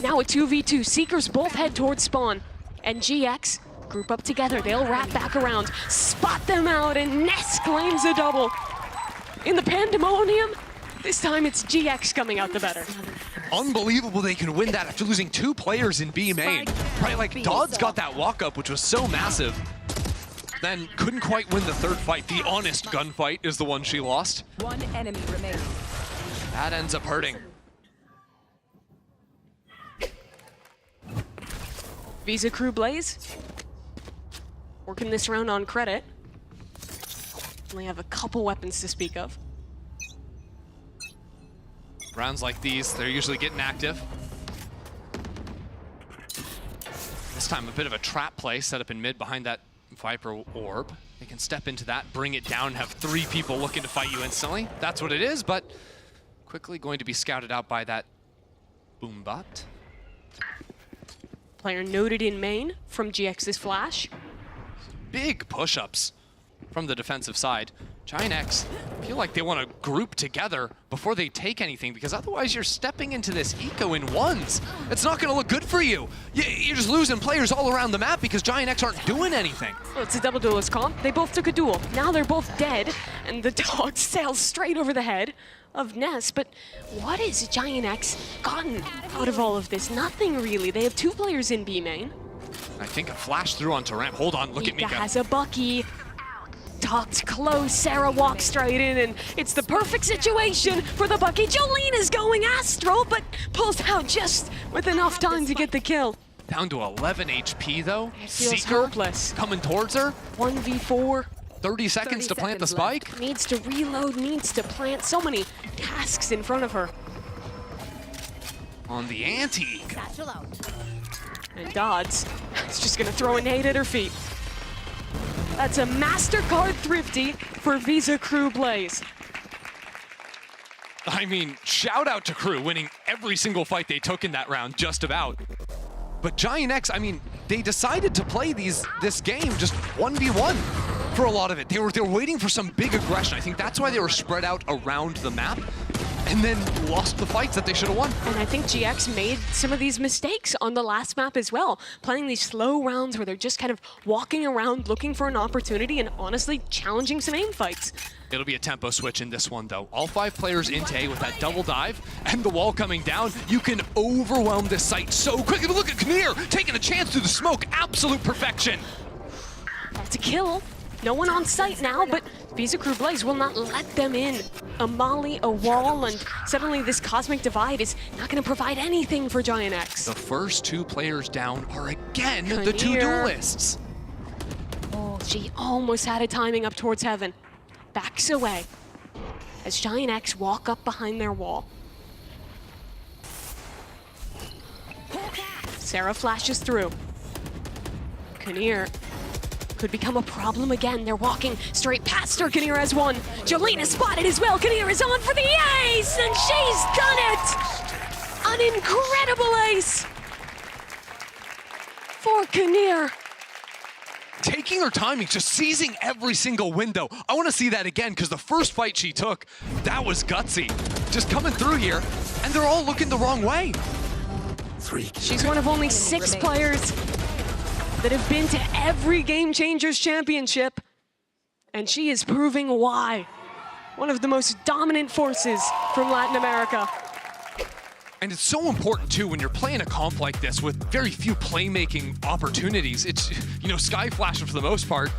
Now a 2v2, Seekers both head towards spawn. And GX group up together, they'll wrap back around, spot them out, and Ness claims a double. In the pandemonium, This time it's GX coming out the better. Unbelievable they can win that after losing 2 players in B main. Right, like Dodds got that walk-up, which was so massive. Then couldn't quite win the 3rd fight. The honest gunfight is the one she lost. 1 enemy remaining. That ends up hurting. Visa Crew Blaze working this round on credit. Only have a couple weapons to speak of. Rounds like these, they're usually getting active. This time a bit of a trap play set up in mid behind that Viper orb. They can step into that, bring it down, have 3 people looking to fight you instantly. That's what it is, but quickly going to be scouted out by that Boombot. Player noted in main from GX's flash. Big push-ups from the defensive side. Giant X feel like they want to group together before they take anything, because otherwise you're stepping into this eco in ones. It's not going to look good for you. You're just losing players all around the map because Giant X aren't doing anything. Well, it's a double duelist comp. They both took a duel. Now they're both dead, and the dog sails straight over the head of Ness. But what has Giant X gotten out of all of this? Nothing really. They have 2 players in B main. I think a flash through onto ramp. Hold on, look at Mika. Has a Bucky. Tucked close, Sarah walks straight in, and it's the perfect situation for the Bucky. Jolene is going Astral, but pulls out just with enough time to get the kill. Down to 11 HP though. It feels Seeker hopeless. coming towards her. 1v4. 30 seconds to plant the spike. Needs to reload, needs to plant. So many tasks in front of her. On the ante. And Dodds is just gonna throw a nade at her feet. That's a MasterCard Thrifty for Visa Crew Blaze. I mean, shout out to Crew winning every single fight they took in that round, just about. But Giant X, I mean, they decided to play this game just 1v1 for a lot of it. They were waiting for some big aggression. I think that's why they were spread out around the map and then lost the fights that they should have won. And I think GX made some of these mistakes on the last map as well, playing these slow rounds where they're just kind of walking around looking for an opportunity and honestly challenging some aim fights. It'll be a tempo switch in this one, though. All 5 players into A with that double dive and the wall coming down. You can overwhelm this site so quickly. Look at Kinnear taking a chance through the smoke. Absolute perfection. That's a kill. No one on site now, but Visa Crew Blaze will not let them in. A molly, a wall, and suddenly this cosmic divide is not going to provide anything for Giant X. The first 2 players down are again the 2 duelists. Oh, she almost had a timing up towards heaven. Backs away as Giant X walk up behind their wall. Sarah flashes through. Kinnear could become a problem again. They're walking straight past her. Kinnear has 1. Jolene is spotted as well. Kinnear is on for the ace, and she's done it! An incredible ace for Kinnear. Taking her timing, just seizing every single window. I want to see that again, because the first fight she took, that was gutsy. Just coming through here, and they're all looking the wrong way. She's one of only 6 players that have been to every Game Changers Championship, and she is proving why. One of the most dominant forces from Latin America. And it's so important too when you're playing a comp like this with very few playmaking opportunities. It's, you know, Sky Flasher for the most part.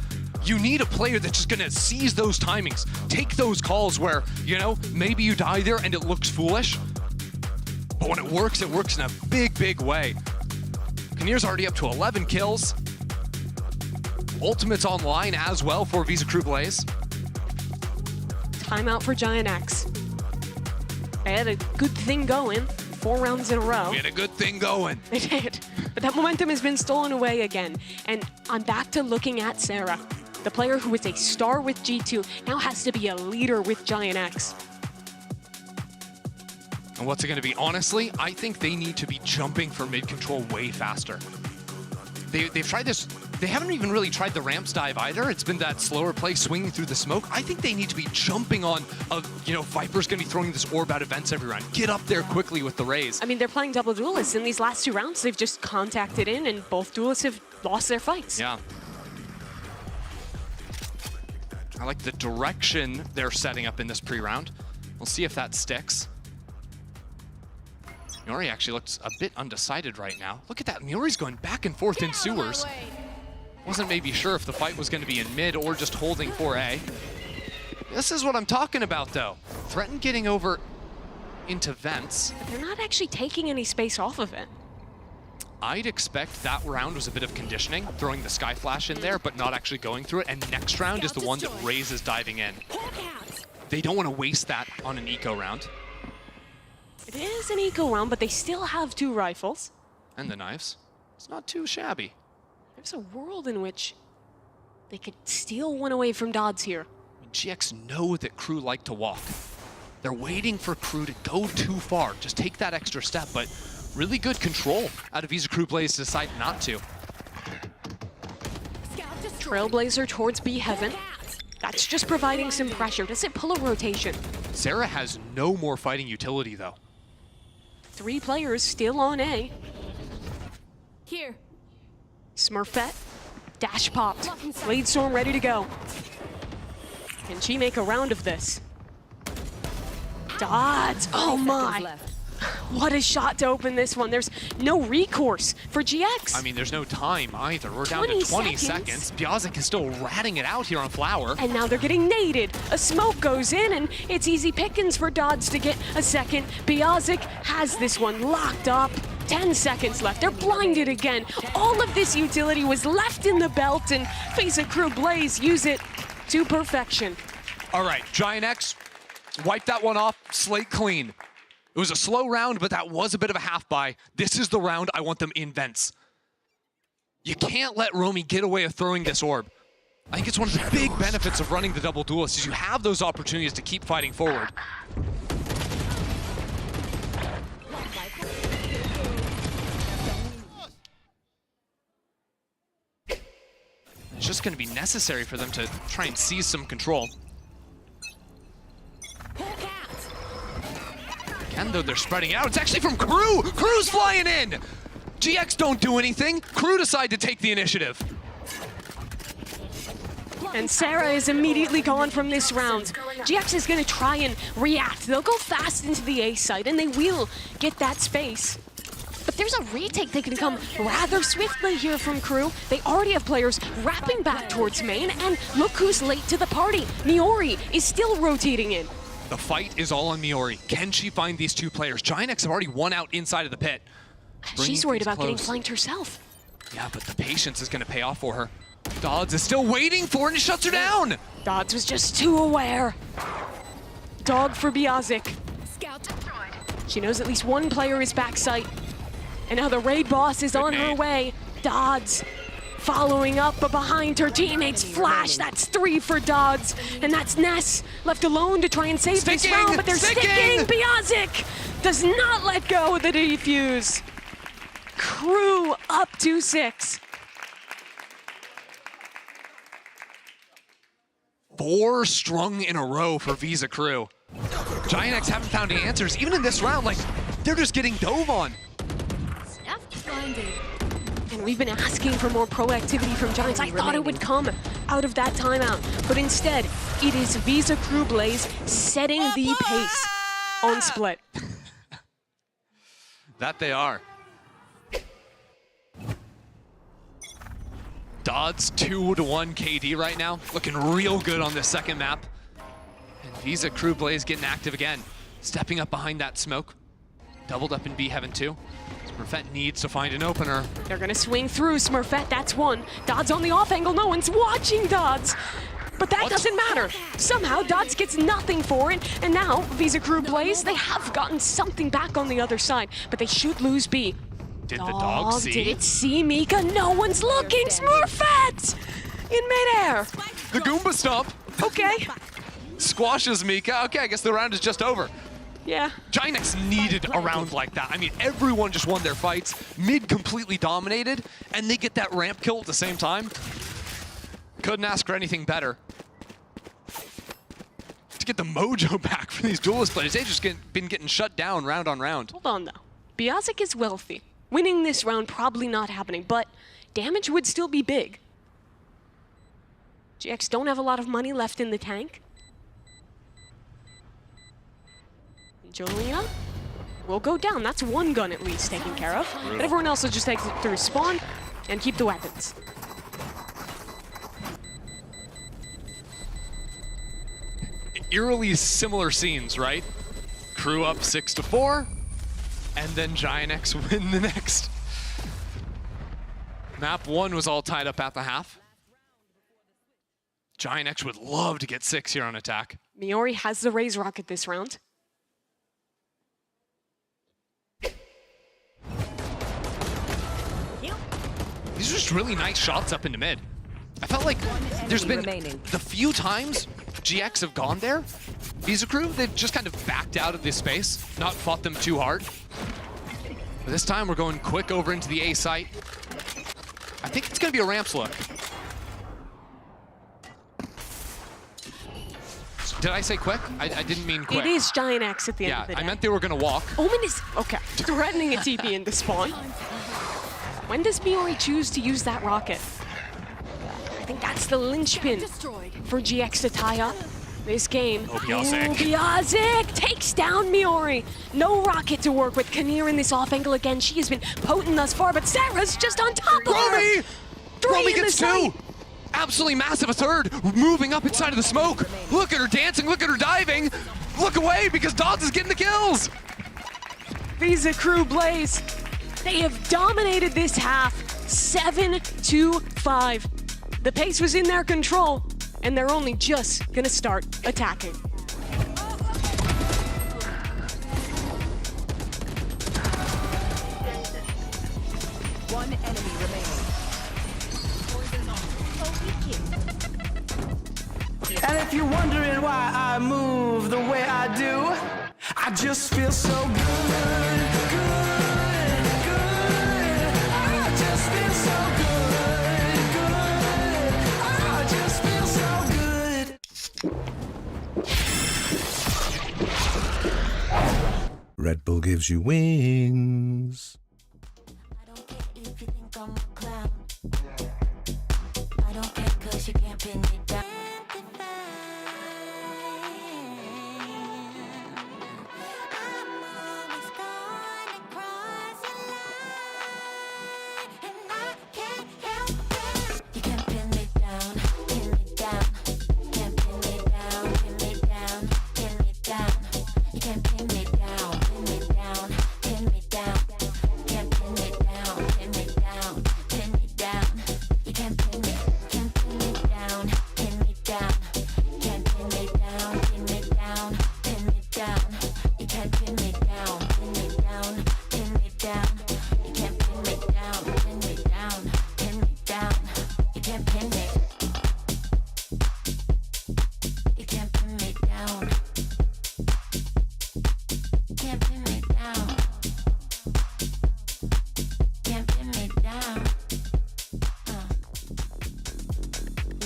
You need a player that's just gonna seize those timings, take those calls where, you know, maybe you die there and it looks foolish, but when it works in a big, big way. Kinnear's already up to 11 kills. Ultimate's online as well for Visa Crew Blaze. Timeout for Giant X. They had a good thing going, 4 rounds in a row. We had a good thing going. They did, but that momentum has been stolen away again. And I'm back to looking at Sarah. The player who was a star with G2 now has to be a leader with Giant X. And what's it going to be? Honestly, I think they need to be jumping for mid-control way faster. They've tried this. They haven't even really tried the ramps dive either. It's been that slower play swinging through the smoke. I think they need to be jumping on, you know, Viper's going to be throwing this orb out of vents every round. Get up there quickly with the raise. I mean, they're playing double duelists. In these last 2 rounds, they've just contacted in, and both duelists have lost their fights. Yeah. I like the direction they're setting up in this pre-round. We'll see if that sticks. Miori actually looks a bit undecided right now. Look at that, Miori's going back and forth in sewers. Wasn't maybe sure if the fight was going to be in mid or just holding for A. This is what I'm talking about, though. Threaten getting over into vents. But they're not actually taking any space off of it. I'd expect that round was a bit of conditioning, throwing the Sky Flash in there, but not actually going through it. And next round is the one that Raze is diving in. They don't want to waste that on an eco round. It is an eco round, but they still have 2 rifles. And the knives. It's not too shabby. There's a world in which they could steal one away from Dodds here. GX know that Crew like to walk. They're waiting for Crew to go too far, just take that extra step, but really good control out of Visa Crew Blaze to decide not to. Trailblazer towards B Heaven. That's just providing some pressure. Does it pull a rotation? Sarah has no more fighting utility, though. 3 players still on A. Here. Smurfette, dash popped. Blade Storm ready to go. Can she make a round of this? Dodds, oh my. What a shot to open this one. There's no recourse for GX. I mean, there's no time either. We're down to 20 seconds. Biazik is still ratting it out here on Flower. And now they're getting naded. A smoke goes in, and it's easy pickings for Dodds to get a second. Biazik has this one locked up. 10 seconds left. They're blinded again. All of this utility was left in the belt, and Visa Crew Blaze use it to perfection. All right, Giant X, wipe that one off, slate clean. It was a slow round, but that was a bit of a half buy. This is the round I want them in vents. You can't let Romy get away with throwing this orb. I think it's one of the big benefits of running the double duelist is you have those opportunities to keep fighting forward. It's just going to be necessary for them to try and seize some control. Again, though, they're spreading out. It's actually from Crew! Crew's flying in! GX don't do anything. Crew decide to take the initiative. And Sarah is immediately gone from this round. GX is going to try and react. They'll go fast into the A site, and they will get that space. But there's a retake that can come rather swiftly here from Crew. They already have players wrapping back towards main, and look who's late to the party. Miori is still rotating in. The fight is all on Miori. Can she find these 2 players? Giant X have already won out inside of the pit. She's worried about getting flanked herself. Yeah, but the patience is going to pay off for her. Dodds is still waiting for it and shuts her down. Dodds was just too aware. Dog for Biazik. She knows at least 1 player is backside. And now the raid boss is on her way. Dodds following up, but behind her teammates flash. That's 3 for Dodds. And that's Ness left alone to try and save this round, but they're sticking. Biazik does not let go of the defuse. Crew up to 6. 4 strung in a row for Visa Crew. Giant X haven't found any answers. Even in this round, like, they're just getting dove on. And we've been asking for more proactivity from Giants. I thought it would come out of that timeout, but instead, it is Visa Crew Blaze setting the pace on split. That they are. Dodds 2-1 KD right now, looking real good on this second map. And Visa Crew Blaze getting active again, stepping up behind that smoke. Doubled up in B Heaven too. Smurfette needs to find an opener. They're gonna swing through Smurfette, that's 1. Dodds on the off angle, no one's watching Dodds. But that doesn't matter. Somehow Dodds gets nothing for it, and now Visa Crew Blaze, they have gotten something back on the other side, but they should lose B. Did the dog see? Did it see Mika? No one's looking. Smurfette in midair. The Goomba stomp. Okay. Squashes Mika. Okay, I guess the round is just over. Yeah. Giant X needed a round like that. I mean, everyone just won their fights. Mid completely dominated, and they get that ramp kill at the same time. Couldn't ask for anything better. To get the mojo back for these duelist players, they've just been getting shut down round on round. Hold on, though. Biazik is wealthy. Winning this round probably not happening, but damage would still be big. GX don't have a lot of money left in the tank. Jolina will go down. That's one gun at least taken care of. But everyone else will just exit through spawn and keep the weapons. Eerily similar scenes, right? Crew up 6-4, and then Giant X win the next. Map 1 was all tied up at the half. Giant X would love to get 6 here on attack. Miori has the Raise Rocket this round. These are just really nice shots up into mid. I felt like there's been the few times GX have gone there, Visa Crew, they've just kind of backed out of this space, not fought them too hard. But this time we're going quick over into the A site. I think it's going to be a ramps look. Did I say quick? I didn't mean quick. It is Giant X at the end of the day. I meant they were going to walk. Omen is, okay, threatening a TP into spawn. When does Miori choose to use that rocket? I think that's the linchpin for GX to tie up this game. Obiazic takes down Miori. No rocket to work with. Kinnear in this off angle again. She has been potent thus far, but Sarah's just on top of her. Romy gets 2. Absolutely massive, a third, moving up inside of the smoke. Look at her dancing, look at her diving. Look away because Dodds is getting the kills. Visa Crew Blaze, they have dominated this half, 7-5. The pace was in their control, and they're only just gonna start attacking. One enemy remaining. And if you're wondering why I move the way I do, I just feel so good, good, good. I just feel so good, good. I just feel so good. Red Bull gives you wings. I don't care if you think I'm a clown. I don't care 'cause you can't pin me down.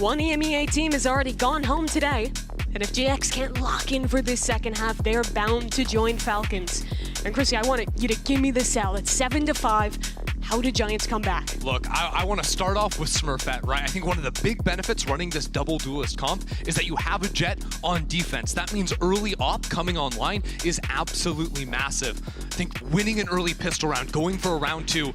One EMEA team has already gone home today, and if GX can't lock in for this second half, they're bound to join Falcons. And Chrissy, I want you to give me the sell. It's 7-5. How do Giants come back? Look, I want to start off with Smurfette, right? I think one of the big benefits running this double duelist comp is that you have a Jet on defense. That means early op coming online is absolutely massive. I think winning an early pistol round, going for a round 2,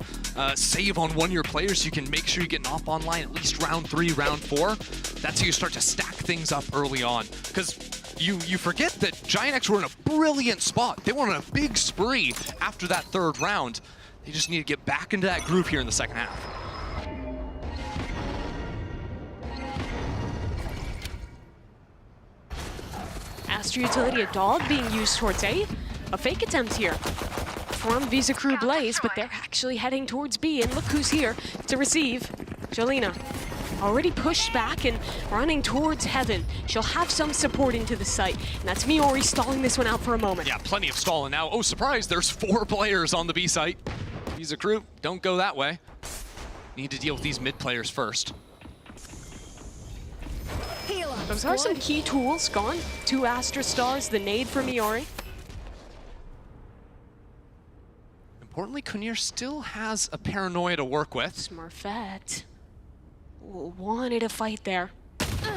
save on one of your players, you can make sure you get an op online at least round 3, round 4. That's how you start to stack things up early on. Because you forget that Giant X were in a brilliant spot. They went on a big spree after that 3rd round. They just need to get back into that groove here in the second half. Astra Utility, a dog being used towards A. A fake attempt here from Visa Crew Blaze, but they're actually heading towards B, and look who's here to receive. Jolina already pushed back and running towards Heaven. She'll have some support into the site, and that's Miori stalling this one out for a moment. Yeah, plenty of stalling now. Oh, surprise, there's 4 players on the B site. Visa Crew, don't go that way. Need to deal with these mid players first. Those are some key tools gone. 2 Astra Stars, the nade for Miori. Importantly, Kunir still has a paranoia to work with. Smurfette wanted a fight there.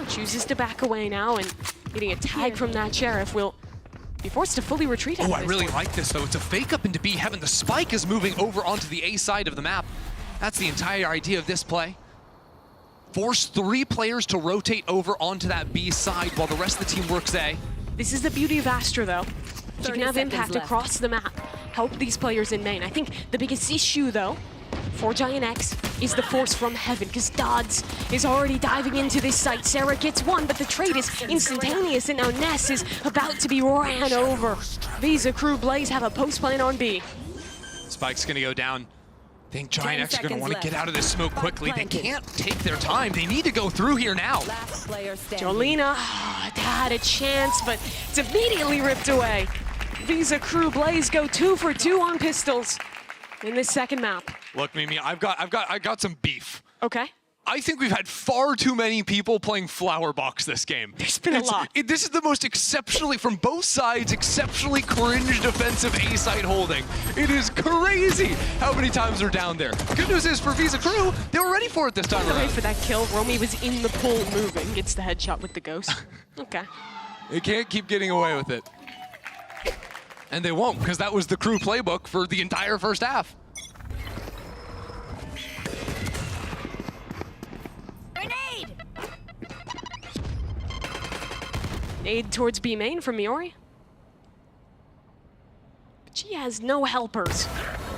Chooses to back away now, and getting a tag from that Sheriff will be forced to fully retreat. Oh, I really like this, though. It's a fake up into B heaven. The spike is moving over onto the A side of the map. That's the entire idea of this play. Force 3 players to rotate over onto that B side while the rest of the team works A. This is the beauty of Astra, though. You can have 30 impact seconds left. across the map, help these players in main. I think the biggest issue, though, for Giant X is the force from heaven, because Dodds is already diving into this site. Sarah gets one, but the trade is instantaneous, and now Ness is about to be ran over. Visa Crew Blaze have a post plan on B. Spike's gonna go down. I think Giant X are gonna want to get out of this smoke quickly. They can't take their time. They need to go through here now. Jolina had a chance, but it's immediately ripped away. Visa Crew Blaze go 2 for 2 on pistols in this second map. Look, Mimi, I got some beef. Okay. I think we've had far too many people playing Flower Box this game. There's been a lot. This is the most exceptionally, from both sides, exceptionally cringe defensive A-side holding. It is crazy how many times they're down there. Good news is for Visa Crew, they were ready for it this time around. Ready for that kill. Romy was in the pool moving. Gets the headshot with the ghost. Okay. They can't keep getting away with it. And they won't, because that was the Crew playbook for the entire first half. Nade towards B main from Miori. But she has no helpers.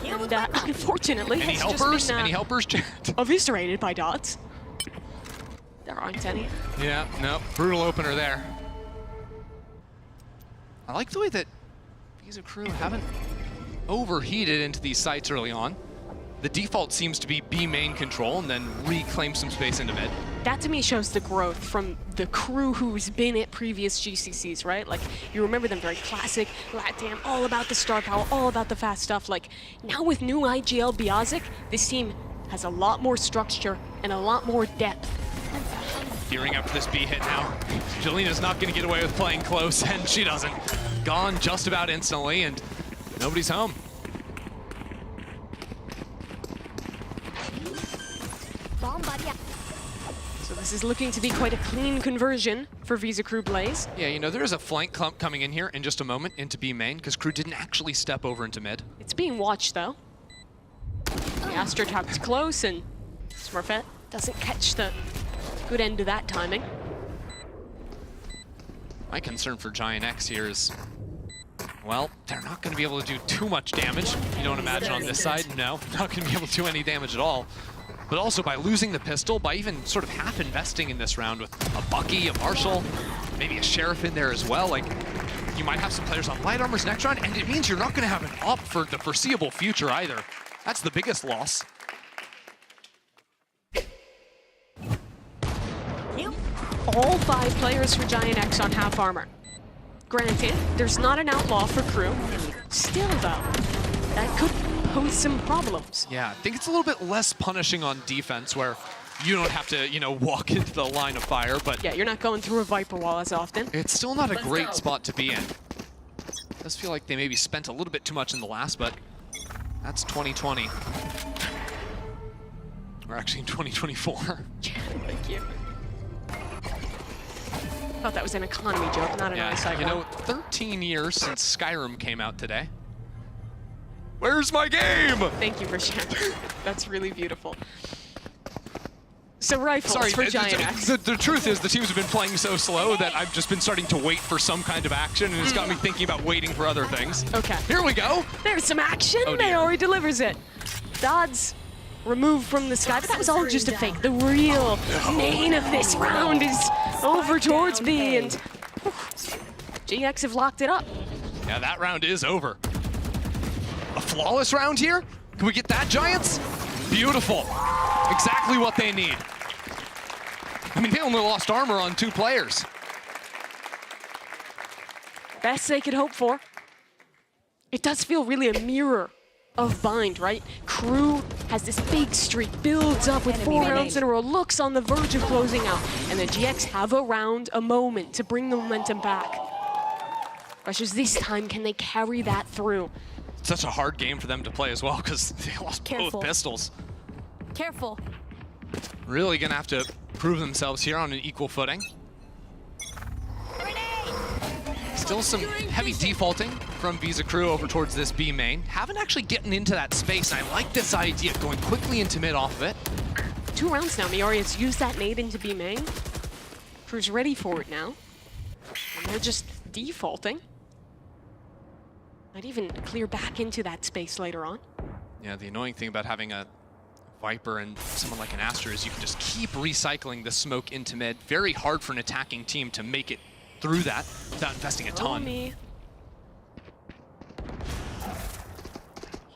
And unfortunately, Any it's helpers? just been, Any helpers, chat? eviscerated by Dodds. There aren't any. Yeah, no, brutal opener there. I like the way that Visa Crew haven't overheated into these sites early on. The default seems to be B main control and then reclaim some space into mid. That to me shows the growth from the Crew who's been at previous GCCs, right? Like, you remember them very classic, LatAm, all about the star power, all about the fast stuff. Like, now with new IGL Biazic, this team has a lot more structure and a lot more depth. Gearing up for this B hit now. Jolina's not going to get away with playing close, and she doesn't. Gone just about instantly, and nobody's home. So this is looking to be quite a clean conversion for Visa Crew Blaze. Yeah, you know, there is a flank clump coming in here in just a moment into B main, because Crew didn't actually step over into mid. It's being watched, though. The Astra tucked close, and Smurfette doesn't catch the good end of that timing. My concern for Giant X here is, well, they're not going to be able to do too much damage. You don't imagine on this side? No, not going to be able to do any damage at all. But also by losing the pistol, by even sort of half investing in this round with a Bucky, a Marshall, maybe a Sheriff in there as well, like, you might have some players on light armors next round, and it means you're not going to have an op for the foreseeable future either. That's the biggest loss. All 5 players for Giant X on half armor. Granted, there's not an outlaw for Crew. Still, though, that could pose some problems. Yeah, I think it's a little bit less punishing on defense where you don't have to, you know, walk into the line of fire, but... Yeah, you're not going through a Viper wall as often. It's still not a great spot to be in. It does feel like they maybe spent a little bit too much in the last, but that's 2020. Or actually 2024. Thank you. I thought that was an economy joke, not an Yeah, you know, 13 years since Skyrim came out today. Where's my game? Thank you for sharing. That's really beautiful. So rifles for Giant X. The truth is the teams have been playing so slow that I've just been starting to wait for some kind of action, and it's got me thinking about waiting for other things. Okay. Here we go. There's some action. Oh, dear. Maori delivers it. Dodds removed from the sky, but that was all just a fake. The real main of this round is over towards B, and GX have locked it up. Yeah, that round is over. A flawless round here? Can we get that, Giants? Beautiful. Exactly what they need. I mean, they only lost armor on 2 players. Best they could hope for. It does feel really a mirror of Bind, right? Crew has this big streak, builds up with 4 rounds in a row, looks on the verge of closing out, and the GX have a round, a moment to bring the momentum back. Questions this time, can they carry that through? Such a hard game for them to play as well because they lost both pistols. Careful. Really gonna have to prove themselves here on an equal footing. Still some heavy defaulting from Visa Crew over towards this B main. Haven't actually gotten into that space. I like this idea, going quickly into mid off of it. 2 rounds now. Miori has used that nade into B main. Crew's ready for it now. And they're just defaulting. Might even clear back into that space later on. Yeah, the annoying thing about having a Viper and someone like an Aster is you can just keep recycling the smoke into mid. Very hard for an attacking team to make it through that without investing a ton. Me.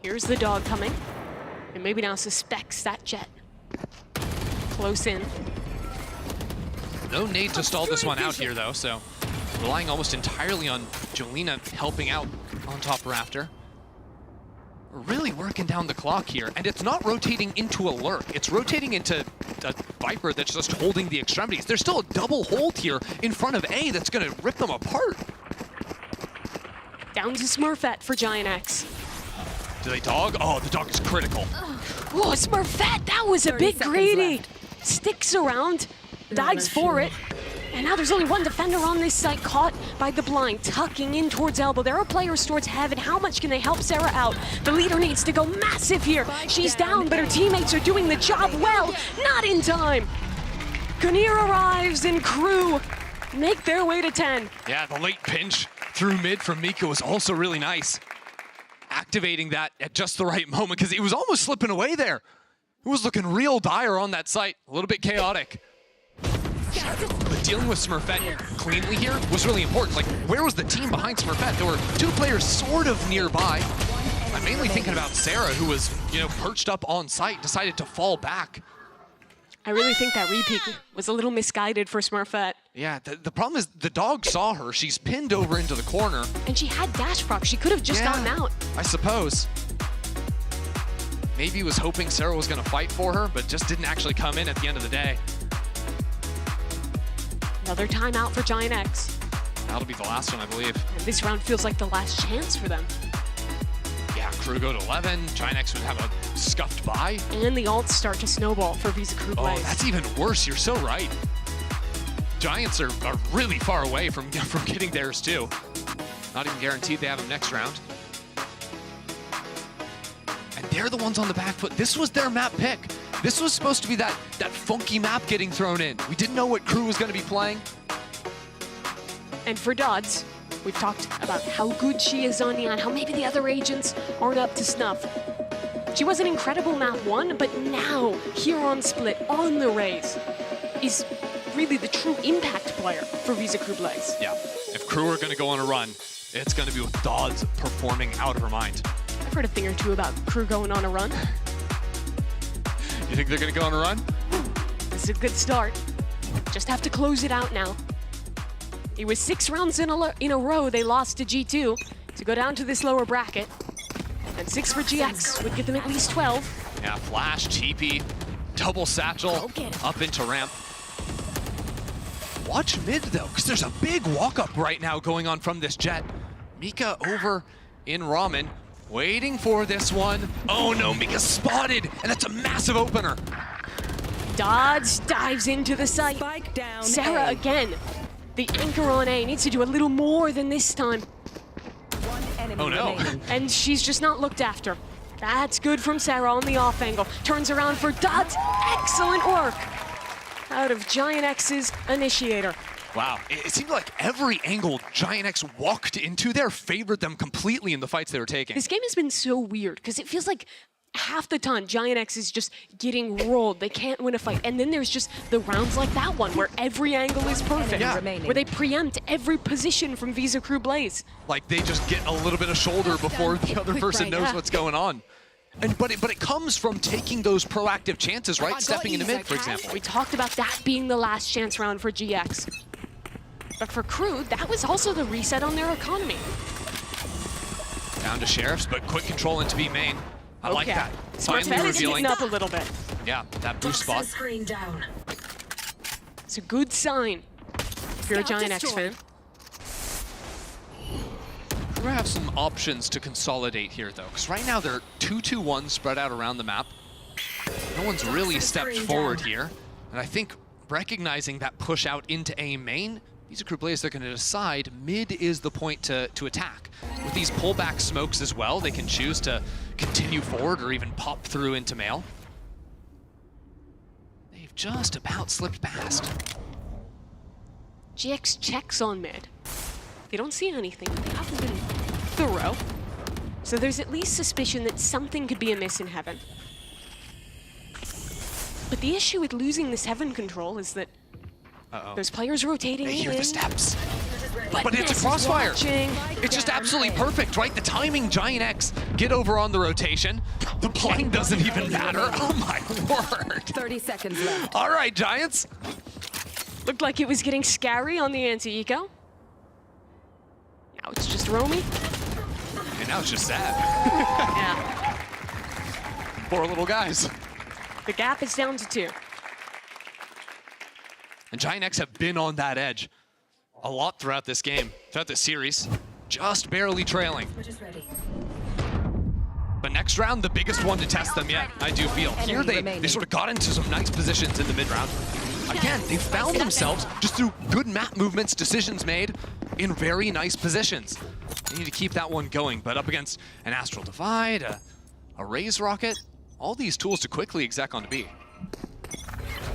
Here's the dog coming. And maybe now suspects that jet. Close in. No nade to stall this one out here, though, so relying almost entirely on Jolina helping out on top rafter. We're really working down the clock here, and it's not rotating into a lurk. It's rotating into a Viper that's just holding the extremities. There's still a double hold here in front of A that's going to rip them apart. Down to Smurfette for Giant X. Do they dog? Oh, the dog is critical. Whoa, Smurfette, that was a bit greedy. Sticks around, dives for it. And now there's only one defender on this site, caught by the blind, tucking in towards elbow. There are players towards heaven. How much can they help Sarah out? The leader needs to go massive here. She's down, but her teammates are doing the job well. Not in time. Gunir arrives and Crew make their way to 10. Yeah, the late pinch through mid from Mika was also really nice. Activating that at just the right moment, because he was almost slipping away there. It was looking real dire on that site. A little bit chaotic. But dealing with Smurfette cleanly here was really important. Like, where was the team behind Smurfette? There were 2 players sort of nearby. I'm mainly thinking about Sarah, who was, perched up on site, decided to fall back. I really think that repeat was a little misguided for Smurfette. Yeah, the problem is the dog saw her. She's pinned over into the corner. And she had dash proc. She could have just gotten out. I suppose. Maybe he was hoping Sarah was going to fight for her, but just didn't actually come in at the end of the day. Another timeout for Giant X. That'll be the last one, I believe. And this round feels like the last chance for them. Yeah, Crew go to 11. Giant X would have a scuffed bye. And the ults start to snowball for Visa Crew Blaze. Oh, that's even worse. You're so right. Giants are really far away from getting theirs, too. Not even guaranteed they have them next round. And they're the ones on the back foot. This was their map pick. This was supposed to be that funky map getting thrown in. We didn't know what Crew was going to be playing. And for Dodds, we've talked about how good she is on Neon, how maybe the other agents aren't up to snuff. She was an incredible map 1, but now, here on Split, on the Rays, is really the true impact player for Visa Crew Blaze. Yeah, if Crew are going to go on a run, it's going to be with Dodds performing out of her mind. I've heard a thing or two about Crew going on a run. You think they're going to go on a run? This is a good start. Just have to close it out now. It was 6 rounds in a row they lost to G2 to go down to this lower bracket. And 6 for GX would give them at least 12. Yeah, flash, TP, double satchel, up into ramp. Watch mid, though, because there's a big walk-up right now going on from this jet. Mika over in Ramen, waiting for this one. Oh no, Mika's spotted, and that's a massive opener. Dodds dives into the site. Spike down Sarah again. The anchor on A needs to do a little more than this time. Oh no. And she's just not looked after. That's good from Sarah on the off angle. Turns around for Dodds. Excellent work out of Giant X's initiator. Wow, it seemed like every angle Giant X walked into there favored them completely in the fights they were taking. This game has been so weird because it feels like half the time Giant X is just getting rolled. They can't win a fight. And then there's just the rounds like that one where every angle is perfect. Yeah. Where they preempt every position from Visa Crew Blaze. Like they just get a little bit of shoulder before the other person knows what's going on. But it comes from taking those proactive chances, right? Stepping into mid, for example. We talked about that being the last chance round for GX. But for Crew, that was also the reset on their economy. Down to Sheriffs, but quick control into B main. I like that. Smurfette is getting up a little bit. Yeah, that boost spot. It's a good sign if you're a Giant X fan. We're gonna have some options to consolidate here, though, because right now they're 2-2-1 spread out around the map. No one's really stepped forward here, and I think recognizing that push out into A main, Visa Crew Blaze, they're going to decide mid is the point to attack. With these pullback smokes as well, they can choose to continue forward or even pop through into mail. They've just about slipped past. GX checks on mid. They don't see anything. They haven't been thorough. So there's at least suspicion that something could be amiss in Heaven. But the issue with losing this Heaven control is that those players rotating They hear in. the steps. But it's a crossfire. It's just absolutely perfect, right? The timing, Giant X get over on the rotation. The blind doesn't even matter. Oh my word. 30 seconds left. All right, Giants. Looked like it was getting scary on the anti-eco. Now it's just Romy. And now it's just sad. Yeah. Poor little guys. The gap is down to 2. And Giant X have been on that edge a lot throughout this game, throughout this series, just barely trailing. But next round, the biggest one to test them yet, I do feel. Here they sort of got into some nice positions in the mid round. Again, they found themselves just through good map movements, decisions made in very nice positions. They need to keep that one going, but up against an Astral Divide, a Raise Rocket, all these tools to quickly exec onto B.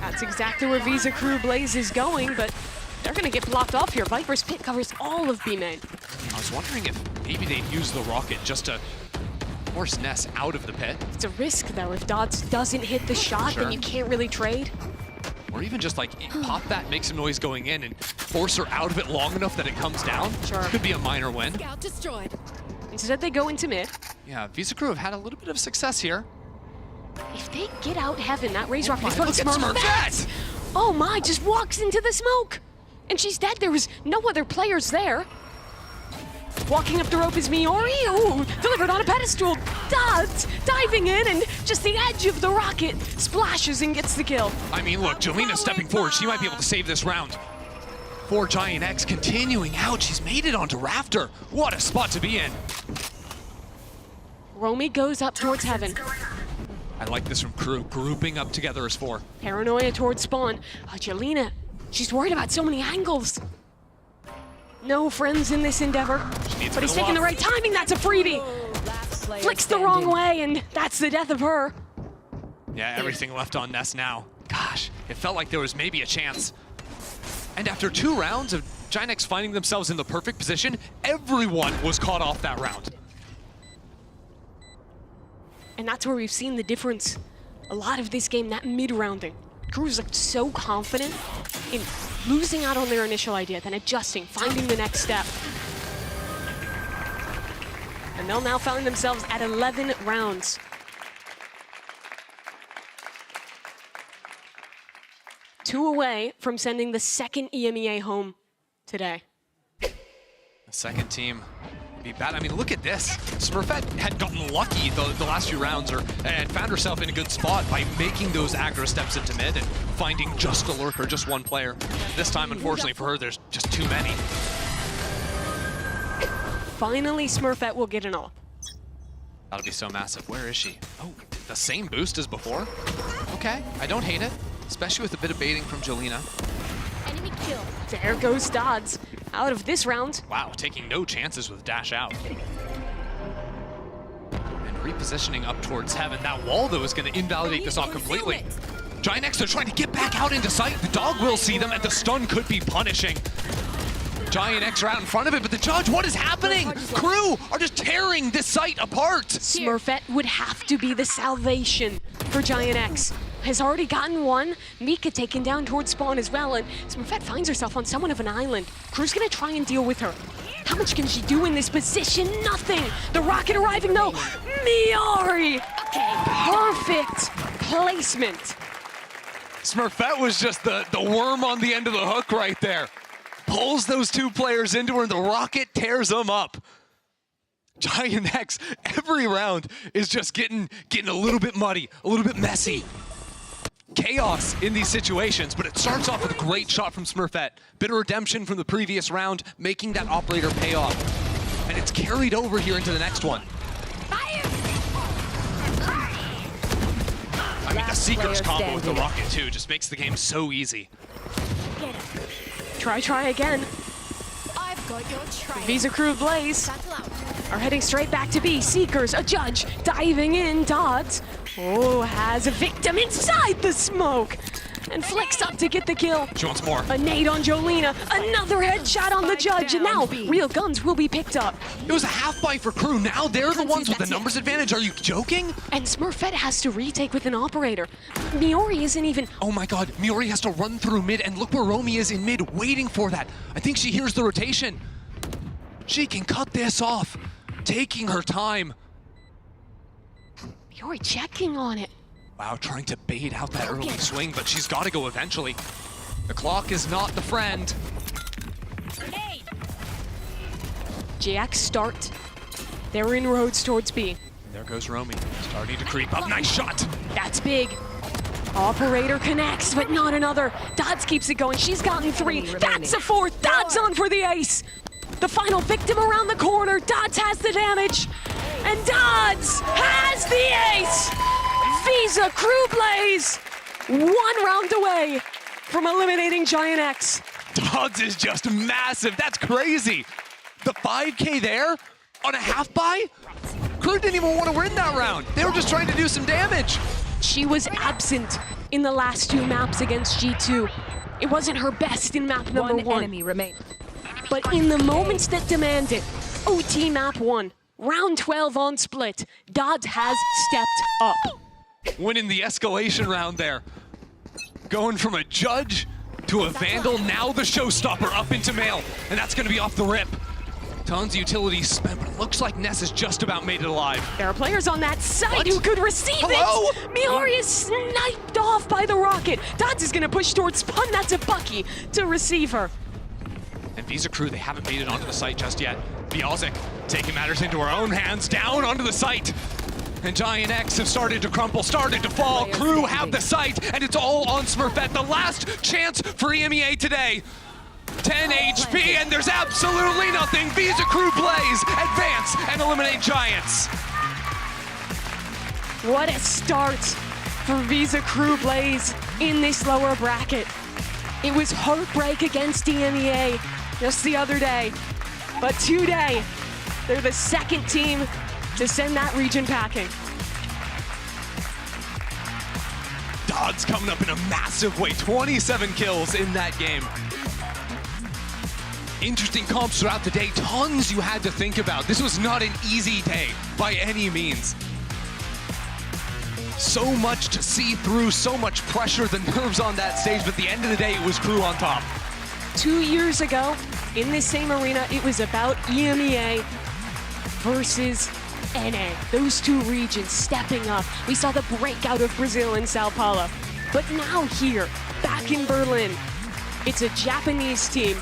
That's exactly where Visa Crew Blaze is going, but they're going to get blocked off here. Viper's pit covers all of B main. I was wondering if maybe they'd use the rocket just to force Ness out of the pit. It's a risk, though. If Dodds doesn't hit the shot, then you can't really trade. Or even just like pop that, make some noise going in, and force her out of it long enough that it comes down. Sure. Could be a minor win. Scout destroyed. Instead, they go into mid. Yeah, Visa Crew have had a little bit of success here. If they get out Heaven, that Raise Rocket is going to look at Smurfette! Oh my, just walks into the smoke. And she's dead. There was no other players there. Walking up the rope is Miori. Ooh, delivered on a pedestal. Dodds diving in, and just the edge of the rocket splashes and gets the kill. I mean, look, Jolena stepping forward. She might be able to save this round. For Giant X continuing out. She's made it onto Rafter. What a spot to be in. Romy goes up towards Heaven. I like this from Crew, grouping up together as 4. Paranoia towards spawn. Jolena, she's worried about so many angles. No friends in this endeavor, but he's taking the right timing. That's a freebie. Flicks the wrong way, and that's the death of her. Yeah, everything left on Ness now. Gosh, it felt like there was maybe a chance. And after 2 rounds of Giant X finding themselves in the perfect position, everyone was caught off that round. And that's where we've seen the difference. A lot of this game, that mid-rounding. Crew's looked so confident in losing out on their initial idea, then adjusting, finding the next step. And they'll now find themselves at 11 rounds. Two away from sending the second EMEA home today. The second team be bad. I mean, look at this. Smurfette had gotten lucky the last few rounds, and found herself in a good spot by making those aggro steps into mid and finding just a lurker, just one player. This time, unfortunately for her, there's just too many. Finally, Smurfette will get an ult. That'll be so massive. Where is she? Oh, the same boost as before? Okay, I don't hate it, especially with a bit of baiting from Jolena. Enemy kill. There goes Dodds. Out of this round. Wow, taking no chances with dash out. And repositioning up towards Heaven. That wall, though, is going to invalidate this off completely. Giant X, they're trying to get back out into sight. The dog will see them, and the stun could be punishing. Giant X are out in front of it, but the judge, what is happening? Crew are just tearing this site apart. Smurfette would have to be the salvation for Giant X. Has already gotten one. Mika taken down towards spawn as well, and Smurfette finds herself on somewhat of an island. Crew's gonna try and deal with her. How much can she do in this position? Nothing. The rocket arriving though. Miori. Perfect placement. Smurfette was just the worm on the end of the hook right there. Pulls those 2 players into her, and the rocket tears them up. Giant X, every round is just getting a little bit muddy, a little bit messy. Chaos in these situations, but it starts off with a great shot from Smurfette. Bit of redemption from the previous round, making that operator pay off. And it's carried over here into the next one. I mean, the Seeker's combo with the rocket too just makes the game so easy. Try again. I've got your trail. Visa Crew Blaze are heading straight back to B. Seekers, a judge, diving in. Dodds, has a victim inside the smoke. And flicks up to get the kill. She wants more. A nade on Jolena, another headshot on the judge, and now real guns will be picked up. It was a half buy for Crew. Now they're the ones with the numbers advantage. Are you joking? And Smurfette has to retake with an operator. Miori isn't even... Oh my god, Miori has to run through mid, and look where Romy is in mid, waiting for that. I think she hears the rotation. She can cut this off, taking her time. Miori checking on it. Wow, trying to bait out that early swing, but she's got to go eventually. The clock is not the friend. Jax start their inroads towards B. There goes Romy, starting to creep up. Nice shot. That's big. Operator connects, but not another. Dodds keeps it going. She's gotten 3. That's a 4th. Dodds on for the ace. The final victim around the corner. Dodds has the damage. And Dodds has the ace. Visa Crew Blaze, 1 round away from eliminating Giant X. Dodds is just massive. That's crazy. The 5K there on a half buy? Crew didn't even want to win that round. They were just trying to do some damage. She was absent in the last 2 maps against G2. It wasn't her best in map number 1. Enemy remain. But in the moments that demand it, OT map 1, round 12 on split, Dodds has stepped up. Winning the escalation round there. Going from a judge to a vandal, now the showstopper up into male, and that's gonna be off the rip. Tons of utilities spent, but it looks like Ness has just about made it alive. There are players on that side who could receive it. Miori is sniped off by the rocket. Dodds is gonna push towards Spun, that's a Bucky to receive her. And Visa Crew, they haven't made it onto the site just yet. Bialzik taking matters into her own hands, down onto the site. And Giant X have started to crumple, started to fall. Crew have the site, and it's all on Smurfette. The last chance for EMEA today. 10 HP, and there's absolutely nothing. Visa Crew Blaze advance and eliminate Giants. What a start for Visa Crew Blaze in this lower bracket. It was heartbreak against EMEA just the other day, but today, they're the 2nd team to send that region packing. Dodds coming up in a massive way, 27 kills in that game. Interesting comps throughout the day, tons you had to think about. This was not an easy day by any means. So much to see through, so much pressure, the nerves on that stage, but at the end of the day, it was Crew on top. 2 years ago, in this same arena, it was about EMEA versus NA. Those 2 regions stepping up. We saw the breakout of Brazil and Sao Paulo. But now here, back in Berlin, it's a Japanese team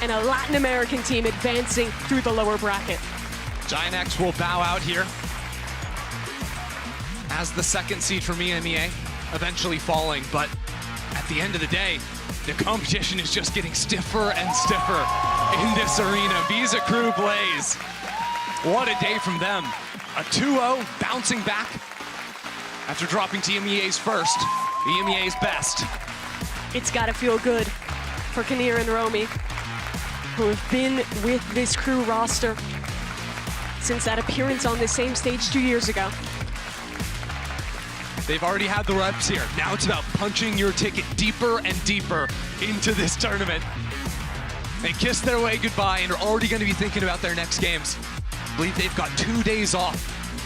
and a Latin American team advancing through the lower bracket. Giant X will bow out here as the 2nd seed from EMEA, eventually falling, but at the end of the day, the competition is just getting stiffer and stiffer in this arena. Visa Crew Blaze, what a day from them. A 2-0, bouncing back after dropping to EMEA's first, EMEA's best. It's gotta feel good for Kinnear and Romy, who have been with this Crew roster since that appearance on the same stage 2 years ago. They've already had the reps here. Now it's about punching your ticket deeper and deeper into this tournament. They kiss their way goodbye and are already going to be thinking about their next games. I believe they've got 2 days off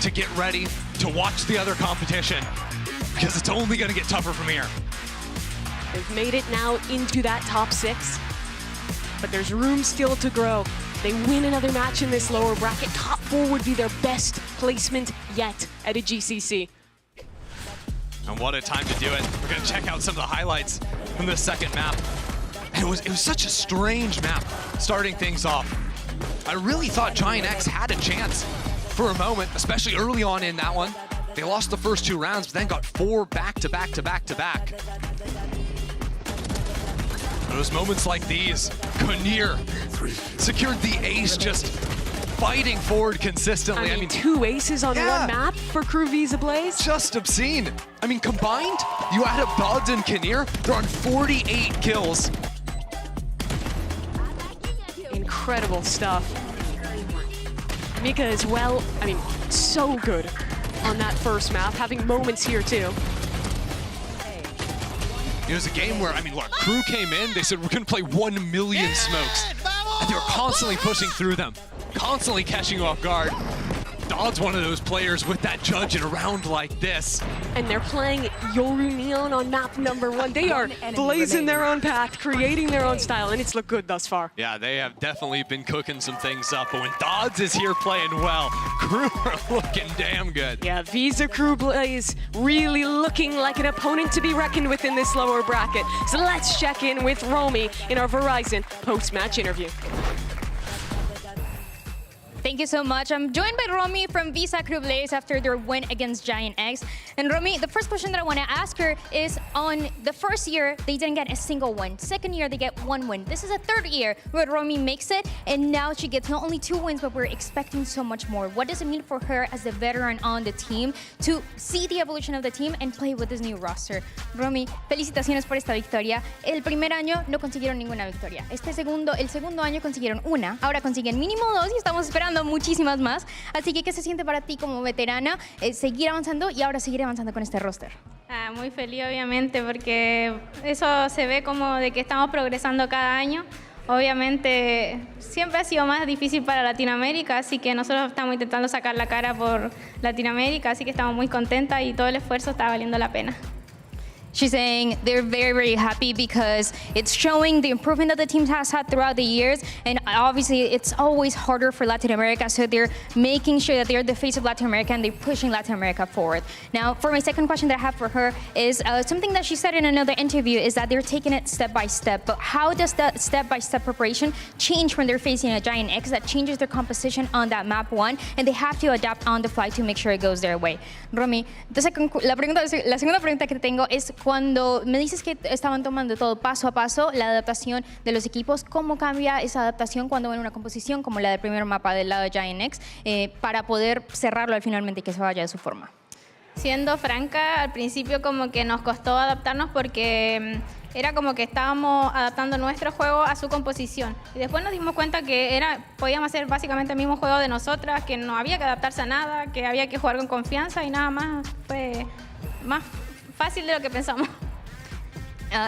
to get ready to watch the other competition, because it's only going to get tougher from here. They've made it now into that top 6, but there's room still to grow. They win another match in this lower bracket. Top 4 would be their best placement yet at a GCC. And what a time to do it. We're gonna check out some of the highlights from the 2nd map. And it was such a strange map, starting things off. I really thought Giant X had a chance for a moment, especially early on in that one. They lost the first 2 rounds, but then got 4 back-to-back-to-back-to-back. Those moments like these, Kinnear secured the ace, just fighting forward consistently. I mean 2 aces on 1 map for Crew Visa Blaze? Just obscene. I mean, combined, you add up Dodds and Kinnear, they're on 48 kills. incredible stuff. Mika as well, I mean, so good on that first map, having moments here too. It was a game where, I mean, look, Crew came in, they said, we're going to play 1 million smokes. And they were constantly pushing through them, constantly catching you off guard. Dodd's one of those players with that judge in a round like this. And they're playing Yoru Neon on map number 1. They are blazing their own path, creating their own style, and it's looked good thus far. Yeah, they have definitely been cooking some things up, but when Dodds is here playing well, Crew are looking damn good. Yeah, Visa Crew Blaze really looking like an opponent to be reckoned with in this lower bracket. So let's check in with Romy in our Verizon post-match interview. Thank you so much. I'm joined by Romy from Visa Crew Blaze after their win against Giant X. And Romy, the first question that I want to ask her is, on the first year, they didn't get a single win. Second year, they get 1 win. This is a third year where Romy makes it, and now she gets not only 2 wins, but we're expecting so much more. What does it mean for her as the veteran on the team to see the evolution of the team and play with this new roster? Romy, felicitaciones por esta victoria. El primer año no consiguieron ninguna victoria. El segundo año consiguieron una. Ahora consiguen mínimo 2 y estamos esperando muchísimas más. Así que, ¿qué se siente para ti como veterana seguir avanzando y ahora seguir avanzando con este roster? Muy feliz, obviamente, porque eso se ve como de que estamos progresando cada año. Obviamente, siempre ha sido más difícil para Latinoamérica, así que nosotros estamos intentando sacar la cara por Latinoamérica, así que estamos muy contentas y todo el esfuerzo está valiendo la pena. She's saying they're very, very happy because it's showing the improvement that the team has had throughout the years. And obviously, it's always harder for Latin America. So they're making sure that they're the face of Latin America and they're pushing Latin America forward. Now, for my second question that I have for her is something that she said in another interview is that they're taking it step by step. But how does that step-by-step preparation change when they're facing a Giant X that changes their composition on that map 1 and they have to adapt on the fly to make sure it goes their way? Romy, la segunda pregunta que te tengo es, cuando me dices que estaban tomando todo paso a paso, la adaptación de los equipos, ¿cómo cambia esa adaptación cuando ven una composición como la del primer mapa del lado de Giant X para poder cerrarlo al finalmente y que se vaya de su forma? Siendo franca, al principio como que nos costó adaptarnos porque era como que estábamos adaptando nuestro juego a su composición. Y después nos dimos cuenta que podíamos hacer básicamente el mismo juego de nosotras, que no había que adaptarse a nada, que había que jugar con confianza y nada más. Fue más fácil de lo que pensamos.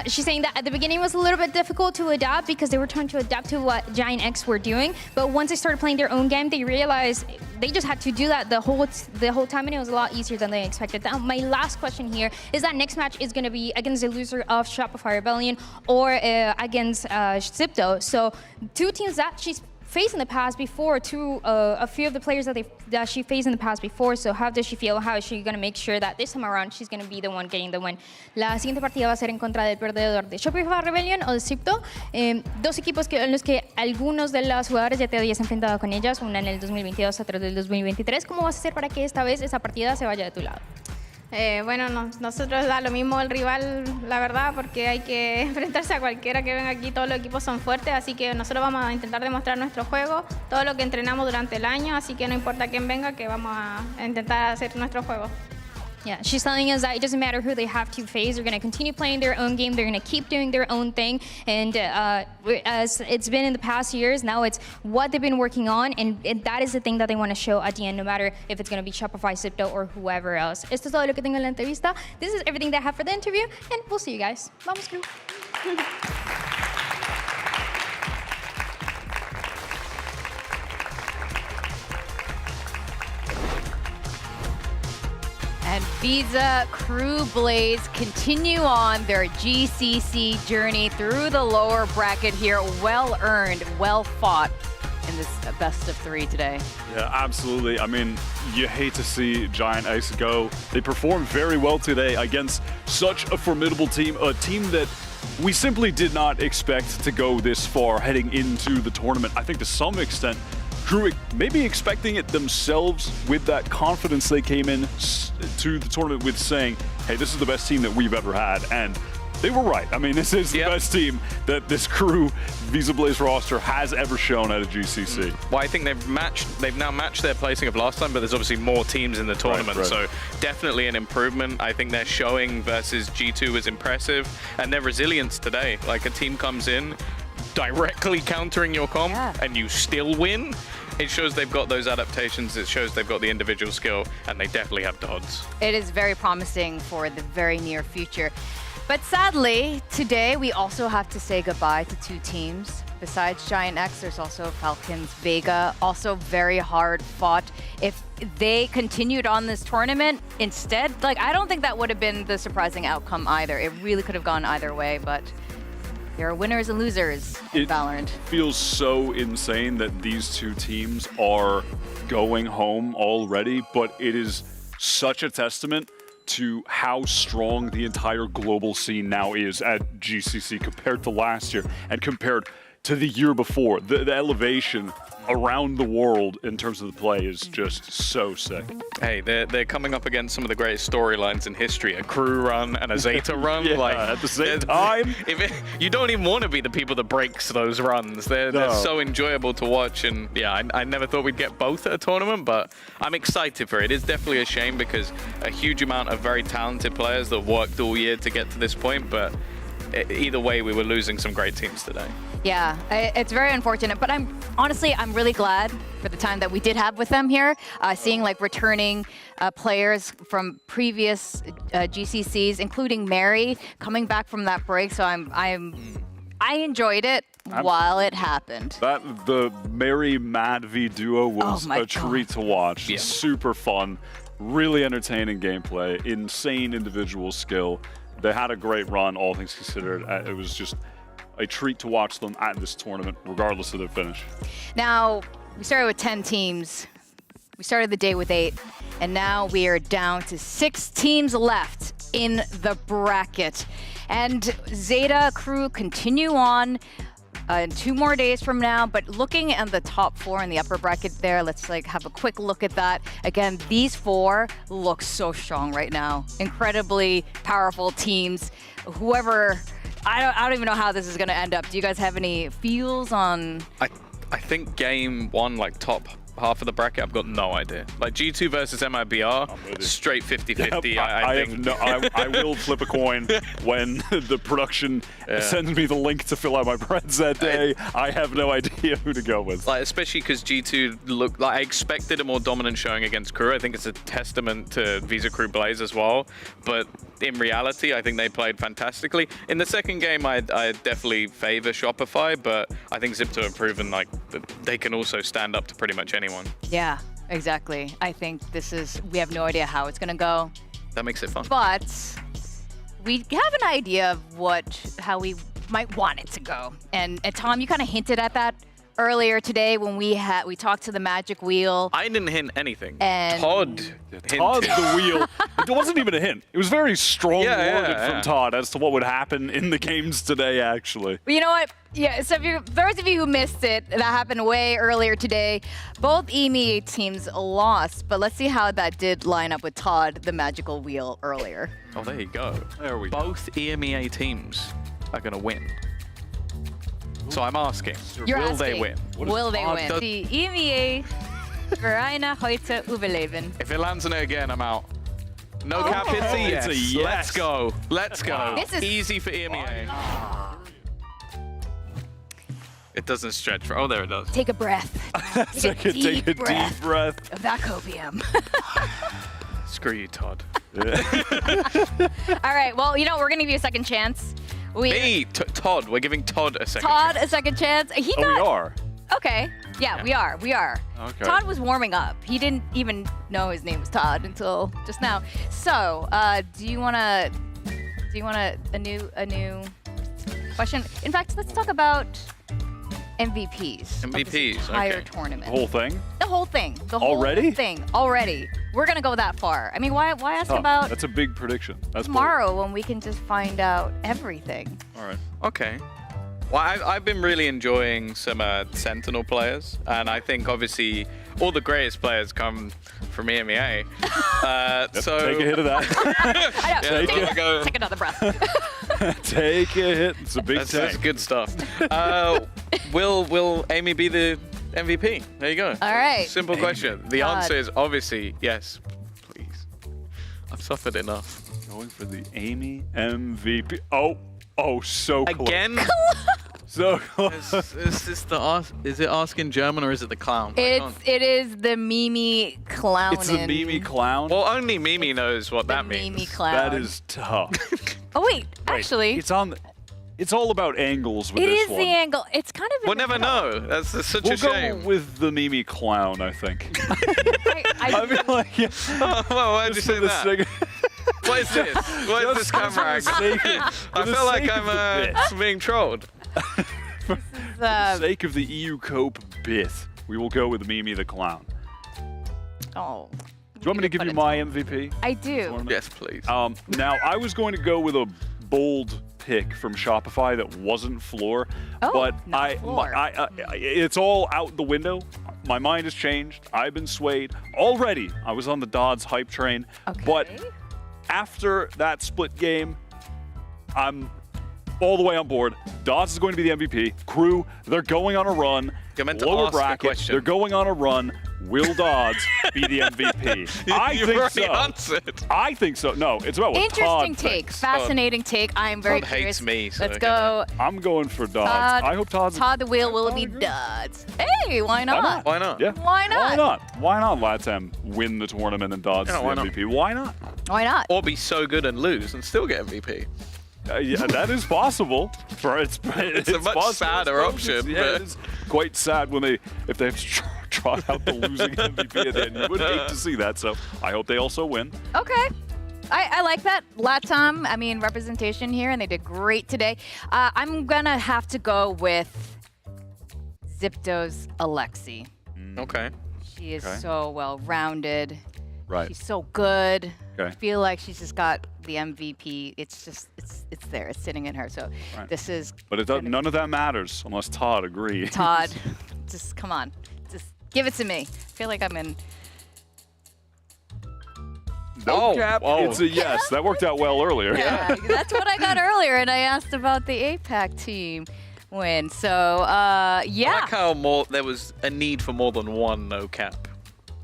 She's saying that at the beginning it was a little bit difficult to adapt because they were trying to adapt to what Giant X were doing. But once they started playing their own game, they realized they just had to do that the whole time, and it was a lot easier than they expected. Now, my last question here is that next match is going to be against the loser of Shopify Rebellion or against Zipto. So 2 teams that she's faced in the past before, a few of the players that she faced in the past before. So how does she feel? How is she going to make sure that this time around she's going to be the one getting the win? La siguiente partida va a ser en contra del perdedor de Shopify Rebellion o de Zipto. 2 equipos en los que algunos de los jugadores ya te habías enfrentado con ellas, una en el 2022, otra en el 2023. ¿Cómo vas a hacer para que esta vez esa partida se vaya de tu lado? Bueno, nosotros da lo mismo el rival, la verdad, porque hay que enfrentarse a cualquiera que venga aquí. Todos los equipos son fuertes, así que nosotros vamos a intentar demostrar nuestro juego, todo lo que entrenamos durante el año, así que no importa quién venga, que vamos a intentar hacer nuestro juego. Yeah, she's telling us that it doesn't matter who they have to face. They're going to continue playing their own game. They're going to keep doing their own thing. And as it's been in the past years, now it's what they've been working on. And that is the thing that they want to show at the end, no matter if it's going to be Shopify, Zipto, or whoever else. Esto es todo lo que tengo en la entrevista. This is everything that I have for the interview. And we'll see you guys. Vamos, crew. And Visa Crew Blaze continue on their GCC journey through the lower bracket here. Well earned, well fought in this best of 3 today. Yeah, absolutely. I mean, you hate to see Giant X go. They performed very well today against such a formidable team, a team that we simply did not expect to go this far heading into the tournament. I think to some extent, Crew maybe expecting it themselves with that confidence they came in to the tournament with, saying, hey, this is the best team that we've ever had. And they were right. I mean, this is the best team that this Crew Visa Blaze roster has ever shown at a GCC. Well, I think they've now matched their placing of last time, but there's obviously more teams in the tournament, Right. so definitely an improvement. I think their showing versus G2 was impressive, and their resilience today. Like, a team comes in, directly countering your comp and you still win, it shows they've got those adaptations, it shows they've got the individual skill, and they definitely have dodds. It is very promising for the very near future. But sadly, today we also have to say goodbye to two teams. Besides Giant X, there's also Falcons Vega, also very hard fought. If they continued on this tournament instead, like, I don't think that would have been the surprising outcome either. It really could have gone either way, but there are winners and losers in Valorant. It feels so insane that these two teams are going home already, but it is such a testament to how strong the entire global scene now is at GCC compared to last year and compared to the year before. The elevation around the world in terms of the play is just so sick. Hey, they're coming up against some of the greatest storylines in history. A crew run and a Zeta run. Yeah, like at the same time. You don't even want to be the people that breaks those runs. They're so enjoyable to watch. And yeah, I never thought we'd get both at a tournament, but I'm excited for it. It's definitely a shame because a huge amount of very talented players that worked all year to get to this point, but either way, we were losing some great teams today. Yeah, it's very unfortunate, but I'm really glad for the time that we did have with them here, seeing like returning players from previous GCCs, including Mary coming back from that break. So I enjoyed it while it happened. The Mary Mad V duo was a treat to watch. Yeah. Super fun, really entertaining gameplay, insane individual skill. They had a great run, all things considered. It was just a treat to watch them at this tournament, regardless of their finish. Now, we started with 10 teams. We started the day with 8, and now we are down to 6 teams left in the bracket. And Zeta crew continue on 2 more days from now, but looking at the top 4 in the upper bracket there, let's like have a quick look at that. Again, these 4 look so strong right now. Incredibly powerful teams. Whoever, I don't even know how this is going to end up. Do you guys have any feels on? I think game 1, like top half of the bracket, I've got no idea. Like G2 versus MIBR, straight 50-50. Yep, I will flip a coin when the production sends me the link to fill out my breads that day. I have no idea who to go with. Like, especially because G2 looked like I expected a more dominant showing against Crew. I think it's a testament to Visa Crew Blaze as well. But in reality, I think they played fantastically. In the second game, I definitely favor Shopify, but I think Zipto have proven like that they can also stand up to pretty much anyone. Yeah, exactly. I think we have no idea how it's going to go. That makes it fun. But we have an idea of how we might want it to go. And Tom, you kind of hinted at that earlier today when we talked to the Magic Wheel. I didn't hint anything. And Todd the wheel. It wasn't even a hint. It was very strong worded from Todd as to what would happen in the games today, actually. You know what? Yeah, so those of you who missed it, that happened way earlier today. Both EMEA teams lost, but let's see how that did line up with Todd, the magical wheel, earlier. Oh, there you go. There we go. Both EMEA teams are going to win. So I'm asking, will they win? Will they win? The EMEA Verena heute überleben. If it lands on it again, I'm out. No cap, it's a yes. It's a yes. Let's go. Let's go. Wow. This is easy for EMEA. It doesn't stretch for. Oh, there it does. Take a breath. Take a deep breath of that copium. Screw you, Todd. All right. Well, you know, we're going to give you a second chance. Todd. We're giving Todd a second chance. chance. A second chance. We are. Okay. Yeah, we are. We are. Okay. Todd was warming up. He didn't even know his name was Todd until just now. So, do you want a new question? In fact, let's talk about MVPs. MVPs. Of this entire okay. tournament. The whole thing? The whole thing. The whole Already? thing. Already. We're gonna go that far. I mean, why ask about That's a big prediction. That's tomorrow when we can just find out everything? All right. Okay. Well, I've been really enjoying some Sentinel players, and I think obviously all the greatest players come from EMEA. So take a hit of that. I know. Take another breath. Take a hit. It's a big tank. That's good stuff. Will Amy be the MVP? There you go. All right. Simple question. The answer is obviously yes. Please. I've suffered enough. Going for the Amy MVP. Oh, so close. Again? So is this is it Ask in German or is it the clown? It is the Mimi clown. It's the Mimi clown? Well, only Mimi knows what that means. Mimi clown. That is tough. Oh wait, actually, It's all about angles with it this is one. the angle. It's kind of. We'll never know. That's such We'll a shame. go with the Mimi clown, I think. I mean, like, yeah. Well, why'd you say that? What is this? What is this camera angle? I feel like I'm being trolled. For the sake of the EU Cope bit, we will go with Mimi the clown. Oh. Do you want me to give you my MVP? I do. Yes, please. Now, I was going to go with a bold pick from Shopify that wasn't Floor, but it's all out the window. My mind has changed. I've been swayed. Already, I was on the Dodds hype train, but after that split game, I'm all the way on board. Dodds is going to be the MVP. Crew, they're going on a run. You're meant to Lower ask the bracket, question. they're going on a run. Will Dodds be the MVP? I You've think already so. answered. I think so. No, it's about what Interesting Todd take. thinks. Fascinating take. I'm very Todd curious. hates me. So Let's go. I'm going for Dodds. Todd, I hope Todd's. Todd the wheel will be Dodds. Hey, why not? Why not? Yeah. Why not? Why not? Why not Latam win the tournament and Dodds Yeah, is why the not? MVP? Why not? Why not? Or be so good and lose and still get MVP. Yeah, that is possible. It's a much possible. sadder option, Yeah, but- it is quite sad when if they have to trot out the losing MVP at the end. You would hate to see that. So I hope they also win. Okay. I like that. Latam, I mean, representation here, and they did great today. I'm going to have to go with Zipto's Alexi. Okay. She is so well-rounded. Right. She's so good. Okay. I feel like she's just got the MVP. It's just, it's there. It's sitting in her. So Right. this is But it does, none of that matters unless Todd agrees. Todd. Just come on. Just give it to me. I feel like I'm in. No cap. It's a yes. That worked out well earlier. Yeah, that's what I got earlier, and I asked about the APAC team win. So, I yeah. like how there was a need for more than one no cap.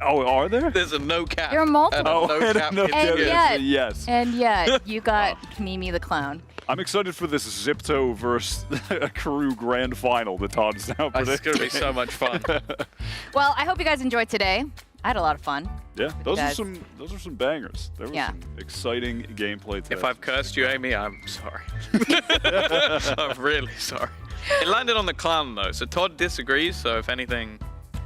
Oh, are there? There's a no cap. There are multiple. And a no cap. Yes. And yet, you got Mimi the clown. I'm excited for this Zipto versus Crew grand final that Todd's now predicting. It's going to be so much fun. Well, I hope you guys enjoyed today. I had a lot of fun. Yeah, those guys. are some bangers. There was some exciting gameplay today. If I've cursed you, Amy, I'm sorry. I'm really sorry. It landed on the clown, though, so Todd disagrees, so if anything,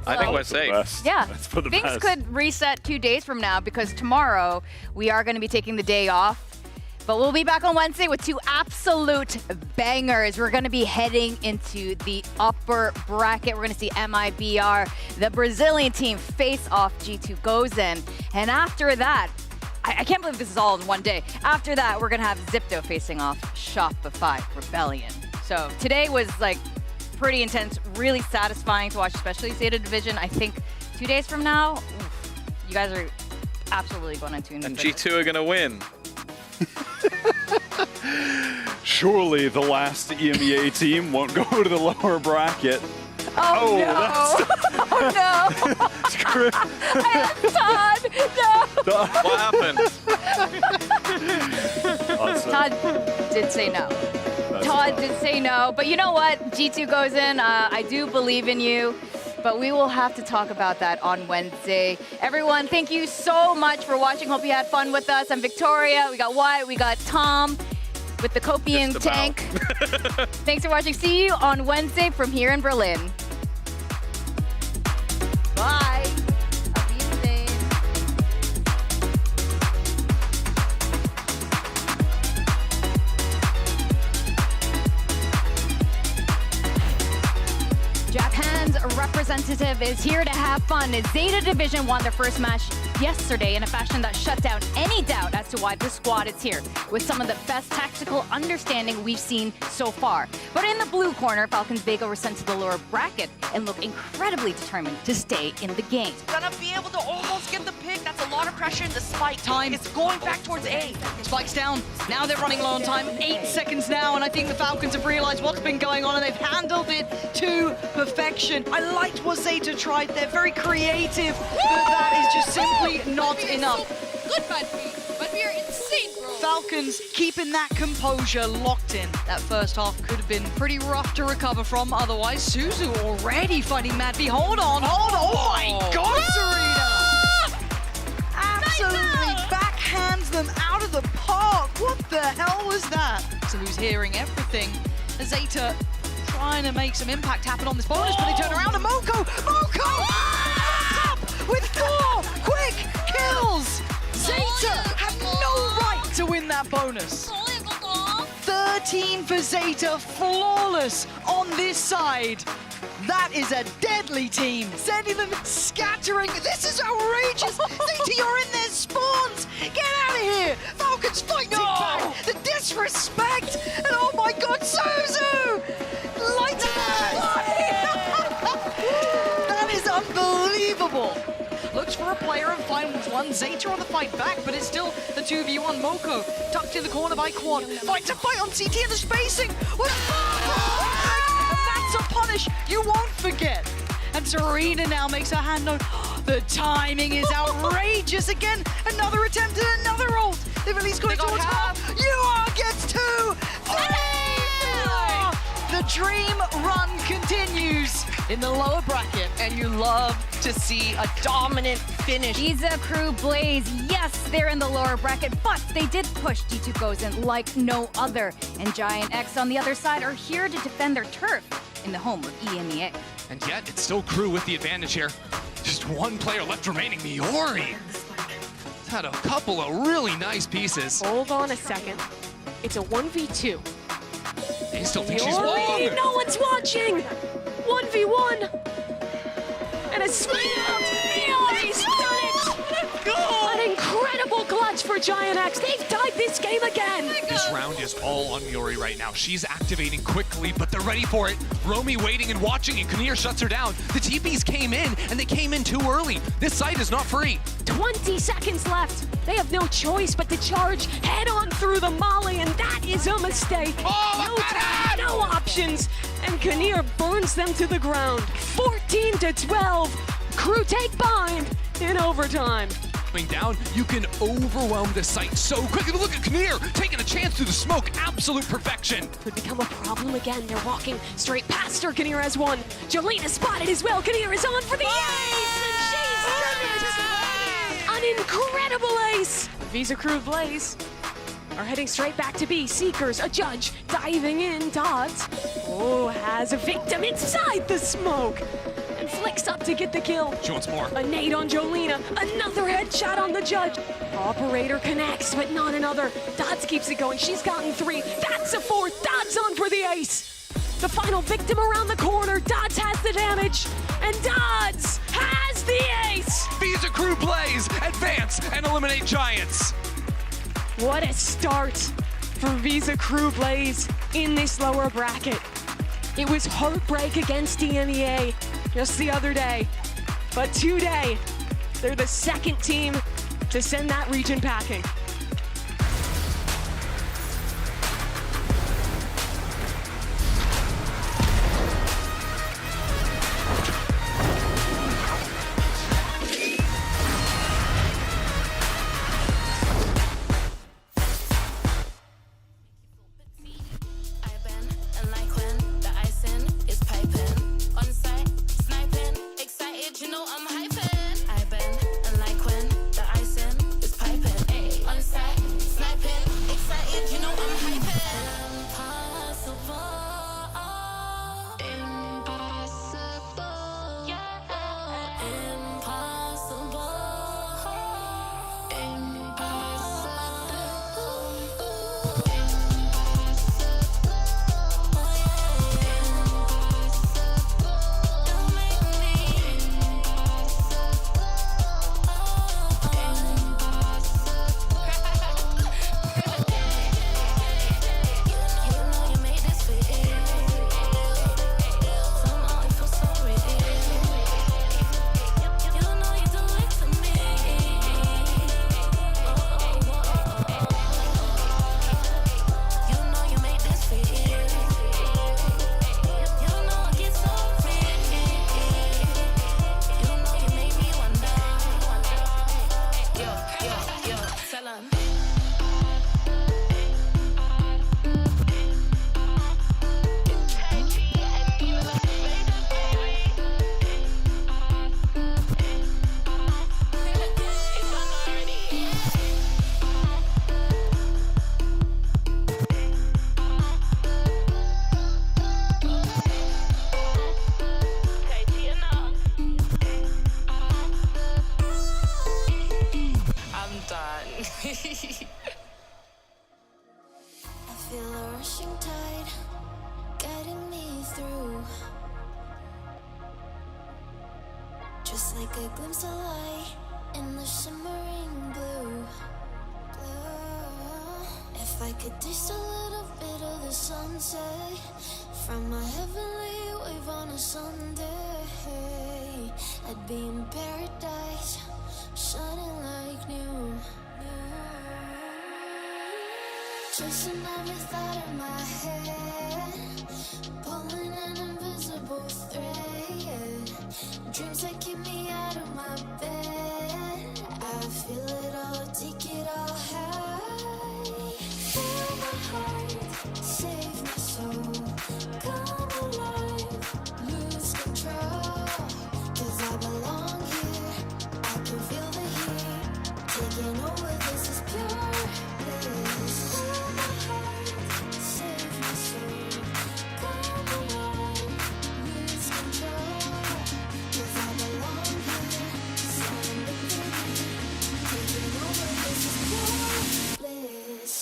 I think we're safe. Yeah. That's for the Things best. could reset 2 days from now because tomorrow we are going to be taking the day off. But we'll be back on Wednesday with 2 absolute bangers. We're going to be heading into the upper bracket. We're going to see MIBR, the Brazilian team, face off G2 Gozen. And after that, I can't believe this is all in one day. After that, we're going to have Zipto facing off Shopify Rebellion. So today was like pretty intense, really satisfying to watch, especially Zeta Division. I think 2 days from now, you guys are absolutely going to tune in. And for this. G2 are going to win. Surely the last EMEA team won't go to the lower bracket. Oh, no. Oh, no. Screw. Todd, no. What happened? Todd did say no. Todd did say no. But you know what? G2 goes in. I do believe in you. But we will have to talk about that on Wednesday. Everyone, thank you so much for watching. Hope you had fun with us. I'm Victoria. We got Wyatt. We got Tom with the copium tank. Thanks for watching. See you on Wednesday from here in Berlin. Bye. Auf Wiedersehen. Japan's representative is here to have fun. Zeta Division won their first match yesterday in a fashion that shut down any doubt as to why this squad is here, with some of the best tactical understanding we've seen so far. But in the blue corner, Falcons Vega were sent to the lower bracket and look incredibly determined to stay in the game. Gonna be able to almost get the pick. That's a lot of pressure in the spike. Time. It's going back towards A. Spike's down. Now they're running low on time. 8 seconds now, and I think the Falcons have realized what's been going on, and they've handled it to perfection. I liked what Zeta tried. They're very creative, but that is just simply not enough. Good, but we are insane. Falcons keeping that composure locked in. That first half could have been pretty rough to recover from. Otherwise, Suzu already fighting Madvi. Hold on. Oh my God, Serena! Absolutely backhands them out of the park. What the hell was that? So who's hearing everything? Zeta trying to make some impact happen on this bonus, but they turn around and Moko up with 4 quick kills. Zeta have no right to win that bonus. 13 for Zeta, flawless on this side. That is a deadly team. Sending them scattering. This is outrageous. Zeta, you're in their spawns. Get out of here. Falcons fighting back. The disrespect. And oh my God, Suzu! Light That is unbelievable. Looks for a player and finds one. Zeta on the fight back, but it's still the 2v1. Moko tucked in the corner by Quad. Finds a fight on CT in the spacing. That's a punish you won't forget. And Serena now makes her hand known. The timing is outrageous again. Another attempt at another ult. They've at least got it towards half. UR gets 2. The dream run continues in the lower bracket, and you love to see a dominant finish. Visa Crew Blaze, yes, they're in the lower bracket, but they did push G2 Gozen like no other. And Giant X on the other side are here to defend their turf in the home of EMEA. And yet, it's still Crew with the advantage here. Just one player left remaining, Miori. He's had a couple of really nice pieces. Hold on a second. It's a 1v2. They still think she's Miori, wrong. no one's watching. 1v1. And a swing out. Miori's done it. An incredible clutch for Giant X. They've tied this game again. This round is all on Miori right now. She's activating quickly, but they're ready for it. Romy waiting and watching, and Kinnear shuts her down. The TPs came in, and they came in too early. This site is not free. 20 seconds left. They have no choice but to charge head on through the molly, and that is a mistake. Oh, no time, no options. And Kinnear burns them to the ground. 14-12. Crew take bind in overtime. Down, you can overwhelm the site so quickly. Look at Kinnear taking a chance through the smoke. Absolute perfection. Could become a problem again. They're walking straight past her. Kinnear has one. Jolena spotted as well. Kinnear is on for the ace, and she's done it. An incredible ace. Visa Crew Blaze are heading straight back to B. Seekers, a judge, diving in. Dodds, has a victim inside the smoke. And flicks up to get the kill. She wants more. A nade on Jolena. Another headshot on the judge. Operator connects, but not another. Dodds keeps it going. She's gotten 3. That's a 4th. Dodds on for the ace. The final victim around the corner. Dodds has the damage. And Dodds has the ace. Visa Crew Blaze, advance and eliminate Giants. What a start for Visa Crew Blaze in this lower bracket. It was heartbreak against EMEA just the other day. But today, they're the second team to send that region packing. On like a glimpse of light in the shimmering blue. If I could taste a little bit of the sunset from my heavenly wave on a Sunday, I'd be in paradise, shining like new. Chasing every thought in my head, pulling an invisible thread. Dreams that keep me out of my bed. I feel it all, take it all high. Feel my heart, save my soul. Come alive, lose control. 'Cause I belong here, I can feel the heat taking over, this is pure bliss. Feel my heart, save my soul. Come alive, lose control. 'Cause I belong here, sound the beat taking over, this is pure bliss.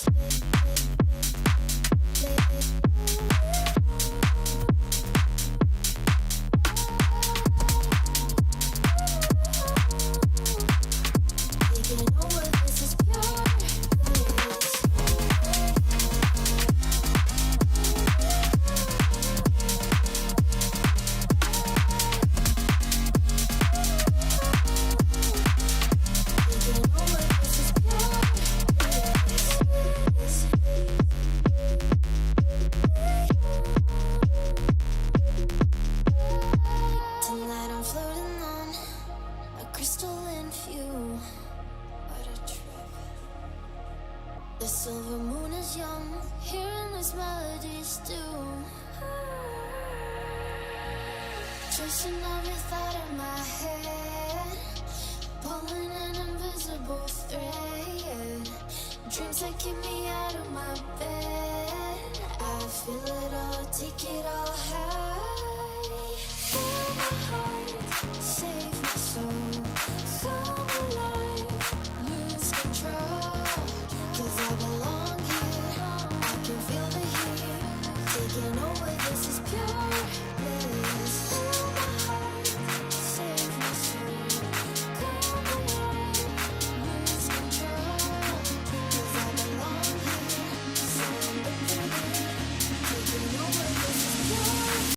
Tonight I'm floating on a crystalline view. What a trip. The silver moon is young, hearing these melodies too. Chasing every thought in my head, pulling an invisible thread. Dreams that keep me out of my bed. I feel it all, take it all high. Feel my heart, save my soul.